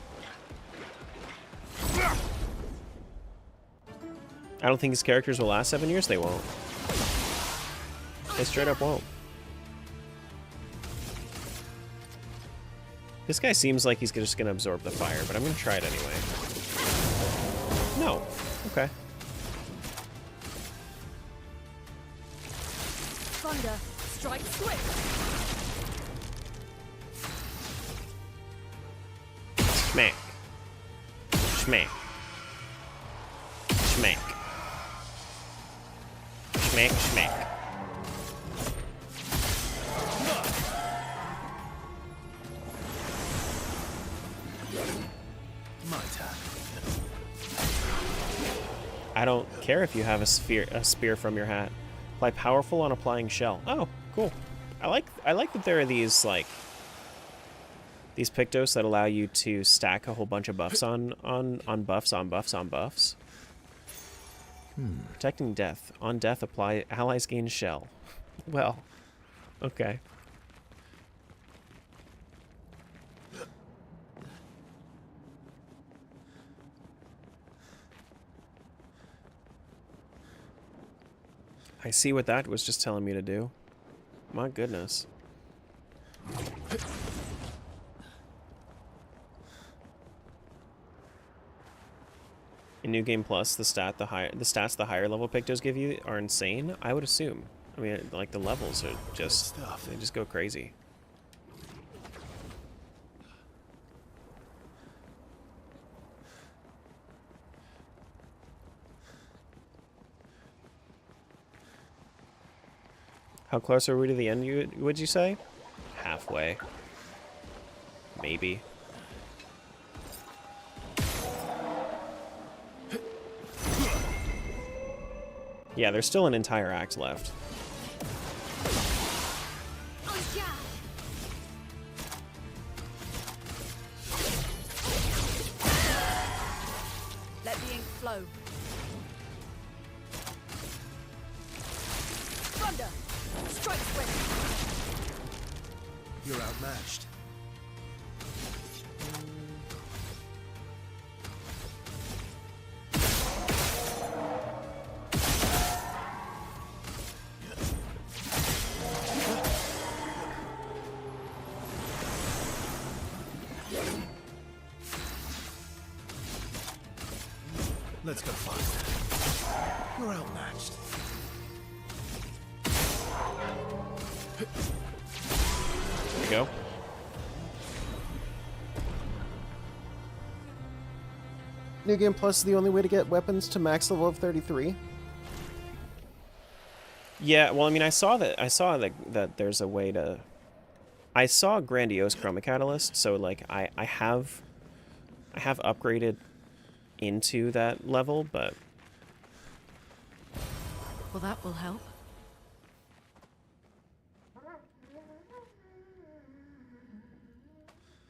I don't think his characters will last 7 years. They won't. They straight up won't. This guy seems like he's just gonna absorb the fire, but I'm gonna try it anyway. No. Okay. Thunder, strike swift. Smack. Smack. Smack. Smack, smack. My turn. I don't care if you have a spear from your hat. Apply powerful on applying shell. Oh, cool. I like that there are these like these Pictos that allow you to stack a whole bunch of buffs on buffs on buffs on buffs. Protecting death. On death, apply allies gain shell. Well, okay. I see what that was just telling me to do. My goodness. In New Game Plus, the stats the higher level Pictos give you are insane, I would assume. I mean, like, the levels are just, they just go crazy. How close are we to the end, would you say? Halfway. Maybe. Yeah, there's still an entire act left. Go. Thunder! Strike swift! You're outmatched. Let's go find. You're outmatched. There you go. New Game Plus is the only way to get weapons to max level of 33. Yeah, well, I mean, I saw that there's a way to. I saw Grandiose Chroma Catalyst, so like I have upgraded into that level, but Well, that will help.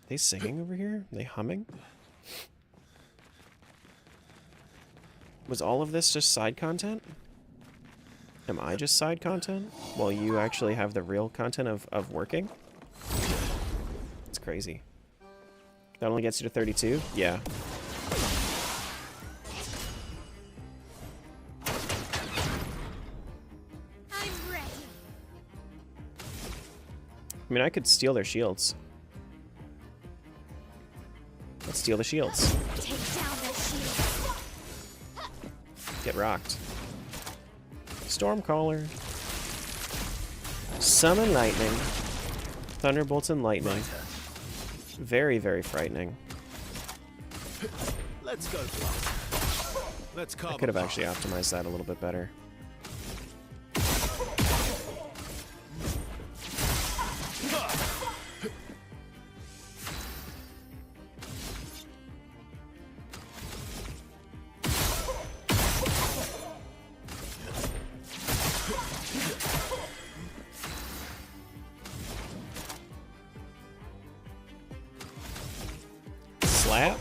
they singing over here? They humming? Was all of this just side content? Am I just side content? While you actually have the real content of working? It's crazy. That only gets you to 32? Yeah. I'm ready. I mean, I could steal their shields. Let's steal the shields. Take down their shield. Get rocked. Stormcaller. Summon lightning. Thunderbolts and lightning. Very, very frightening. Let's go. Let's I could have actually optimized that a little bit better. Slap?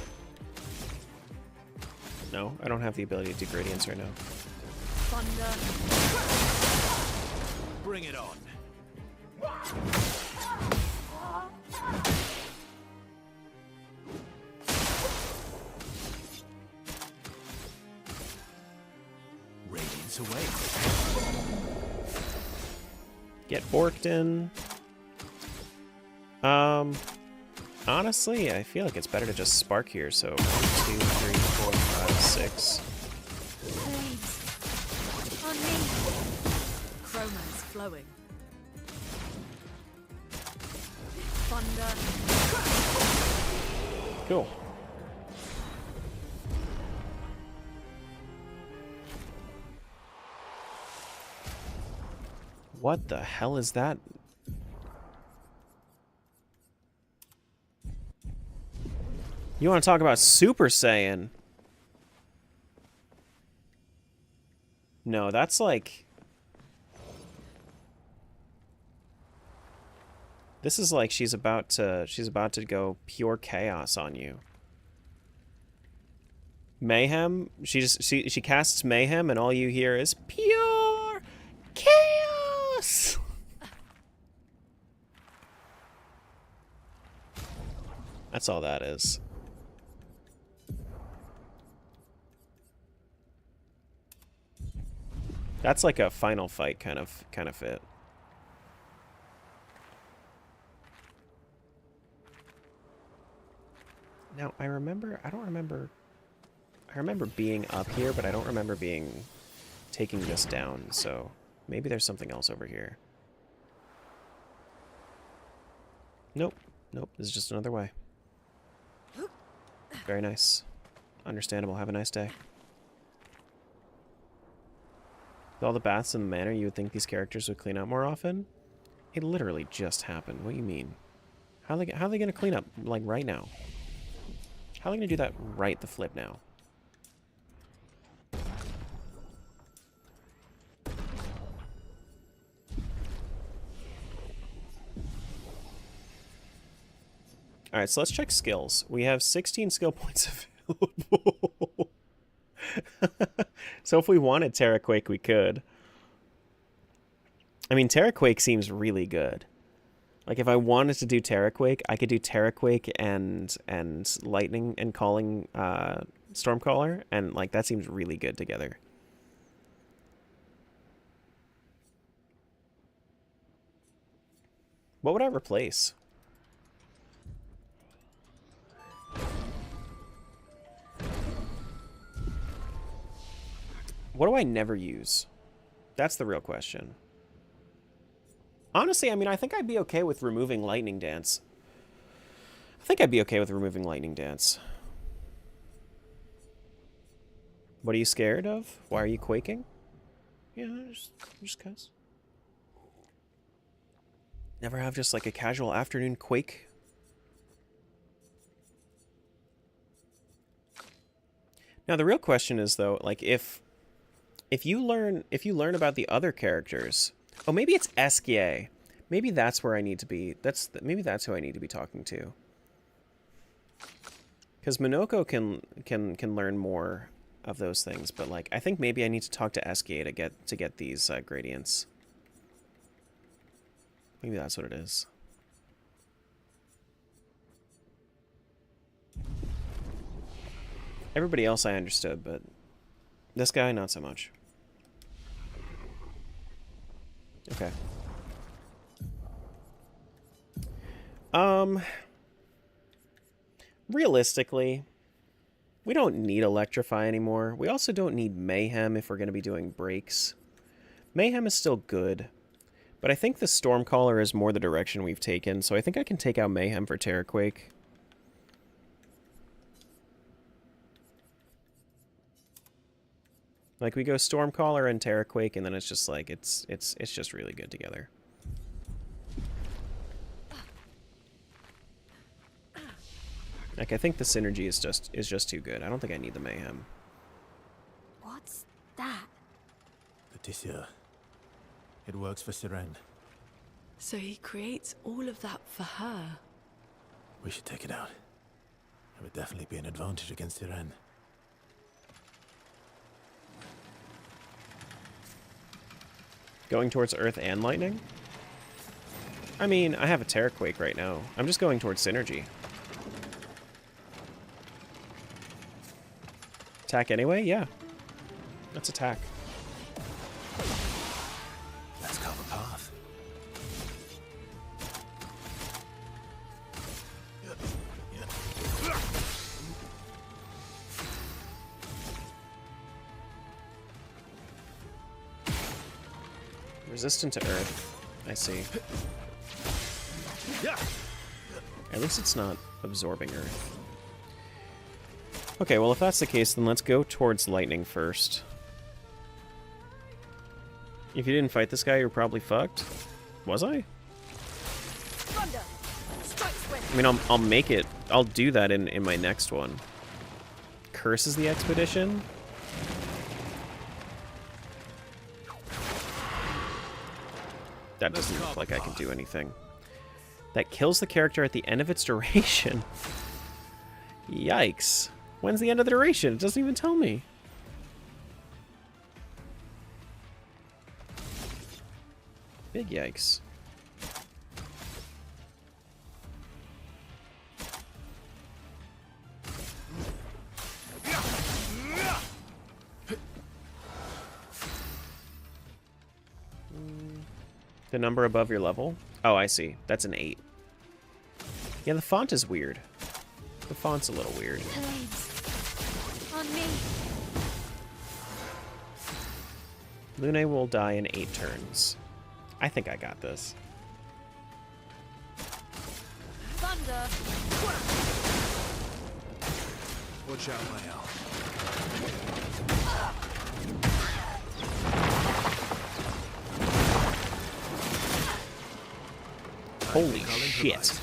No, I don't have the ability to do gradients right now. Thunder. Bring it on. Radiance away. Get borked in. Honestly, I feel like it's better to just spark here, so 1, 2, 3, 4, 5, 6. Flames. On me. Chroma is flowing. Thunder. Cool. What the hell is that? You want to talk about Super Saiyan? No, that's like... This is like she's about to go pure chaos on you. Mayhem? She casts Mayhem and all you hear is pure chaos! That's all that is. That's like a final fight kind of fit. Now, I remember being up here, but I don't remember taking this down, so maybe there's something else over here. Nope. Nope, this is just another way. Very nice. Understandable. Have a nice day. With all the baths in the manor, you would think these characters would clean up more often? It literally just happened. What do you mean? How are they going to clean up, like, right now? How are they going to do that right the flip now? Alright, so let's check skills. We have 16 skill points available. So if we wanted Terraquake, we could. I mean, Terraquake seems really good. Like, if I wanted to do Terraquake, I could do Terraquake and Lightning and calling Stormcaller, and, like, that seems really good together. What would I replace? What do I never use? That's the real question. Honestly, I mean, I think I'd be okay with removing Lightning Dance. I think I'd be okay with removing Lightning Dance. What are you scared of? Why are you quaking? Yeah, just cuz. Never have just like a casual afternoon quake? Now the real question is though, like if you learn about the other characters, oh maybe it's Esquier. Maybe that's where I need to be. Maybe that's who I need to be talking to. Because Minoko can learn more of those things, but like I think maybe I need to talk to Esquier to get these gradients. Maybe that's what it is. Everybody else I understood, but this guy not so much. Okay. Realistically, we don't need Electrify anymore. We also don't need Mayhem if we're going to be doing breaks. Mayhem is still good, but I think the Stormcaller is more the direction we've taken, so I think I can take out Mayhem for Terraquake. Like, we go Stormcaller and Terraquake, and then it's just like, it's just really good together. Like, I think the synergy is just too good. I don't think I need the Mayhem. What's that? Patricia. It works for Siren. So he creates all of that for her. We should take it out. It would definitely be an advantage against Siren. Going towards Earth and Lightning? I mean, I have a Terraquake right now. I'm just going towards synergy. Attack anyway? Yeah. Let's attack. Let's carve a path. Resistant to Earth. I see. At least it's not absorbing Earth. Okay, well if that's the case, then let's go towards Lightning first. If you didn't fight this guy, you're probably fucked. Was I? I mean, I'll make it. I'll do that in my next one. Curses the expedition? That doesn't look like I can do anything. That kills the character at the end of its duration. Yikes. When's the end of the duration? It doesn't even tell me. Big yikes. The number above your level? Oh, I see. That's an 8. Yeah, the font is weird. The font's a little weird. On me. Lune will die in 8 turns. I think I got this. Thunder. Watch out, my owl. Holy shit.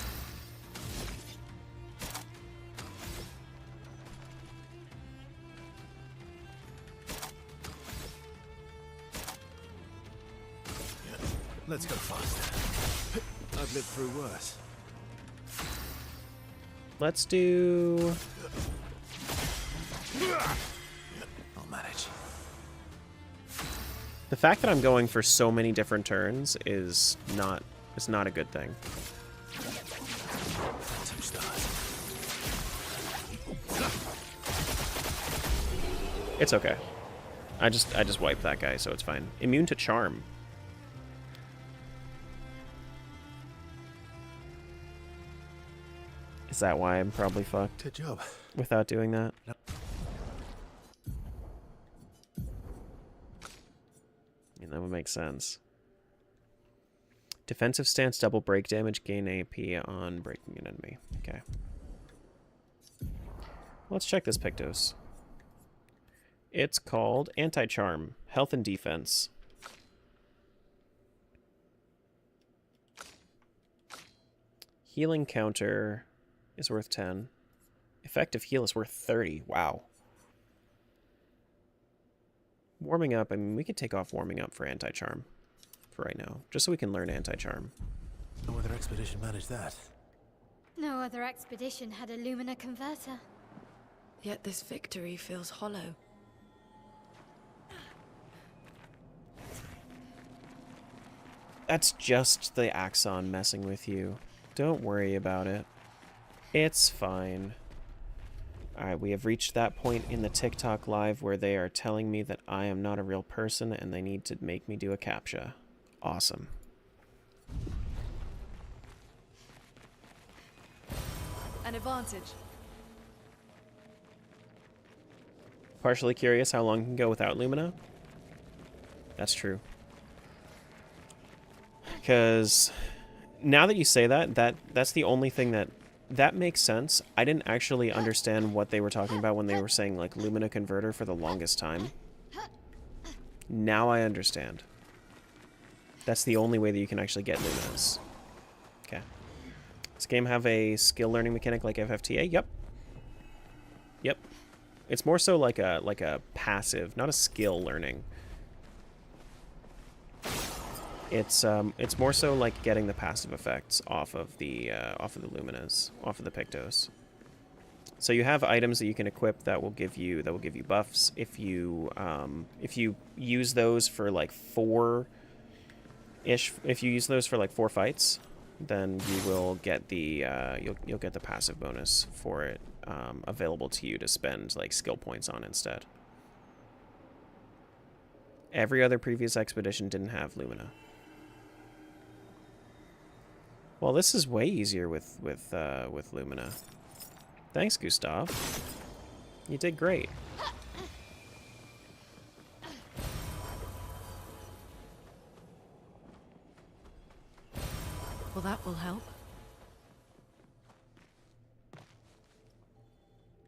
Let's go faster. I've lived through worse. Let's do... I'll I'll manage. The fact that I'm going for so many different turns is not a good thing. It's okay. I just wiped that guy, so it's fine. Immune to charm. Is that why I'm probably fucked? Good job. Without doing that? Nope. Yeah, that would make sense. Defensive stance, double break damage, gain AP on breaking an enemy. Okay. Let's check this Pictos. It's called Anti-Charm, Health and Defense. Healing counter is worth 10. Effective heal is worth 30. Wow. Warming up, I mean, we could take off warming up for Anti-Charm for right now, just so we can learn Anti-Charm. No other expedition managed that. No other expedition had a Lumina converter. Yet this victory feels hollow. That's just the Axon messing with you. Don't worry about it. It's fine. Alright, we have reached that point in the TikTok live where they are telling me that I am not a real person and they need to make me do a CAPTCHA. Awesome. An advantage. Partially curious how long you can go without Lumina? That's true. Because now that you say that's the only thing that makes sense. I didn't actually understand what they were talking about when they were saying like Lumina converter for the longest time. Now I understand. That's the only way that you can actually get Luminas. Okay. Does this game have a skill learning mechanic like FFTA? Yep. Yep. It's more so like a passive, not a skill learning. It's more so like getting the passive effects off of the Luminas, off of the Pictos. So you have items that you can equip that will give you buffs. If you use those for like four fights, then you will get the you'll get the passive bonus for it available to you to spend like skill points on instead. Every other previous expedition didn't have Lumina. Well, this is way easier with Lumina. Thanks, Gustav. You did great. Well, that will help.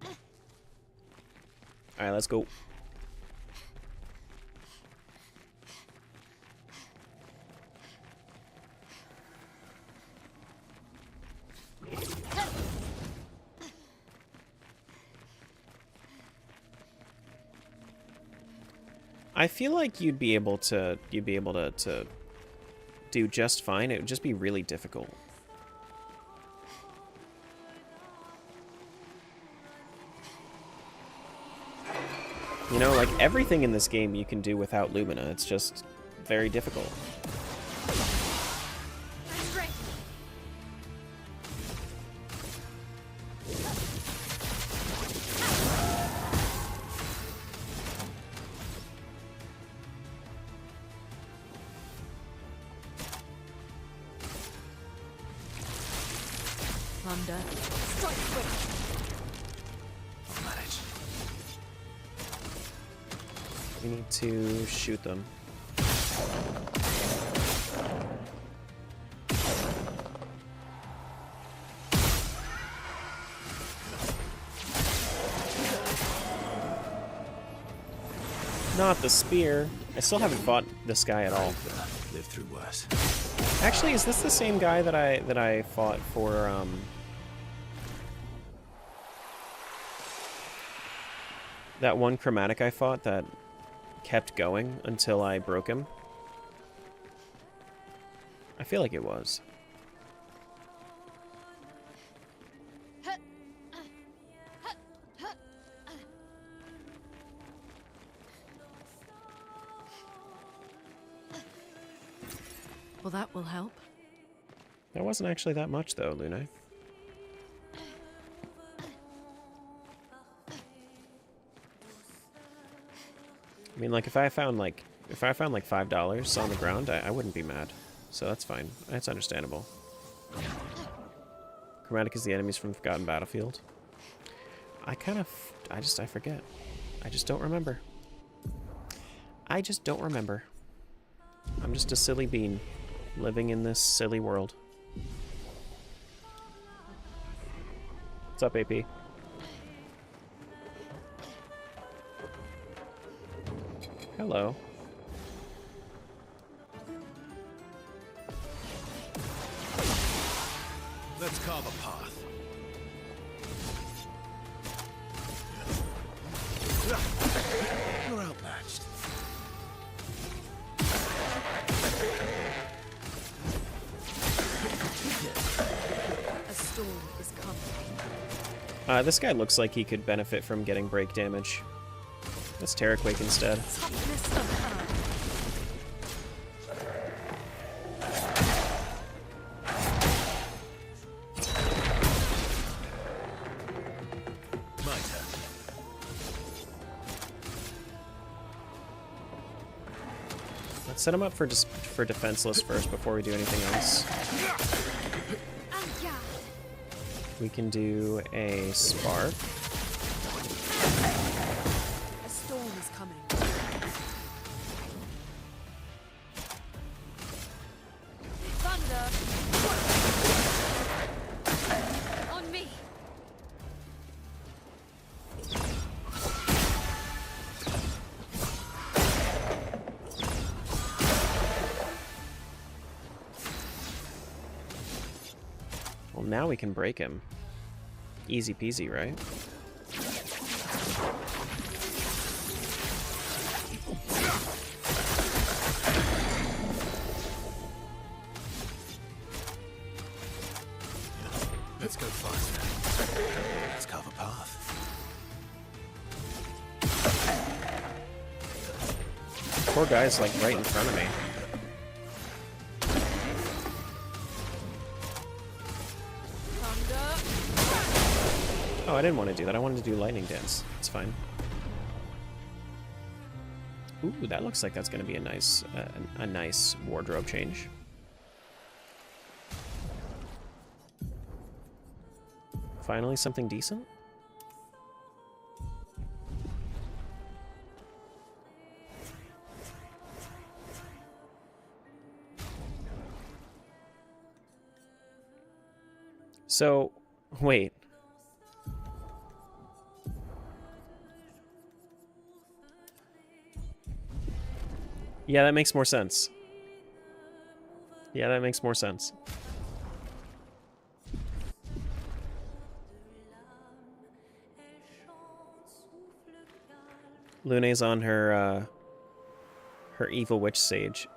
All right, let's go. I feel like you'd be able to do just fine. It would just be really difficult. You know, like everything in this game you can do without Lumina. It's just very difficult. Thunder. Strike quick. I'll manage. We need to shoot them. Not the spear. I still haven't fought this guy at all. Lived through worse. Actually, is this the same guy that I fought for that one chromatic I fought that kept going until I broke him? I feel like it was. Well, that will help. That wasn't actually that much, though, Luna. I mean, like, if I found like $5 on the ground, I wouldn't be mad. So that's fine. That's understandable. Chromatic is the enemies from the Forgotten Battlefield. I forget. I just don't remember. I just don't remember. I'm just a silly bean living in this silly world. What's up, AP? Hello. Let's carve a path. You're outmatched. A storm is coming. This guy looks like he could benefit from getting break damage. Let's Terraquake instead. Toughness of earth. My turn. Let's set him up for defenseless first before we do anything else. We can do a spark. A storm is coming. Thunder! On me! Well, now we can break him. Easy peasy, right? Let's go faster. Let's carve a path. Poor guy's like right in front of me. Oh, I didn't want to do that. I wanted to do lightning dance. It's fine. Ooh, that looks like that's going to be a nice wardrobe change. Finally, something decent. So, wait. Yeah, that makes more sense. Yeah, that makes more sense. Lune's on her her evil witch sage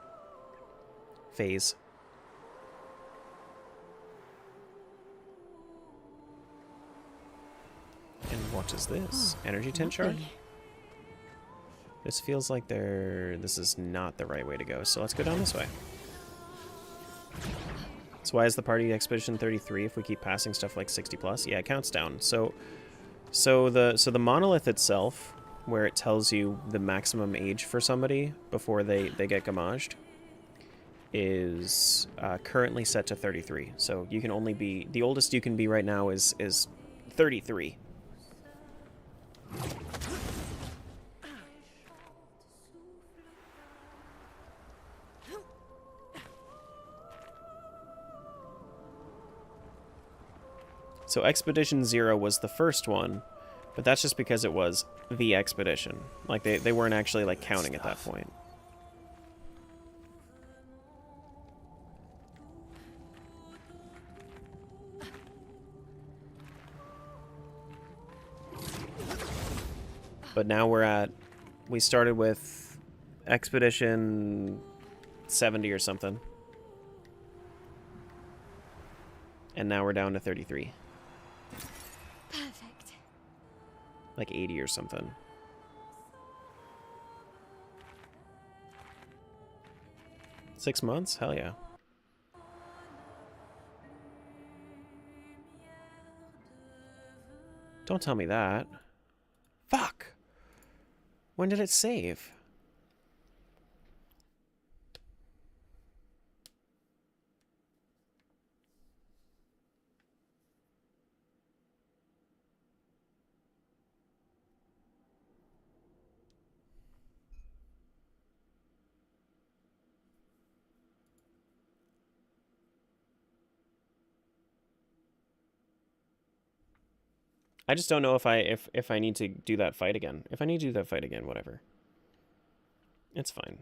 phase. And what is this? Energy tint shard? This feels like this is not the right way to go, so let's go down this way. So why is the party expedition 33 if we keep passing stuff like 60 plus? Yeah, it counts down. So the monolith itself, where it tells you the maximum age for somebody before they get gamaged, is currently set to 33. So you can only be, the oldest you can be right now is 33. So Expedition 0 was the first one, but that's just because it was the expedition. Like, they weren't actually, like, counting at that point. But now we started with Expedition 70 or something. And now we're down to 33. Perfect. Like 80 or something. $6 months? Hell yeah. Don't tell me that. Fuck! When did it save? I just don't know if I need to do that fight again. If I need to do that fight again, whatever. It's fine.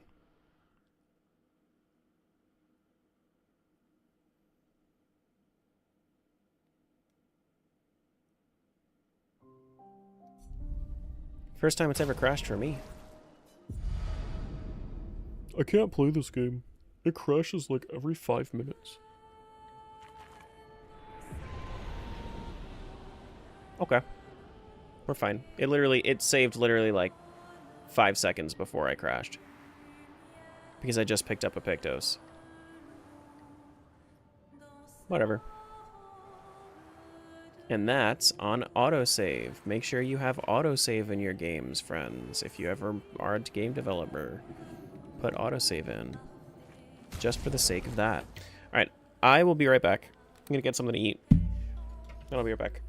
First time it's ever crashed for me. I can't play this game. It crashes like every 5 minutes. Okay. We're fine. It saved literally like 5 seconds before I crashed. Because I just picked up a Pictos. Whatever. And that's on autosave. Make sure you have autosave in your games, friends. If you ever are a game developer, put autosave in. Just for the sake of that. Alright, I will be right back. I'm gonna get something to eat. And I'll be right back.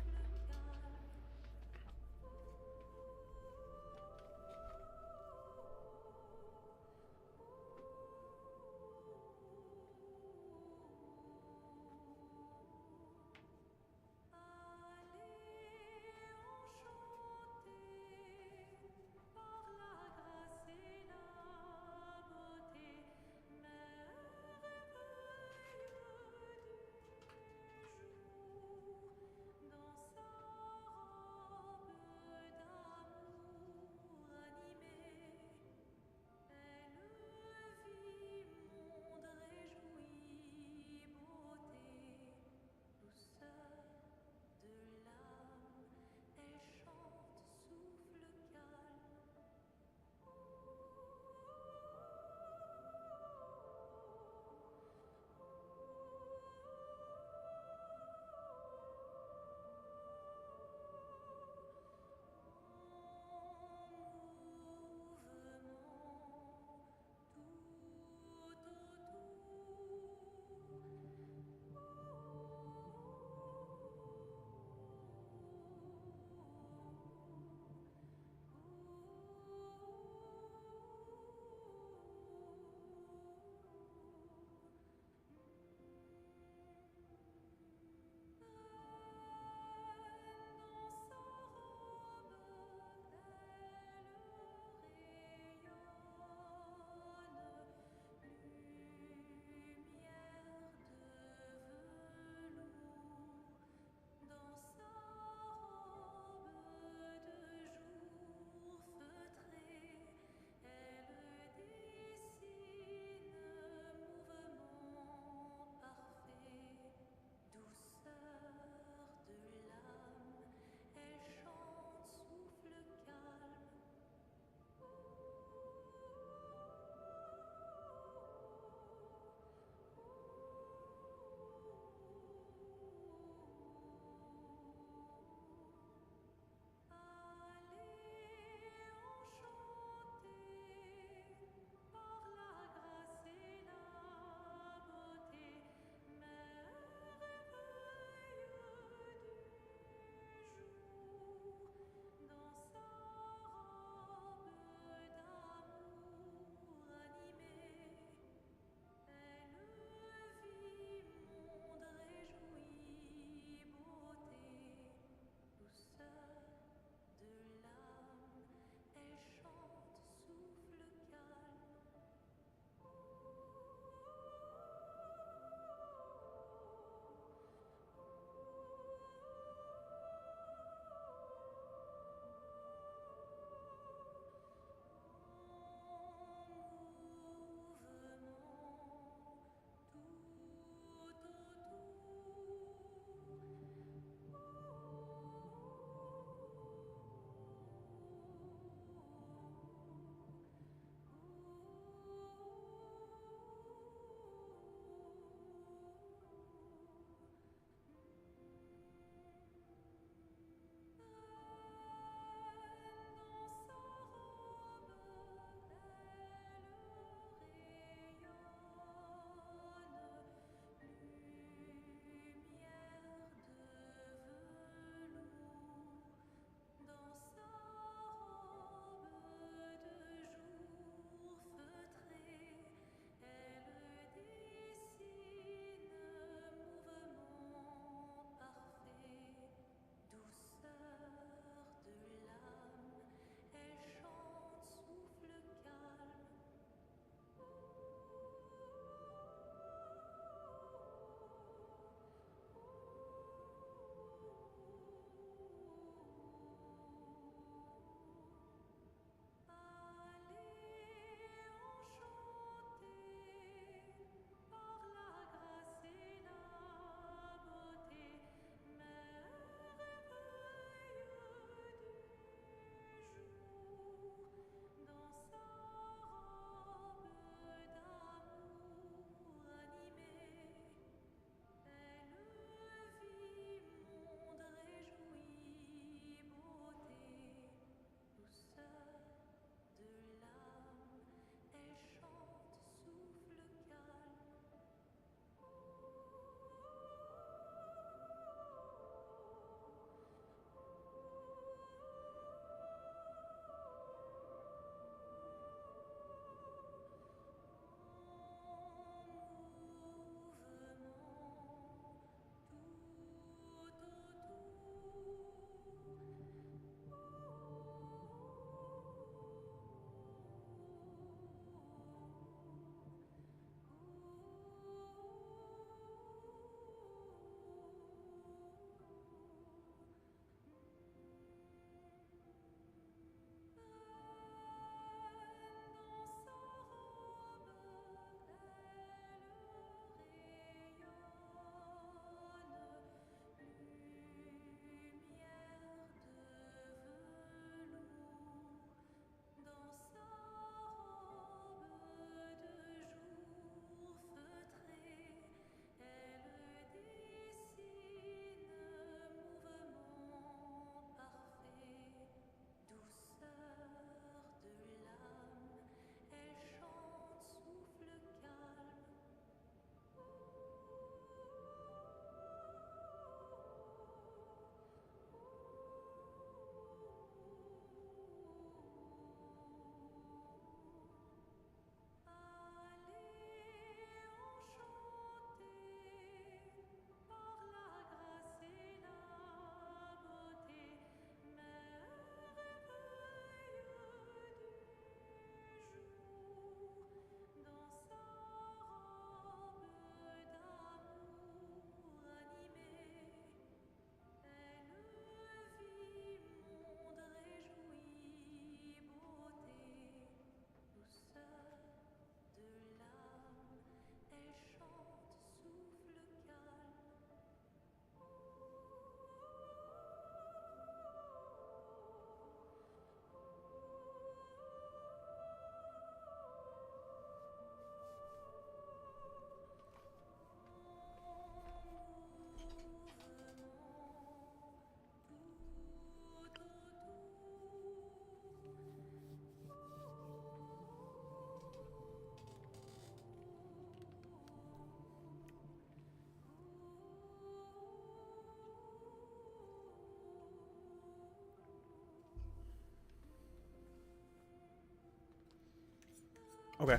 Okay.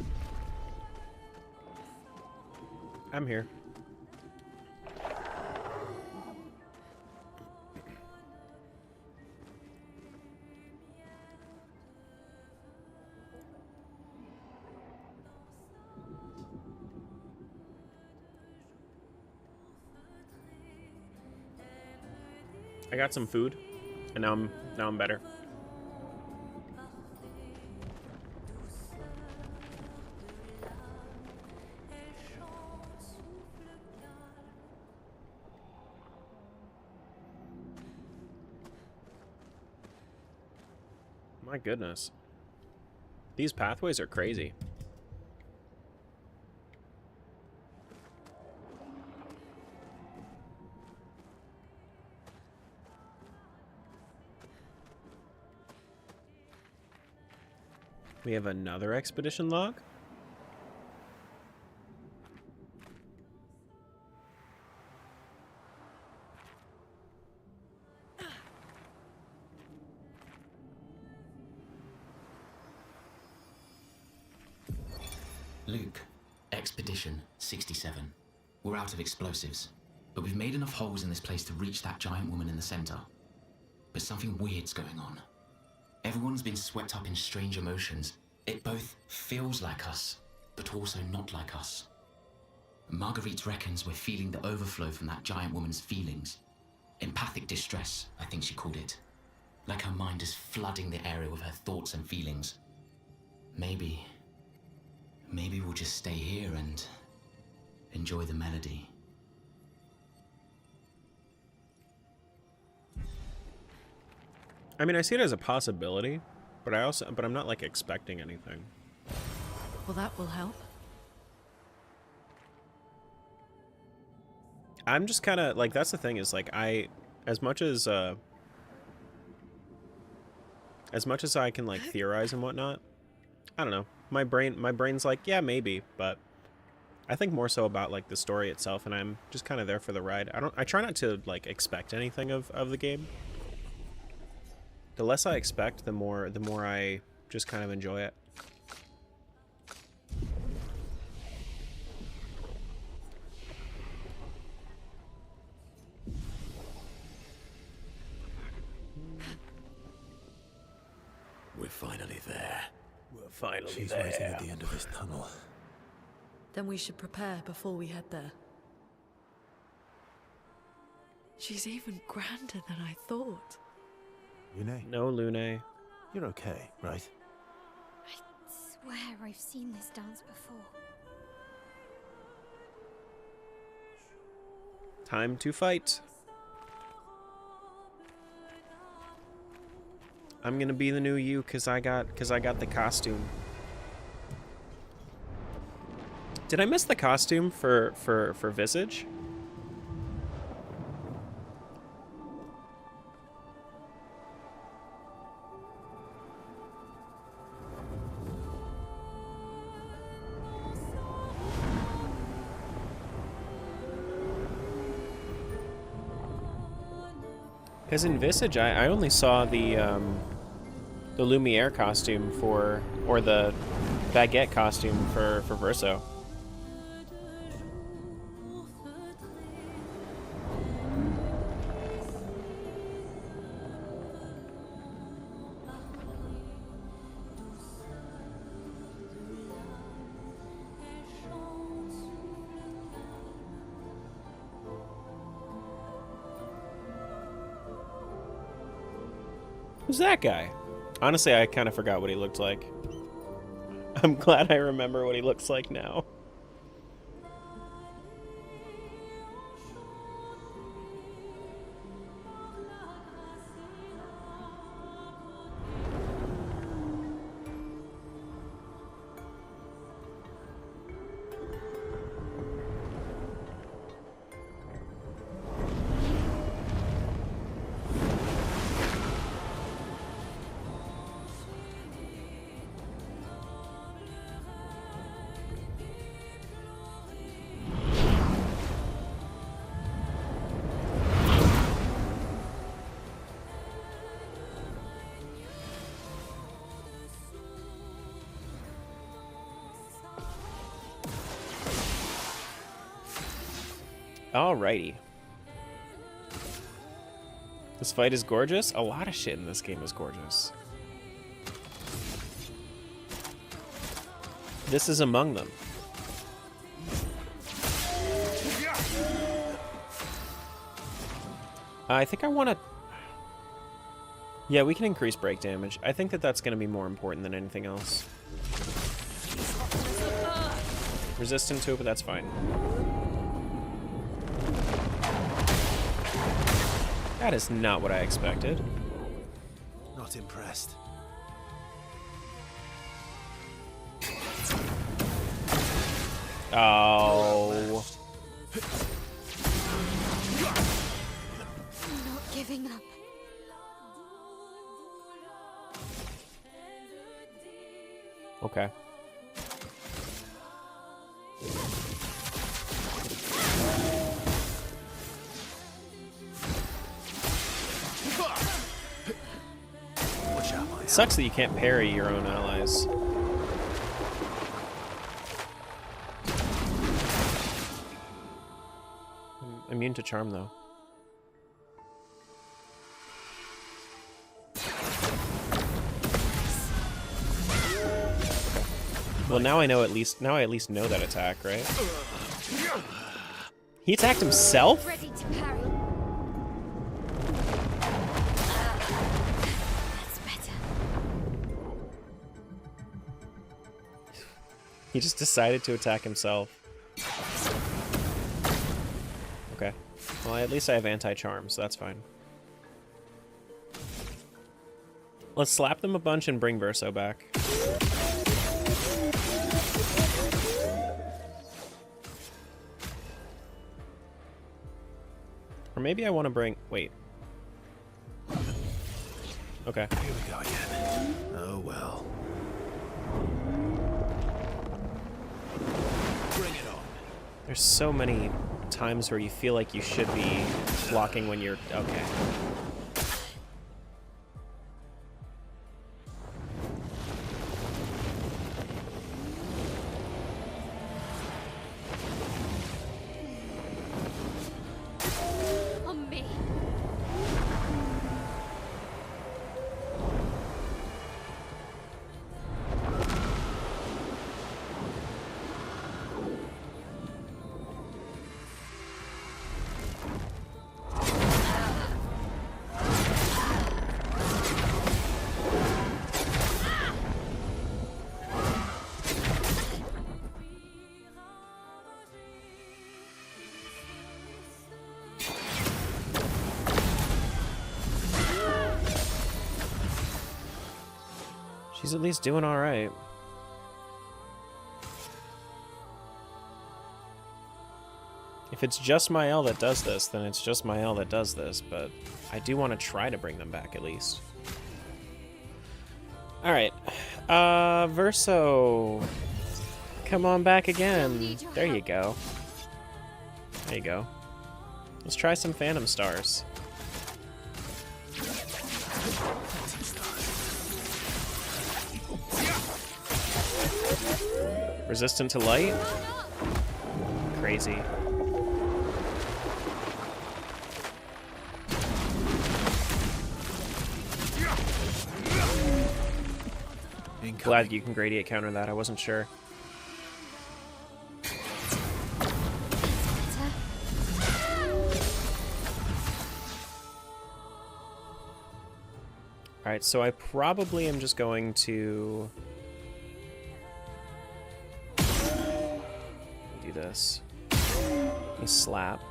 I'm here. I got some food, and now I'm better. My goodness. These pathways are crazy. We have another expedition log? Luke, Expedition 67. We're out of explosives, but we've made enough holes in this place to reach that giant woman in the center. But something weird's going on. Everyone's been swept up in strange emotions. It both feels like us, but also not like us. Marguerite reckons we're feeling the overflow from that giant woman's feelings. Empathic distress, I think she called it. Like her mind is flooding the area with her thoughts and feelings. Maybe we'll just stay here and enjoy the melody. I mean, I see it as a possibility, but I'm not like expecting anything. Well, that will help. I'm just kind of like, that's the thing is like as much as I can like theorize and whatnot, I don't know. My brain's like, yeah, maybe, but I think more so about like the story itself, and I'm just kind of there for the ride. I try not to like expect anything of the game. The less I expect, the more I just kind of enjoy it. We're finally there. We're finally She's there. waiting at the end of this tunnel. Then we should prepare before we head there. She's even grander than I thought. Lune? No, Lune. You're okay, right? I swear I've seen this dance before. Time to fight. I'm gonna be the new you because I got the costume. Did I miss the costume for Visage? Because in Visage, I only saw the Lumiere costume or the baguette costume for Verso. Who's that guy? Honestly, I kind of forgot what he looked like. I'm glad I remember what he looks like now. Alrighty. This fight is gorgeous. A lot of shit in this game is gorgeous. This is among them. I think I want to... Yeah, we can increase break damage. I think that that's going to be more important than anything else. Resistant to it, but that's fine. That is not what I expected. Not impressed. Oh. I'm not giving up. Okay. It sucks that you can't parry your own allies. I'm immune to charm, though. Well, now I know at least. Now I at least know that attack, right? He attacked himself? Ready to parry. That's better. He just decided to attack himself. Okay. Well, at least I have anti-charm, so that's fine. Let's slap them a bunch and bring Verso back. Or maybe I want to bring... Wait. Okay. Here we go again. Oh well. Bring it on. There's so many times where you feel like you should be blocking when you're... Okay. On me. She's at least doing all right. If it's just my L that does this, then it's just my L that does this, but I do want to try to bring them back at least. Alright. Verso. Come on back again. There you go. There you go. Let's try some Phantom Stars. Resistant to light? Crazy. Glad you can gradient counter that, I wasn't sure. Alright, so I probably am just going to do this. You slap.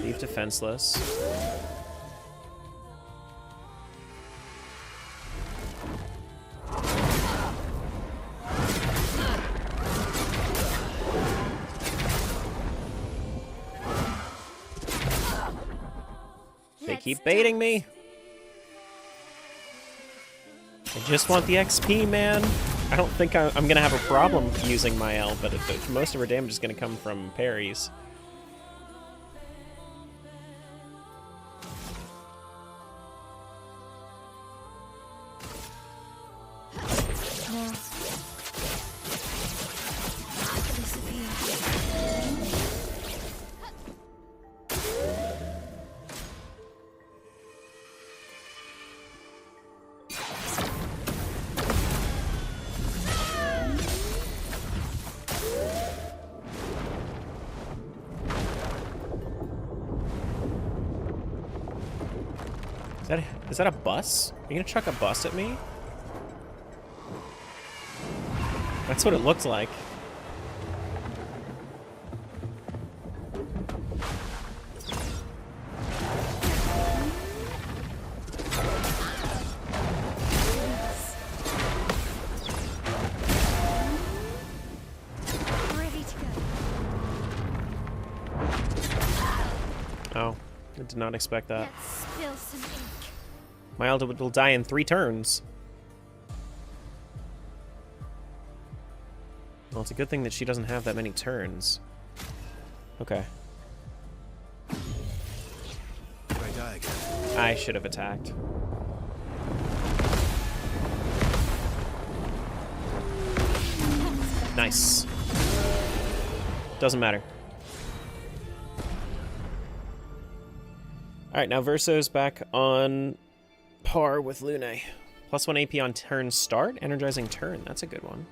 Leave defenseless. They keep baiting me. I just want the XP, man. I don't think I'm going to have a problem using my L, but most of her damage is going to come from parries. Is that a bus? Are you gonna chuck a bus at me? That's what it looked like. Ready to go. Oh, I did not expect that. Let's spill some ink. My Alda will die in 3 turns. Well, it's a good thing that she doesn't have that many turns. Okay. I should have attacked. Nice. Doesn't matter. Alright, now Verso's back on par with Lune. +1 AP on turn start, energizing turn. That's a good one.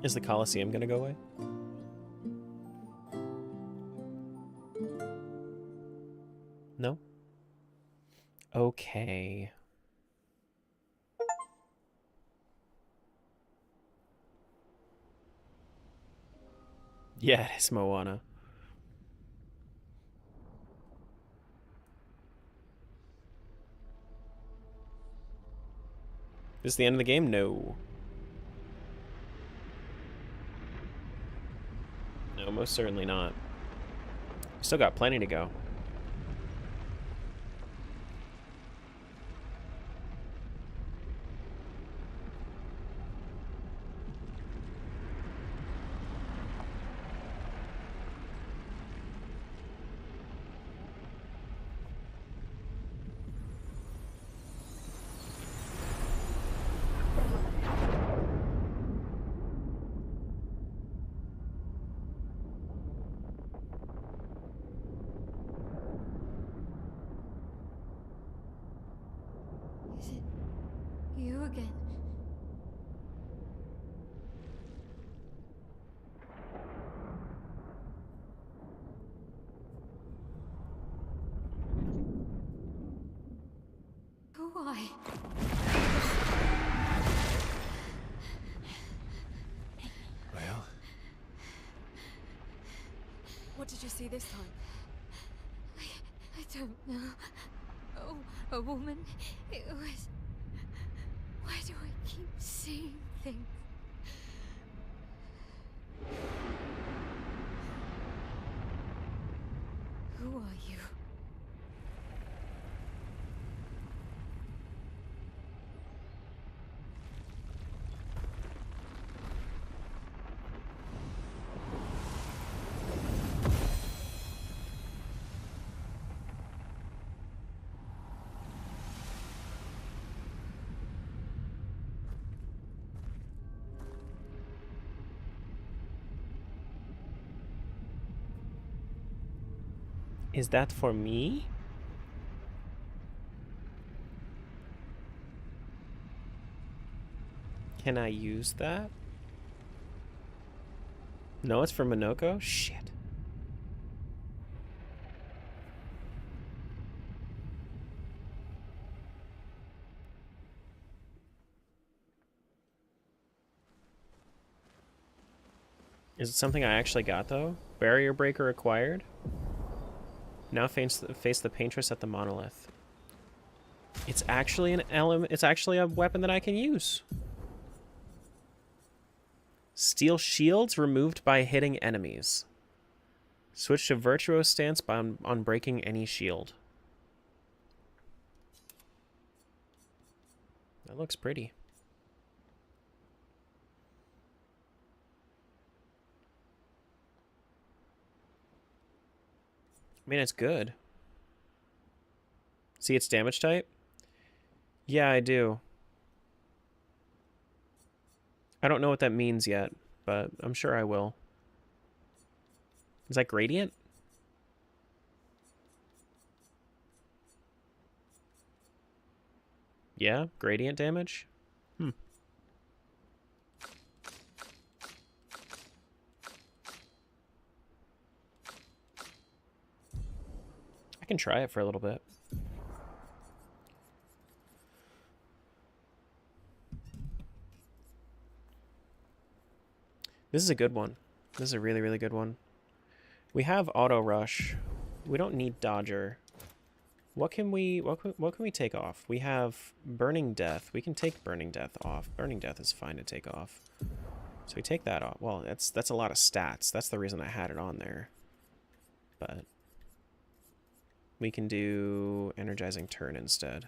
Is the Colosseum gonna go away? No? Okay. Yeah, it is Moana. Is this the end of the game? No. No, most certainly not. Still got plenty to go. Is it you again? Why? Well, What did you see this time? I don't know. Oh, a woman. It was. Why do I keep seeing things? Who are you? Is that for me? Can I use that? No, it's for Minoko? Shit. Is it something I actually got, though? Barrier breaker acquired? Now face the paintress at the monolith. It's actually an element. It's actually a weapon that I can use. Steel shields removed by hitting enemies. Switch to virtuose stance on breaking any shield. That looks pretty. I mean, it's good. See its damage type? Yeah, I do. I don't know what that means yet, but I'm sure I will. Is that gradient? Yeah, gradient damage? Hmm. I can try it for a little bit. This is a good one. This is a really, really good one. We have auto rush. We don't need dodger. What can we take off? We have burning death. We can take burning death off. Burning death is fine to take off. So we take that off. Well, that's a lot of stats. That's the reason I had it on there. But we can do energizing turn instead.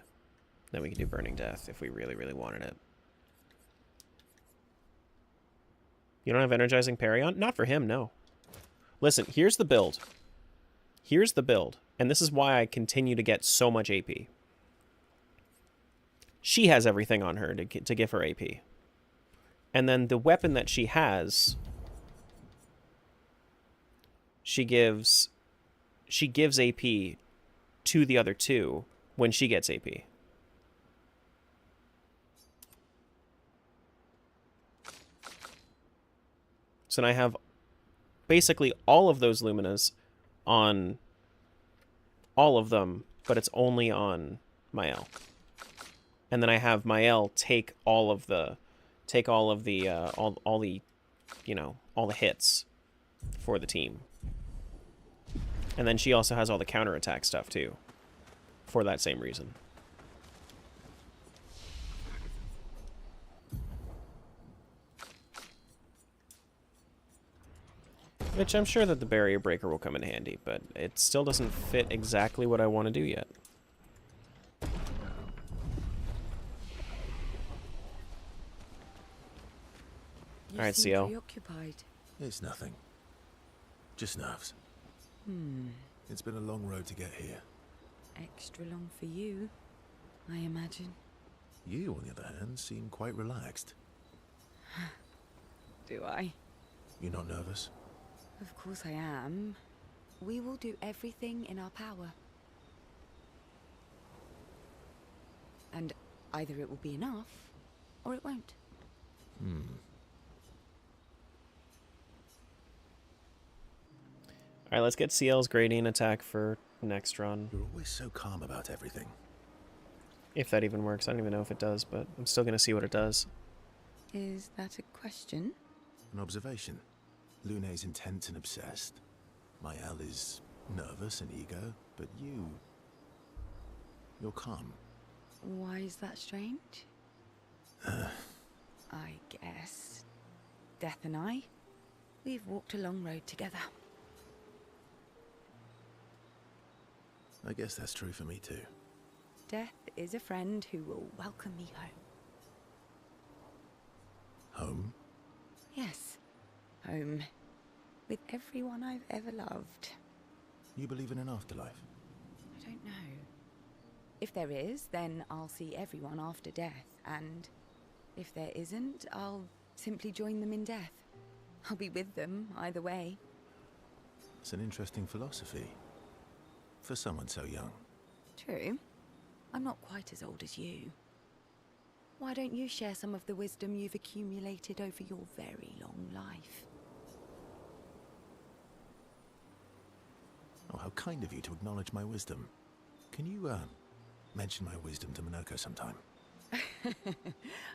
Then we can do burning death if we really, really wanted it. You don't have energizing parry on? Not for him, no. Listen, here's the build. Here's the build. And this is why I continue to get so much AP. She has everything on her to give her AP. And then the weapon that she has, she gives AP to the other two when she gets AP. So now I have basically all of those Luminas on all of them, but it's only on Mael. And then I have Mael take all the hits for the team. And then she also has all the counterattack stuff too, for that same reason. Which I'm sure that the barrier breaker will come in handy, but it still doesn't fit exactly what I want to do yet. Alright, CL. Preoccupied. It's nothing. Just nerves. It's been a long road to get here. Extra long for you, I imagine. You, on the other hand, seem quite relaxed. Do I? You're not nervous? Of course I am. We will do everything in our power. And either it will be enough, or it won't. Alright, let's get CL's gradient attack for next run. You're always so calm about everything. If that even works. I don't even know if it does, but I'm still going to see what it does. Is that a question? An observation. Lune's intense and obsessed. Mael is nervous and eager, but you're calm. Why is that strange? I guess Death and I, we've walked a long road together. I guess that's true for me too. Death is a friend who will welcome me home. Home? Yes, home. With everyone I've ever loved. You believe in an afterlife? I don't know. If there is, then I'll see everyone after death, and if there isn't, I'll simply join them in death. I'll be with them either way. It's an interesting philosophy. for someone so young. True. I'm not quite as old as you. Why don't you share some of the wisdom you've accumulated over your very long life? Oh, how kind of you to acknowledge my wisdom. Can you, mention my wisdom to Minoko sometime?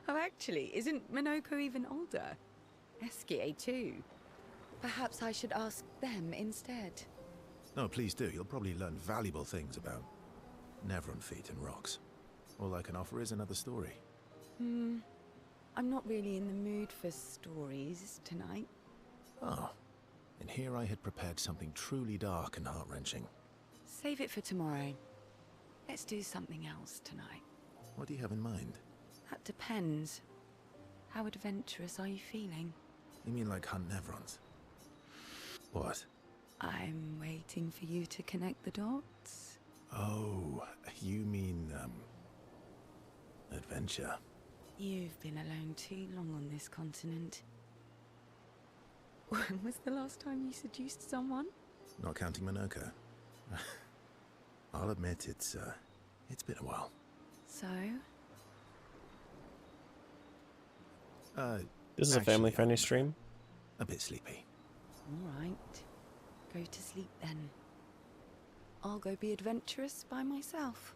Oh, actually, isn't Minoko even older? Eskie too. Perhaps I should ask them instead. No, please do. You'll probably learn valuable things about Nevron feet and rocks. All I can offer is another story. I'm not really in the mood for stories tonight. Oh, and here I had prepared something truly dark and heart-wrenching. Save it for tomorrow. Let's do something else tonight. What do you have in mind? That depends. How adventurous are you feeling? You mean like hunt Nevrons? What? I'm waiting for you to connect the dots. Oh, you mean, adventure. You've been alone too long on this continent. When was the last time you seduced someone? Not counting Minoko. I'll admit it's been a while. So? This is a family-friendly stream. A bit sleepy. All right. Go to sleep then. I'll go be adventurous by myself.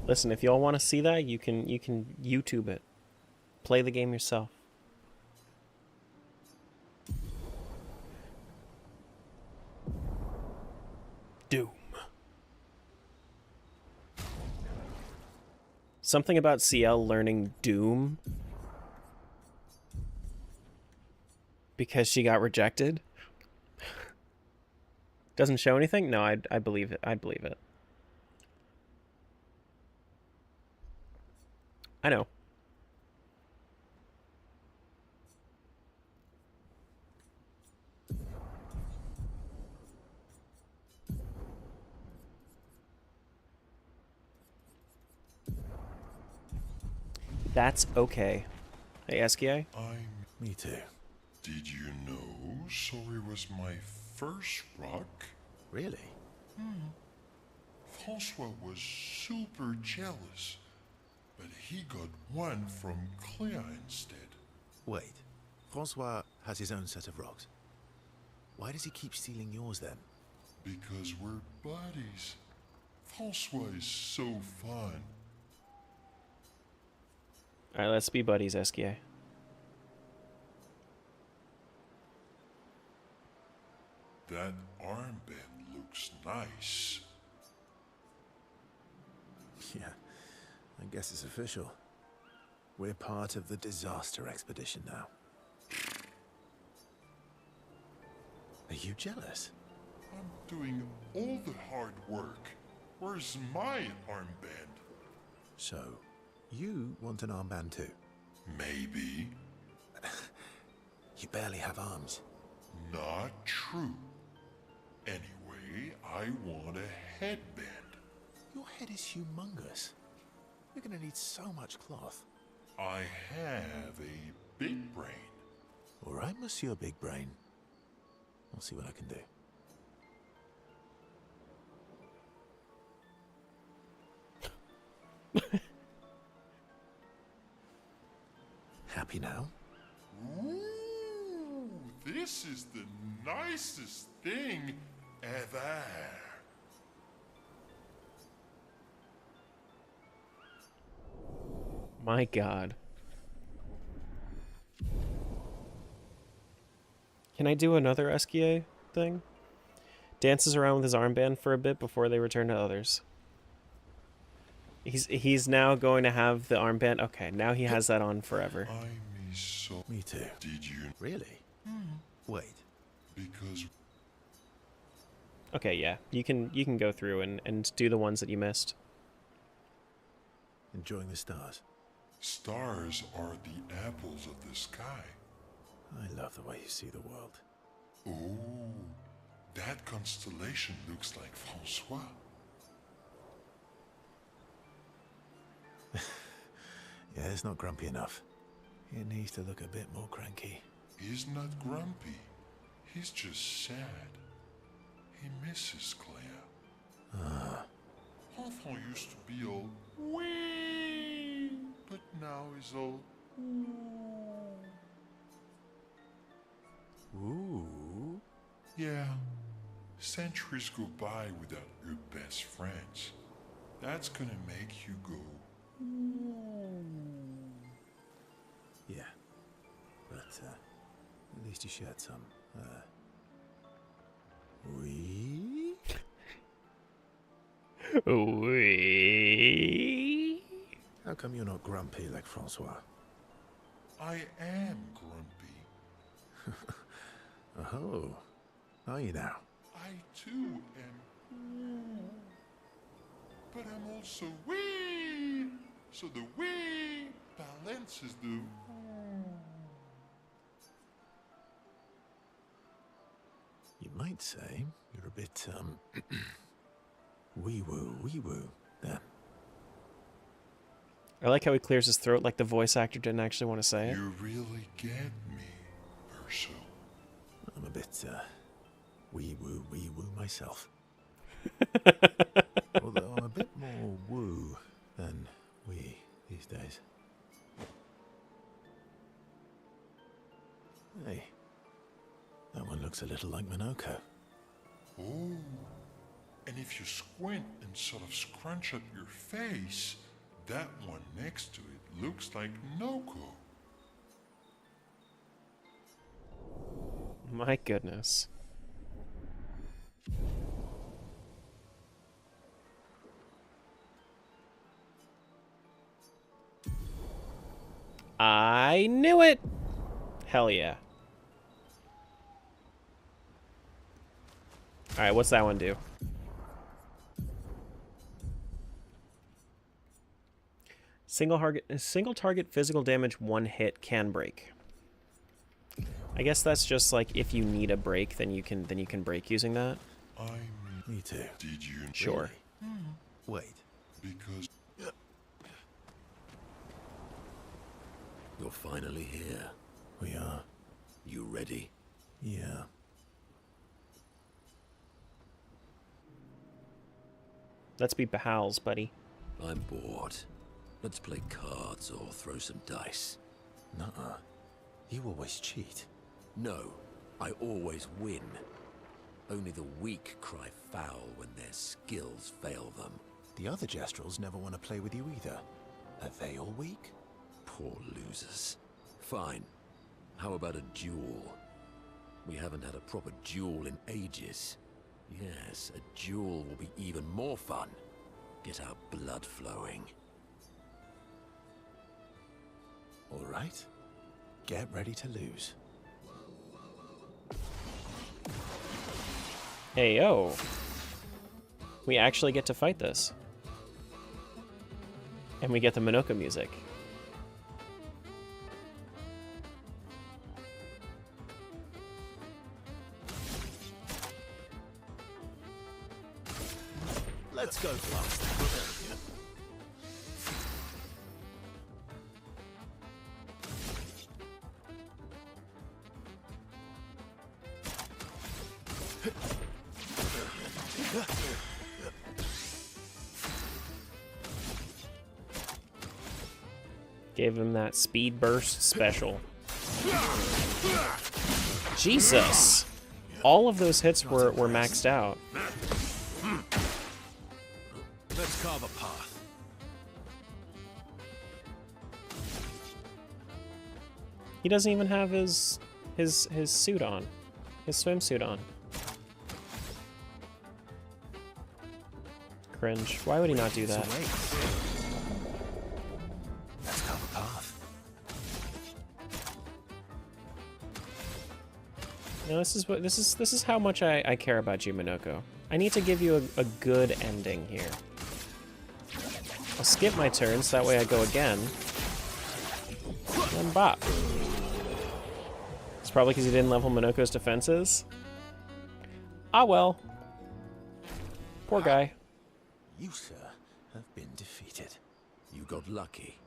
Listen, if y'all want to see that, you can YouTube it. Play the game yourself. Doom. Something about CL learning Doom because she got rejected. Doesn't show anything? No, I believe it. I believe it. I know. That's okay. Hey, SKA? Me too. Did you know Sorry was my first rock? Really? Francois was super jealous, but he got one from Clea instead. Wait. Francois has his own set of rocks. Why does he keep stealing yours then? Because we're buddies. Francois is so fun. Alright, let's be buddies, SKA. That armband looks nice. Yeah, I guess it's official. We're part of the disaster expedition now. Are you jealous? I'm doing all the hard work. Where's my armband? So, you want an armband too? Maybe. You barely have arms. Not true. Anyway, I want a headband. Your head is humongous. You're gonna need so much cloth. I have a big brain. All right, Monsieur Big Brain. I'll see what I can do. Happy now? Ooh, this is the nicest thing ever. My God. Can I do another SKA thing? Dances around with his armband for a bit before they return to others. He's now going to have the armband. Okay, now he has that on forever. I miss so. Me too. Did you? Really? Wait. Because Okay, yeah. You can go through and do the ones that you missed. Enjoying the stars. stars are the apples of the sky. I love the way you see the world. Oh, that constellation looks like Francois. it's not grumpy enough. It needs to look a bit more cranky. He's not grumpy. He's just sad. He misses Claire. Enfant used to be all wee, but now he's all Ooh. yeah. Centuries go by without your best friends. That's gonna make you go. Yeah. But, at least you shared some, we? Wee. How come you're not grumpy like Francois? I am grumpy. Oh. Are you now? I too am. But I'm also wee. So the wee balances the. You might say you're a bit, wee-woo, then. I like how he clears his throat like the voice actor didn't actually want to say it. You really get me, Urso. I'm a bit, wee-woo myself. Although I'm a bit more woo than wee these days. Hey, that one looks a little like Minoko. Oh, and if you squint and sort of scrunch up your face, that one next to it looks like Noko. My goodness. I knew it! Hell yeah. Alright, what's that one do? Single target physical damage 1 hit can break. I guess that's just like if you need a break, then you can break using that. Me too. Did you? Sure. Wait. Because You're finally here. We are. You ready? Yeah. Let's be pals, buddy. I'm bored. Let's play cards or throw some dice. Nuh-uh. You always cheat. No, I always win. Only the weak cry foul when their skills fail them. The other Jestrels never want to play with you either. Are they all weak? Poor losers. Fine. How about a duel? We haven't had a proper duel in ages. Yes, a duel will be even more fun. Get our blood flowing. All right. Get ready to lose. Hey, yo. We actually get to fight this. And we get the Minoko music. Let's go fast. Gave him that speed burst special. Jesus! All of those hits were maxed out. Let's carve a path. He doesn't even have his suit on. His swimsuit on. Cringe. Why would he not do that? Let's carve a path. No, this is how much I care about you, Minoko. I need to give you a good ending here. I'll skip my turn so that way I go again. And bop. It's probably because he didn't level Minoko's defenses. Ah well. Poor guy. You, sir, have been defeated. You got lucky.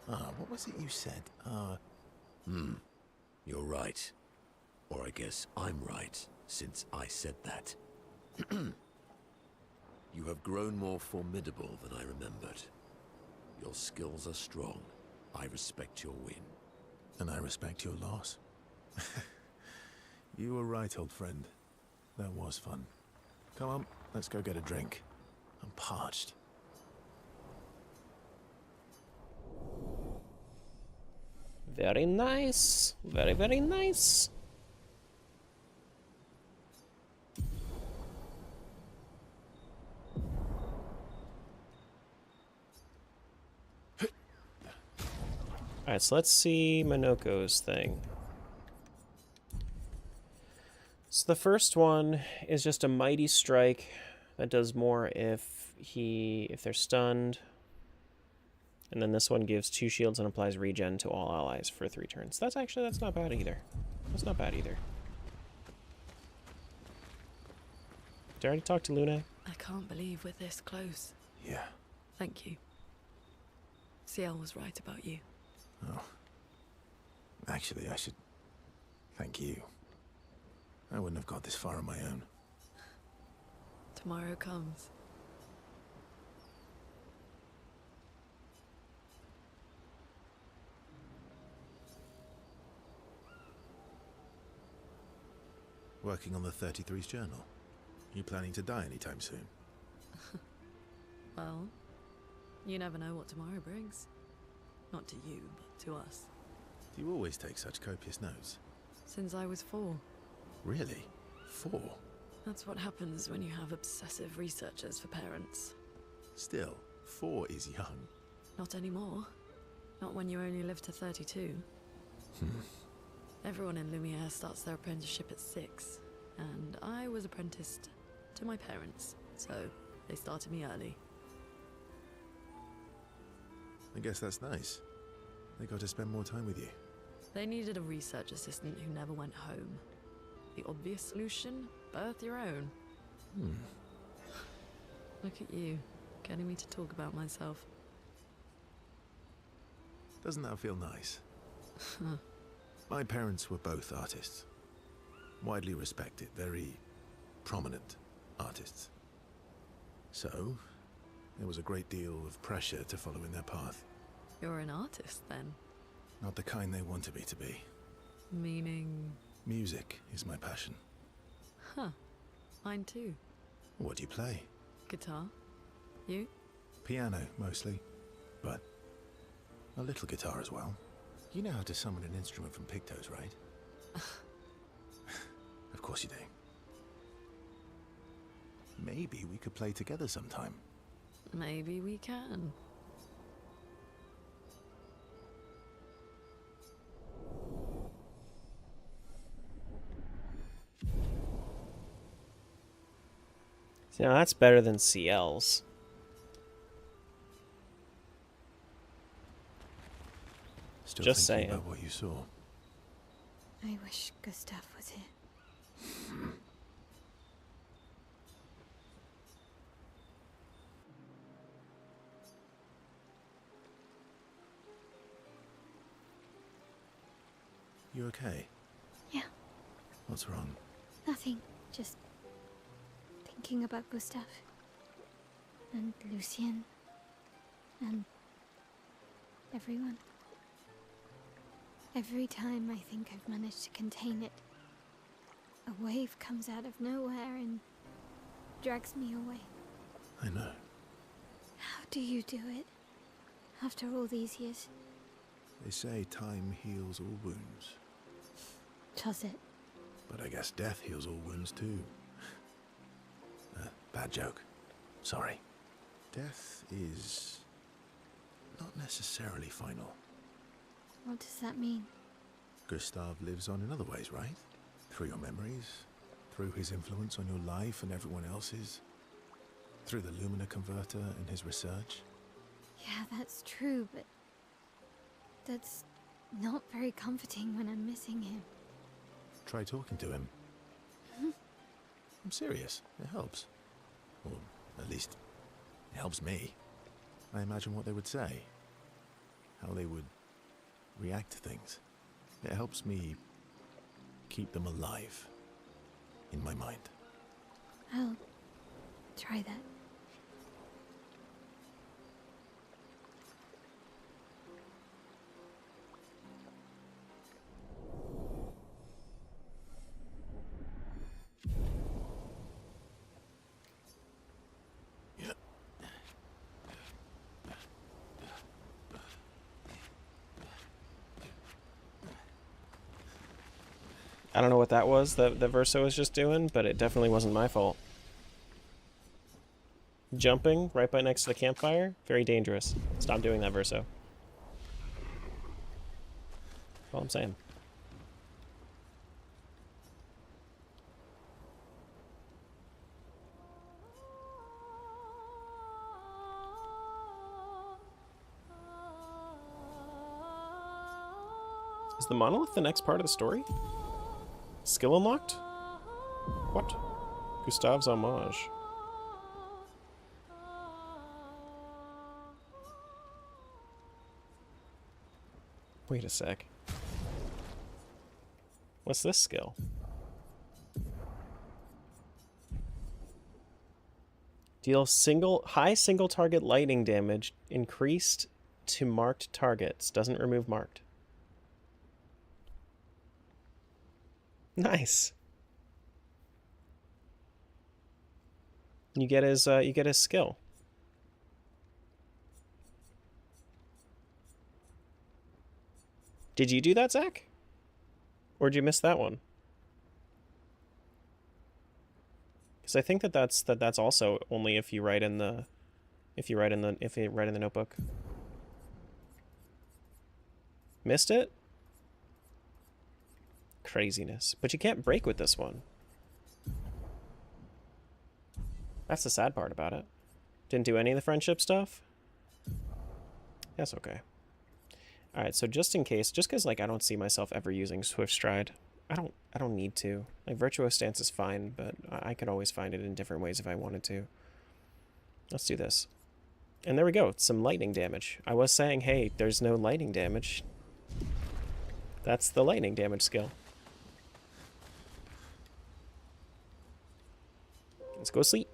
What was it you said? You're right. Or I guess I'm right, since I said that. You have grown more formidable than I remembered. Your skills are strong. I respect your win. And I respect your loss. You were right, old friend. That was fun. Come on, let's go get a drink. I'm parched. Very nice. Very, very nice. Alright, so let's see Minoko's thing. So the first one is just a mighty strike that does more if they're stunned. And then this one gives 2 shields and applies regen to all allies for 3 turns. That's not bad either. That's not bad either. Did I already talk to Lune? I can't believe we're this close. Yeah. Thank you. CL was right about you. Oh. Actually, I should thank you. I wouldn't have got this far on my own. Tomorrow comes. Working on the 33's journal. You planning to die anytime soon? Well, you never know what tomorrow brings. Not to you, but to us. Do you always take such copious notes? Since I was 4. Really? 4? That's what happens when you have obsessive researchers for parents. Still, 4 is young. Not anymore. Not when you only live to 32. Everyone in Lumiere starts their apprenticeship at 6, and I was apprenticed to my parents, so they started me early. I guess that's nice. They got to spend more time with you. They needed a research assistant who never went home. The obvious solution? Birth your own. Look at you, getting me to talk about myself. Doesn't that feel nice? My parents were both artists. Widely respected, very prominent artists. So, there was a great deal of pressure to follow in their path. You're an artist, then? Not the kind they wanted me to be. Meaning? Music is my passion. Huh. Mine too. What do you play? Guitar. You? Piano, mostly. But a little guitar as well. You know how to summon an instrument from Pictos, right? Of course you do. Maybe we could play together sometime. Maybe we can. So now that's better than CL's. Still Just thinking saying. about what you saw. I wish Gustav was here. You okay? Yeah, What's wrong? nothing. Just thinking about Gustav. And Lucien. And everyone. Every time I think I've managed to contain it, a wave comes out of nowhere and drags me away. I know. How do you do it? After all these years? They say time heals all wounds. Does it? But I guess death heals all wounds too. Bad joke. Sorry. Death is not necessarily final. What does that mean? Gustav lives on in other ways, right? Through your memories, through his influence on your life and everyone else's, through the Lumina converter and his research. Yeah, that's true, but that's not very comforting when I'm missing him. Try talking to him. I'm serious. It helps. Or at least, it helps me. I imagine what they would say. how they would react to things. It helps me keep them alive in my mind. I'll try that. I don't know what that was that Verso was just doing, but it definitely wasn't my fault. Jumping right by next to the campfire, very dangerous. Stop doing that, Verso. That's all I'm saying. Is the monolith the next part of the story? Skill unlocked? What? Gustave's homage. Wait a sec. What's this skill? Deal high single target lightning damage increased to marked targets. Doesn't remove marked. Nice. You get his skill. Did you do that, Zach? Or did you miss that one? Because I think that's also only if you write in the notebook. Missed it? Craziness. But you can't break with this one. That's the sad part about it. Didn't do any of the friendship stuff? That's okay. Alright, so just in case, just because like I don't see myself ever using Swift Stride, I don't need to. Like Virtuous Stance is fine, but I could always find it in different ways if I wanted to. Let's do this. And there we go, some lightning damage. I was saying, hey, there's no lightning damage. That's the lightning damage skill. Let's go sleep.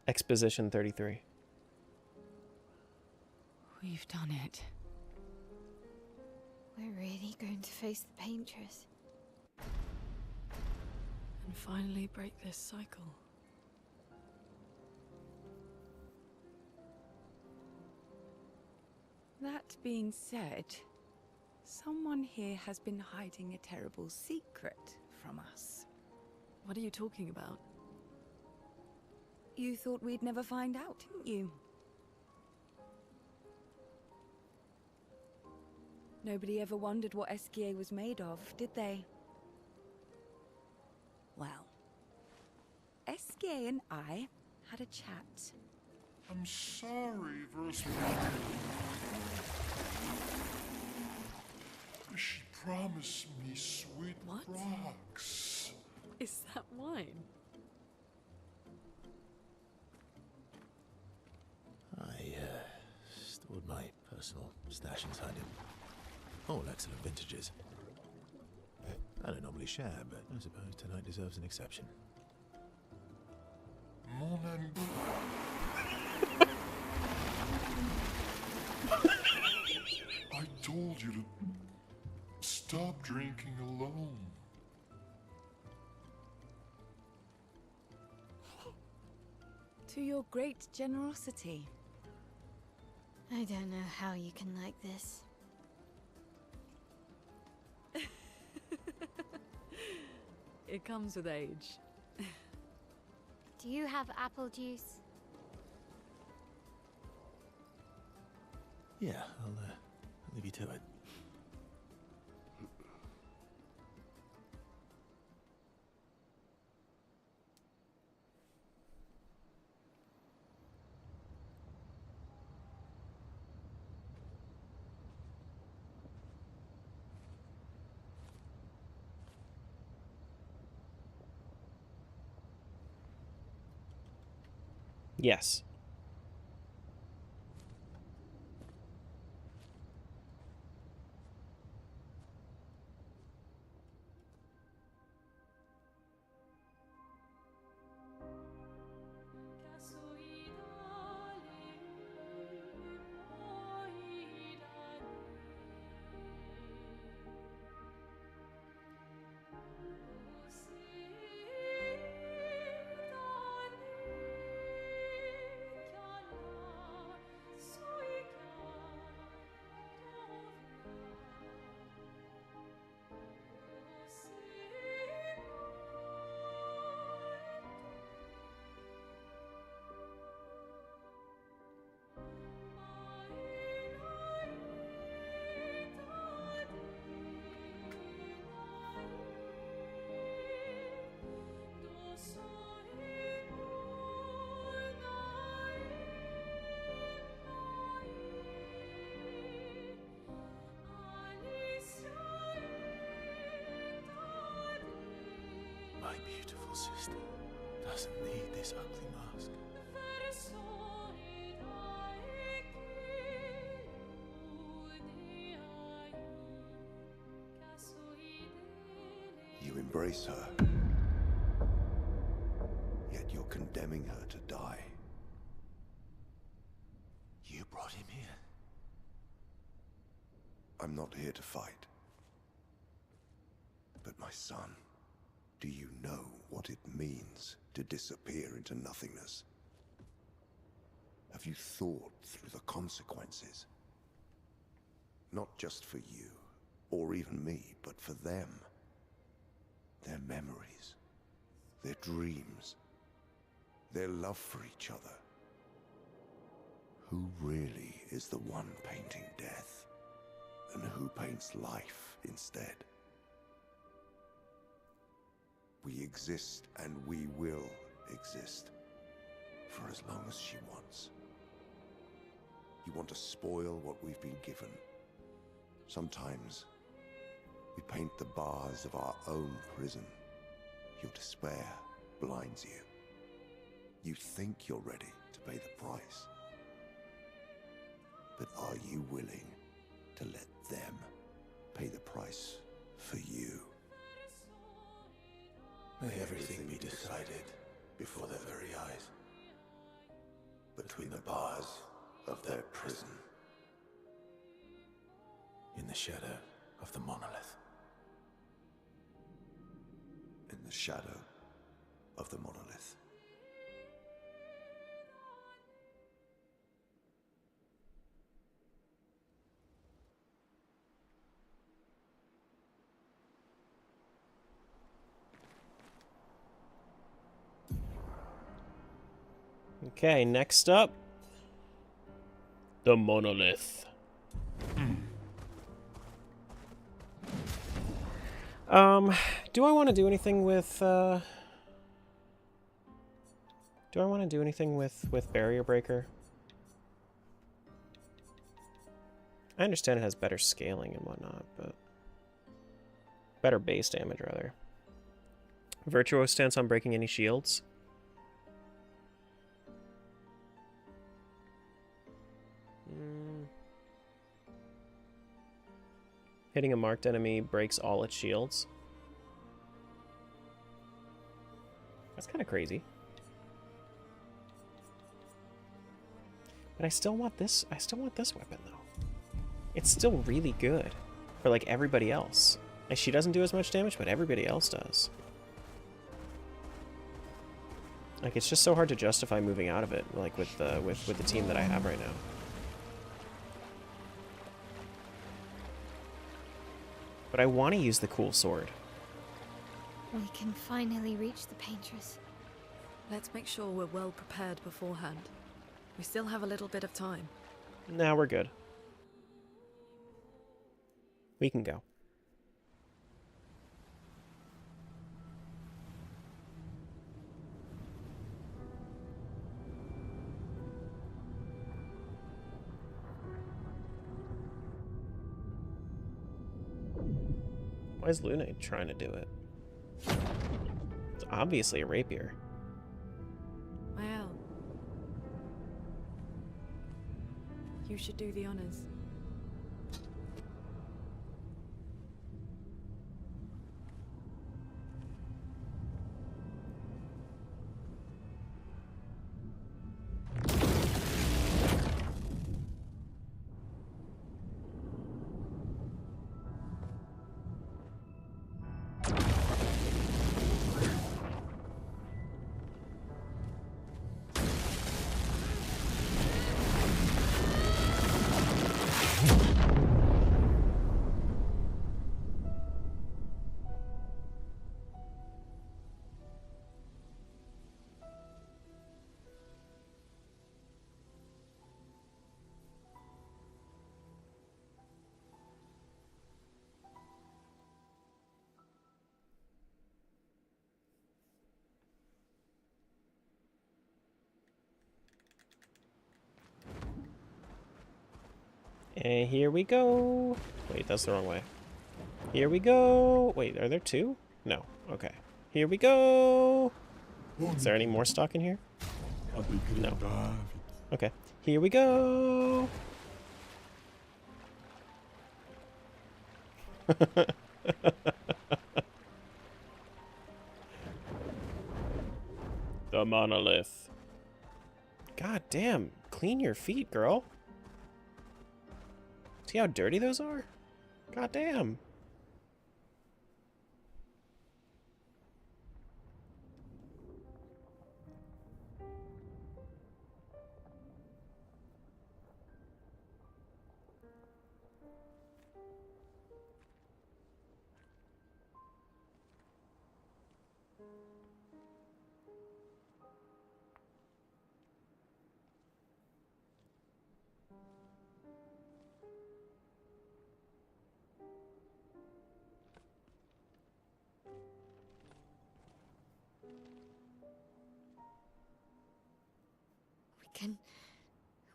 Exposition 33. We've done it. We're really going to face the Paintress. And finally break this cycle. That being said, someone here has been hiding a terrible secret from us. What are you talking about? You thought we'd never find out, didn't you? Nobody ever wondered what Esquier was made of, did they? Well, Esquier and I had a chat. I'm sorry, Verso. She promised me sweet rocks. Is that wine? I stored my personal stash inside him. All excellent vintages. I don't normally share, but I suppose tonight deserves an exception. Mon ami. I told you to stop drinking alone. To your great generosity. I don't know how you can like this. It comes with age. Do you have apple juice? Yeah, I'll leave you to it. Yes. My beautiful sister doesn't need this ugly mask. You embrace her, yet you're condemning her to die. You brought him here. I'm not here to fight. But my son, do you know what it means to disappear into nothingness? Have you thought through the consequences? Not just for you, or even me, but for them. Their memories, their dreams, their love for each other. Who really is the one painting death, and who paints life instead? We exist, and we will exist, for as long as she wants. You want to spoil what we've been given. Sometimes we paint the bars of our own prison. Your despair blinds you. You think you're ready to pay the price. But are you willing to let them pay the price for you? May everything be decided before their very eyes. Between the bars of their prison. In the shadow of the monolith. In the shadow of the monolith. Okay, next up, the monolith. Do I want to do anything with, do I want to do anything with Barrier Breaker? I understand it has better scaling and whatnot, but better base damage, rather. Virtuoso stance on breaking any shields. Hitting a marked enemy breaks all its shields. That's kind of crazy. But I still want this. I still want this weapon though. It's still really good for like everybody else. Like she doesn't do as much damage, but everybody else does. Like it's just so hard to justify moving out of it, like with the team that I have right now. But I want to use the cool sword. We can finally reach the Paintress. Let's make sure we're well prepared beforehand. We still have a little bit of time. Nah, we're good. We can go. Why is Luna trying to do it? It's obviously a rapier. Well, You should do the honors. And here we go. Wait, that's the wrong way. Here we go. Wait, are there two? No. Okay. Here we go. Is there any more stock in here? No. Okay. Here we go. The monolith. God damn. Clean your feet, girl. See how dirty those are? God damn.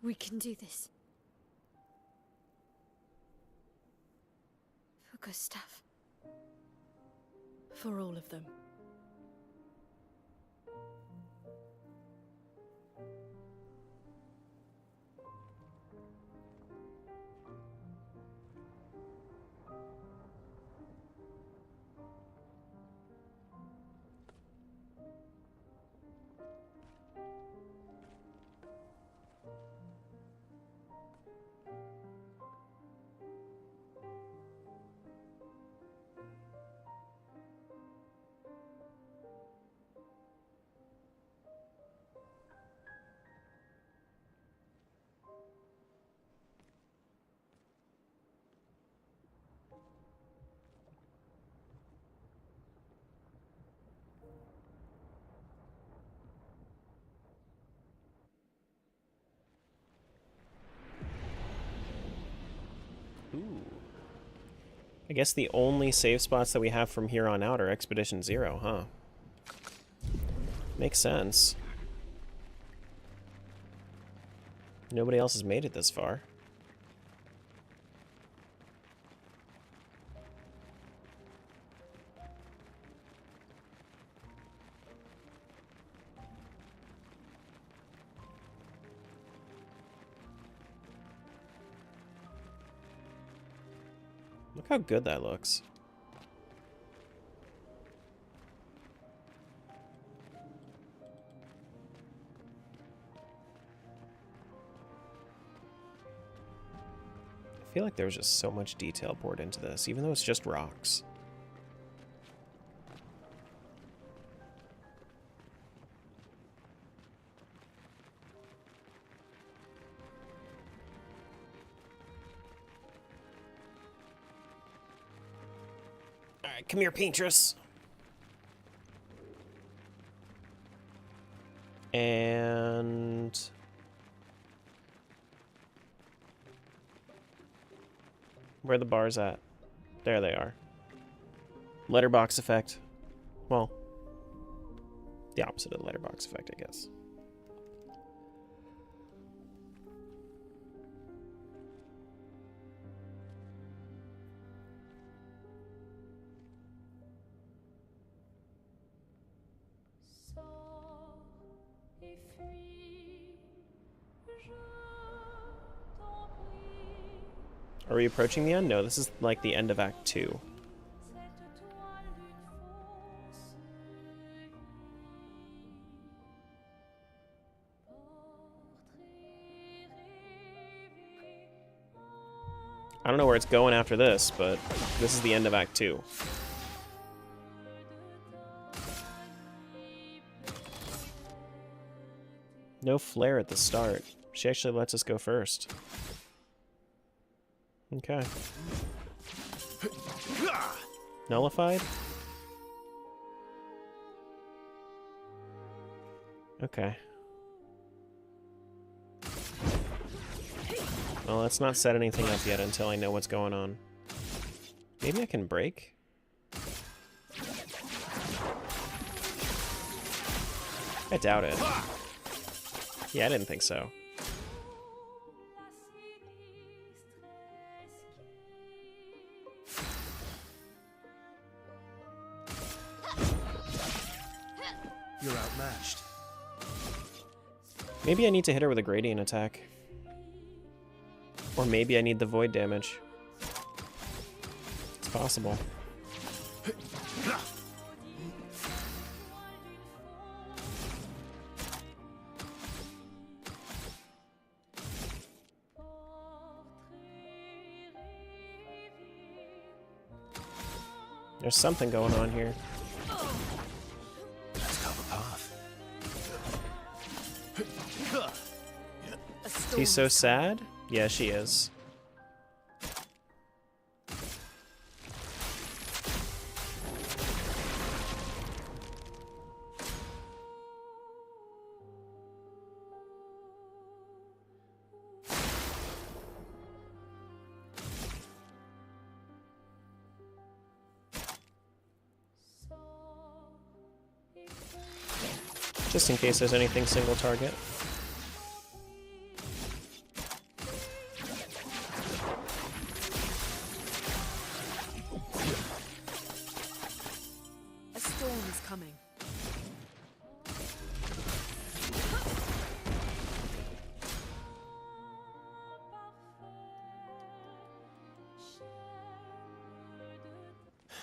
We can do this. For Gustav. For all of them. Ooh. I guess the only save spots that we have from here on out are Expedition 0, huh? Makes sense. Nobody else has made it this far. Look how good that looks. I feel like there was just so much detail poured into this, even though it's just rocks. Alright, come here, Paintress. And... where are the bars at? There they are. Letterbox effect. Well, the opposite of the letterbox effect, I guess. Are we approaching the end? No, this is like the end of Act 2. I don't know where it's going after this, but this is the end of Act 2. No flare at the start. She actually lets us go first. Okay. Nullified? Okay. Well, let's not set anything up yet until I know what's going on. Maybe I can break? I doubt it. Yeah, I didn't think so. You're outmatched. Maybe I need to hit her with a gradient attack. Or maybe I need the void damage. It's possible. There's something going on here. Let's cover path. She's so sad? Yeah, she is. Just in case there's anything single target. A storm is coming.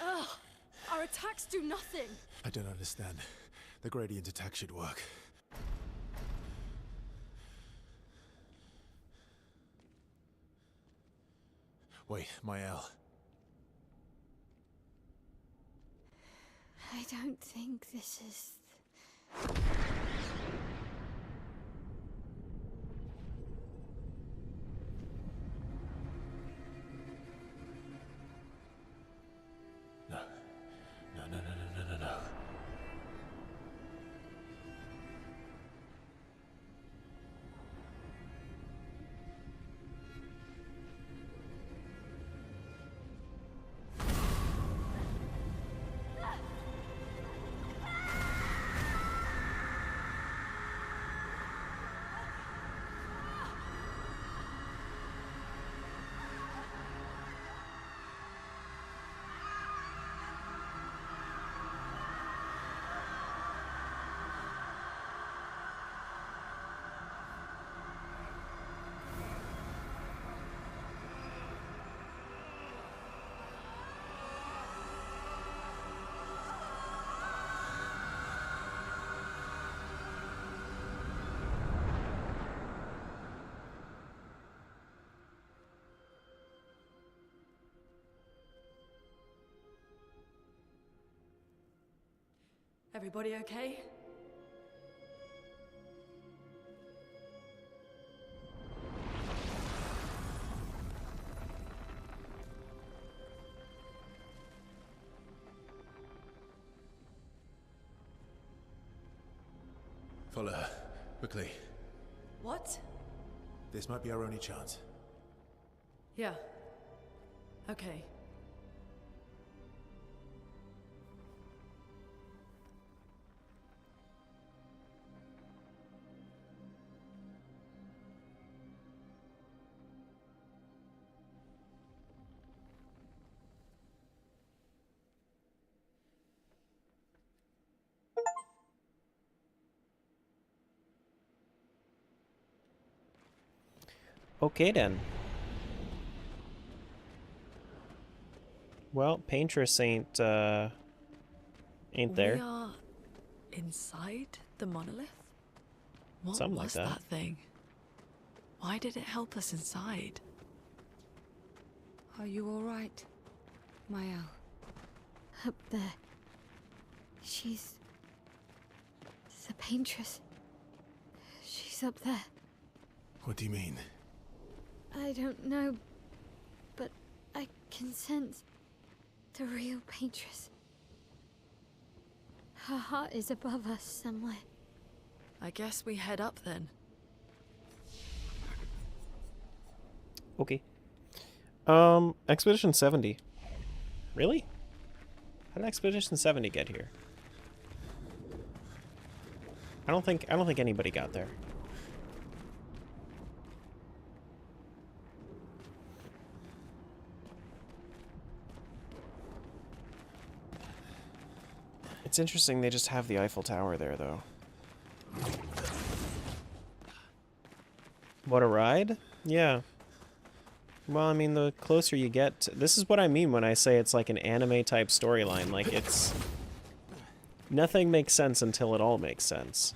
Ugh! Our attacks do nothing! I don't understand. The gradient attack should work. Wait, Mael. I don't think this is... No. No, no, no, no, no, no, no. Everybody okay? Follow her. Quickly. What? This might be our only chance. Yeah. Okay. Okay then. Well, Paintress ain't there. We are inside the monolith? What Something like was that. that thing? Why did it help us inside? Are you all right, Mael? Up there. She's... the paintress. She's up there. What do you mean? I don't know, but I can sense the real paintress. Her heart is above us somewhere. I guess we head up then. Okay. Expedition 70. Really? How did Expedition 70 get here? I don't think anybody got there. It's interesting they just have the Eiffel Tower there, though. What a ride? Yeah. Well, I mean, the closer you get to... This is what I mean when I say it's like an anime-type storyline. Like, it's... Nothing makes sense until it all makes sense.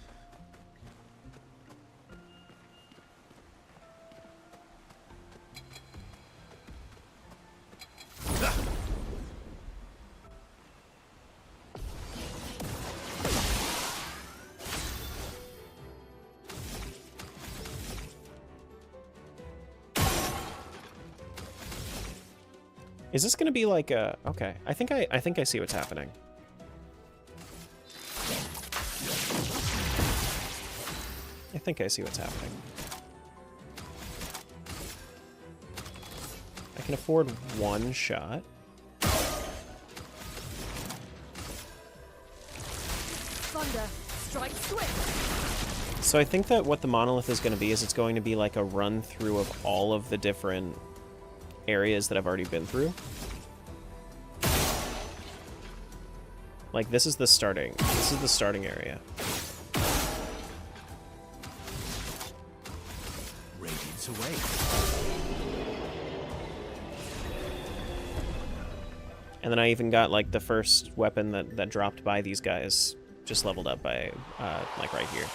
Is this gonna be like a... Okay, I think I see what's happening. I think I see what's happening. I can afford one shot. Thunder, strike swift. So I think that what the monolith is going to be is it's going to be like a run through of all of the different areas that I've already been through. Like this is the starting area. Radiance away. And then I even got like the first weapon that dropped by these guys just leveled up by like right here.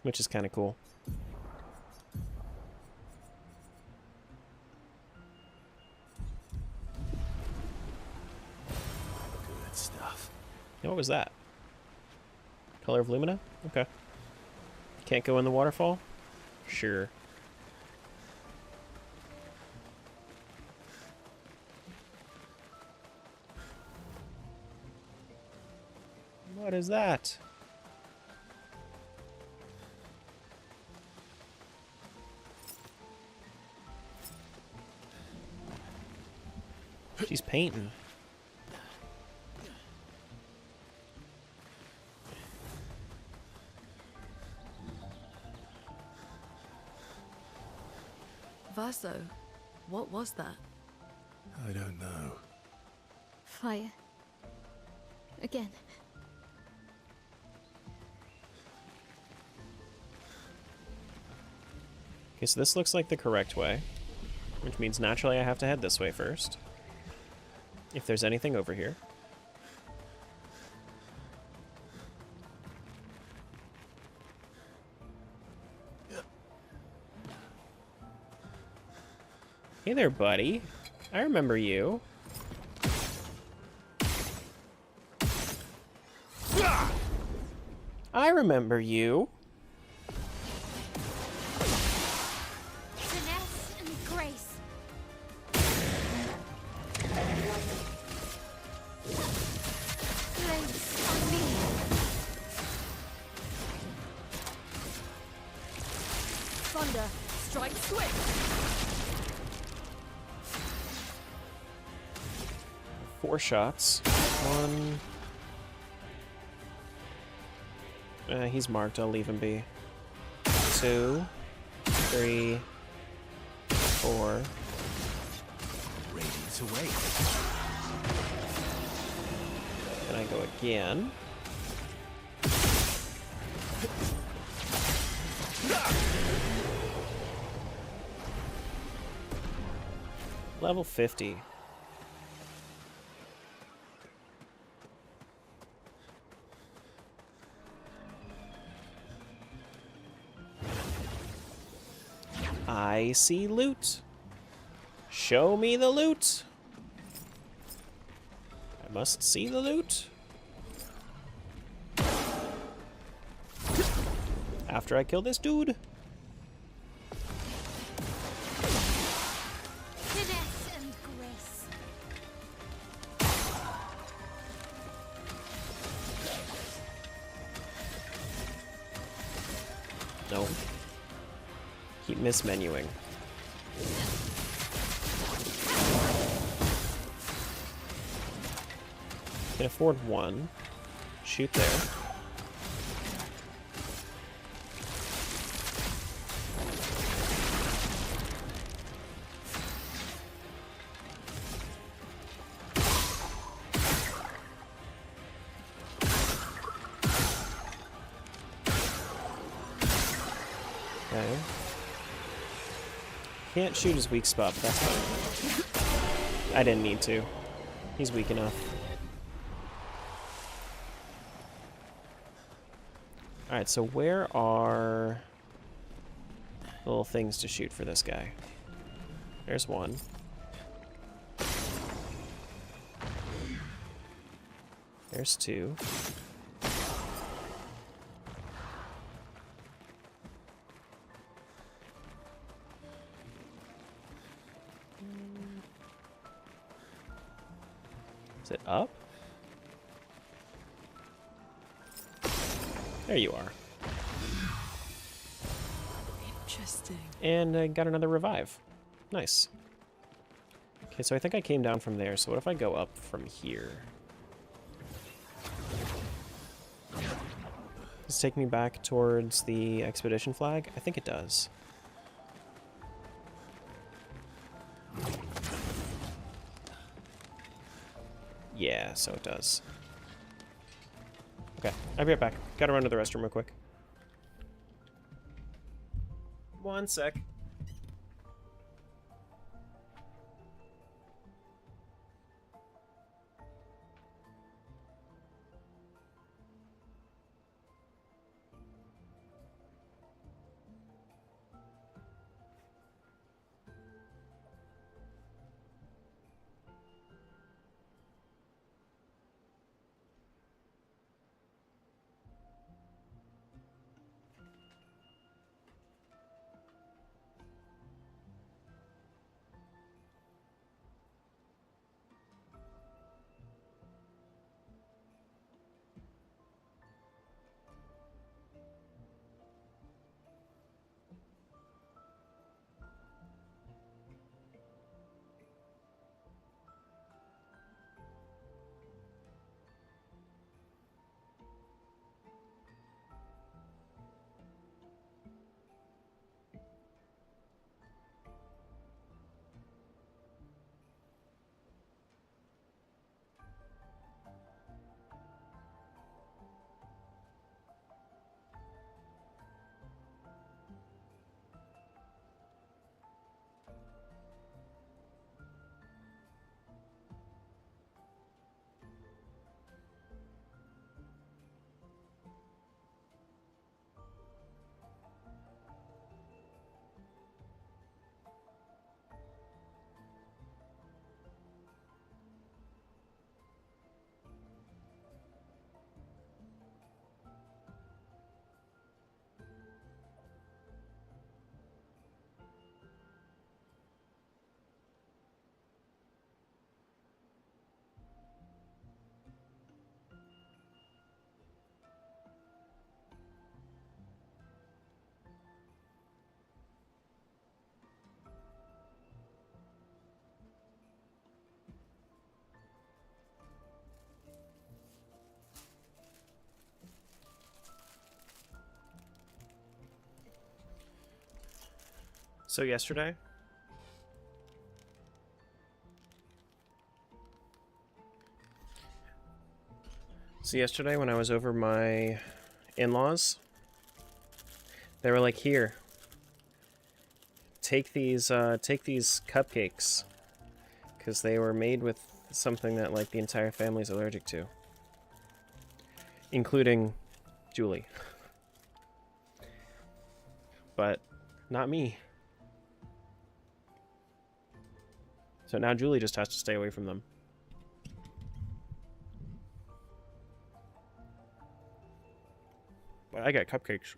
Which is kind of cool. Good stuff. Yeah, what was that? Color of Lumina? Okay. Can't go in the waterfall? Sure. What is that? She's painting. Vaso, what was that? I don't know. Fire. Again. Okay, so this looks like the correct way, which means naturally I have to head this way first. If there's anything over here. Hey there, buddy. I remember you. I remember you. Finesse and grace. Place on me. Thunder, strike swift. 4 shots. 1. He's marked. I'll leave him be. 2, 3, 4. Radiance away. And I go again. Level 50. I see loot. Show me the loot. I must see the loot. After I kill this dude. Finesse and grace. No. Keep mismenuing. Can afford one. Shoot there. Okay. Can't shoot his weak spot, but that's fine. I didn't need to. He's weak enough. Alright, so where are little things to shoot for this guy? There's one. There's two. Is it up? There you are. Interesting. And I got another revive. Nice. Okay, so I think I came down from there, so what if I go up from here? Does it take me back towards the expedition flag? I think it does. Yeah, so it does. Okay, I'll be right back. Gotta run to the restroom real quick. 1 sec. So yesterday, when I was over my in-laws, they were like, "Here, take these cupcakes Because they were made with something that, like, the entire family's allergic to. Including Julie. But not me. So now Julie just has to stay away from them. But I got cupcakes.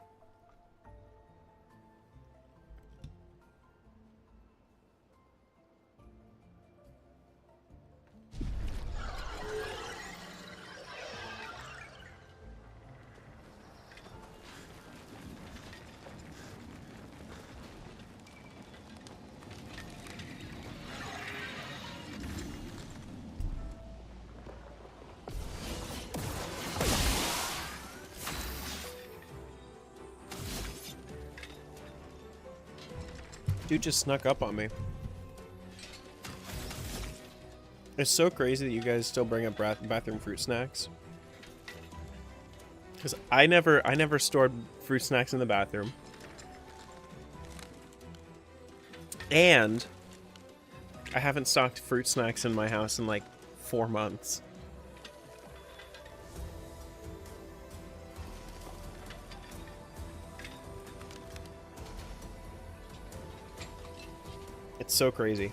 Dude just snuck up on me. It's so crazy that you guys still bring up bathroom fruit snacks. Because I never stored fruit snacks in the bathroom. And I haven't stocked fruit snacks in my house in like 4 months. It's so crazy.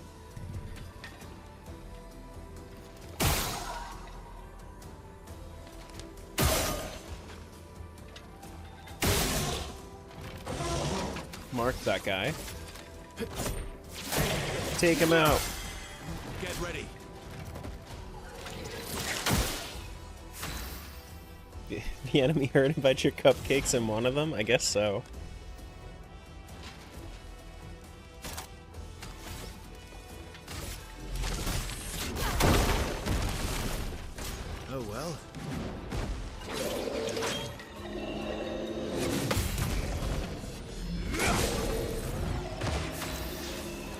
Mark that guy. Take him out. Get ready. The enemy heard about your cupcakes and one of them? I guess so. Oh well.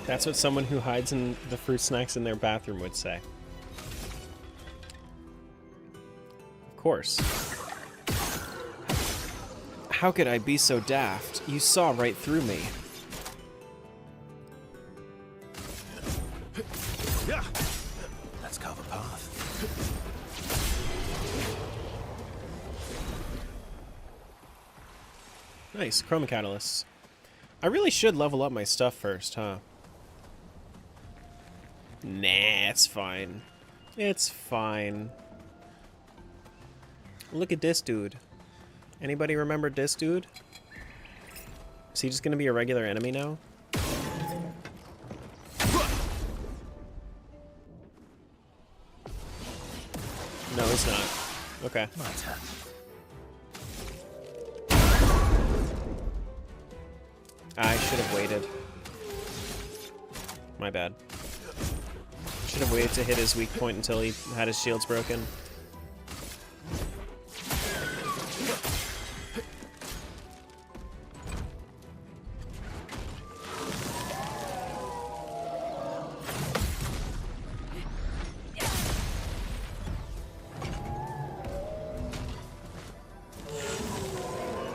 That's what someone who hides in the fruit snacks in their bathroom would say. Of course. How could I be so daft? You saw right through me. Yeah. Let's carve a path. Nice, chroma catalysts. I really should level up my stuff first, huh? Nah, it's fine. It's fine. Look at this dude. Anybody remember this dude? Is he just gonna be a regular enemy now? No, he's not. Okay. My turn. I should have waited. My bad. Should have waited to hit his weak point until he had his shields broken.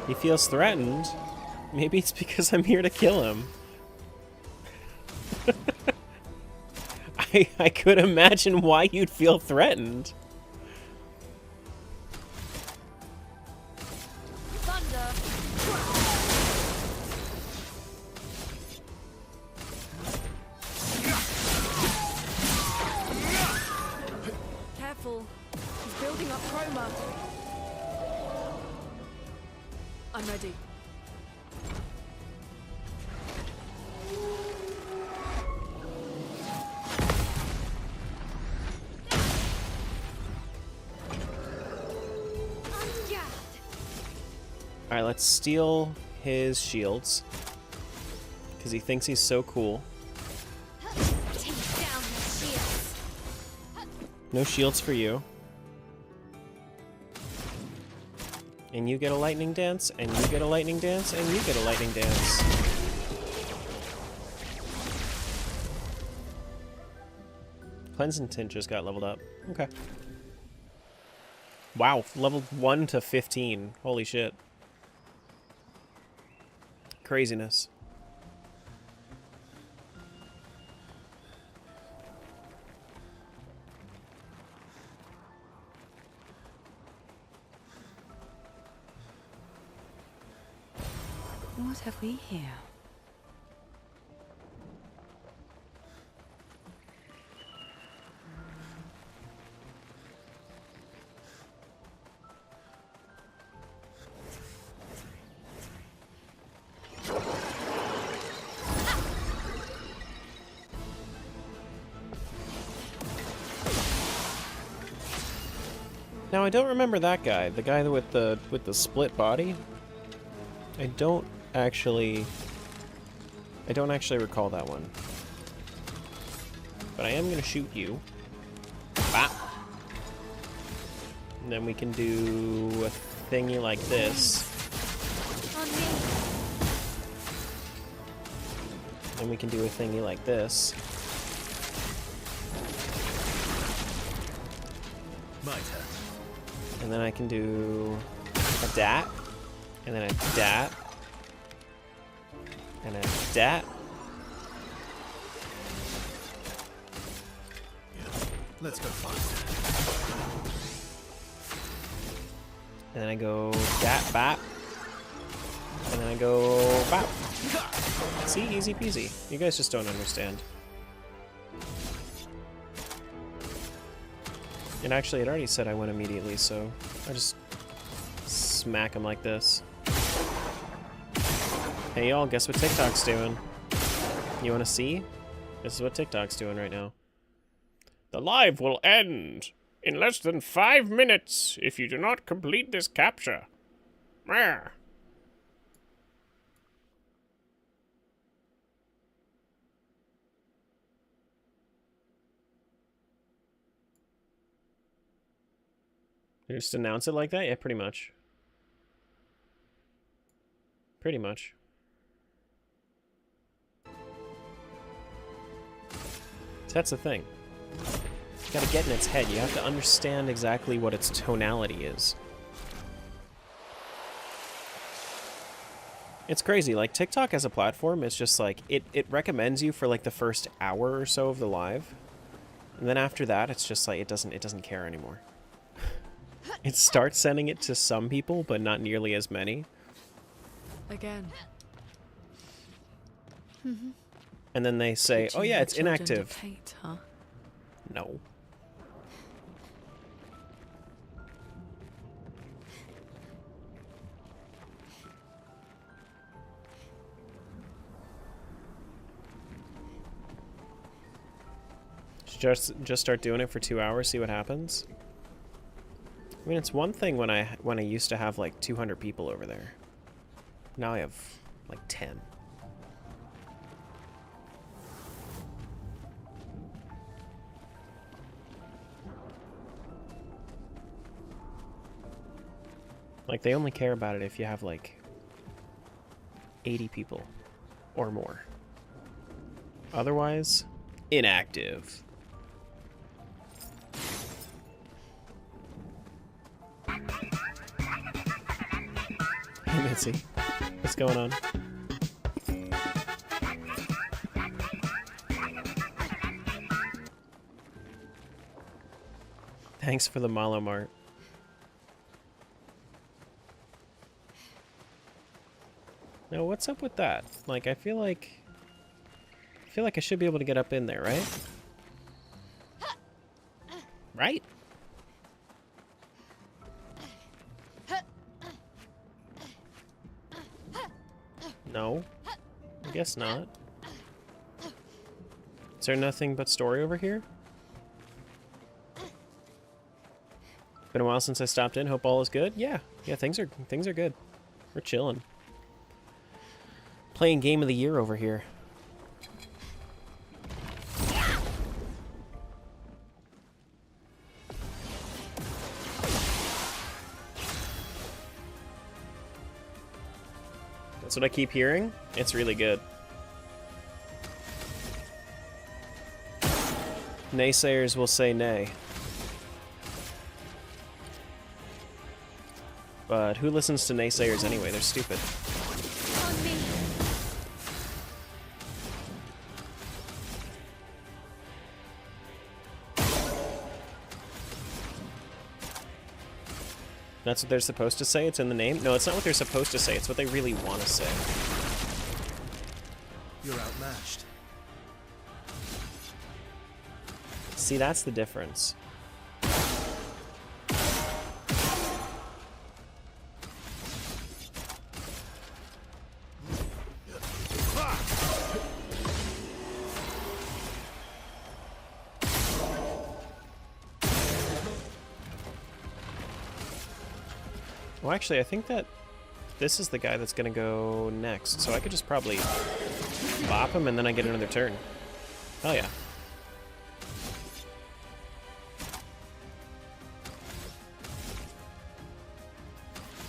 He feels threatened. Maybe it's because I'm here to kill him. I could imagine why you'd feel threatened. Thunder! Careful. He's building up chroma. I'm ready. Alright, let's steal his shields. Because he thinks he's so cool. Take down the shields. No shields for you. And you get a lightning dance, and you get a lightning dance, and you get a lightning dance. Cleansing Tint just got leveled up. Okay. Wow, leveled 1 to 15. Holy shit. Craziness. What have we here? Now I don't remember that guy, the guy with the split body. I don't actually recall that one. But I am gonna shoot you. Bop. And then we can do a thingy like this. Then we can do a thingy like this. My turn. And then I can do a dat, and then a dat, and a dat. Yeah. Let's go fast. And then I go dat bap, and then I go bap. See, easy peasy. You guys just don't understand. And actually, it already said I went immediately, so I just smack him like this. Hey y'all, guess what TikTok's doing? You wanna see? This is what TikTok's doing right now. The live will end in less than 5 minutes if you do not complete this capture. Rawr. They just announce it like that? Yeah, pretty much. Pretty much. So that's the thing. You gotta get in its head. You have to understand exactly what its tonality is. It's crazy. Like, TikTok as a platform is just like, it recommends you for like the first hour or so of the live. And then after that, it's just like, it doesn't care anymore. It starts sending it to some people, but not nearly as many. Again. And then they say, "Oh yeah, it's inactive." Dictate, huh? No. Just start doing it for 2 hours, see what happens. I mean, it's one thing when I used to have like 200 people over there. Now I have like 10. Like, they only care about it if you have like 80 people or more. Otherwise, inactive. Hey Mitzi, what's going on? Thanks for the Malo Mart. Now, what's up with that? Like, I feel like I should be able to get up in there, right? Right? No. I guess not. Is there nothing but story over here? Been a while since I stopped in. Hope all is good. Yeah, things are good. We're chilling. Playing Game of the Year over here. That's what I keep hearing. It's really good. Naysayers will say nay. But who listens to naysayers anyway? They're stupid. That's what they're supposed to say? It's in the name? No, it's not what they're supposed to say. It's what they really want to say. You're outmatched. See, that's the difference. Well, actually, I think that this is the guy that's going to go next, so I could just probably bop him and then I get another turn. Oh, yeah.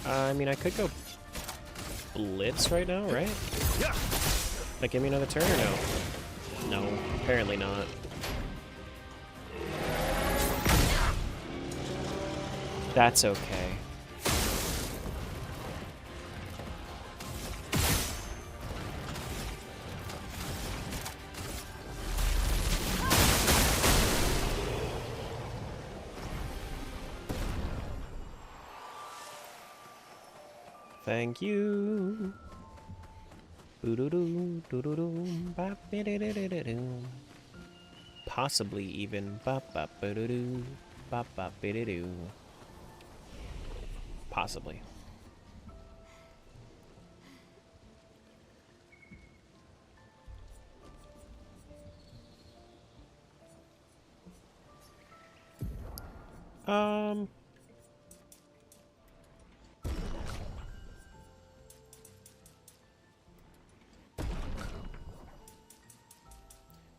I mean, I could go Blitz right now, right? Like, give me another turn or no? No, apparently not. That's okay. Thank you. Possibly even. Possibly.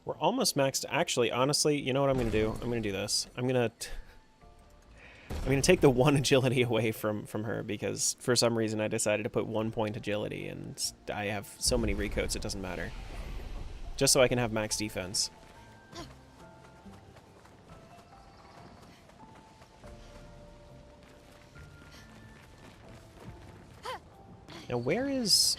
We're almost maxed. Actually, honestly, you know what I'm going to do? I'm going to do this. I'm going to take the 1 agility away from her because for some reason I decided to put 1 point agility and I have so many recoats it doesn't matter. Just so I can have max defense. Now where is...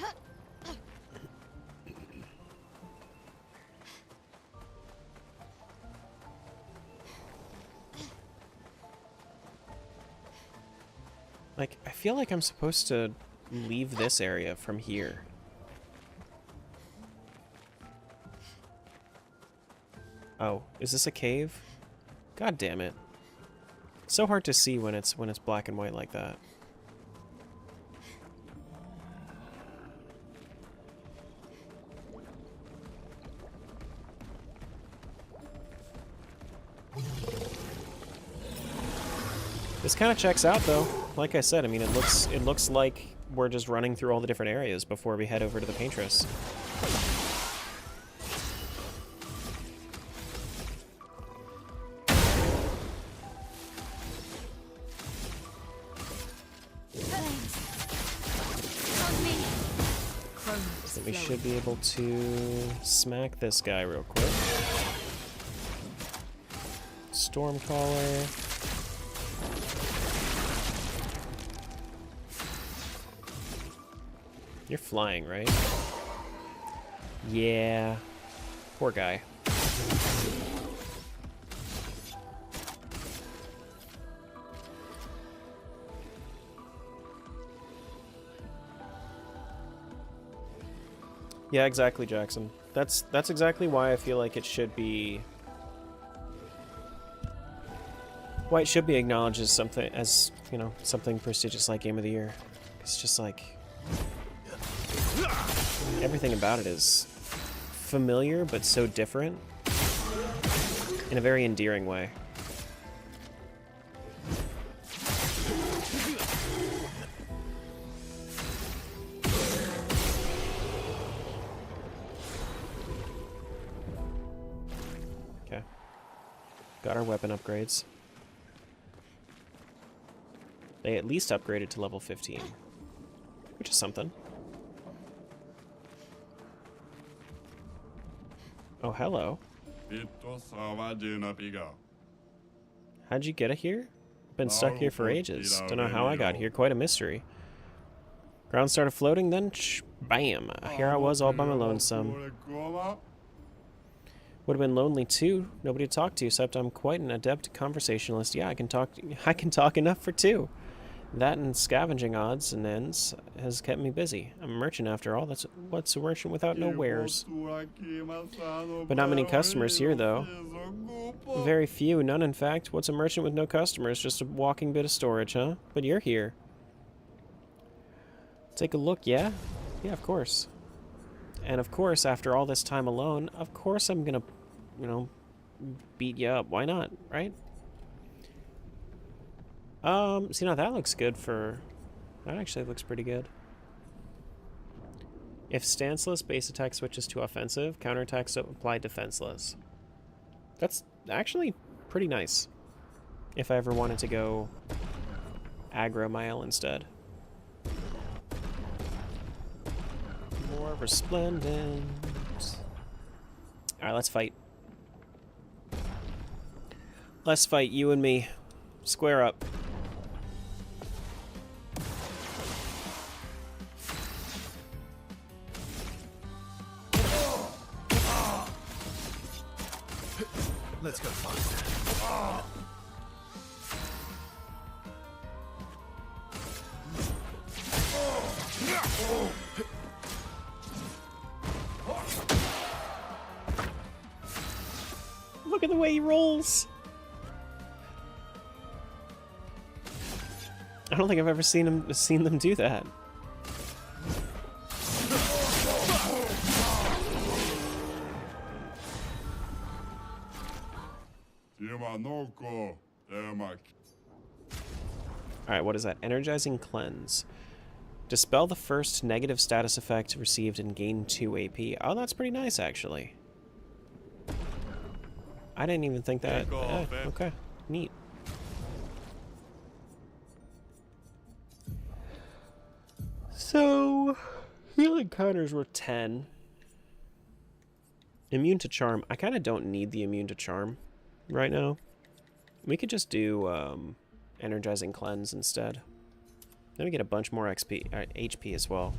Like, I feel like I'm supposed to leave this area from here. Oh, is this a cave? God damn it. It's so hard to see when it's black and white like that. This kind of checks out, though. Like I said, I mean, it looks like we're just running through all the different areas before we head over to the paintress. So we should be able to smack this guy real quick. Stormcaller. You're flying, right? Yeah. Poor guy. Yeah, exactly, Jackson. That's exactly why I feel like it should be... Why it should be acknowledged as something, as, you know, something prestigious like Game of the Year. It's just like... Everything about it is familiar, but so different in a very endearing way. Okay. Got our weapon upgrades. They at least upgraded to level 15, which is something. Oh, hello. How'd you get here? Been stuck here for ages. Don't know how I got here. Quite a mystery. Ground started floating, then bam! Here I was all by my lonesome. Would have been lonely too. Nobody to talk to, except I'm quite an adept conversationalist. Yeah, I can talk enough for two. That and scavenging odds and ends has kept me busy. I'm a merchant after all. That's what's a merchant without no wares. But not many customers here, though. Very few, none in fact. What's a merchant with no customers? Just a walking bit of storage, huh? But you're here. Take a look, yeah? Yeah, of course. And of course, after all this time alone, of course I'm gonna, you know, beat you up. Why not, right? See, now that looks good for... That actually looks pretty good. If stanceless, base attack switches to offensive, counterattacks apply defenseless. That's actually pretty nice. If I ever wanted to go aggro Mile instead. More resplendent. Alright, let's fight. Let's fight, you and me. Square up. Let's go faster. Look at the way he rolls. I don't think I've ever seen them do that. Alright, what is that? Energizing Cleanse. Dispel the first negative status effect received and gain 2 AP. Oh, that's pretty nice, actually. I didn't even think that... okay, neat. So, healing counters were 10. Immune to Charm. I kind of don't need the Immune to Charm right now. We could just do Energizing Cleanse instead. Then we get a bunch more HP as well.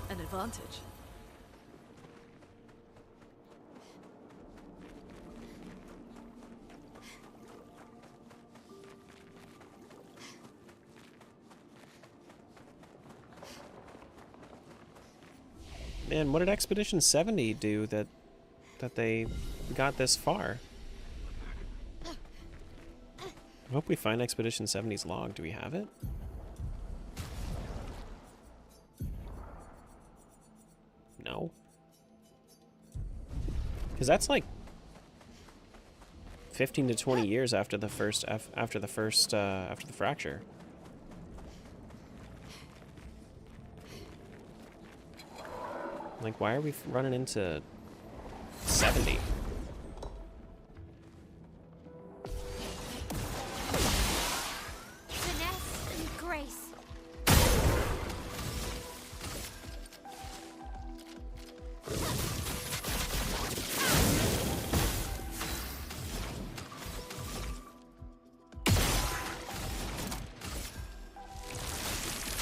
An advantage. Man, what did Expedition 70 do that they got this far? I hope we find Expedition 70's log. Do we have it? No. Because that's like 15 to 20 years after the fracture. Like, why are we running into 70? Finesse and grace.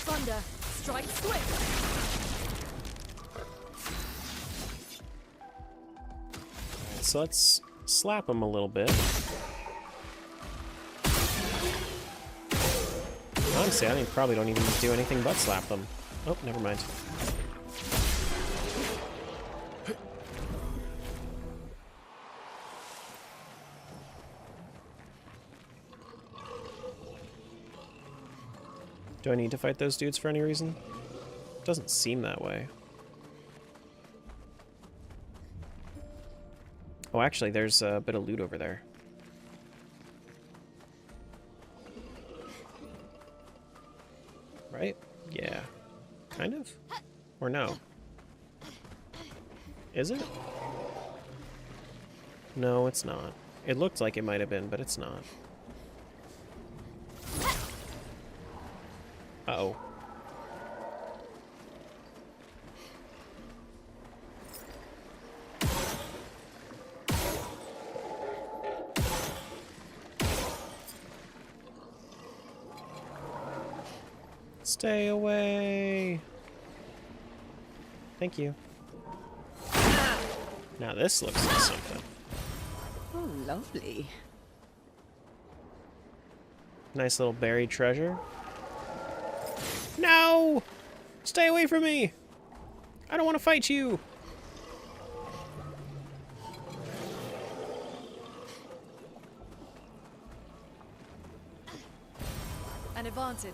Thunder, strike swift. So let's slap him a little bit. Honestly, I probably don't even do anything but slap them. Oh, never mind. Do I need to fight those dudes for any reason? Doesn't seem that way. Oh, actually, there's a bit of loot over there. Right? Yeah. Kind of? Or no? Is it? No, it's not. It looked like it might have been, but it's not. Uh-oh. Stay away. Thank you. Now this looks like something. Oh, lovely. Nice little buried treasure. No! Stay away from me! I don't want to fight you! An advantage.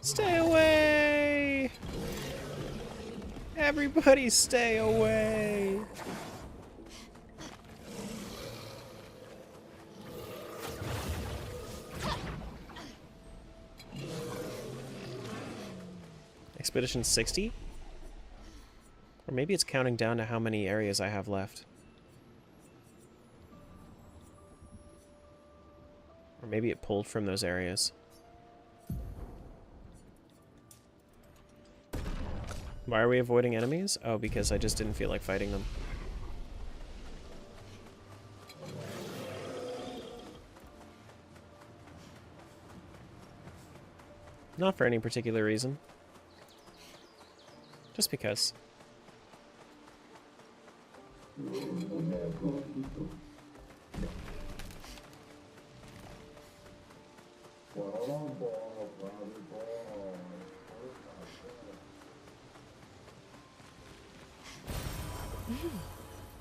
Stay away! Everybody stay away! Expedition 60? Or maybe it's counting down to how many areas I have left. Or maybe it pulled from those areas. Why are we avoiding enemies? Oh, because I just didn't feel like fighting them. Not for any particular reason. Just because.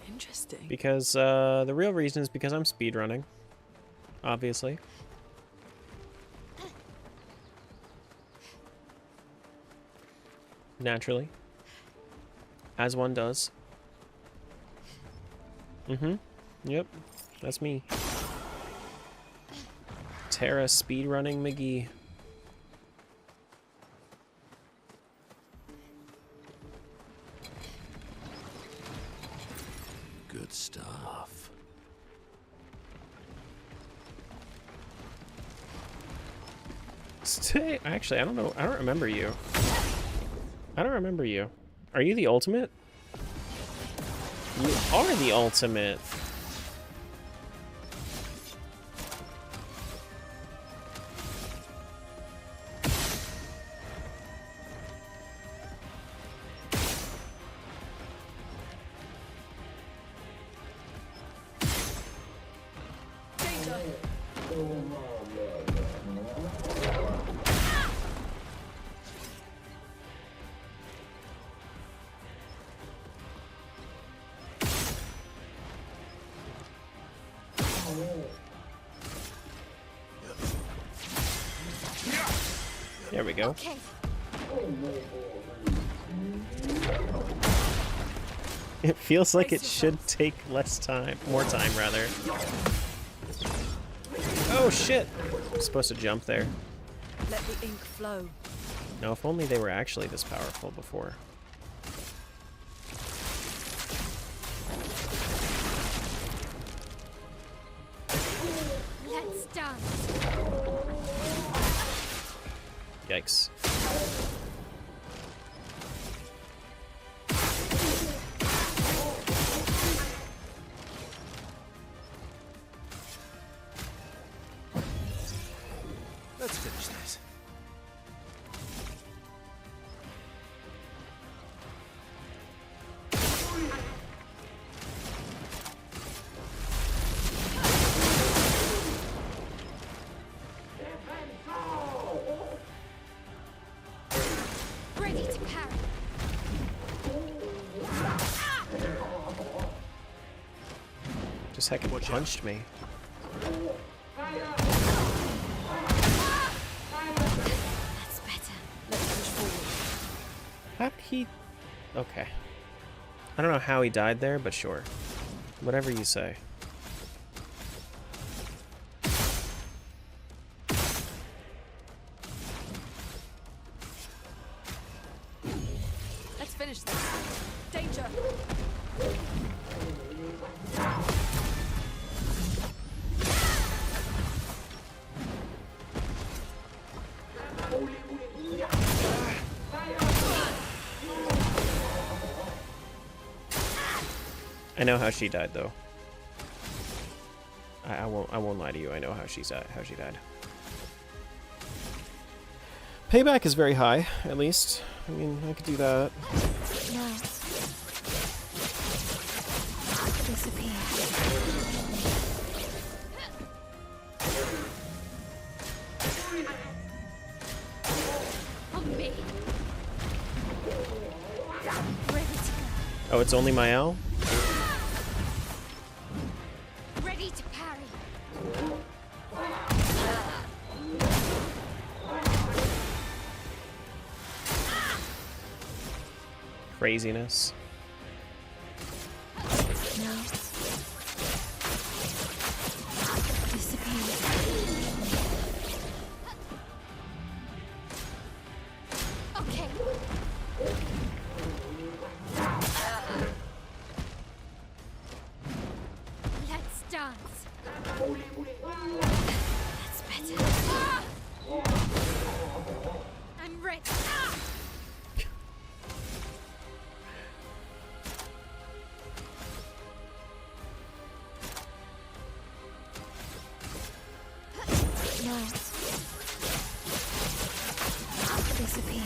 Interesting. Because, the real reason is because I'm speedrunning. Obviously. Naturally. As one does. Mm-hmm. Yep. That's me. Terra speedrunning McGee. Good stuff. Stay. Actually, I don't know. I don't remember you. I don't remember you. Are you the ultimate? You are the ultimate. There we go. Okay. It feels like it should take less time. More time, rather. Oh, shit! I'm supposed to jump there. Let the ink flow. Now, if only they were actually this powerful before. Let's dance. Yikes. Let's finish this. Ready to parry. Just heckin' punched me. That's better. Let's push forward. How did he... Okay. I don't know how he died there, but sure. Whatever you say. Let's finish this. Danger. I know how she died, though. I won't lie to you. I know how she died. Payback is very high, at least. I mean, I could do that. No. Disappear. On me. Ready to go. Oh, it's only my L? Ready to parry. Craziness. No. Disappear. Okay. Let's dance. That's better. I'm ready. No. Disappear.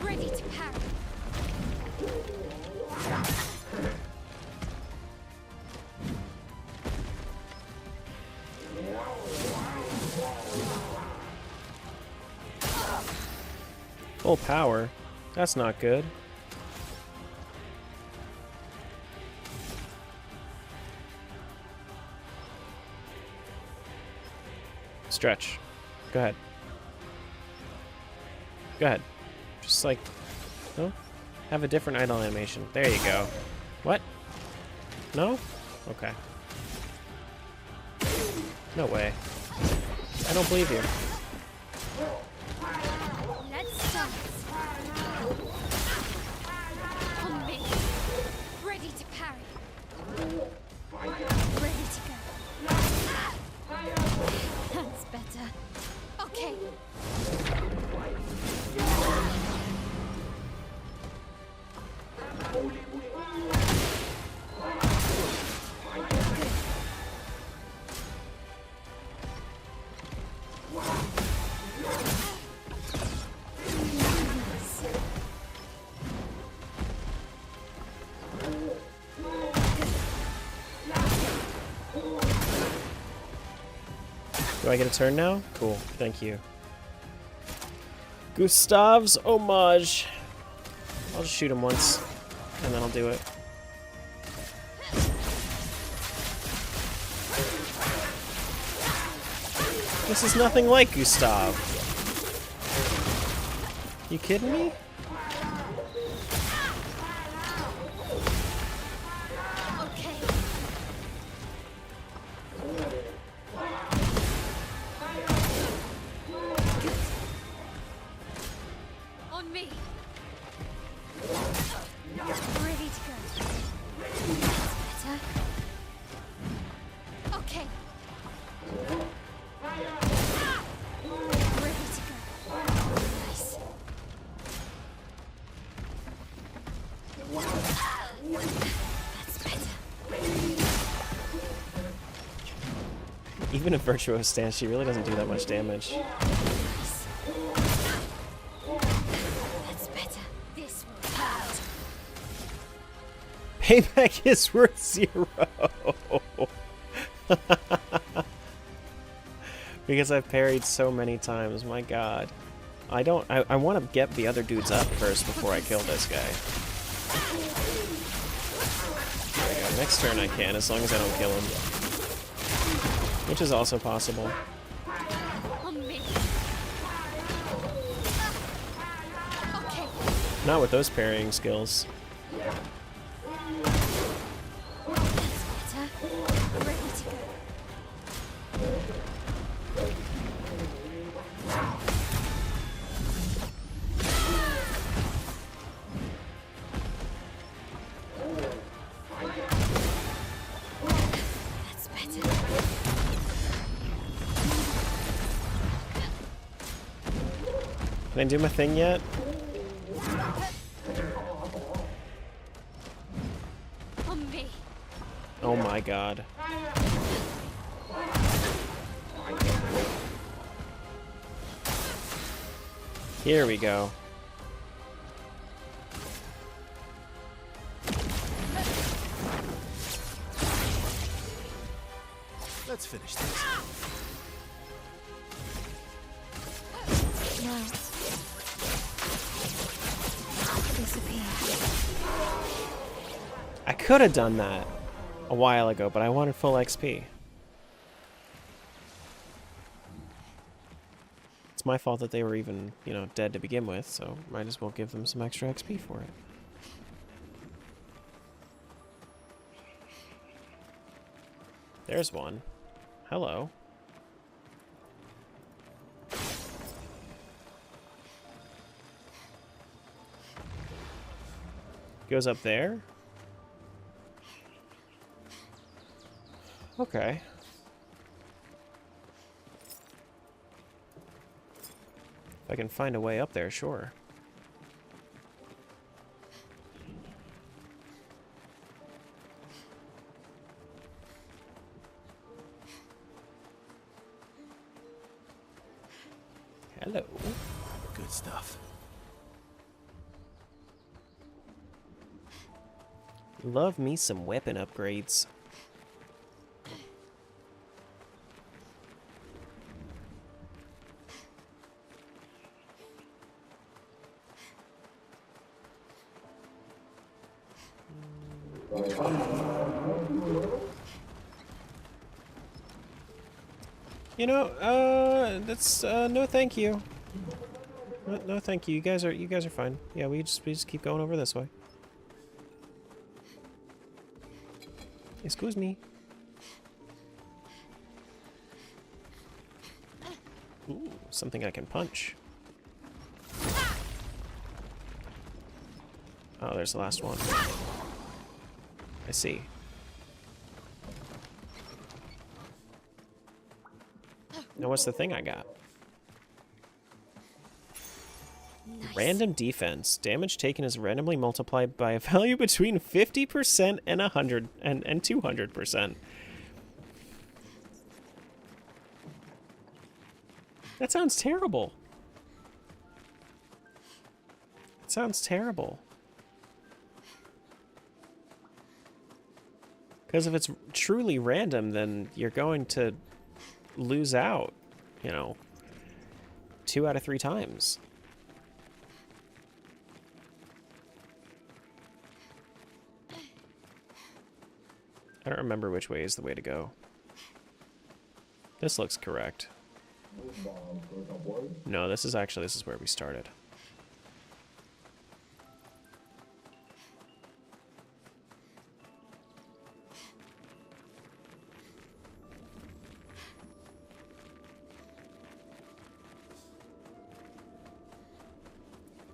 Ready to parry. Full power? That's not good. Stretch. Go ahead. Go ahead. Just like, no? Have a different idle animation. There you go. What? No? Okay. No way. I don't believe you. Let's dance. On me. Ready to parry. Ready to go. That's better. Okay. Do I get a turn now? Cool, thank you. Gustav's homage. I'll just shoot him once, and then I'll do it. This is nothing like Gustav. You kidding me? Okay. On me. Ready to go. That's better. Okay. Ready to go. Nice. That's better. Even a virtuoso stance, she really doesn't do that much damage. Nice. That's better. This will hurt. Payback is worth 0. Because I've parried so many times, my god. I want to get the other dudes up first before I kill this guy. There we go. Next turn I can, as long as I don't kill him. Which is also possible. On me. Okay. Not with those parrying skills. That's better. Ready to go. That's better. Can I do my thing yet? On me. Oh my god. Here we go. Let's finish this. No. Disappear. I could have done that a while ago, but I wanted full XP. It's my fault that they were even, you know, dead to begin with, so might as well give them some extra XP for it. There's one. Hello. Goes up there? Okay. If I can find a way up there, sure. Hello. Good stuff. Love me some weapon upgrades. You know, that's no thank you. No thank you. You guys are fine. Yeah, we just keep going over this way. Excuse me. Ooh, something I can punch. Oh, there's the last one. I see. Now what's the thing I got? Nice. Random defense. Damage taken is randomly multiplied by a value between 50% and 100 and 200%. That sounds terrible. It sounds terrible. Because if it's truly random, then you're going to lose out, you know, 2 out of 3 times. I don't remember which way is the way to go. This looks correct. No, this is where we started.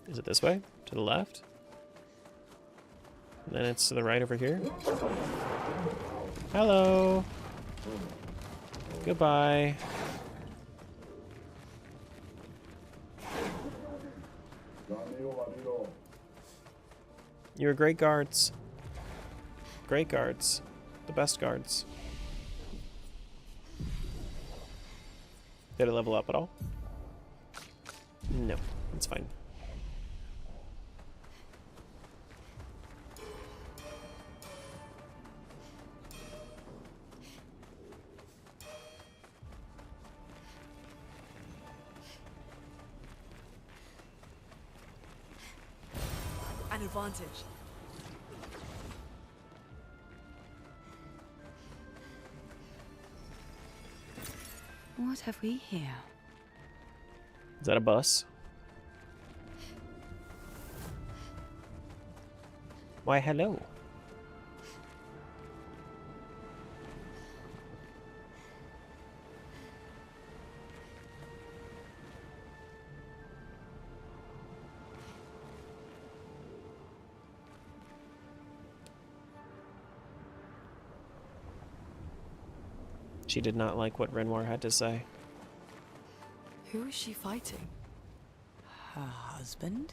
Is it this way? To the left? And then it's to the right over here? Hello! Goodbye. You're great guards. Great guards. The best guards. Did it level up at all? No, it's fine. An advantage. What have we here? Is that a bus? Why, hello. She did not like what Renoir had to say. Who is she fighting? Her husband?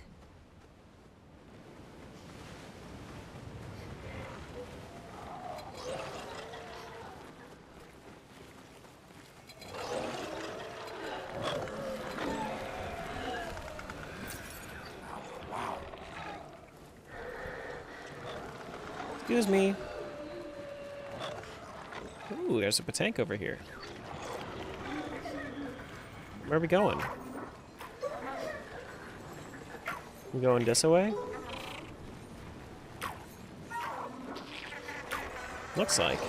Excuse me. Ooh, there's a tank over here. Where are we going? We going this way? Looks like.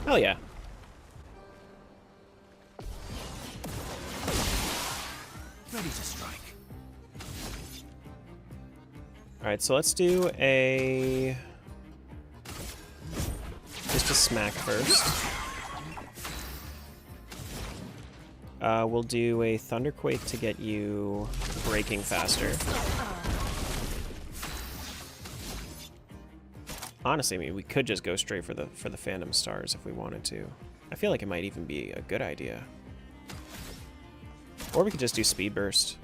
Hell yeah. Ready to strike. Alright, so let's do a... just a smack first. We'll do a Thunderquake to get you braking faster. Honestly, I mean, we could just go straight for the Phantom Stars if we wanted to. I feel like it might even be a good idea. Or we could just do Speed Burst.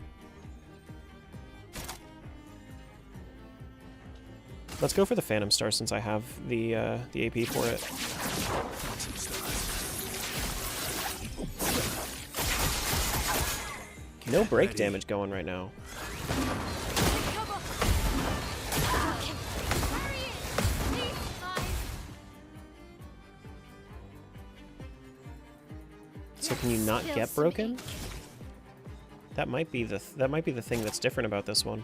Let's go for the Phantom Star since I have the AP for it. No break damage going right now. So can you not get broken? That might be the thing that's different about this one.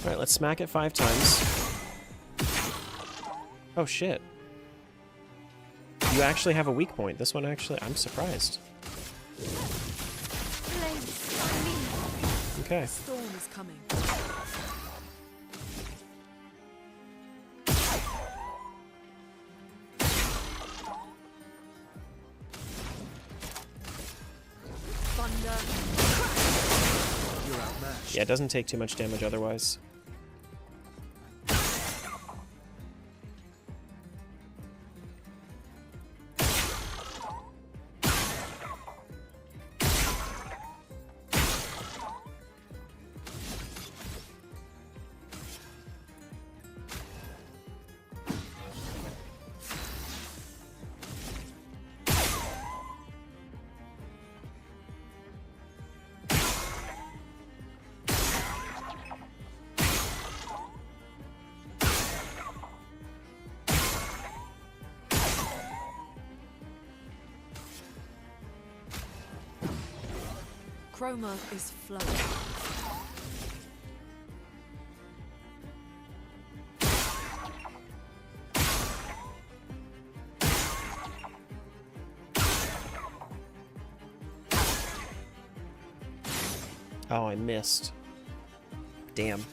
All right, let's smack it 5 times. Oh shit. You actually have a weak point. This one actually, I'm surprised. Okay. Storm is coming. You're outmatched. Yeah, it doesn't take too much damage otherwise. Chroma is flowing. Oh, I missed. Damn.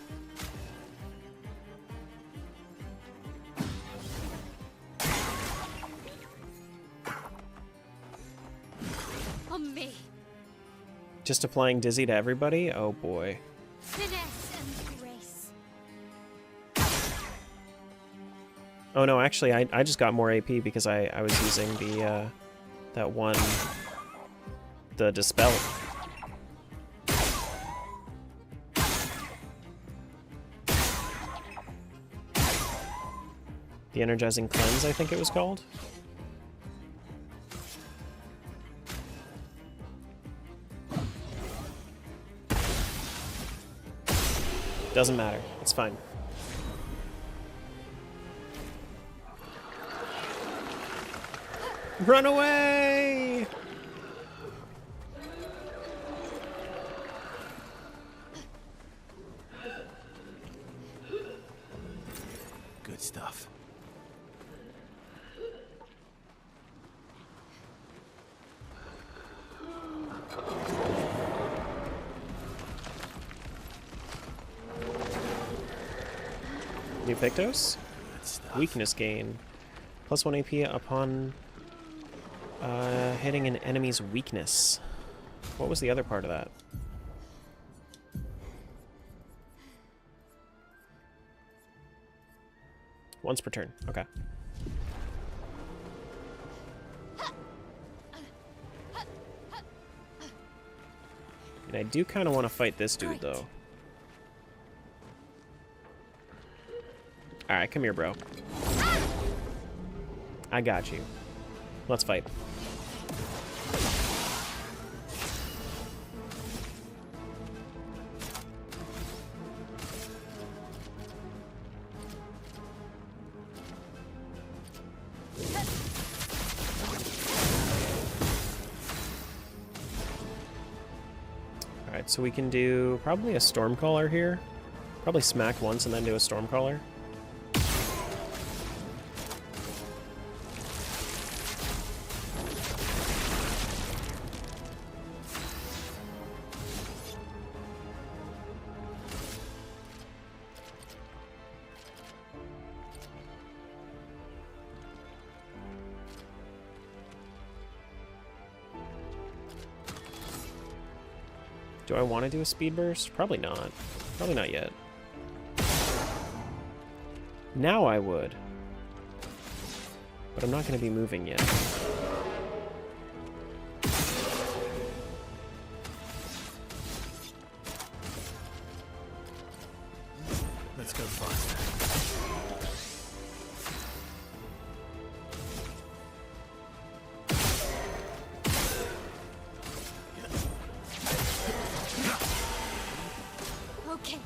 On me. Just applying Dizzy to everybody? Oh boy. Finesse and grace. Oh no, actually, I just got more AP because I was using the, that one... the Dispel. The Energizing Cleanse, I think it was called. Doesn't matter. It's fine. Run away! Good stuff. New Pictos? Weakness gain. Plus 1 AP upon hitting an enemy's weakness. What was the other part of that? Once per turn. Okay. And I do kind of want to fight this dude, though. Alright, come here, bro. I got you. Let's fight. Alright, so we can do probably a Stormcaller here. Probably smack once and then do a Stormcaller. Do I want to do a speed burst? Probably not. Probably not yet. Now I would. But I'm not going to be moving yet. Let's go faster. Okay.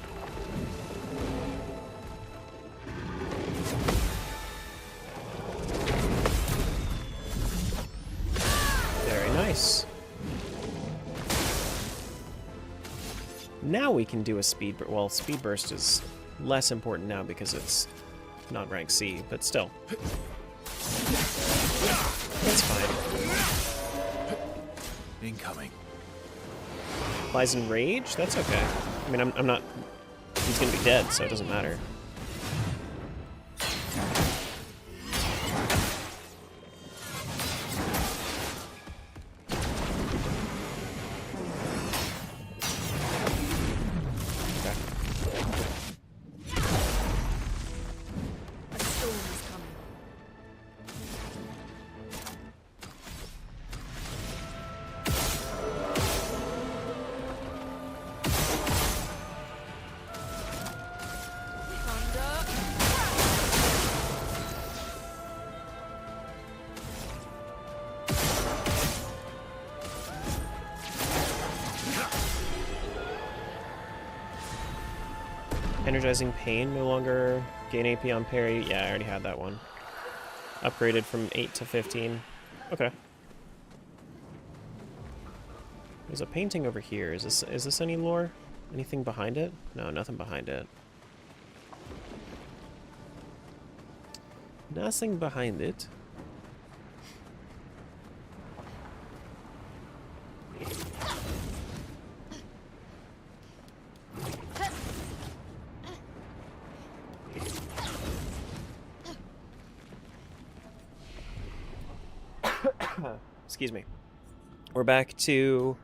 Very nice. Now we can do a speed burst. Well, speed burst is less important now because it's not rank C, but still. That's fine. Incoming. Lies in rage? That's okay. I mean, I'm not... He's gonna be dead, so it doesn't matter. A storm is coming. Energizing Pain, no longer gain AP on parry. Yeah, I already had that one. Upgraded from 8 to 15. Okay. There's a painting over here. Is this any lore? Anything behind it? No, nothing behind it. Nothing behind it. Excuse me. We're back to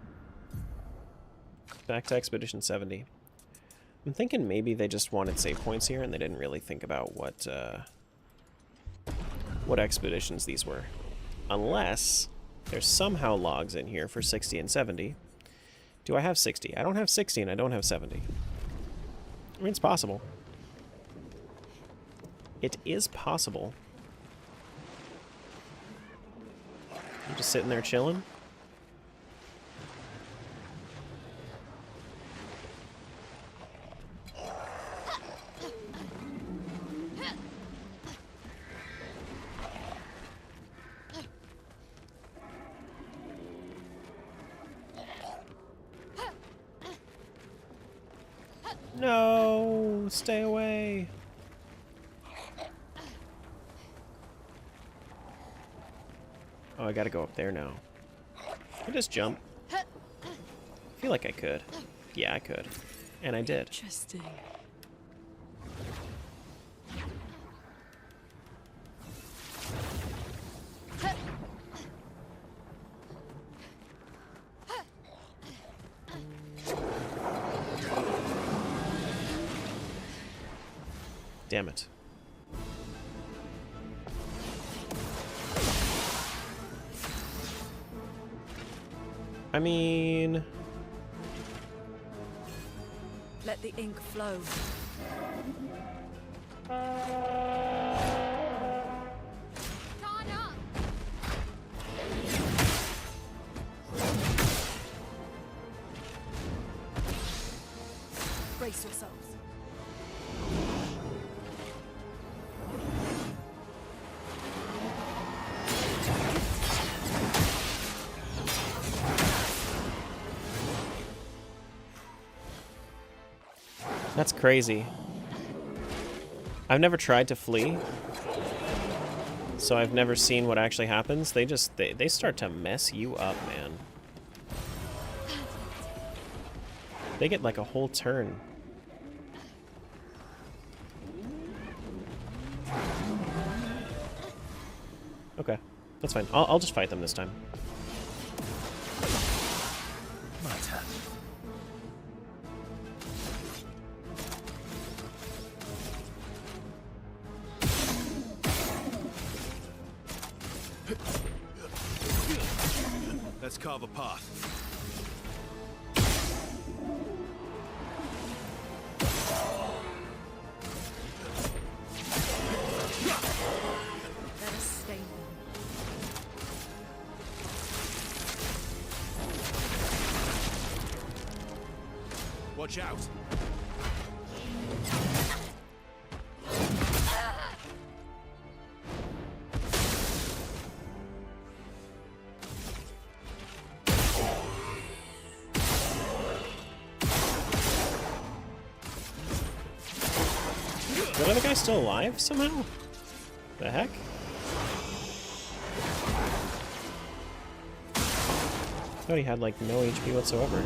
Expedition 70. I'm thinking maybe they just wanted save points here and they didn't really think about what expeditions these were. Unless there's somehow logs in here for 60 and 70. Do I have 60? I don't have 60 and I don't have 70. I mean, it's possible. It is possible. I'm just sitting there chilling. No, stay away. Oh, I gotta go up there now. Can I just jump? I feel like I could. Yeah, I could. And I did. Interesting. Damn it. I mean... Let the ink flow. Donna! Brace yourselves. That's crazy. I've never tried to flee, so I've never seen what actually happens. They start to mess you up, man. They get like a whole turn. Okay, that's fine. I'll just fight them this time. Let's carve a path. Let us stay one. Watch out. That other guy still alive somehow? The heck? I thought he had like no HP whatsoever.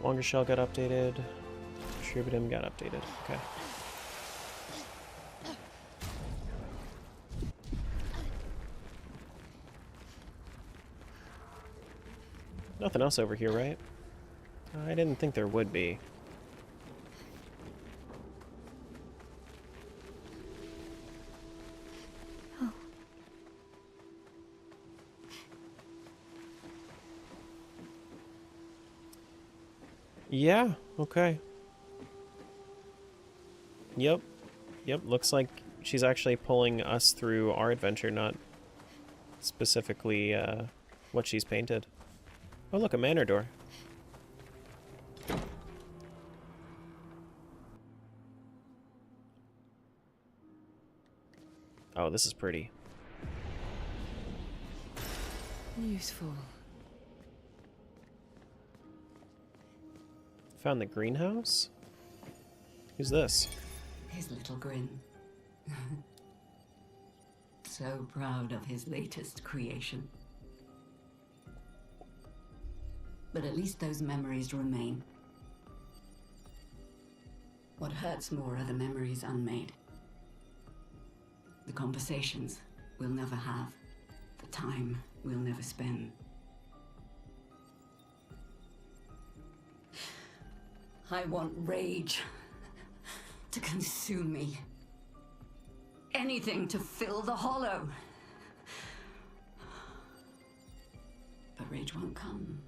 Longer shell got updated. Tributum got updated. Okay. Nothing else over here, right? I didn't think there would be. Yeah, okay. Yep. Yep, looks like she's actually pulling us through our adventure, not specifically what she's painted. Oh, look, a manor door. Oh, this is pretty. Useful. Found the greenhouse? Who's this? His little grin. So proud of his latest creation. But at least those memories remain. What hurts more are the memories unmade. The conversations we'll never have. The time we'll never spend. I want rage to consume me. Anything to fill the hollow. But rage won't come.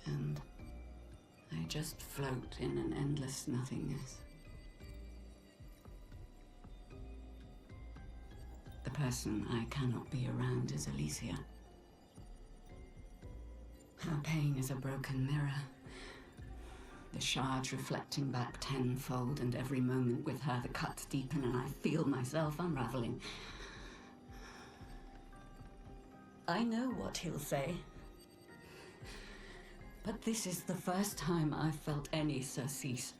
And I just float in an endless nothingness. The person I cannot be around is Alicia. Her pain is a broken mirror. The shards reflecting back tenfold, and every moment with her the cuts deepen and I feel myself unraveling. I know what he'll say. But this is the first time I've felt any surcease.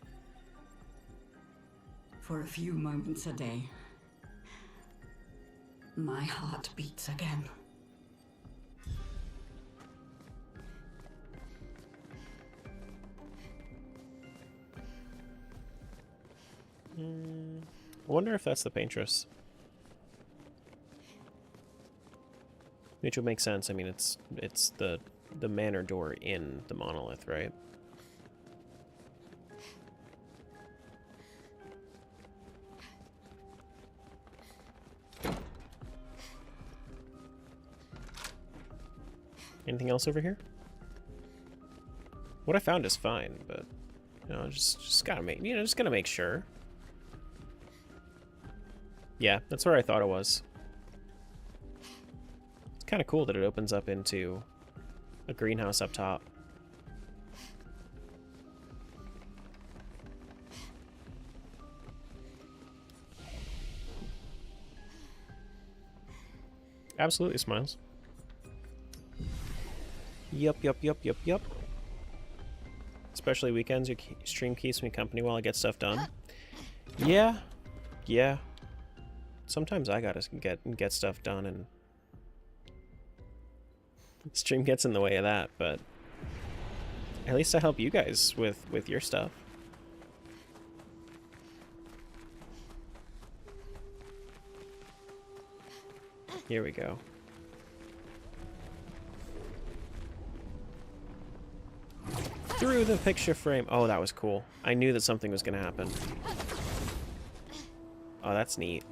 For a few moments a day, my heart beats again. I wonder if that's the paintress. Which would make sense. I mean, it's the manor door in the monolith, right? Anything else over here? What I found is fine, but you know, just gotta make just gotta make sure. Yeah, that's where I thought it was. It's kind of cool that it opens up into a greenhouse up top. Absolutely, Smiles. Yup. Especially weekends, your stream keeps me company while I get stuff done. Yeah. Sometimes I gotta get stuff done, and stream gets in the way of that, but at least I help you guys with your stuff. Here we go. Through the picture frame. Oh, that was cool. I knew that something was gonna happen. Oh, that's neat.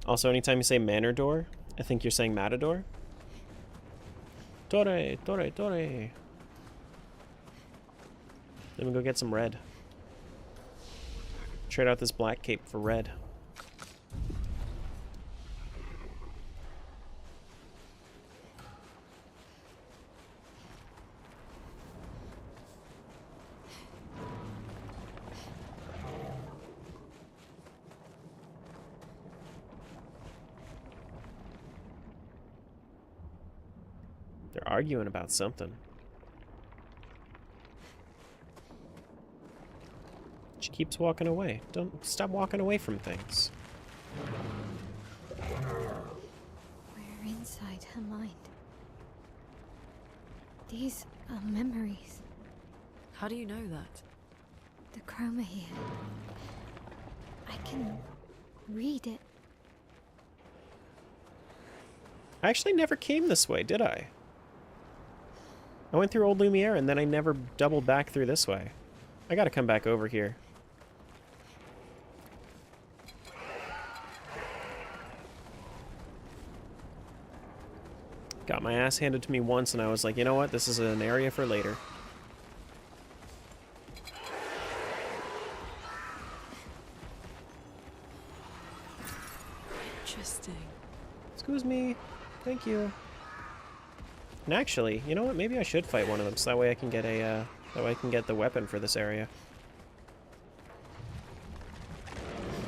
Also, anytime you say manor door, I think you're saying matador. Torre. Then we go get some red. Trade out this black cape for red. They're arguing about something. She keeps walking away. Don't stop walking away from things. We're inside her mind. These are memories. How do you know that? The chroma here. I can read it. I actually never came this way, did I? I went through Old Lumiere and then I never doubled back through this way. I gotta come back over here. Got my ass handed to me once and I was like, you know what? This is an area for later. Interesting. Excuse me. Thank you. And actually, you know what? Maybe I should fight one of them so that way I can get a that way I can get the weapon for this area.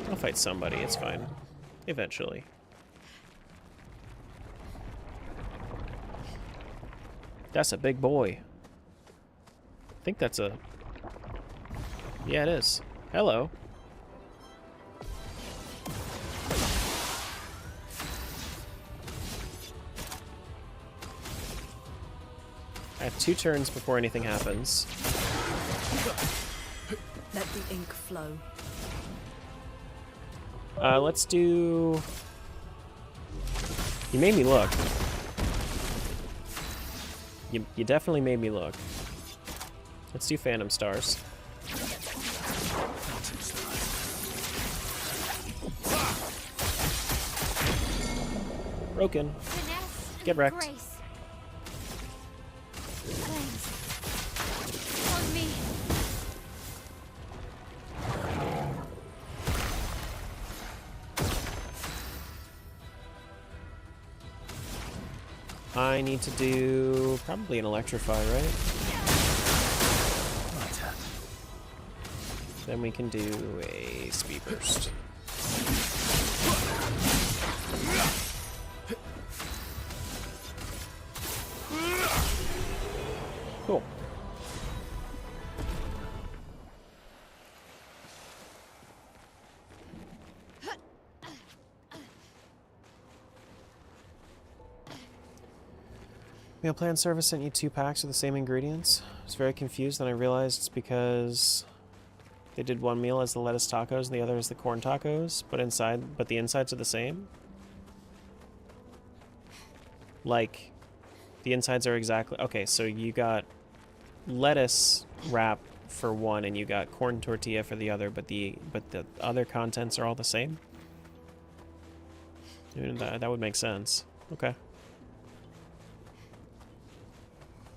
I'll fight somebody, it's fine. Eventually. That's a big boy. I think that's a... Yeah, it is. Hello. I have 2 turns before anything happens. Let the ink flow. Let's do... You made me look. You definitely made me look. Let's do Phantom Stars. Broken. Get wrecked. Grace. Flames. On me. I need to do probably an Electrify, right? Then we can do a Speed Burst. Cool. Meal plan service sent you 2 packs of the same ingredients. I was very confused, then I realized it's because they did one meal as the lettuce tacos and the other as the corn tacos, but the insides are the same. Like, the insides are exactly... Okay, so you got lettuce wrap for one and you got corn tortilla for the other, but the other contents are all the same? That would make sense. Okay.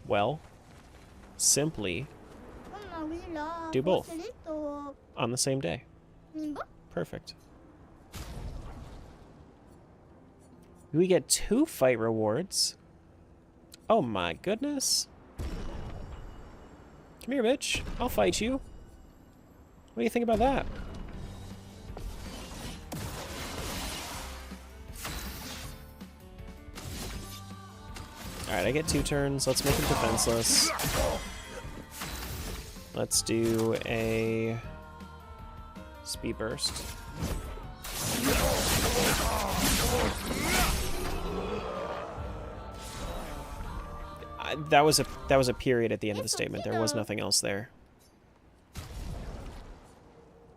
Well, simply do both on the same day. Perfect. We get 2 fight rewards. Oh my goodness. Come here, bitch. I'll fight you. What do you think about that? Alright, I get 2 turns. Let's make him defenseless. Let's do a speed burst. That was a period at the end of the statement. There was nothing else there.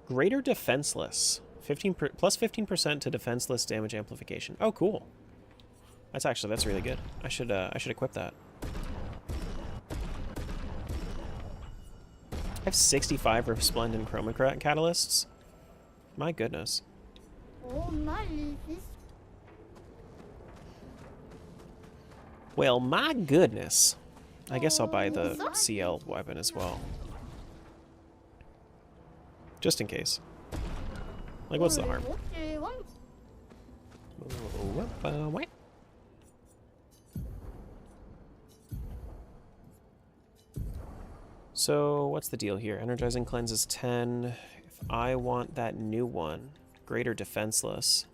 Greater defenseless. Plus 15% to defenseless damage amplification. Oh, cool. That's really good. I should equip that. I have 65 Resplendent Chroma catalysts. My goodness. Well, my goodness. I guess I'll buy the CL weapon as well. Just in case. Like, what's the harm? What? So, what's the deal here? Energizing Cleanse is 10. If I want that new one, Greater Defenseless.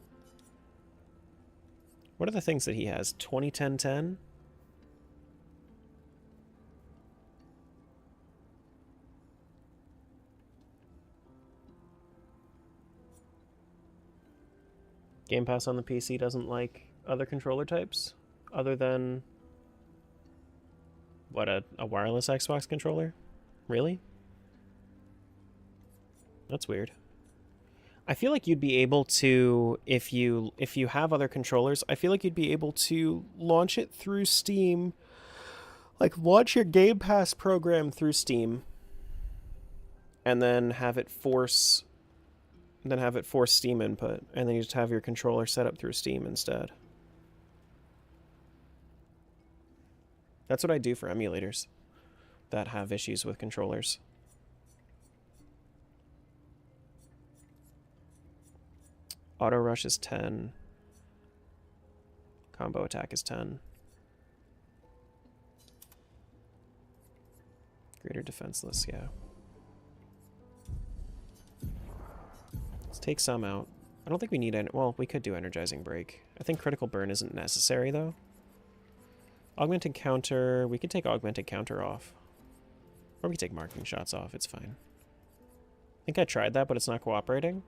What are the things that he has? 20, 10, 10? Game Pass on the PC doesn't like other controller types? Other than... what, a wireless Xbox controller? Really? That's weird. I feel like you'd be able to, if you have other controllers, I feel like you'd be able to launch it through Steam. Like, launch your Game Pass program through Steam. And then have it force Steam input. And then you just have your controller set up through Steam instead. That's what I do for emulators that have issues with controllers. Auto rush is 10. Combo attack is 10. Greater defenseless, yeah. Let's take some out. I don't think we need any. Well, we could do energizing break. I think critical burn isn't necessary though. Augmented counter. We could take augmented counter off. Or we could take marking shots off. It's fine. I think I tried that, but it's not cooperating.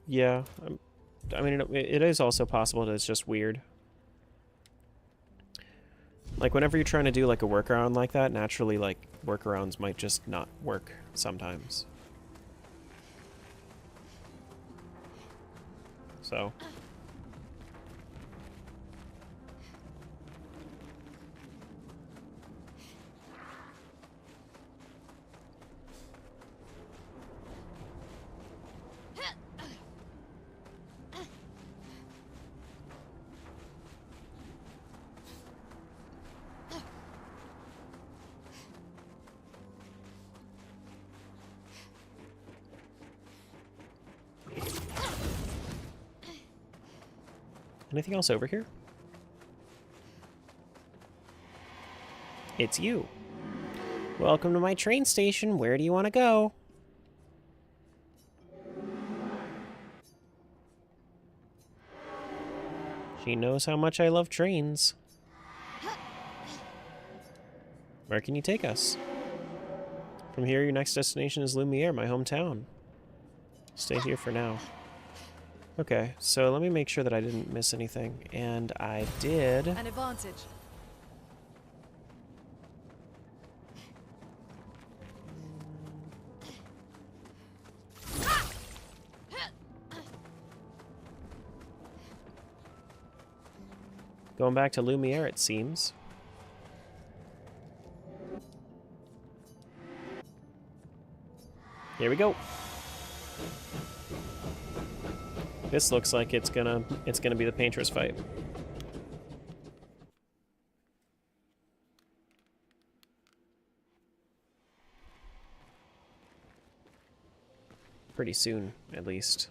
Yeah. I mean, it is also possible that it's just weird. Like, whenever you're trying to do, like, a workaround like that, naturally, like, workarounds might just not work sometimes. So... Anything else over here? It's you. Welcome to my train station. Where do you want to go? She knows how much I love trains. Where can you take us? From here, your next destination is Lumiere, my hometown. Stay here for now. Okay, so let me make sure that I didn't miss anything. And I did. An advantage. Going back to Lumiere, it seems. Here we go. This looks like it's gonna be the Painter's fight. Pretty soon, at least.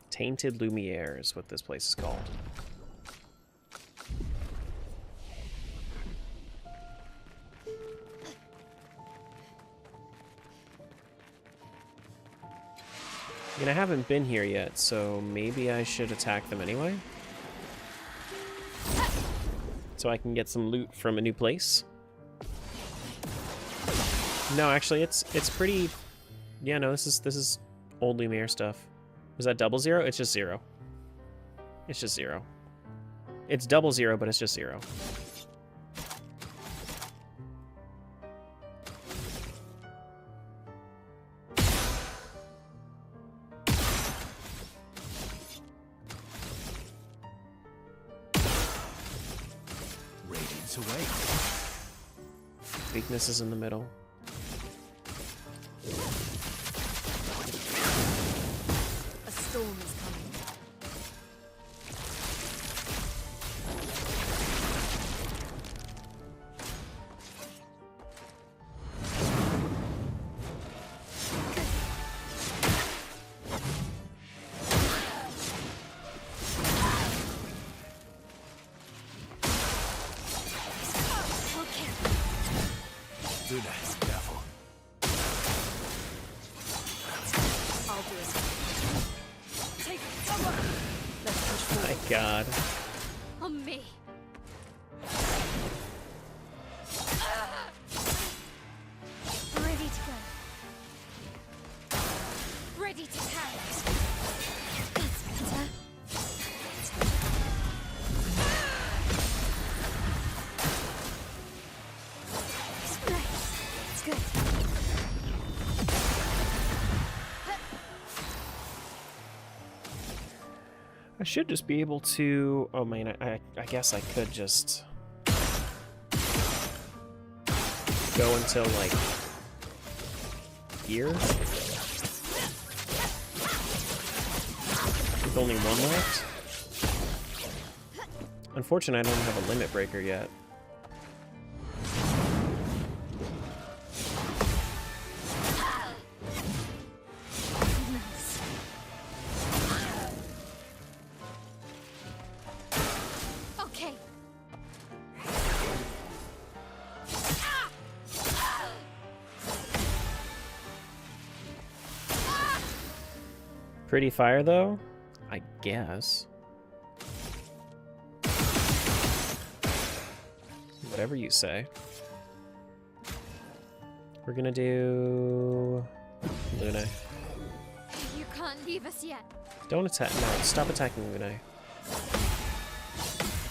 Tainted Lumiere is what this place is called. And I haven't been here yet, so maybe I should attack them anyway? So I can get some loot from a new place? No, actually, it's pretty... Yeah, no, this is old Lumiere stuff. Was that 00? It's just 0. It's just 0. It's 00, but it's just 0. Radiance away. Weakness is in the middle. A storm is coming. Do that. Careful. I'll do it. Take cover. Let's push forward. My god. On me. Ready to go. Ready to carry. That's better. It's good. I should just be able to... Oh man, I guess I could just... go until, like... here? With only one left? Unfortunately, I don't have a limit breaker yet. Okay. Pretty fire, though? I guess. Whatever you say. We're gonna do... Luna. You can't leave us yet. Don't attack. No, stop attacking Luna.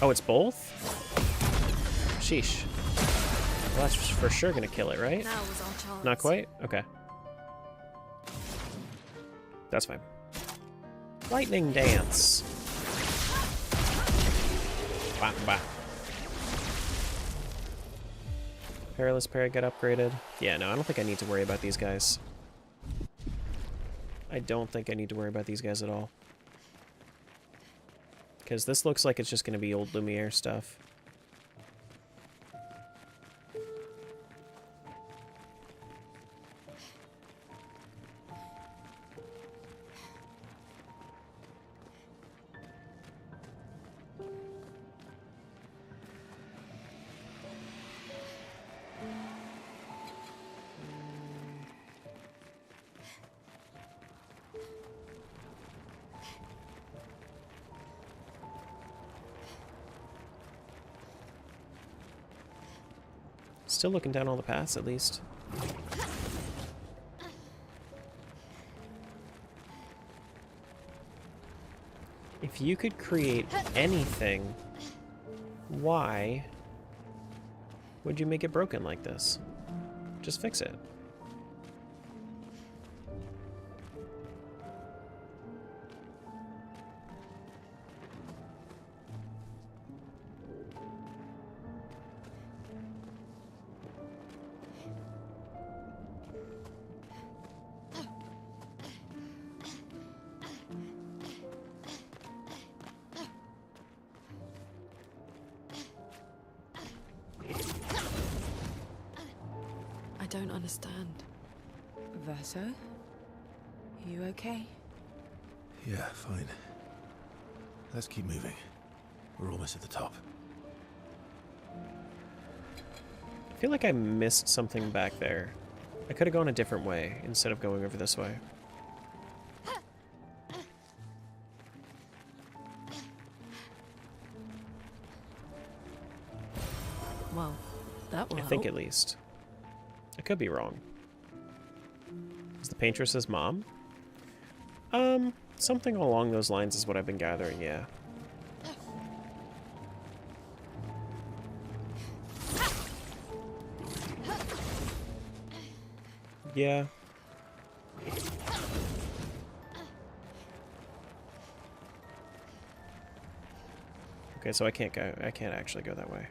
Oh, it's both? Sheesh. Well, that's for sure gonna kill it, right? Now was our chance. Not quite? Okay. That's fine. Lightning dance. Bah, bah. Perilous Parry got upgraded. Yeah, no, I don't think I need to worry about these guys. I don't think I need to worry about these guys at all. Because this looks like it's just going to be old Lumiere stuff. Still looking down all the paths, at least. If you could create anything, why would you make it broken like this? Just fix it. I don't understand. Verso? You okay? Yeah, fine. Let's keep moving. We're almost at the top. I feel like I missed something back there. I could have gone a different way instead of going over this way. Well, that will I think help. at least. I could be wrong. Is the paintress's mom? Something along those lines is what I've been gathering, yeah. Yeah. Okay, so I can't actually go that way.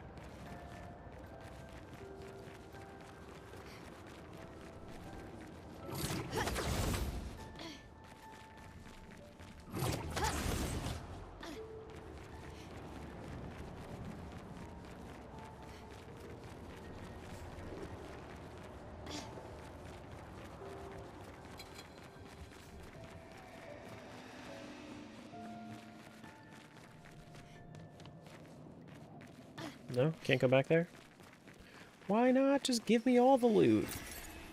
No? Can't go back there? Why not? Just give me all the loot.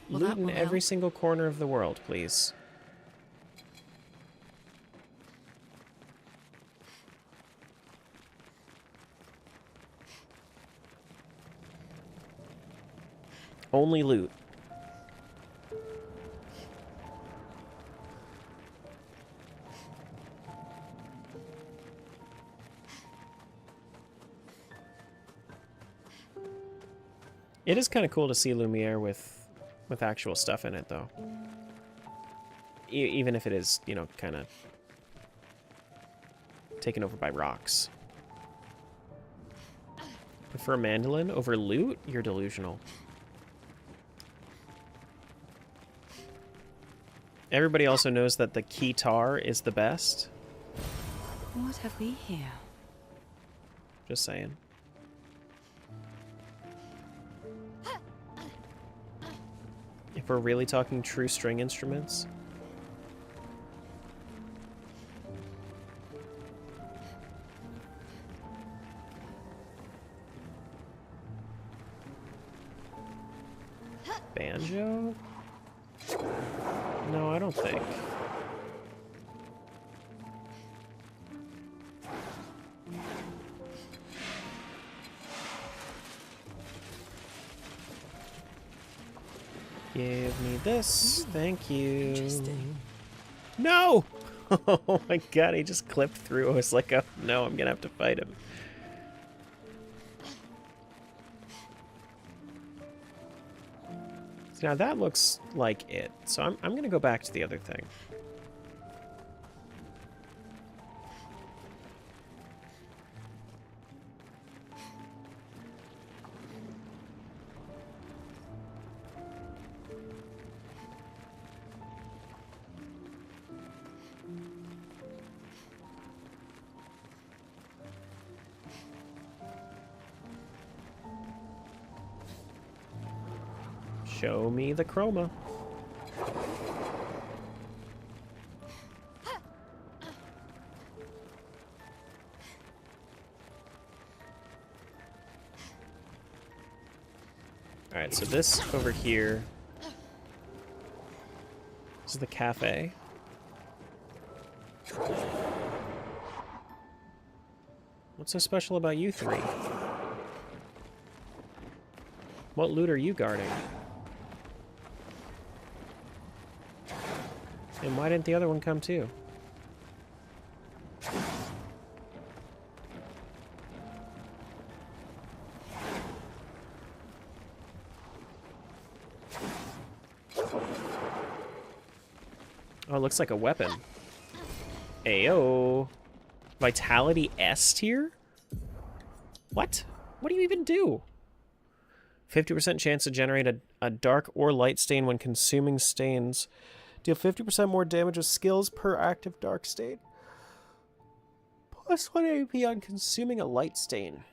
Well, Loot that in will every help. single corner of the world, please. Only loot. It is kind of cool to see Lumiere with actual stuff in it, though. Even if it is, you know, kind of taken over by rocks. Prefer mandolin over loot? You're delusional. Everybody also knows that the keytar is the best. What have we here? Just saying. If we're really talking true string instruments. Banjo? No, I don't think. Give me this. Thank you. Interesting. No! Oh my god, he just clipped through. I was like, oh no, I'm gonna have to fight him. So now that looks like it. So I'm gonna go back to the other thing. Show me the chroma. Alright, so this over here. This is the cafe. What's so special about you three? What loot are you guarding? And why didn't the other one come too? Oh, it looks like a weapon. Ayo. Vitality S tier? What? What do you even do? 50% chance to generate a dark or light stain when consuming stains. Deal 50% more damage with skills per active dark stain. Plus 1 AP on consuming a light stain.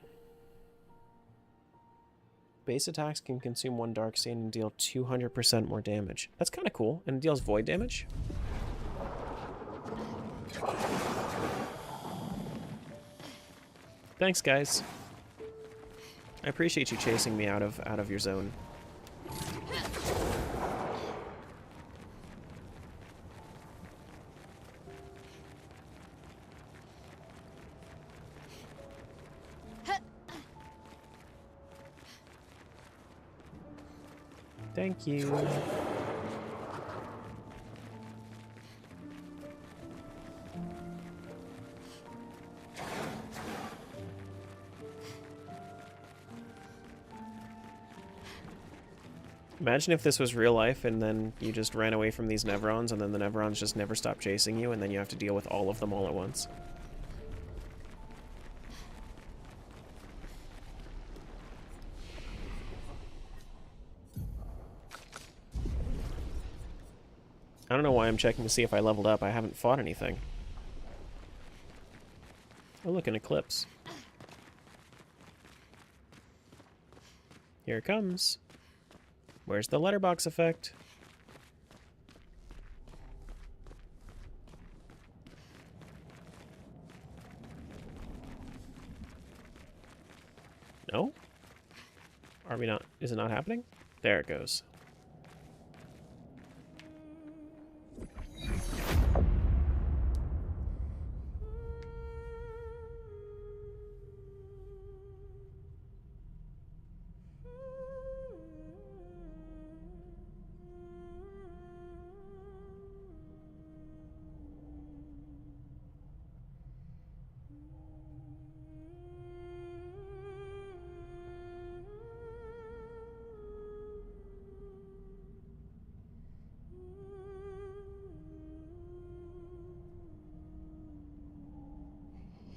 Base attacks can consume 1 dark stain and deal 200% more damage. That's kind of cool. And it deals void damage. Thanks, guys. I appreciate you chasing me out of your zone. Thank you. Imagine if this was real life and then you just ran away from these Nevrons and then the Nevrons just never stop chasing you and then you have to deal with all of them all at once. I don't know why I'm checking to see if I leveled up. I haven't fought anything. Oh, look, an eclipse. Here it comes. Where's the letterbox effect? No? Are we not? Is it not happening? There it goes.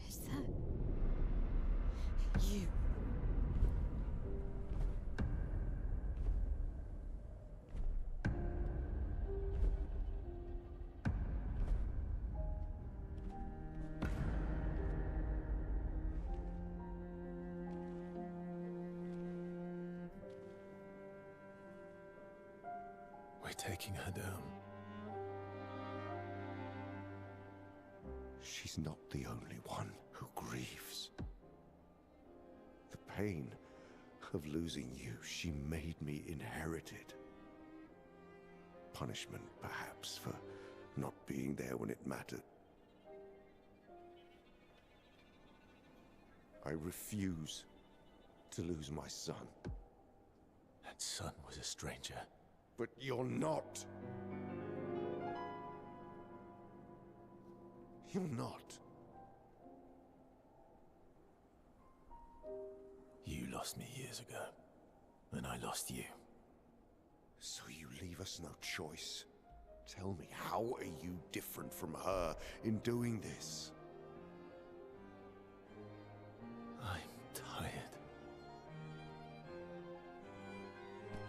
Is that you? We're taking her down. She's not the only one who grieves. The pain of losing you, she made me inherit it. Punishment, perhaps, for not being there when it mattered. I refuse to lose my son. That son was a stranger. But you're not. You're not. You lost me years ago, and I lost you. So you leave us no choice. Tell me, how are you different from her in doing this? I'm tired.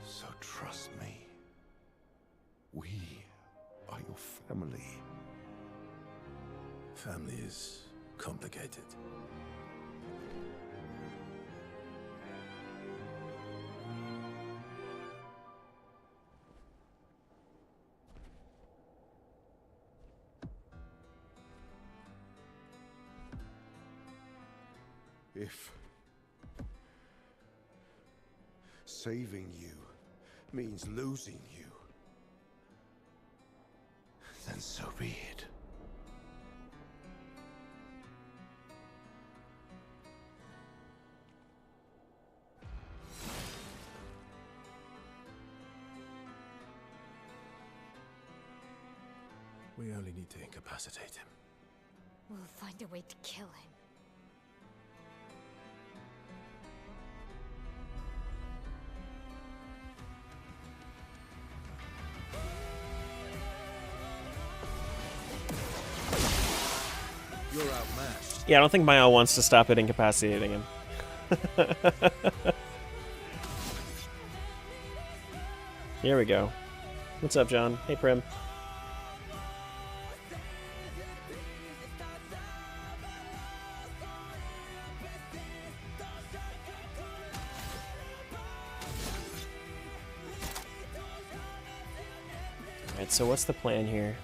So trust me. We are your family. Family is complicated. If saving you means losing you, then so be it. We only need to incapacitate him. We'll find a way to kill him. You're outmatched. Yeah, I don't think Maya wants to stop it incapacitating him. Here we go. What's up, John? Hey, Prim. Alright, so what's the plan here?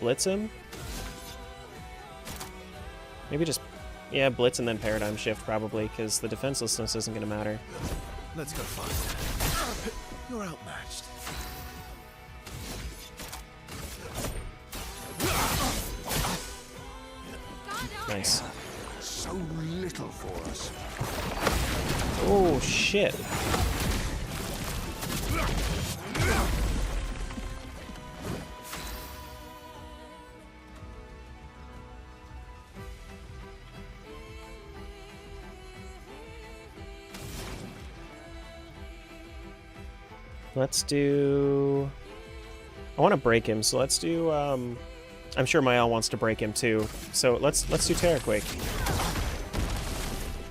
Blitz him? Maybe just, yeah, blitz and then paradigm shift probably, because the defenselessness isn't going to matter. Let's go fight. You're outmatched. Nice. So little for us. Oh, shit. Let's do... I want to break him, so let's do, I'm sure Mael wants to break him too. So let's do Terra Quake.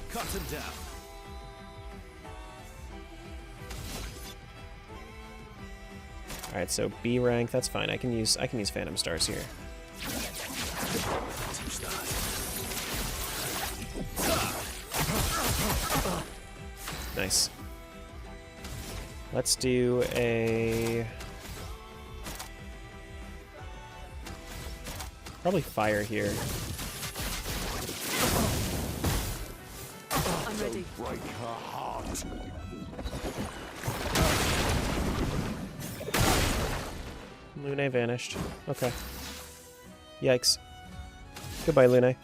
Cut him down. Alright, so B rank, that's fine. I can use Phantom Stars here. Nice. Let's do a... probably fire here. I'm ready. Break her heart. Lune vanished. Okay. Yikes. Goodbye, Lune.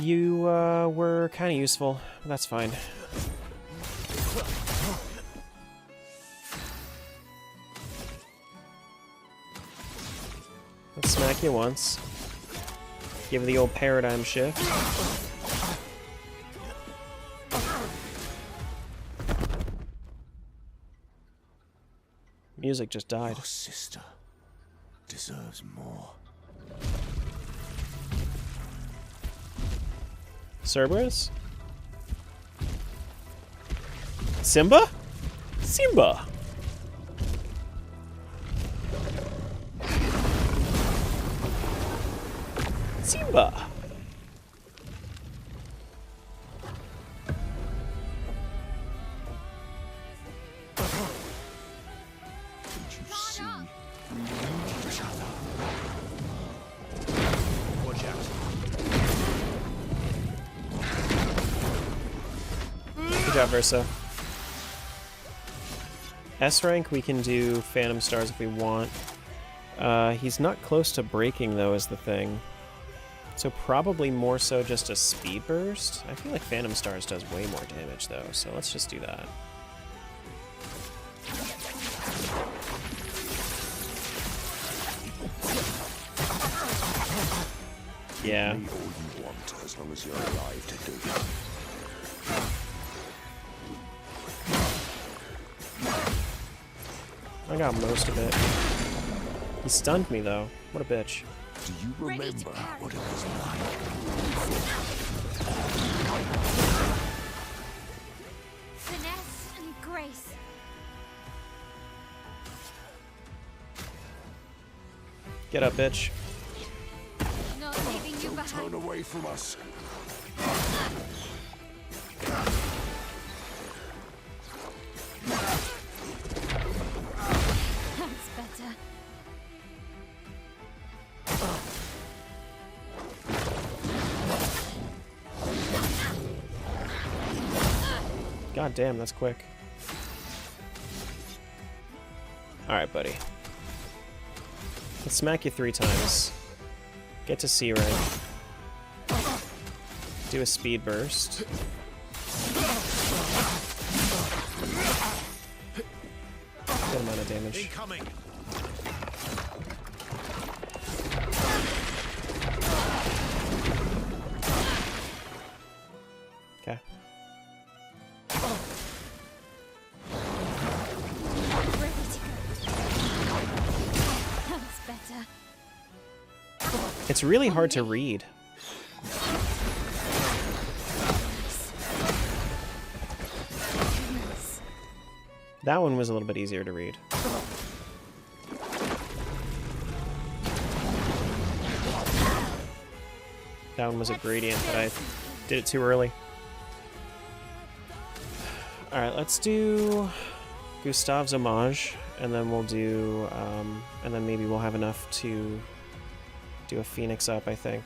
You were kind of useful. That's fine. Let's smack you once. Give the old paradigm shift. Music just died. Your sister deserves more. Cerberus? Simba? Simba! Simba! Watch out. Good job, Versa. S rank, we can do Phantom Stars if we want. He's not close to breaking, though, is the thing. So probably more so just a speed burst. I feel like Phantom Stars does way more damage, though, so let's just do that. Yeah. Give me all you want as long as you're alive to do it. I got most of it. He stunned me, though. What a bitch. Do you remember what it was like? Finesse and grace. Get up, bitch. Not leaving you behind. Turn away from us. That's better. God damn, that's quick. Alright, buddy. Let's smack you 3 times. Get to C rank. Do a speed burst. Good amount of damage. Incoming. Okay. Ready to go. That's better. It's really hard to read. That one was a little bit easier to read. That one was a gradient, but I did it too early. Alright, let's do Gustave's homage, and then we'll do, and then maybe we'll have enough to do a Phoenix up, I think.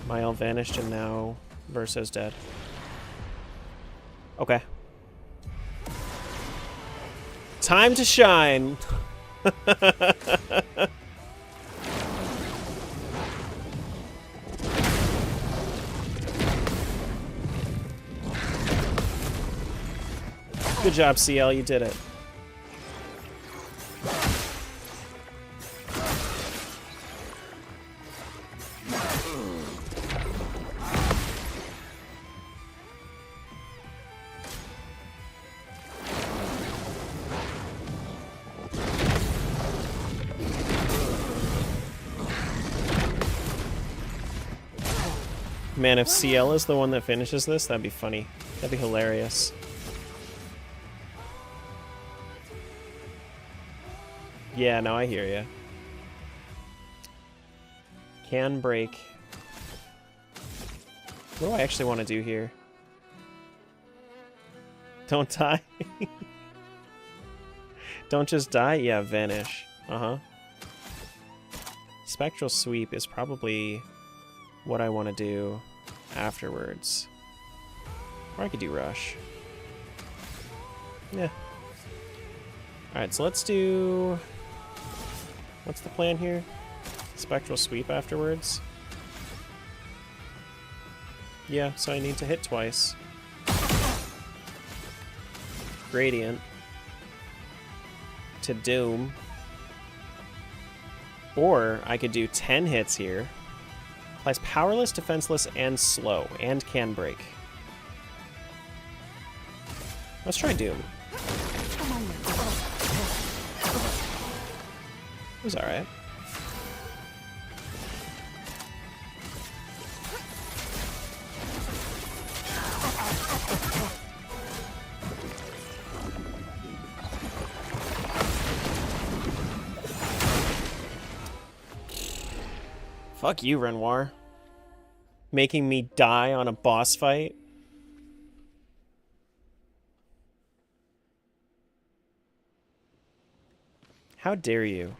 Mael vanished and now Verso's dead. Okay. Time to shine! Good job, CL, you did it. Man, if CL is the one that finishes this, that'd be funny. That'd be hilarious. Yeah, no, I hear ya. Can break. What do I actually want to do here? Don't die. Don't just die? Yeah, vanish. Uh-huh. Spectral Sweep is probably what I want to do afterwards. Or I could do Rush. Yeah. Alright, so let's do... What's the plan here? Spectral Sweep afterwards. Yeah, so I need to hit twice. Gradient. To Doom. Or I could do 10 hits here. Applies Powerless, Defenseless, and Slow, and can break. Let's try Doom. It was alright. Fuck you, Renoir. Making me die on a boss fight. How dare you?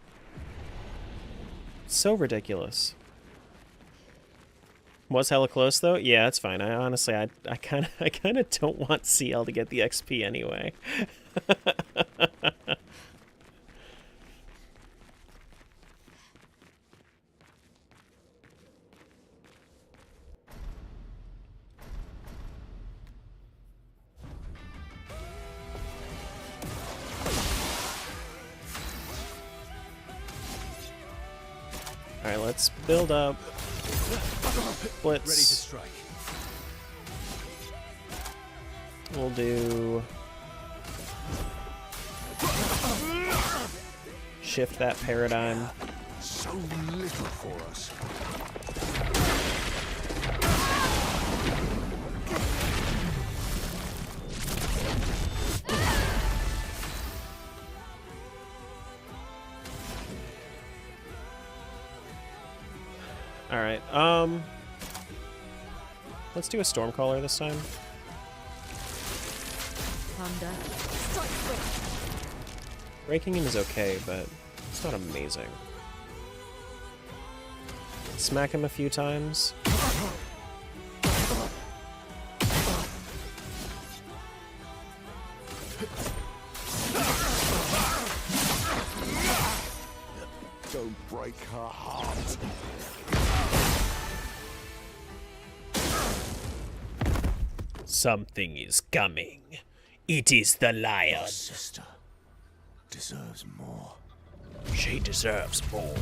So ridiculous. Was hella close though? Yeah, it's fine. I honestly, I kind of don't want CL to get the XP anyway. Alright, let's build up. Blitz. Ready to strike. We'll do... Shift that paradigm. So little for us. Alright, let's do a Stormcaller this time. Thunder. Breaking him is okay, but it's not amazing. Smack him a few times. Don't break her heart. Something is coming. It is the lion. Your sister deserves more. She deserves more.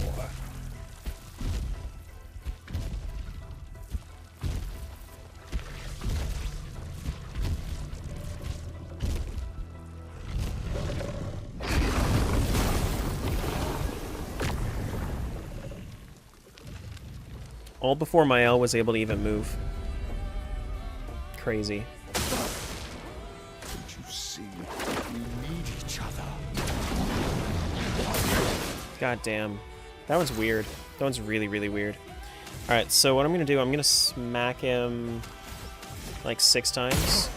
All before Mael was able to even move. Crazy. see, we need each other. God damn. That one's weird. That one's really, really weird. Alright, so what I'm gonna do, I'm gonna smack him like 6 times.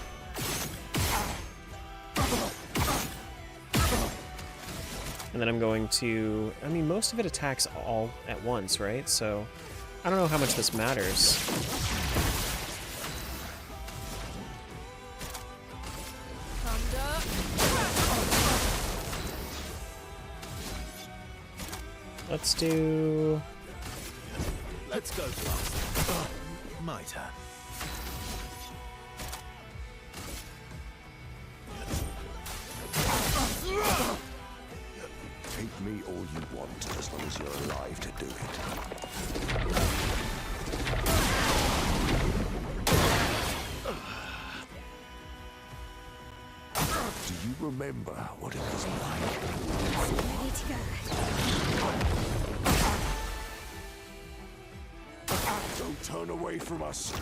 And then I'm going to... I mean, most of it attacks all at once, right? So, I don't know how much this matters. Let's do... Let's go fast. My turn. Hate me all you want, as long as you're alive to do it. Do you remember what it was like? Ready to go. Don't turn away from us.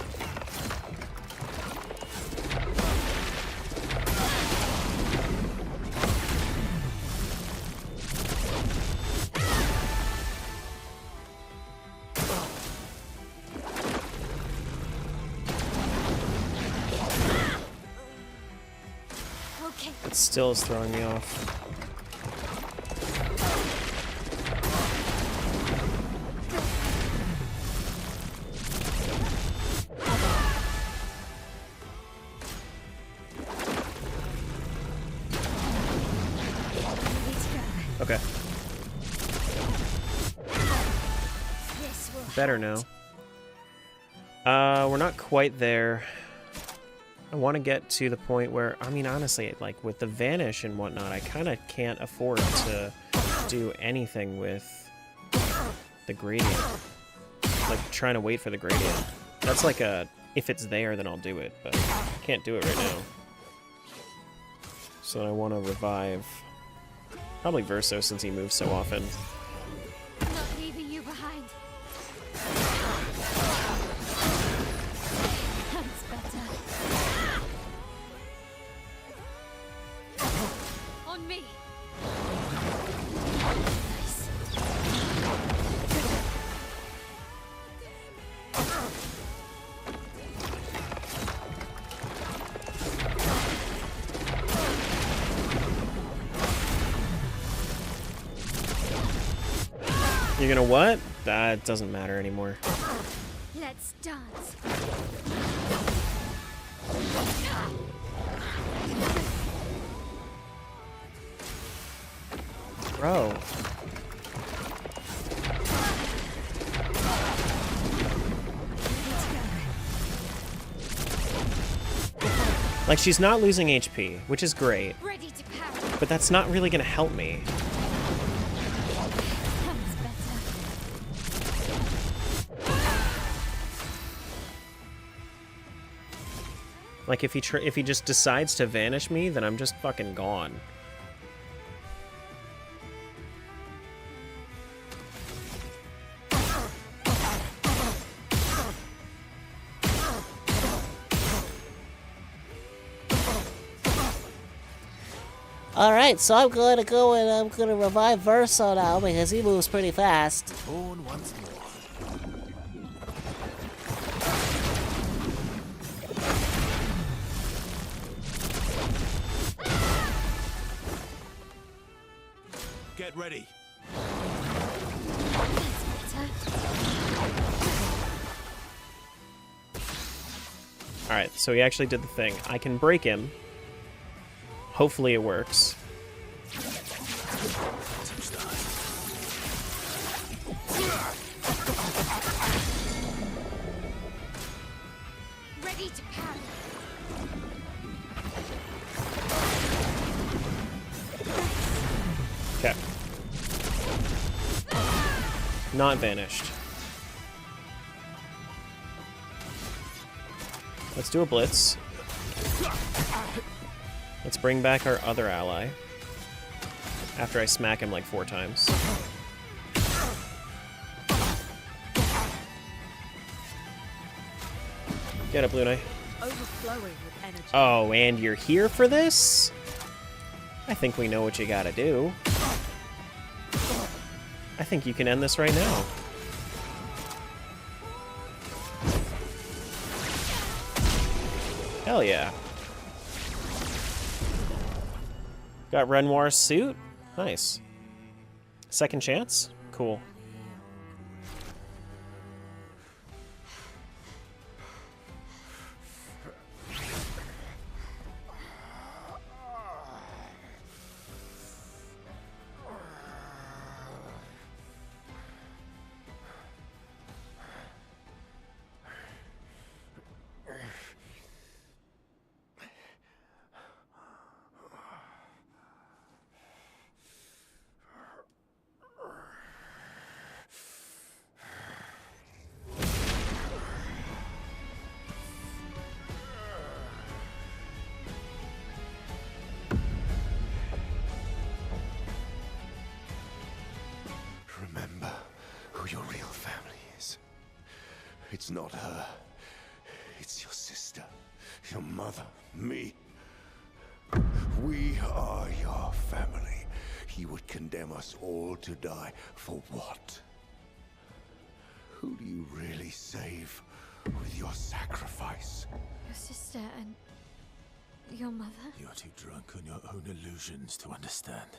Okay. It still is throwing me off. Okay. Better now. We're not quite there. I want to get to the point where, I mean, honestly, like, with the Vanish and whatnot, I kind of can't afford to do anything with the Gradient. Like, trying to wait for the Gradient. That's like a, if it's there, then I'll do it, but I can't do it right now. So I want to revive, probably Verso, since he moves so often. Not leaving you behind. That's better. On me. Nice. You're gonna what? That doesn't matter anymore. Let's dance. Bro. Like, she's not losing HP, which is great, Ready to power. but that's not really gonna help me. That's better. Like, if he just decides to vanish me, then I'm just fucking gone. Alright, so I'm going to go and I'm going to revive Verso now because he moves pretty fast. Born once more. Get ready. That's better. Alright, so he actually did the thing. I can break him. Hopefully it works. Ready to power. Okay. Not vanished. Let's do a blitz. Let's bring back our other ally. After I smack him like 4 times. Get it, Blue Knight. Overflowing with energy. Oh, and you're here for this? I think we know what you gotta do. I think you can end this right now. Hell yeah. Got Renoir's suit? Nice. Second chance? Cool. Remember who your real family is. It's not her. It's your sister, your mother, me. We are your family. He would condemn us all to die for what? Who do you really save with your sacrifice? Your sister and your mother? You're too drunk on your own illusions to understand.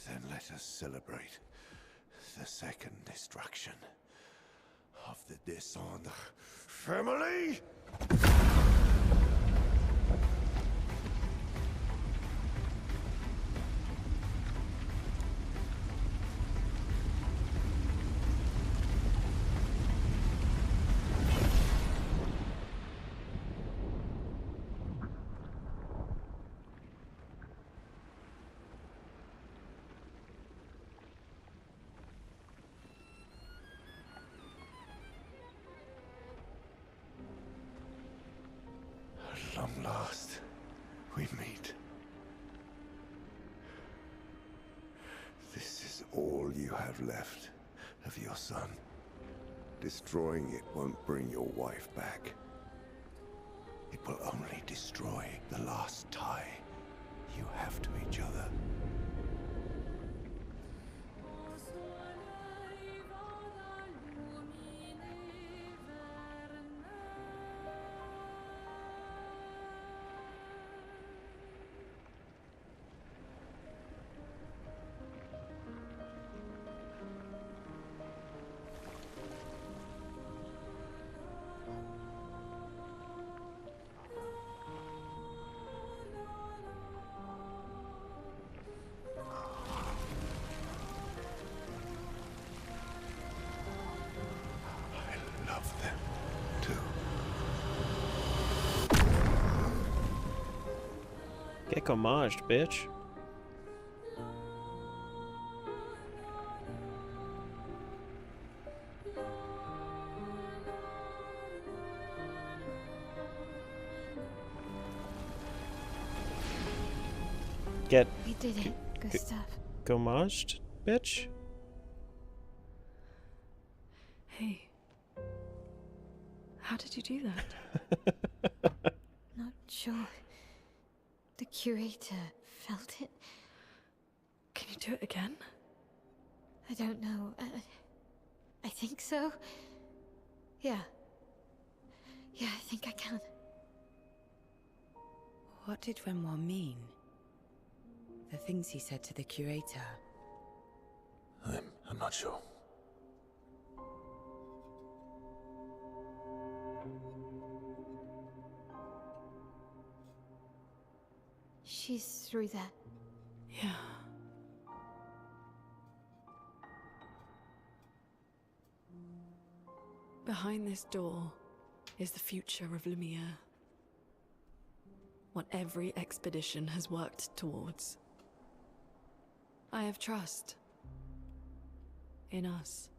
Then let us celebrate the second destruction of the Descendre family! At long last, we meet. This is all you have left of your son. Destroying it won't bring your wife back. It will only destroy the last tie you have to each other. Get homaged, bitch. Get... We did it, Gustav. Homaged, bitch? Hey. How did you do that? Not sure. The curator felt it. Can you do it again? I don't know. I think so. Yeah. Yeah, I think I can. What did Renoir mean? The things he said to the curator? I'm not sure. She's through there. Yeah. Behind this door is the future of Lumiere. What every expedition has worked towards. I have trust in us.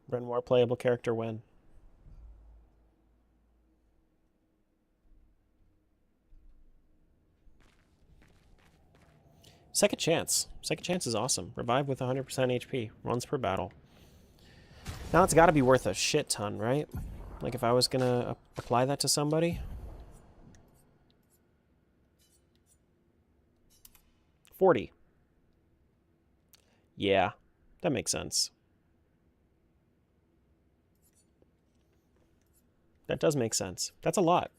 Renoir playable character when? Second chance. Second chance is awesome. Revive with 100% HP. Runs per battle. Now it's got to be worth a shit ton, right? Like if I was gonna apply that to somebody. 40. Yeah, that makes sense. That does make sense. That's a lot.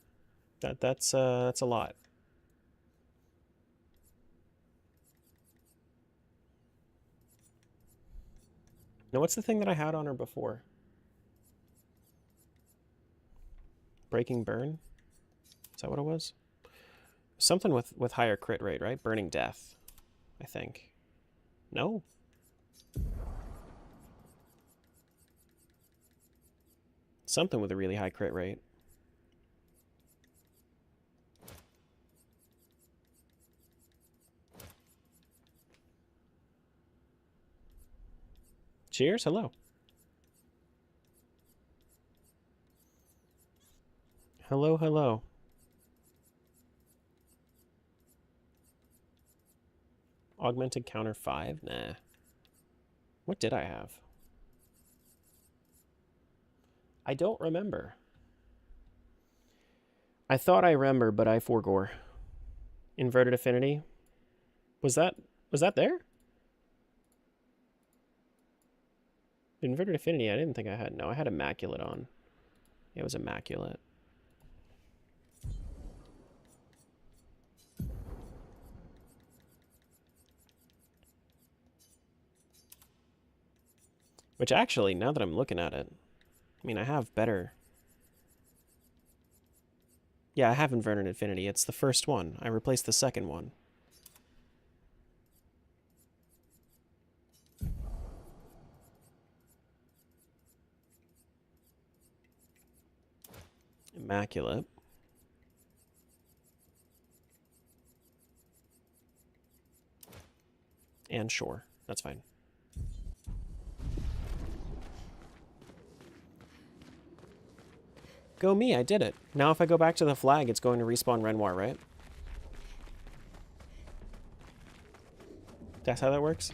That's a lot. Now, what's the thing that I had on her before? Breaking Burn? Is that what it was? Something with higher crit rate, right? Burning Death, I think. No? Something with a really high crit rate. Cheers, hello. Hello, hello. Augmented counter 5? Nah. What did I have? I don't remember. I thought I remember, but I forgore. Inverted affinity? Was that there? Inverted affinity, I didn't think I had. No, I had immaculate on. It was immaculate. Which actually, now that I'm looking at it, I mean, I have better. Yeah, I have Inverted Infinity. It's the first one. I replaced the second one. Immaculate. And sure, that's fine. Go me, I did it. Now if I go back to the flag, it's going to respawn Renoir, right? That's how that works?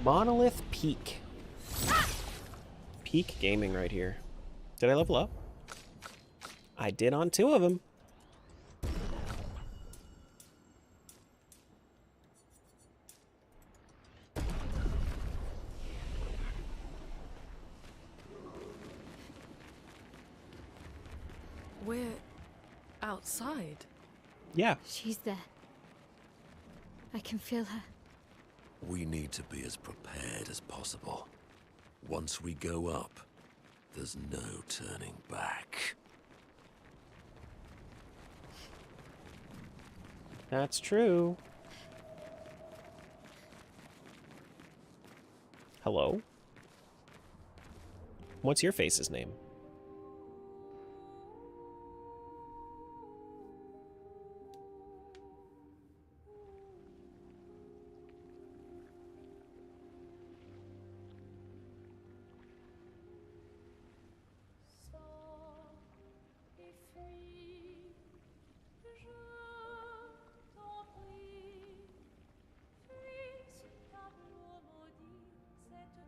Monolith Peak. Peak gaming right here. Did I level up? I did on 2 of them. We're outside. Yeah. She's there. I can feel her. We need to be as prepared as possible. Once we go up, there's no turning back. That's true. Hello? What's your face's name?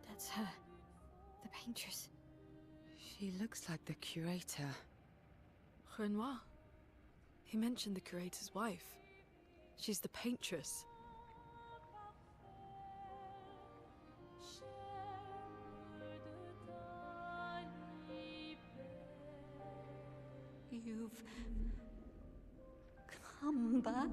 That's her. The paintress. She looks like the curator. Renoir. He mentioned the curator's wife. She's the paintress. You've come back?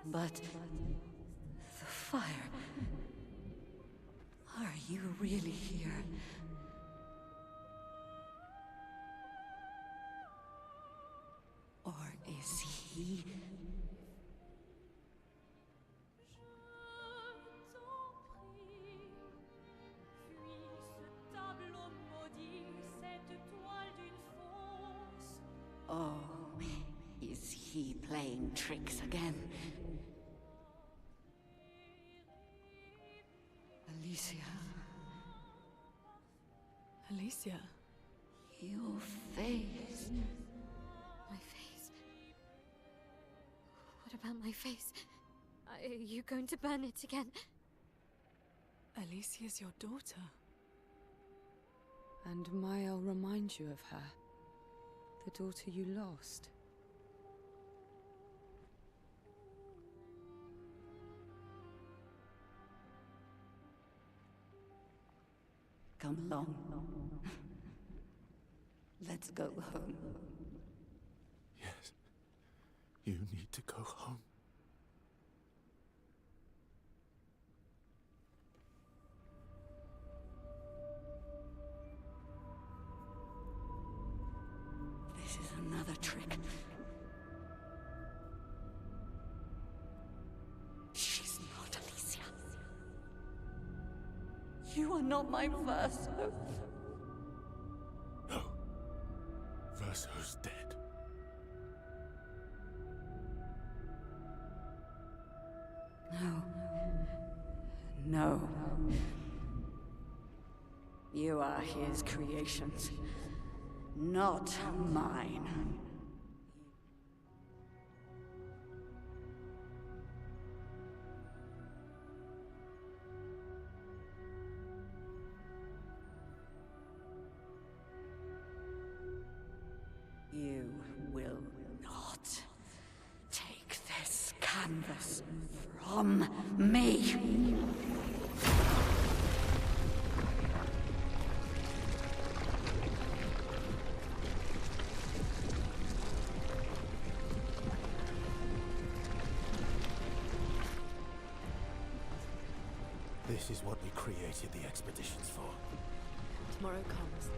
But the fire. you really here? Or is he? Oh, is he playing tricks again? Alicia. Alicia? Your face. My face. What about my face? Are you going to burn it again? Alicia's your daughter. And Mael reminds you of her. The daughter you lost. Come along. Let's go home. Yes. You need to go home. This is another trick. She's not Alicia. You are not my Verso. No. Verso's dead. No. No. You are his creations, not mine. You will not take this canvas from me. This is what we created the expeditions for. Tomorrow comes.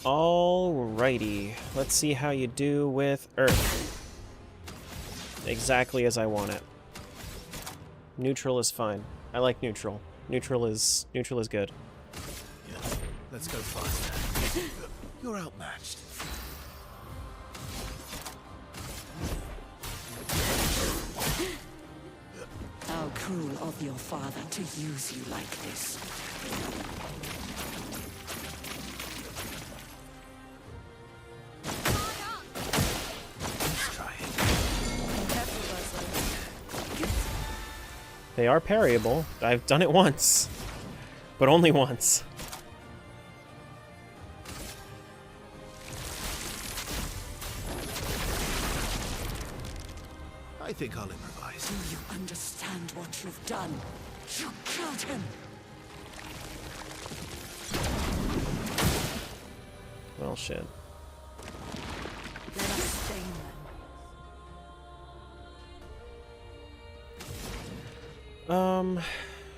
Alrighty, let's see how you do with Earth. Exactly as I want it. Neutral is fine. I like neutral. Neutral is good. Yeah, let's go faster. You're outmatched. How cruel of your father to use you like this. They are parryable. I've done it once. But only once. I think I'll improvise. Do you understand what you've done? You killed him! Well, shit. Let us stay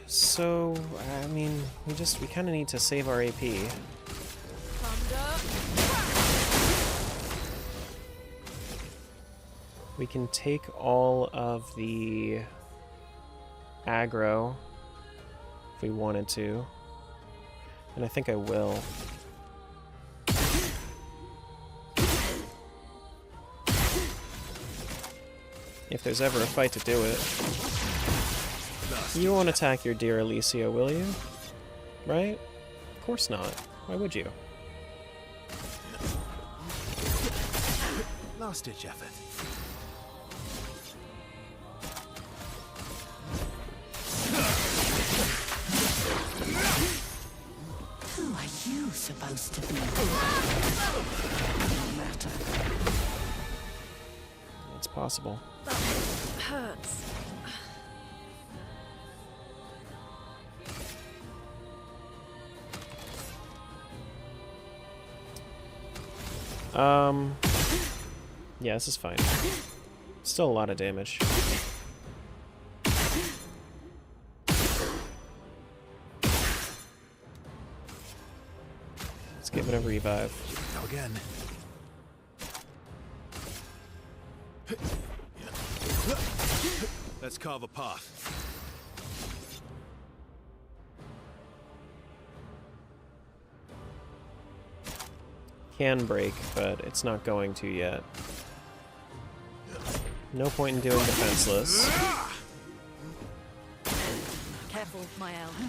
So, I mean, we kind of need to save our AP. We can take all of the aggro if we wanted to. And I think I will. If there's ever a fight to do it. You won't attack your dear Alicia, will you? Right? Of course not. Why would you? Last-ditch effort. Who are you supposed to be? No matter. It's possible. Hurts. Yeah, this is fine. Still a lot of damage. Let's give it a revive. Go again. Let's carve a path. Can break, but it's not going to yet. No point in doing defenseless. Careful, my elf.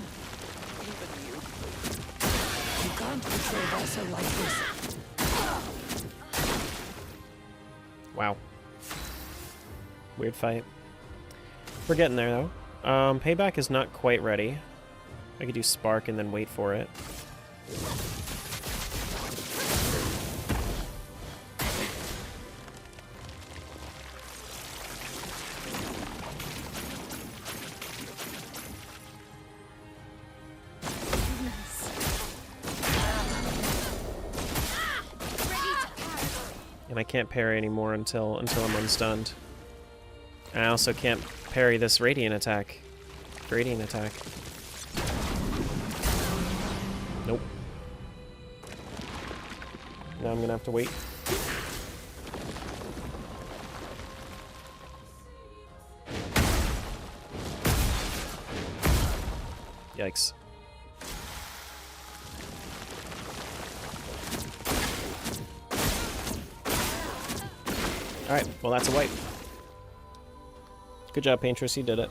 Even you. You can't betray Verso like this. Wow. Weird fight. We're getting there, though. Payback is not quite ready. I could do Spark and then wait for it. And I can't parry anymore until I'm unstunned. And I also can't parry this radiant attack. Gradient attack. Nope. Now I'm gonna have to wait. Yikes. Alright, well that's a wipe. Good job, Paintress, you did it.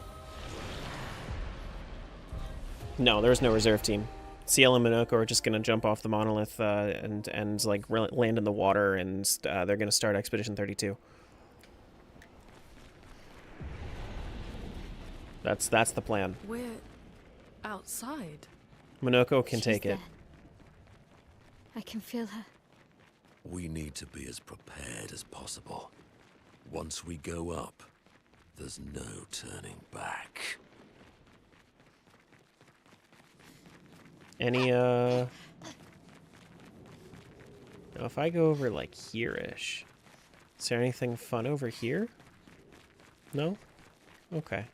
No, there's no reserve team. CL and Minoko are just gonna jump off the monolith and like land in the water, and they're gonna start Expedition 32. That's the plan. We're outside. Minoko can She's take it. there. I can feel her. We need to be as prepared as possible. Once we go up, there's no turning back. Any, now if I go over, like, here-ish, is there anything fun over here? No? Okay.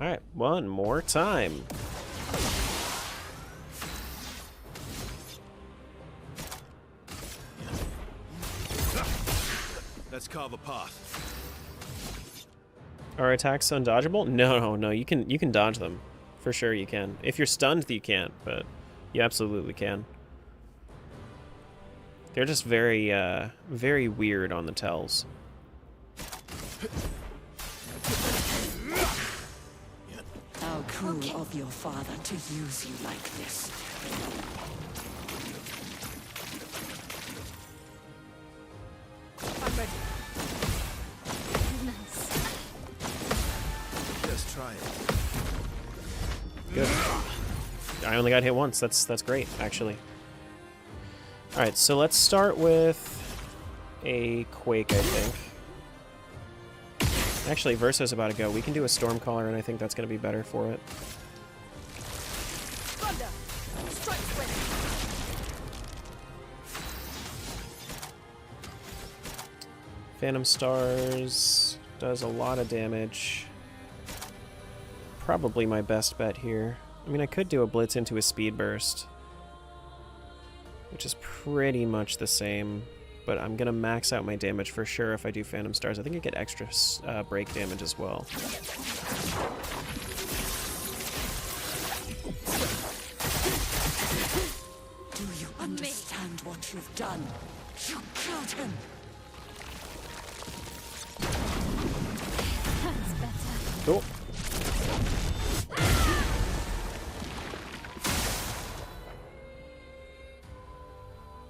Alright, one more time. Let's carve a path. Are attacks undodgeable? No, you can dodge them. For sure you can. If you're stunned, you can't, but you absolutely can. They're just very, very weird on the tells. How cruel of your father to use you like this. I'm ready. Nice. Let's try it. Good. I only got hit once. That's great, actually. Alright, so let's start with a Quake, I think. Actually, Verso's about to go. We can do a Stormcaller, and I think that's going to be better for it. Thunder! Strike ready! Phantom Stars does a lot of damage. Probably my best bet here. I mean, I could do a Blitz into a Speed Burst, which is pretty much the same, but I'm gonna max out my damage for sure if I do Phantom Stars. I think I get extra break damage as well. Do you understand what you've done? You killed him! That's better. Cool.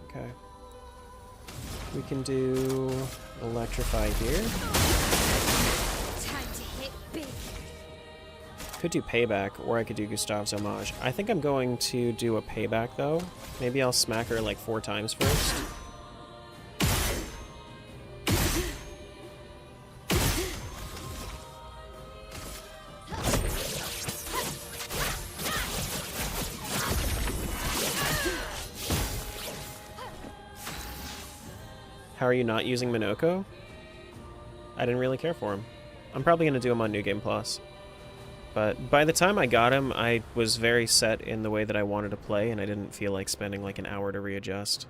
Okay. We can do Electrify here. Time to hit big. Could do Payback, or I could do Gustave's Homage. I think I'm going to do a Payback, though. Maybe I'll smack her like 4 times first. How are you not using Minoko? I didn't really care for him. I'm probably going to do him on New Game Plus. But by the time I got him, I was very set in the way that I wanted to play, and I didn't feel like spending like an hour to readjust.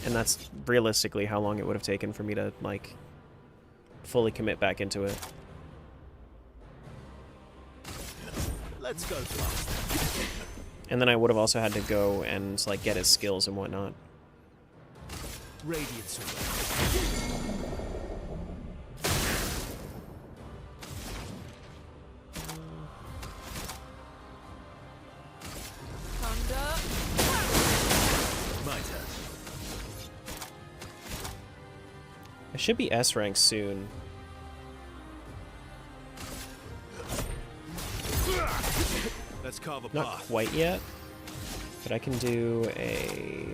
And that's realistically how long it would have taken for me to, like, fully commit back into it. Let's go fast. And then I would have also had to go and, like, get his skills and whatnot. Radiance away. My turn. I should be S rank soon. Let's carve a Not path. quite yet, but I can do a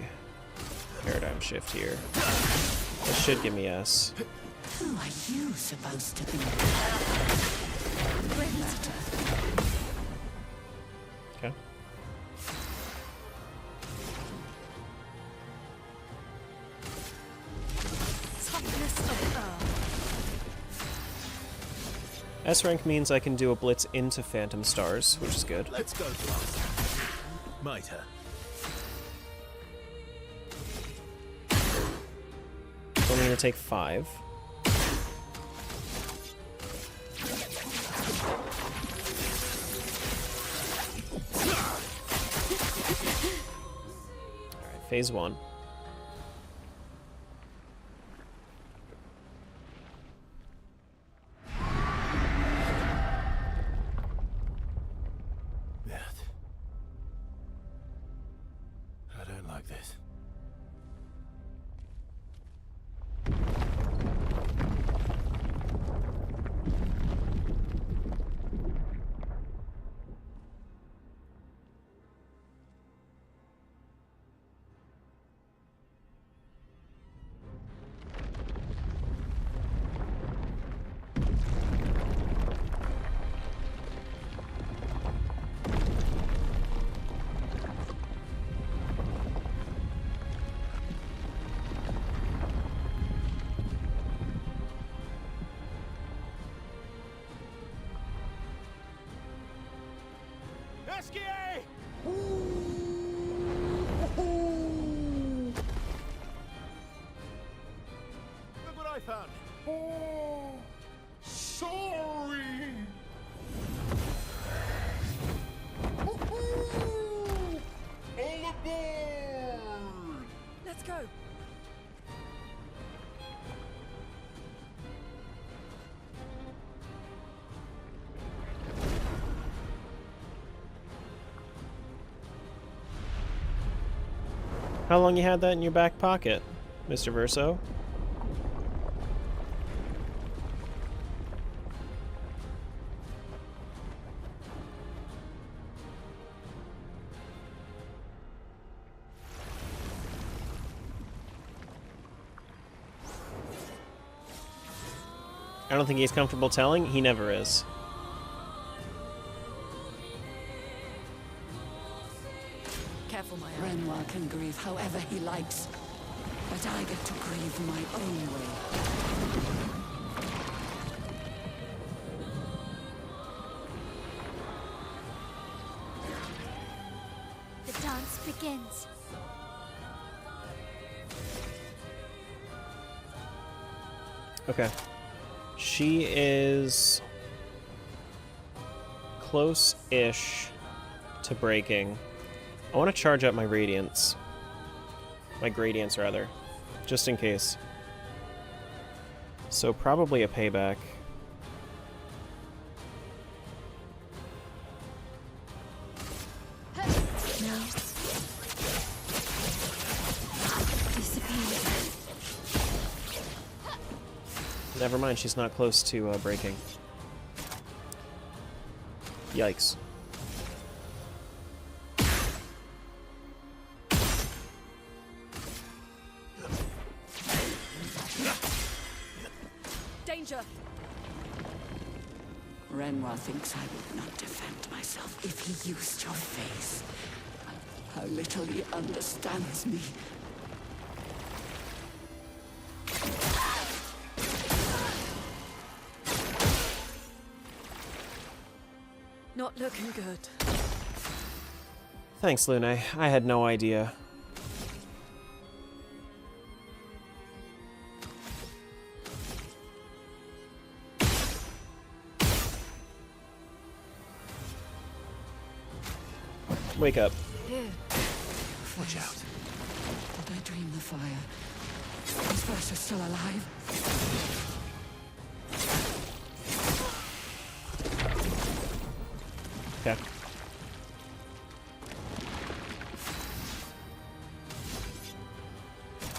paradigm shift here. This should give me S. Who are you supposed to be? Okay. Toughness of earth. S rank means I can do a blitz into Phantom Stars, which is good. Let's go fast. My turn. So I'm going to take 5. Alright, phase 1. I don't like this. Look what I found. Oh, sorry. All aboard! Let's go. How long you had that in your back pocket, Mr. Verso? I don't think he's comfortable telling. He never is. Careful, my eye. Renoir can grieve however he likes, but I get to grieve my own way. The dance begins. Okay. She is close-ish to breaking. I want to charge up my radiance. My gradients, rather. Just in case. So probably a payback. No. Disappear. Never mind, she's not close to breaking. Yikes. Danger! Renoir thinks I would not defend myself if he used your face. How little he understands me. Not looking good. Thanks, Lune. I had no idea. Wake up. Here. Watch out. Did I dream the fire? These first are still alive. Okay.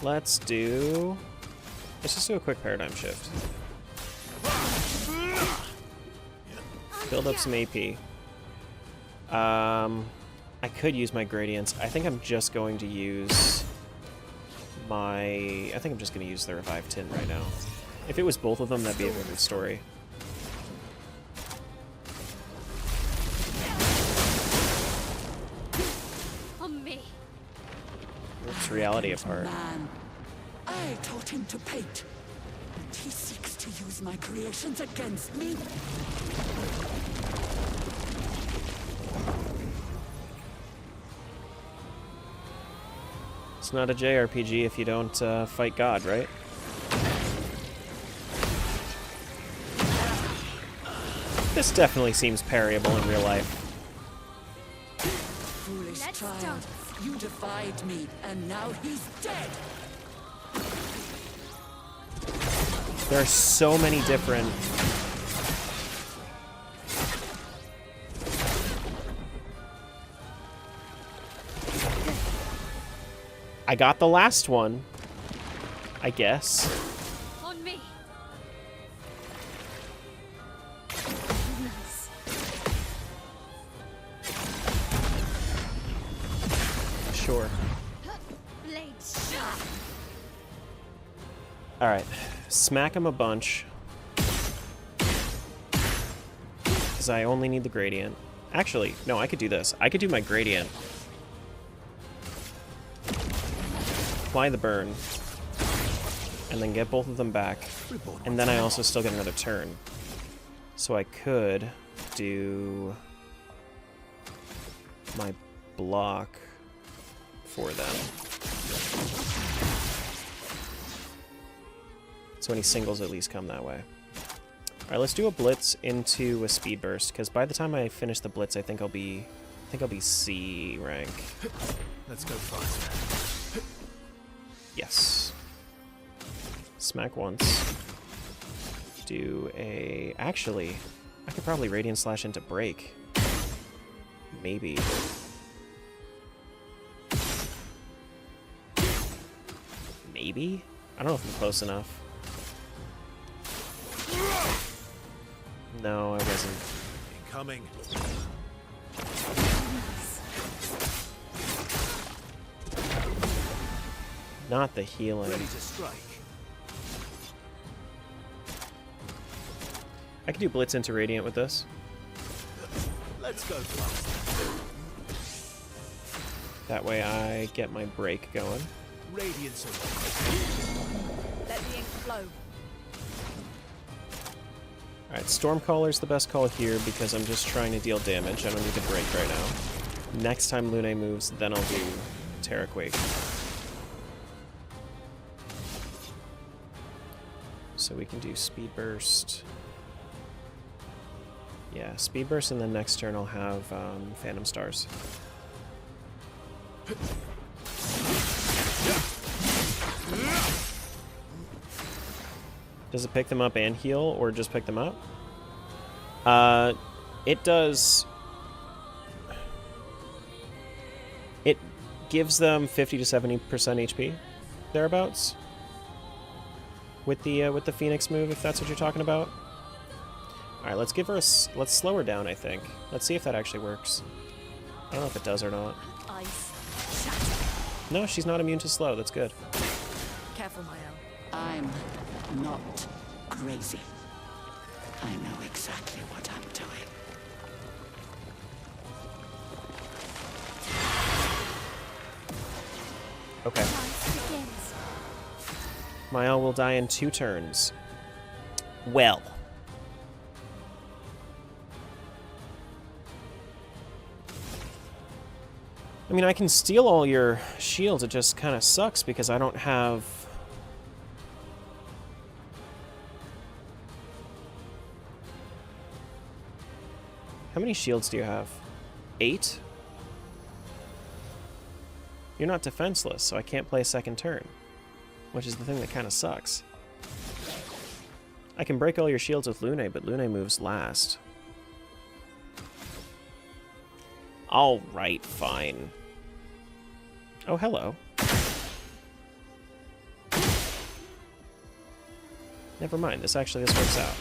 Let's just do a quick paradigm shift. Build up some AP. I could use my gradients. I think I'm just going to use I think I'm just going to use the revive tin right now. If it was both of them, that'd be a different story. On me. Rips reality apart. Man, I taught him to paint, and he seeks to use my creations against me. It's not a JRPG if you don't fight God, right? This definitely seems parryable in real life. Foolish child, you defied me, and now he's dead. There are so many different... I got the last one, I guess. On me. Nice. Sure. Blades sharp. Alright. Smack him a bunch. Because I only need the gradient. Actually, no, I could do this. I could do my gradient. Apply the burn. And then get both of them back. And then I also still get another turn. So I could do my block for them. So any singles at least come that way. Alright, let's do a blitz into a speed burst, because by the time I finish the blitz, I think I'll be C rank. Let's go faster. Yes. Smack once. Do a... Actually, I could probably Radiant Slash into break. Maybe. Maybe? I don't know if I'm close enough. No, I wasn't. Incoming. Not the healing. Ready to strike. I could do Blitz into Radiant with this. Let's go faster. That way I get my break going. Radiance Let the ink flow. Alright, Stormcaller's the best call here because I'm just trying to deal damage. I don't need to break right now. Next time Lune moves, then I'll do Terra Quake. So we can do Speed Burst. Yeah, Speed Burst, and then next turn I'll have Phantom Stars. Does it pick them up and heal, or just pick them up? It does... It gives them 50 to 70% HP, thereabouts. With the Phoenix move, if that's what you're talking about. Alright, let's give her a... Let's slow her down, I think. Let's see if that actually works. I don't know if it does or not. Ice. Shatter. No, she's not immune to slow. That's good. Careful, Mael. I'm not crazy. I know exactly what I'm doing. Okay. Mael will die in 2 turns. Well. I mean, I can steal all your shields, it just kind of sucks because I don't have... How many shields do you have? 8? You're not defenseless, so I can't play second turn. Which is the thing that kind of sucks. I can break all your shields with Lune, but Lune moves last. Alright, fine. Oh, hello. Never mind, this works out.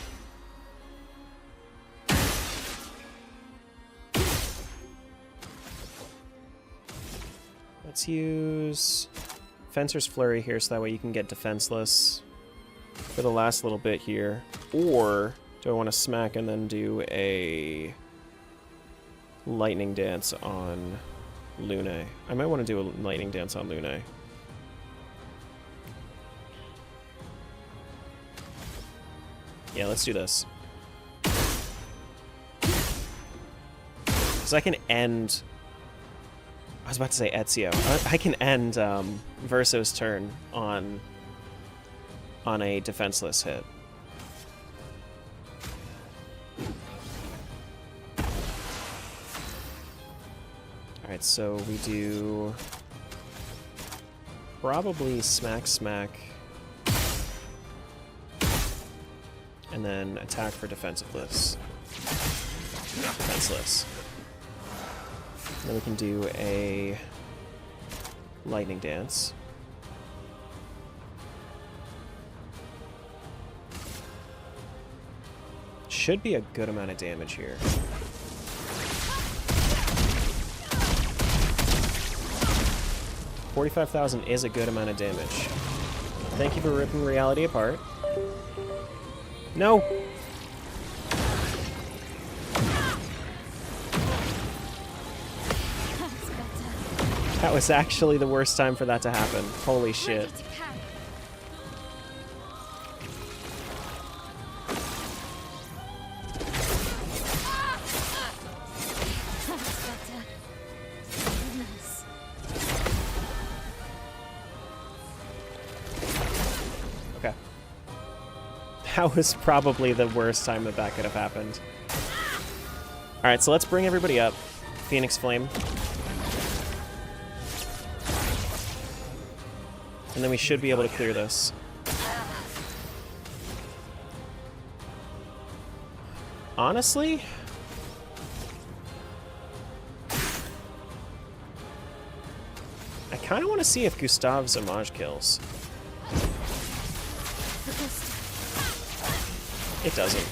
Let's use Fencer's Flurry here so that way you can get defenseless for the last little bit here. Or do I want to smack and then do a Lightning Dance on Lune? I might want to do a Lightning Dance on Lune. Yeah, let's do this. Because I can end... I was about to say Ezio. I can end Verso's turn on a defenseless hit. Alright, so we do probably smack smack and then attack for defenseless. Then we can do a Lightning Dance. Should be a good amount of damage here. $45,000 is a good amount of damage. Thank you for ripping reality apart. No! That was actually the worst time for that to happen. Holy shit. Okay. That was probably the worst time that could have happened. Alright, so let's bring everybody up. Phoenix Flame. And then we should be able to clear this. Honestly? I kind of want to see if Gustav's Homage kills. It doesn't.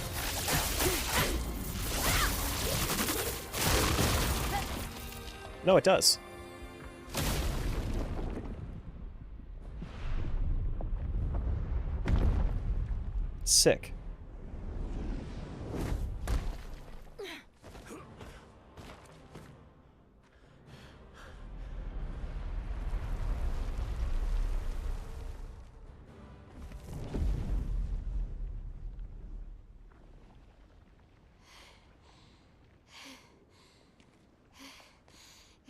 No, it does. Sick.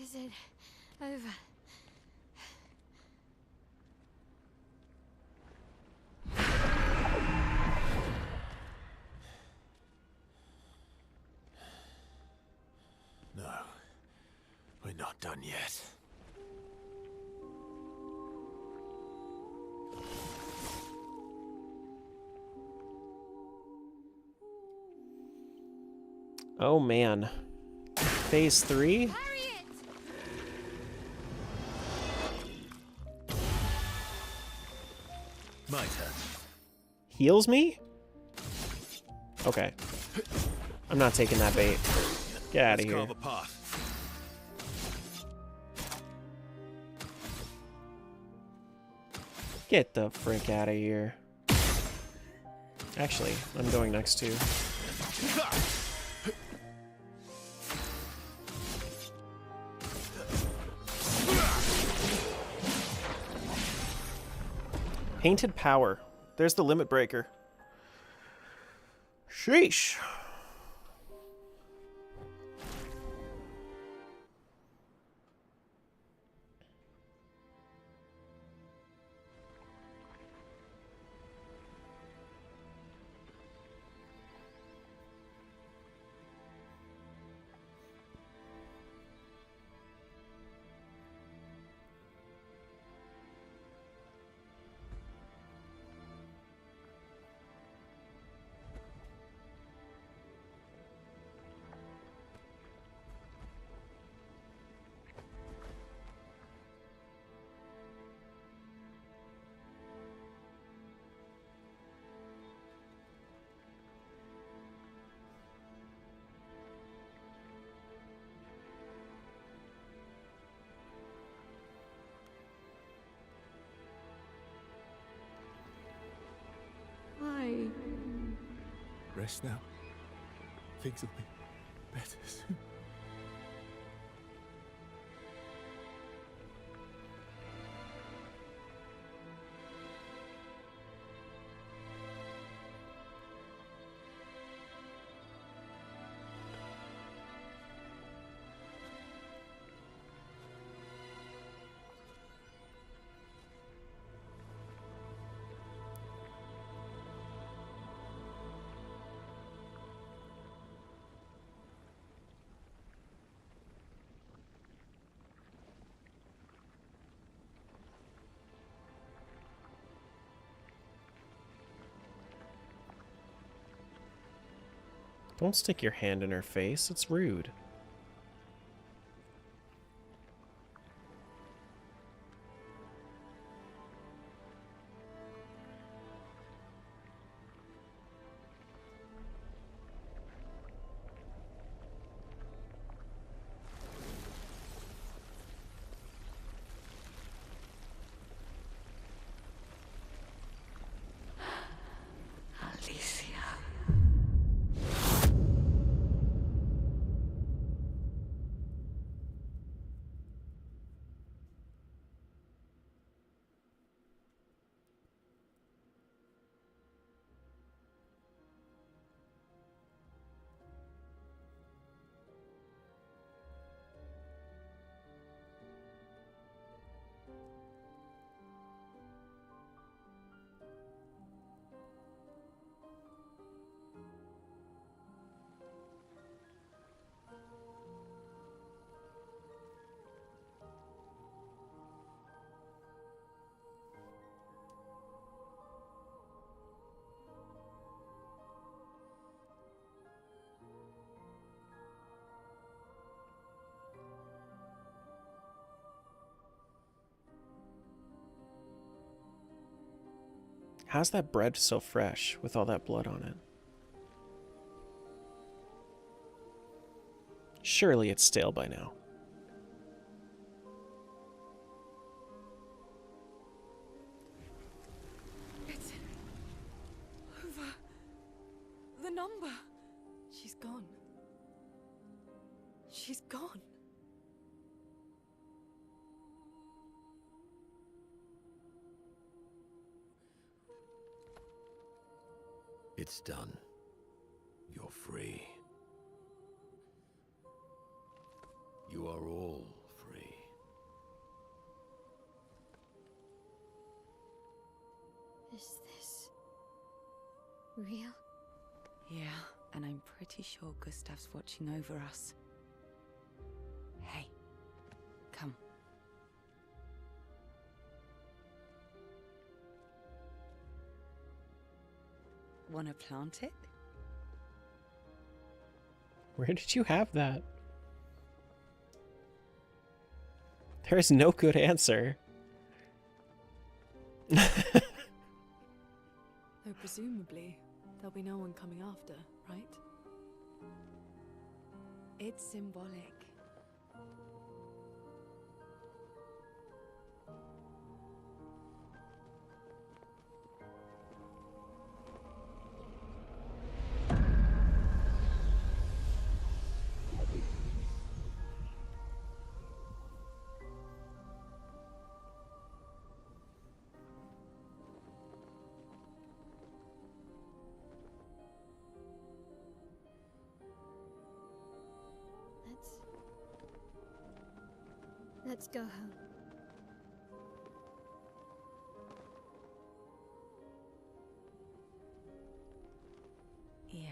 Is it over? No, we're not done yet. Oh man. Phase 3? My turn. Heals me? Okay. I'm not taking that bait. Get out of here. Carve a path. Get the frick out of here. Actually, I'm going next to. Painted Power. There's the limit breaker. Sheesh. Rest now. Things will be better soon. Don't stick your hand in her face. It's rude. How's that bread so fresh with all that blood on it? Surely it's stale by now. It's over. The number. She's gone. She's gone. It's done. You're free. You are all free. Is this real? Yeah, and I'm pretty sure Gustav's watching over us. Hey, come. Wanna plant it? Where did you have that? There is no good answer. Though presumably, there'll be no one coming after, right? It's symbolic. Let's go home. Yeah.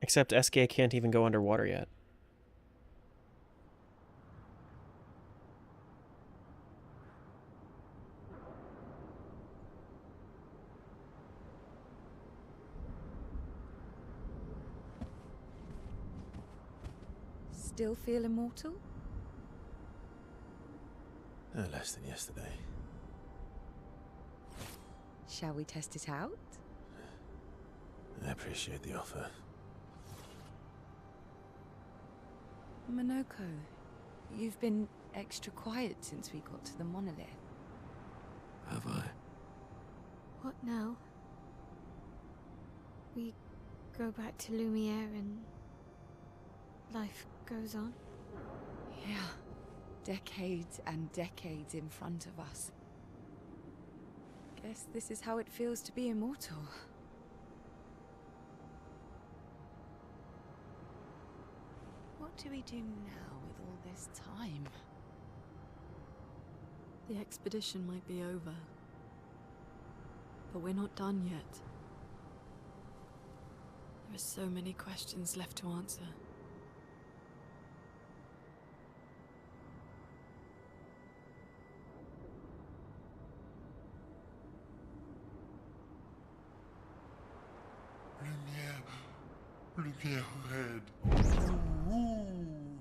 Except SK can't even go underwater yet. Still feel immortal? No less than yesterday. Shall we test it out? I appreciate the offer. Monoko, you've been extra quiet since we got to the monolith. Have I? What now? We go back to Lumiere and life goes on? Yeah. Decades and decades in front of us. Guess this is how it feels to be immortal. What do we do now with all this time? The expedition might be over, but we're not done yet. There are so many questions left to answer. Lumiere red. Ooh.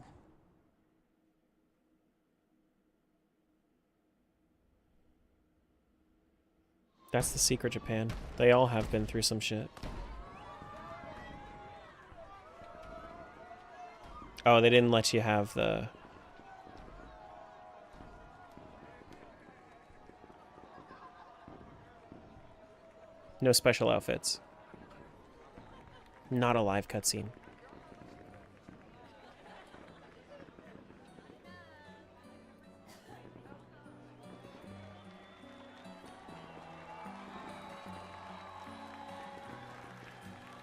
That's the secret, Japan. They all have been through some shit. Oh, they didn't let you have the... No special outfits. Not a live cutscene.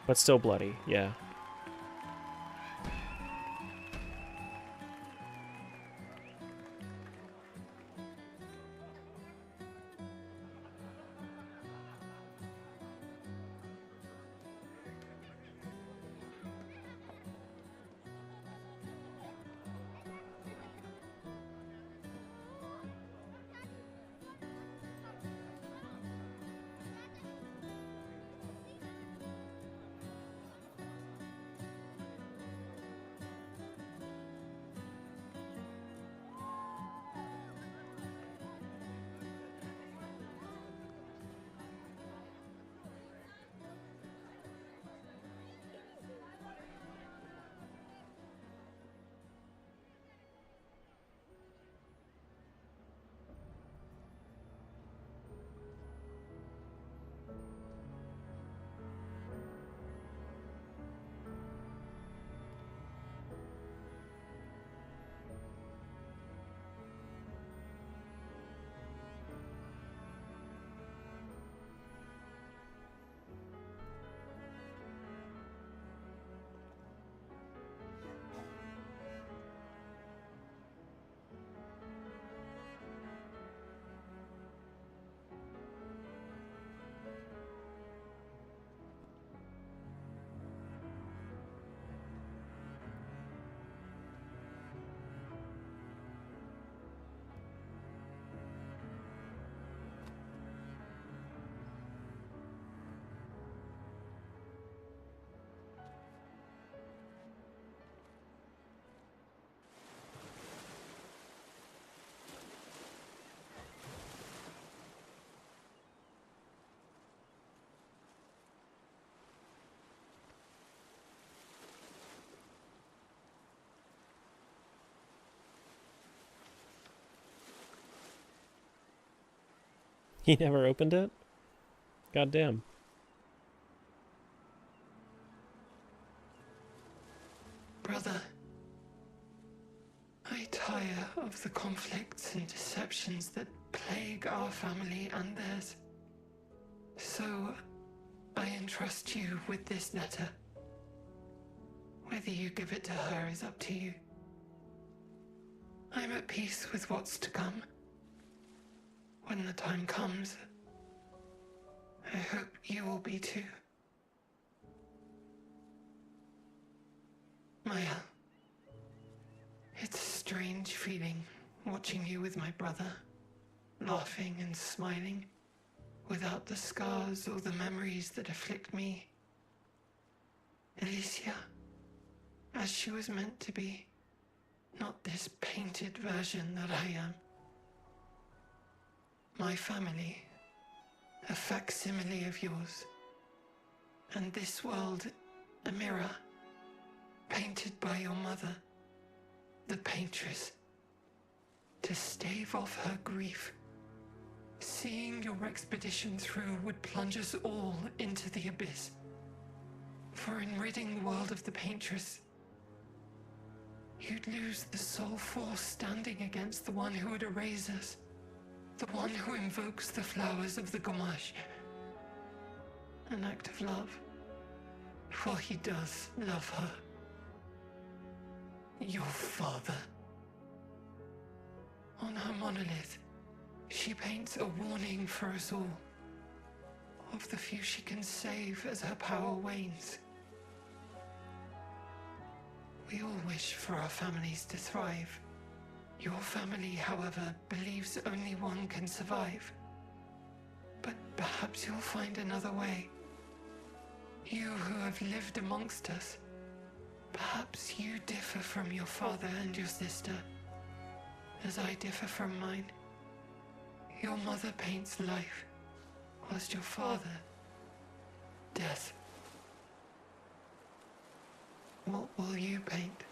But still bloody, yeah. He never opened it? Goddamn. Brother, I tire of the conflicts and deceptions that plague our family and theirs. So, I entrust you with this letter. Whether you give it to her is up to you. I'm at peace with what's to come. When the time comes, I hope you will be too. Maya, it's a strange feeling watching you with my brother, laughing and smiling, without the scars or the memories that afflict me. Alicia, as she was meant to be, not this painted version that I am. My family, a facsimile of yours, and this world, a mirror, painted by your mother, the paintress, to stave off her grief. Seeing your expedition through would plunge us all into the abyss. For in ridding the world of the paintress, you'd lose the sole force standing against the one who would erase us, the one who invokes the flowers of the Gamash. An act of love, for he does love her. Your father. On her monolith, she paints a warning for us all, of the few she can save as her power wanes. We all wish for our families to thrive. Your family, however, believes only one can survive. But perhaps you'll find another way. You who have lived amongst us, perhaps you differ from your father and your sister, as I differ from mine. Your mother paints life, whilst your father, death. What will you paint?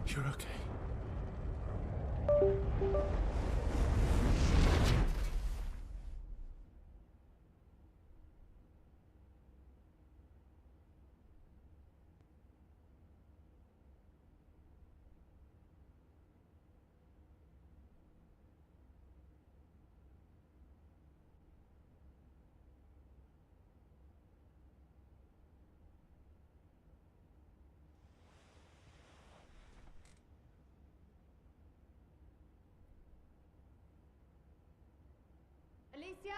You're okay. Alicia?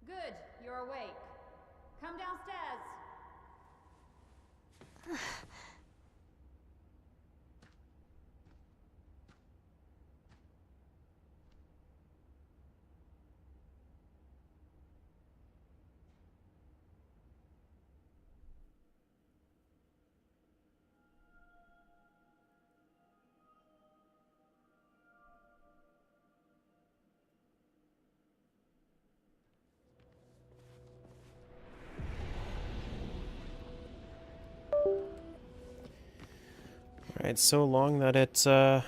Good, you're awake. Come downstairs. Alright, so long that it's, So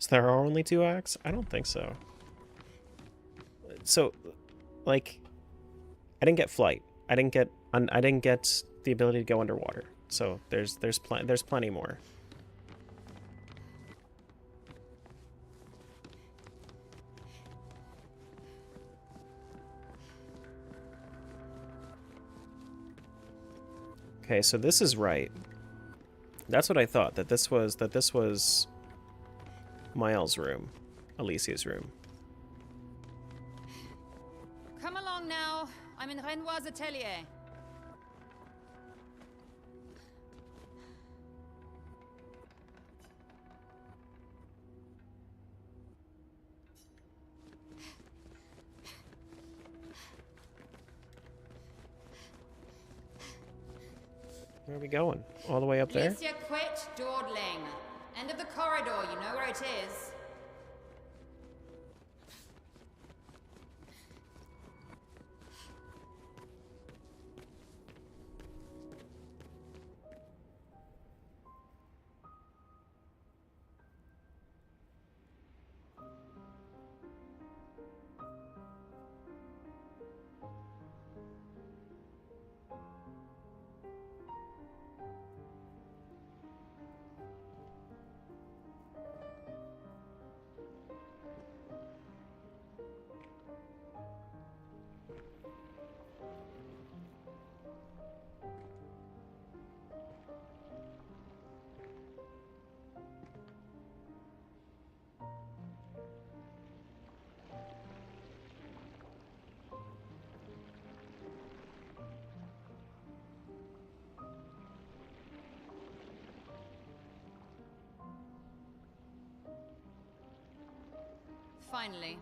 there are only 2 acts? I don't think so. So, like, I didn't get flight. I didn't get the ability to go underwater. So there's plenty more. Okay, so this is right. That's what I thought, that this was Miles' room, Alicia's room. Come along now. I'm in Renoir's atelier. Where are we going? All the way up there? Alicia, quit dawdling. End of the corridor, you know where it is. Finally.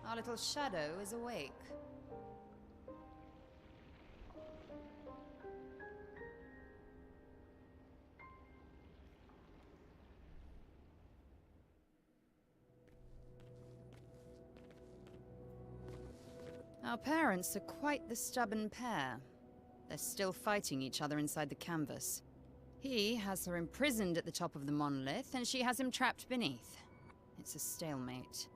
Our little shadow is awake. Our parents are quite the stubborn pair. They're still fighting each other inside the canvas. He has her imprisoned at the top of the monolith, and she has him trapped beneath. It's a stalemate.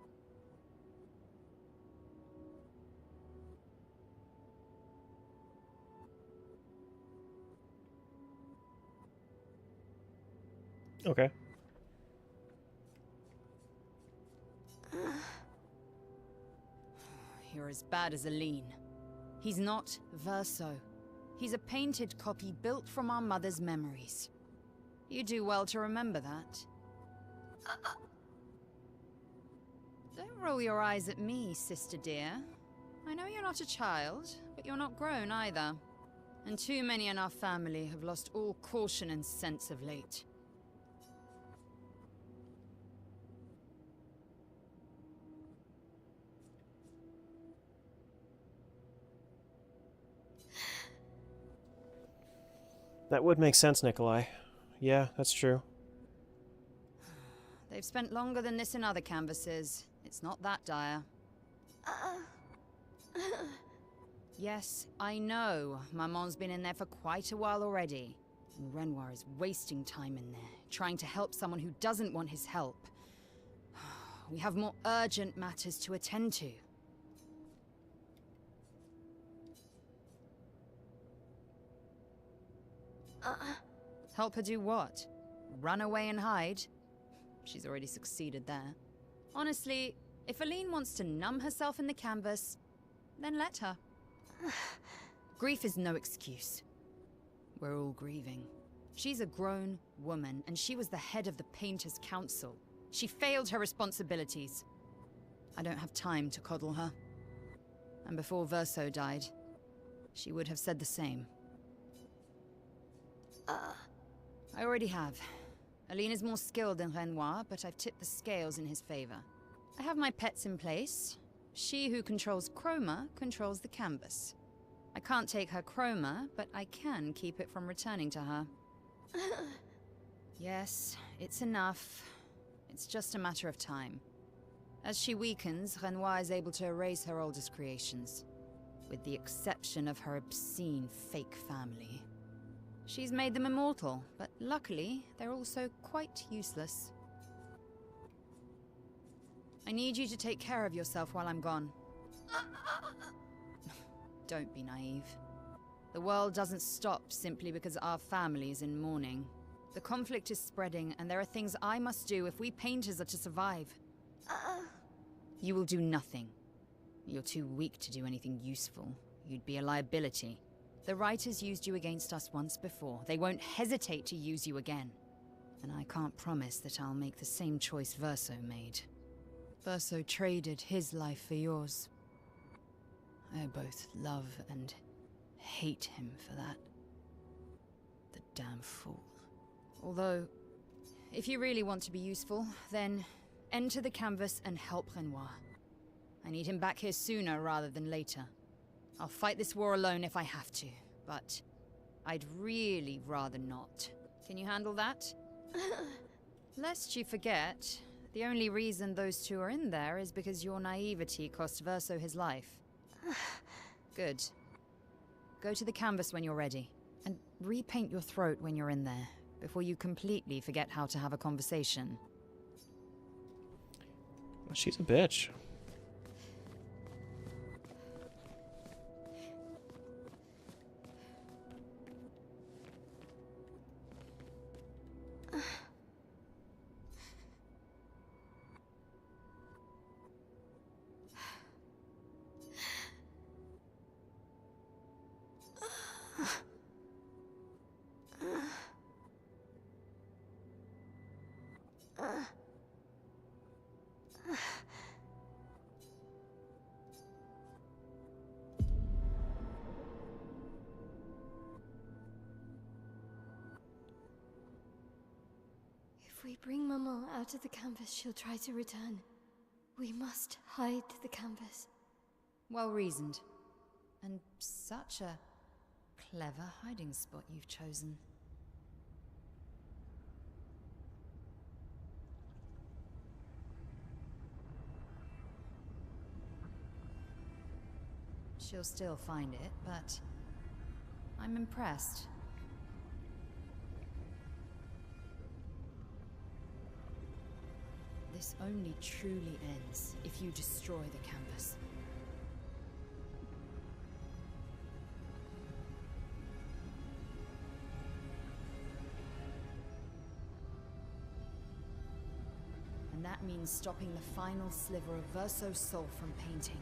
Okay. You're as bad as Aline. He's not Verso. He's a painted copy built from our mother's memories. You do well to remember that. Don't roll your eyes at me, sister dear. I know you're not a child, but you're not grown either. And too many in our family have lost all caution and sense of late. That would make sense, Nikolai. Yeah, that's true. They've spent longer than this in other canvases. It's not that dire. Yes, I know. Maman's been in there for quite a while already. And Renoir is wasting time in there, trying to help someone who doesn't want his help. We have more urgent matters to attend to. Help her do what? Run away and hide? She's already succeeded there. Honestly, if Aline wants to numb herself in the canvas, then let her. Grief is no excuse. We're all grieving. She's a grown woman, and she was the head of the Painters' Council. She failed her responsibilities. I don't have time to coddle her. And before Verso died, she would have said the same. I already have. Aline is more skilled than Renoir, but I've tipped the scales in his favor. I have my pets in place. She who controls chroma controls the canvas. I can't take her chroma, but I can keep it from returning to her. Yes, it's enough. It's just a matter of time. As she weakens, Renoir is able to erase her oldest creations, with the exception of her obscene fake family. She's made them immortal, but luckily, they're also quite useless. I need you to take care of yourself while I'm gone. Don't be naive. The world doesn't stop simply because our family is in mourning. The conflict is spreading, and there are things I must do if we painters are to survive. You will do nothing. You're too weak to do anything useful. You'd be a liability. The writers used you against us once before. They won't hesitate to use you again. And I can't promise that I'll make the same choice Verso made. Verso traded his life for yours. I both love and hate him for that. The damn fool. Although, if you really want to be useful, then enter the canvas and help Renoir. I need him back here sooner rather than later. I'll fight this war alone if I have to, but I'd really rather not. Can you handle that? Lest you forget, the only reason those two are in there is because your naivety cost Verso his life. Good. Go to the canvas when you're ready, and repaint your throat when you're in there, before you completely forget how to have a conversation. Well, she's a bitch. If we bring Maman out of the canvas, she'll try to return. We must hide the canvas. Well reasoned. And such a clever hiding spot you've chosen. She'll still find it, but I'm impressed. This only truly ends if you destroy the canvas. And that means stopping the final sliver of Verso's soul from painting.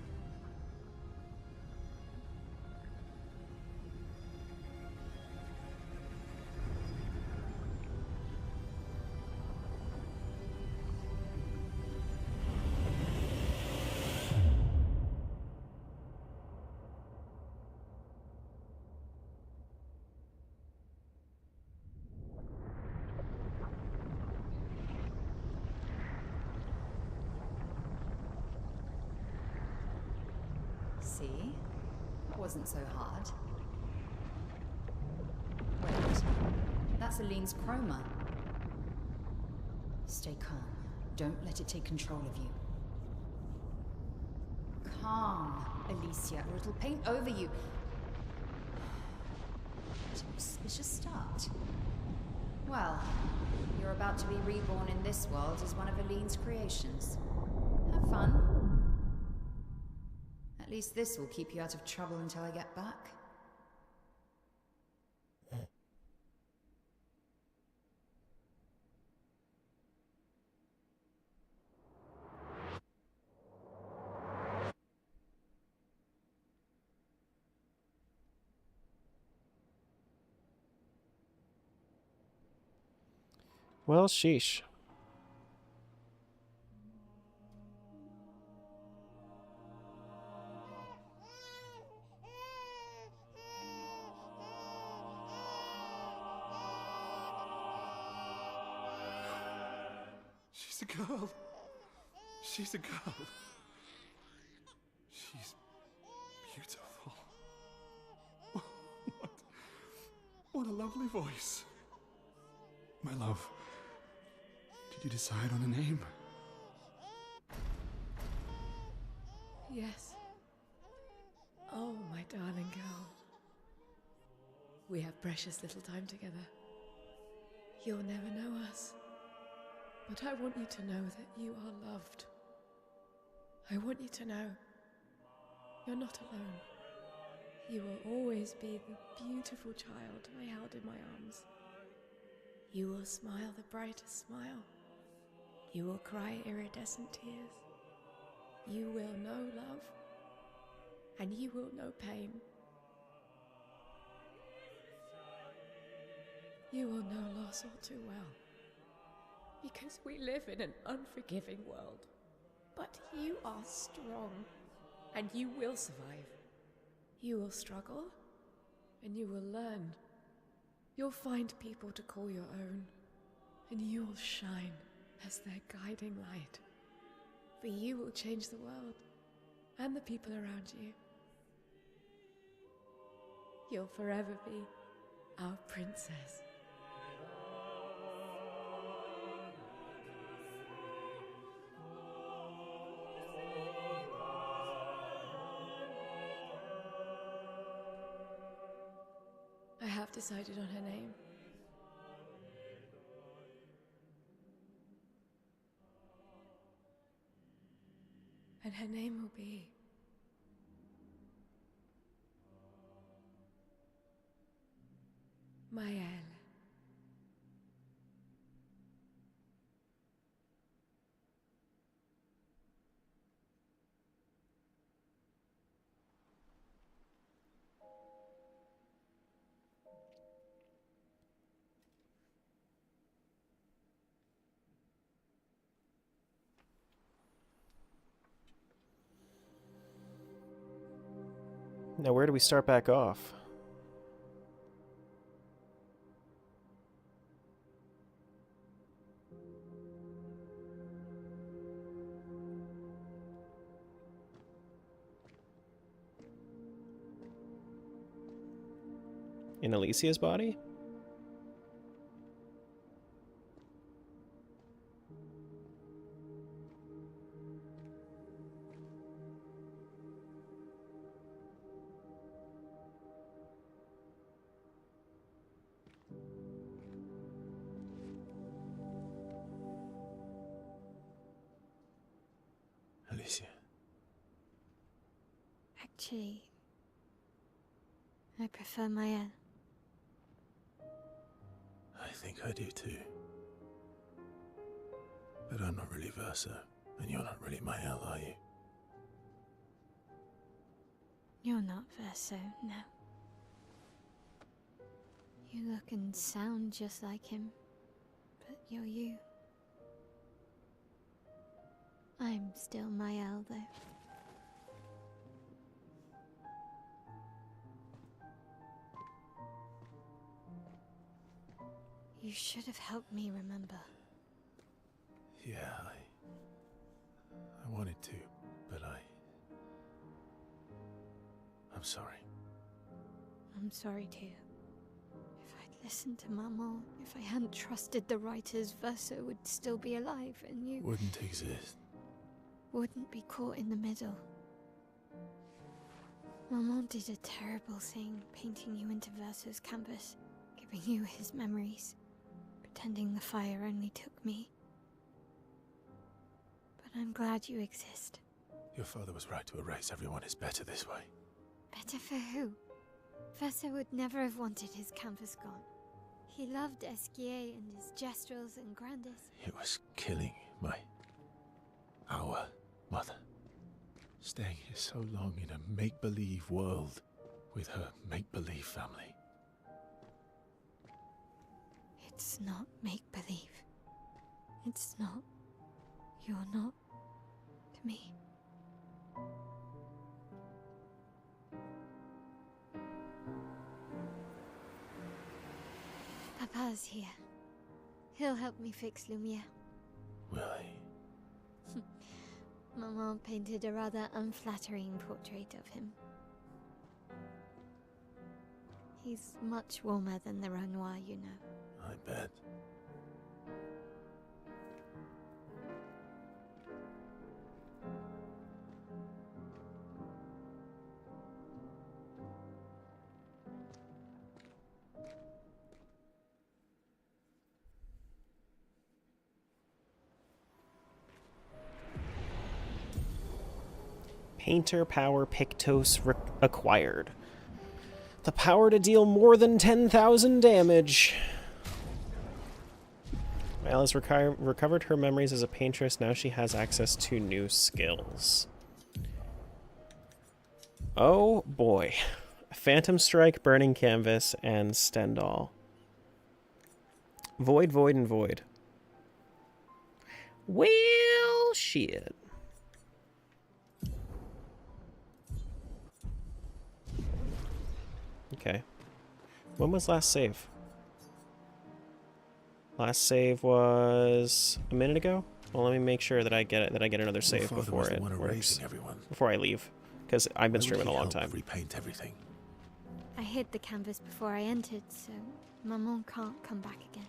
See? That wasn't so hard. Wait, that's Aline's chroma. Stay calm. Don't let it take control of you. Calm, Alicia, or it'll paint over you. What an auspicious start. Well, you're about to be reborn in this world as one of Aline's creations. Have fun. At least this will keep you out of trouble until I get back. Well, sheesh. She's a girl. She's a girl. She's beautiful. What a lovely voice. My love, Did you decide on a name? Yes. Oh, my darling girl. We have precious little time together. You'll never know us. But I want you to know that you are loved. I want you to know you're not alone. You will always be the beautiful child I held in my arms. You will smile the brightest smile. You will cry iridescent tears. You will know love, and you will know pain. You will know loss all too well, because we live in an unforgiving world. But you are strong, and you will survive. You will struggle, and you will learn. You'll find people to call your own, and you will shine as their guiding light. For you will change the world, and the people around you. You'll forever be our princess. I have decided on her name. And her name will be Maëlle. Now, where do we start back off? In Alicia's body? Alicia. Actually, I prefer Maëlle. I think I do too. But I'm not really Verso, and you're not really Maëlle, are you? You're not Verso, no. You look and sound just like him, but you're you. I'm still Maëlle, though. You should have helped me remember. Yeah, I wanted to, but I'm sorry. I'm sorry too. If I'd listened to Maman, if I hadn't trusted the writers, Verso would still be alive, and you Wouldn't exist. wouldn't be caught in the middle. Maman did a terrible thing, painting you into Verso's canvas, giving you his memories, pretending the fire only took me. But I'm glad you exist. Your father was right to erase everyone is better this way. Better for who? Verso would never have wanted his canvas gone. He loved Esquier and his gestrels and Grandis. It was killing our mother. Staying here so long in a make-believe world with her make-believe family. It's not make-believe. It's not. You're not to me. Papa's here. He'll help me fix Lumiere. Will he? Maman painted a rather unflattering portrait of him. He's much warmer than the Renoir, you know. I bet. Painter Power Pictos acquired. The power to deal more than 10,000 damage. Al has recovered her memories as a paintress. Now she has access to new skills. Oh boy. Phantom Strike, Burning Canvas, and Stendhal. Void, Void, and Void. Well, shit. Okay. When was last save? Last save was a minute ago. Well, let me make sure that I get it. That I get another save before it works. Before I leave, because I've been streaming a long time. Repaint everything. I hid the canvas before I entered, so Maman can't come back again.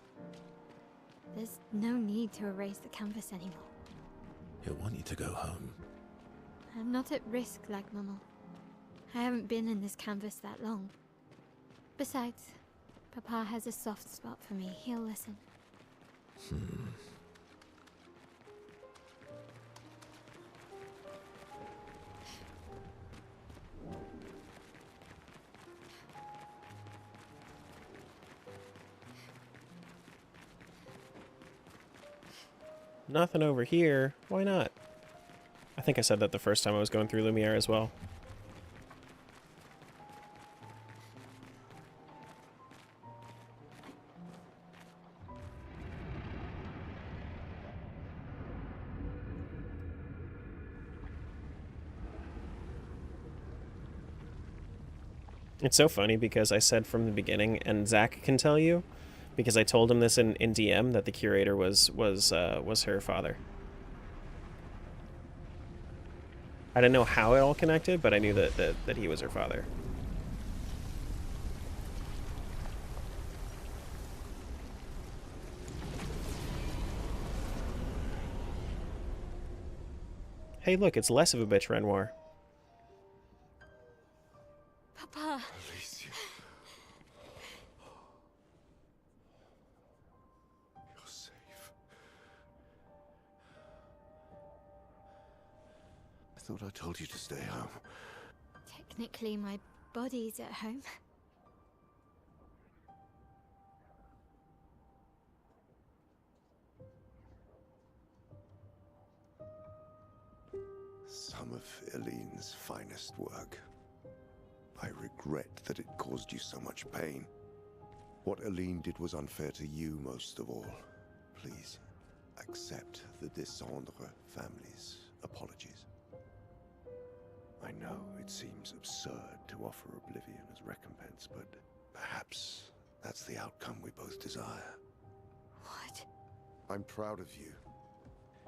There's no need to erase the canvas anymore. He'll want you to go home. I'm not at risk like Maman. I haven't been in this canvas that long. Besides, Papa has a soft spot for me. He'll listen. Nothing over here. Why not? I think I said that the first time I was going through Lumiere as well. It's so funny because I said from the beginning, and Zach can tell you, because I told him this in DM, that the curator was her father. I didn't know how it all connected, but I knew that he was her father. Hey, look, it's less of a bitch, Renoir. Papa. Alicia. You're safe. I thought I told you to stay home. Technically, my body's at home. Some of Eileen's finest work. I regret that it caused you so much pain. What Eileen did was unfair to you most of all. Please, accept the Descendre family's apologies. I know it seems absurd to offer oblivion as recompense, but perhaps that's the outcome we both desire. What? I'm proud of you.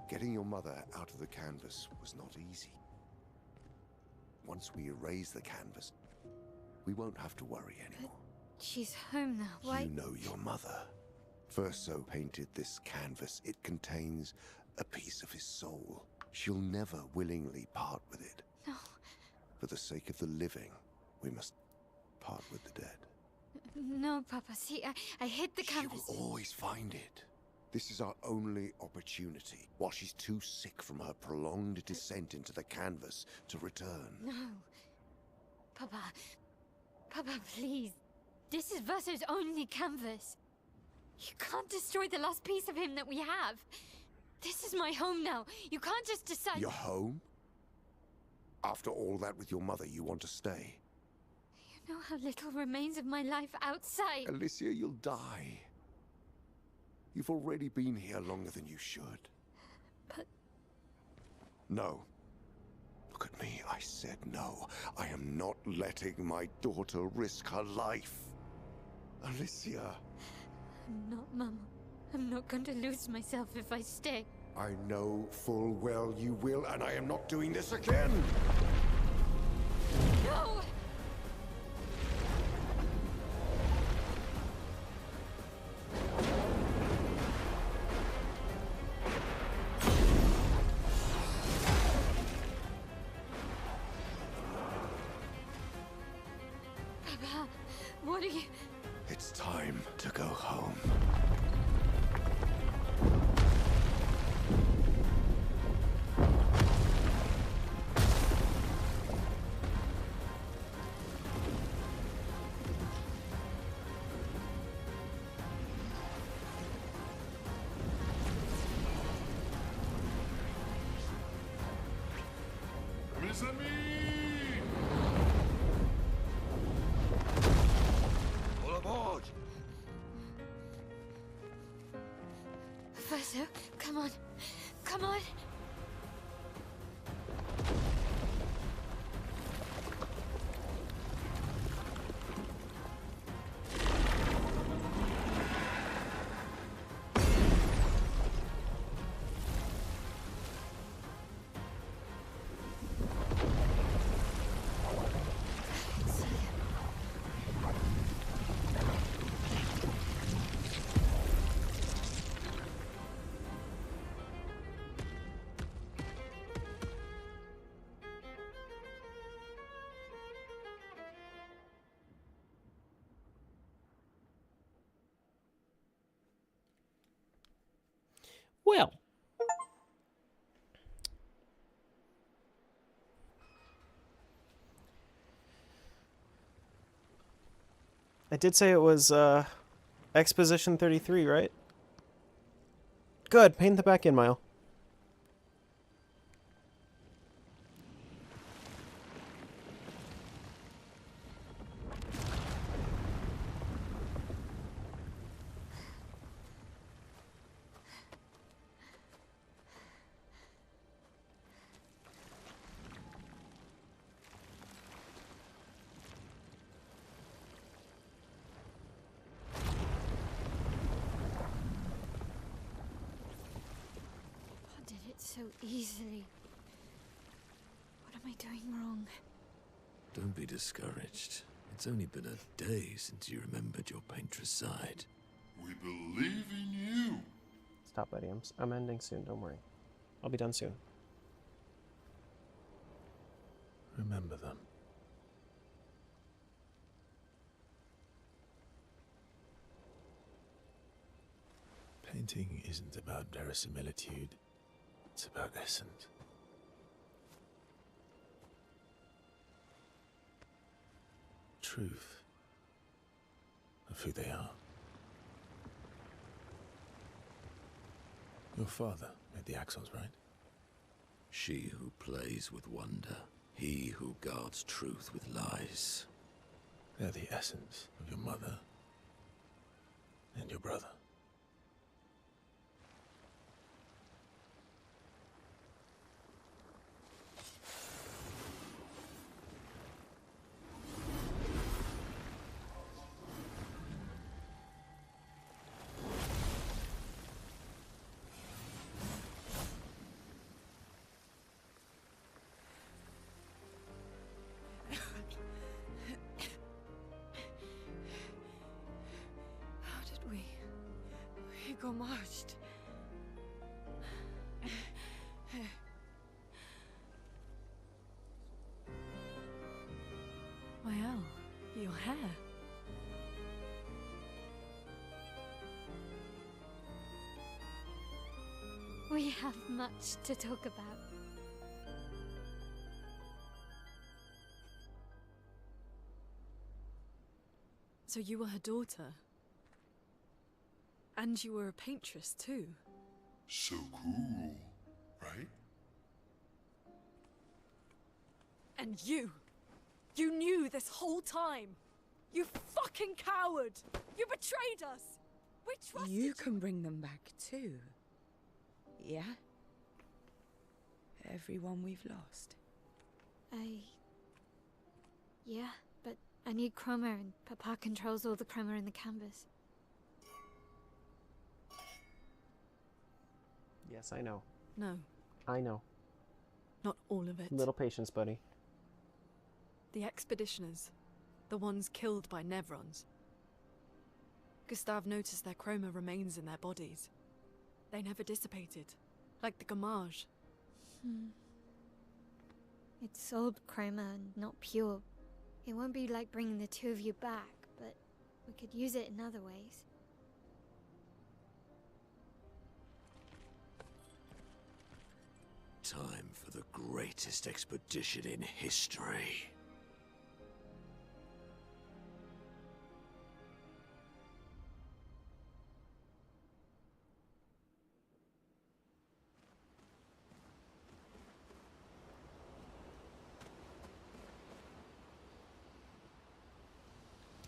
Getting your mother out of the canvas was not easy. Once we erase the canvas, we won't have to worry anymore. But she's home now. Why? You know your mother. Verso painted this canvas. It contains a piece of his soul. She'll never willingly part with it. No. For the sake of the living, we must part with the dead. No, Papa. See, I hid the canvas. She will always find it. This is our only opportunity, while she's too sick from her prolonged descent into the canvas to return. No. Papa. Papa, please. This is Verso's only canvas. You can't destroy the last piece of him that we have. This is my home now. You can't just decide... Your home? After all that with your mother, you want to stay? You know how little remains of my life outside. Alicia, you'll die. You've already been here longer than you should. But... No. Look at me, I said no. I am not letting my daughter risk her life. Alicia. I'm not, Mama. I'm not going to lose myself if I stay. I know full well you will, and I am not doing this again! No! Papa, what are you... It's time to go home. les amis! All aboard! Verso, come on. Come on. Well. I did say it was Exposition 33, right? Good. Paint the back in, Mile. I did it so easily. What am I doing wrong? Don't be discouraged. It's only been a day since you remembered your paintress side. We believe in you. Stop, buddy. I'm ending soon. Don't worry. I'll be done soon. Remember them. Painting isn't about verisimilitude. It's about essence. Truth of who they are. Your father made the axles, right? She who plays with wonder, he who guards truth with lies. They're the essence of your mother and your brother. How did we got marched? Well, your hair. We have much to talk about. So you were her daughter? And you were a paintress too? So cool, right? And you knew this whole time! You fucking coward! You betrayed us! We trusted You can bring them back too. Yeah? Everyone we've lost. Yeah, but I need chroma and Papa controls all the chroma in the canvas. Yes, I know. No, I know. not all of it. Little patience, buddy. The expeditioners. The ones killed by Nevrons. Gustav noticed their chroma remains in their bodies. They never dissipated, like the gamage. It's old chroma and not pure. It won't be like bringing the two of you back, but we could use it in other ways. Time for the greatest expedition in history.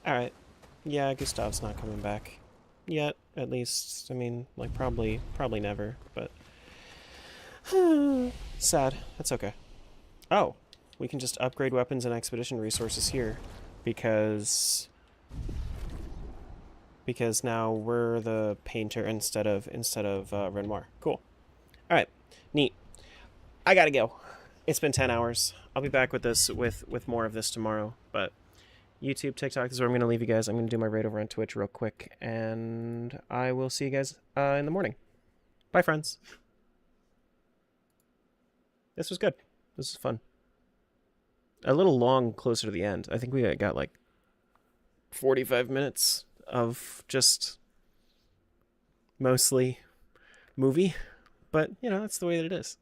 Alright. Yeah, Gustav's not coming back. Yet, at least. I mean, like, probably never, but... sad. That's okay. Oh, we can just upgrade weapons and expedition resources here, because now we're the painter instead of Renoir. Cool. All right, neat. I gotta go. It's been 10 hours. I'll be back with this with more of this tomorrow. But YouTube, TikTok, this is where I'm gonna leave you guys. I'm gonna do my raid over on Twitch real quick, and I will see you guys in the morning. Bye, friends. This was good. This was fun. A little long closer to the end. I think we got like 45 minutes of just mostly movie, but you know, that's the way that it is.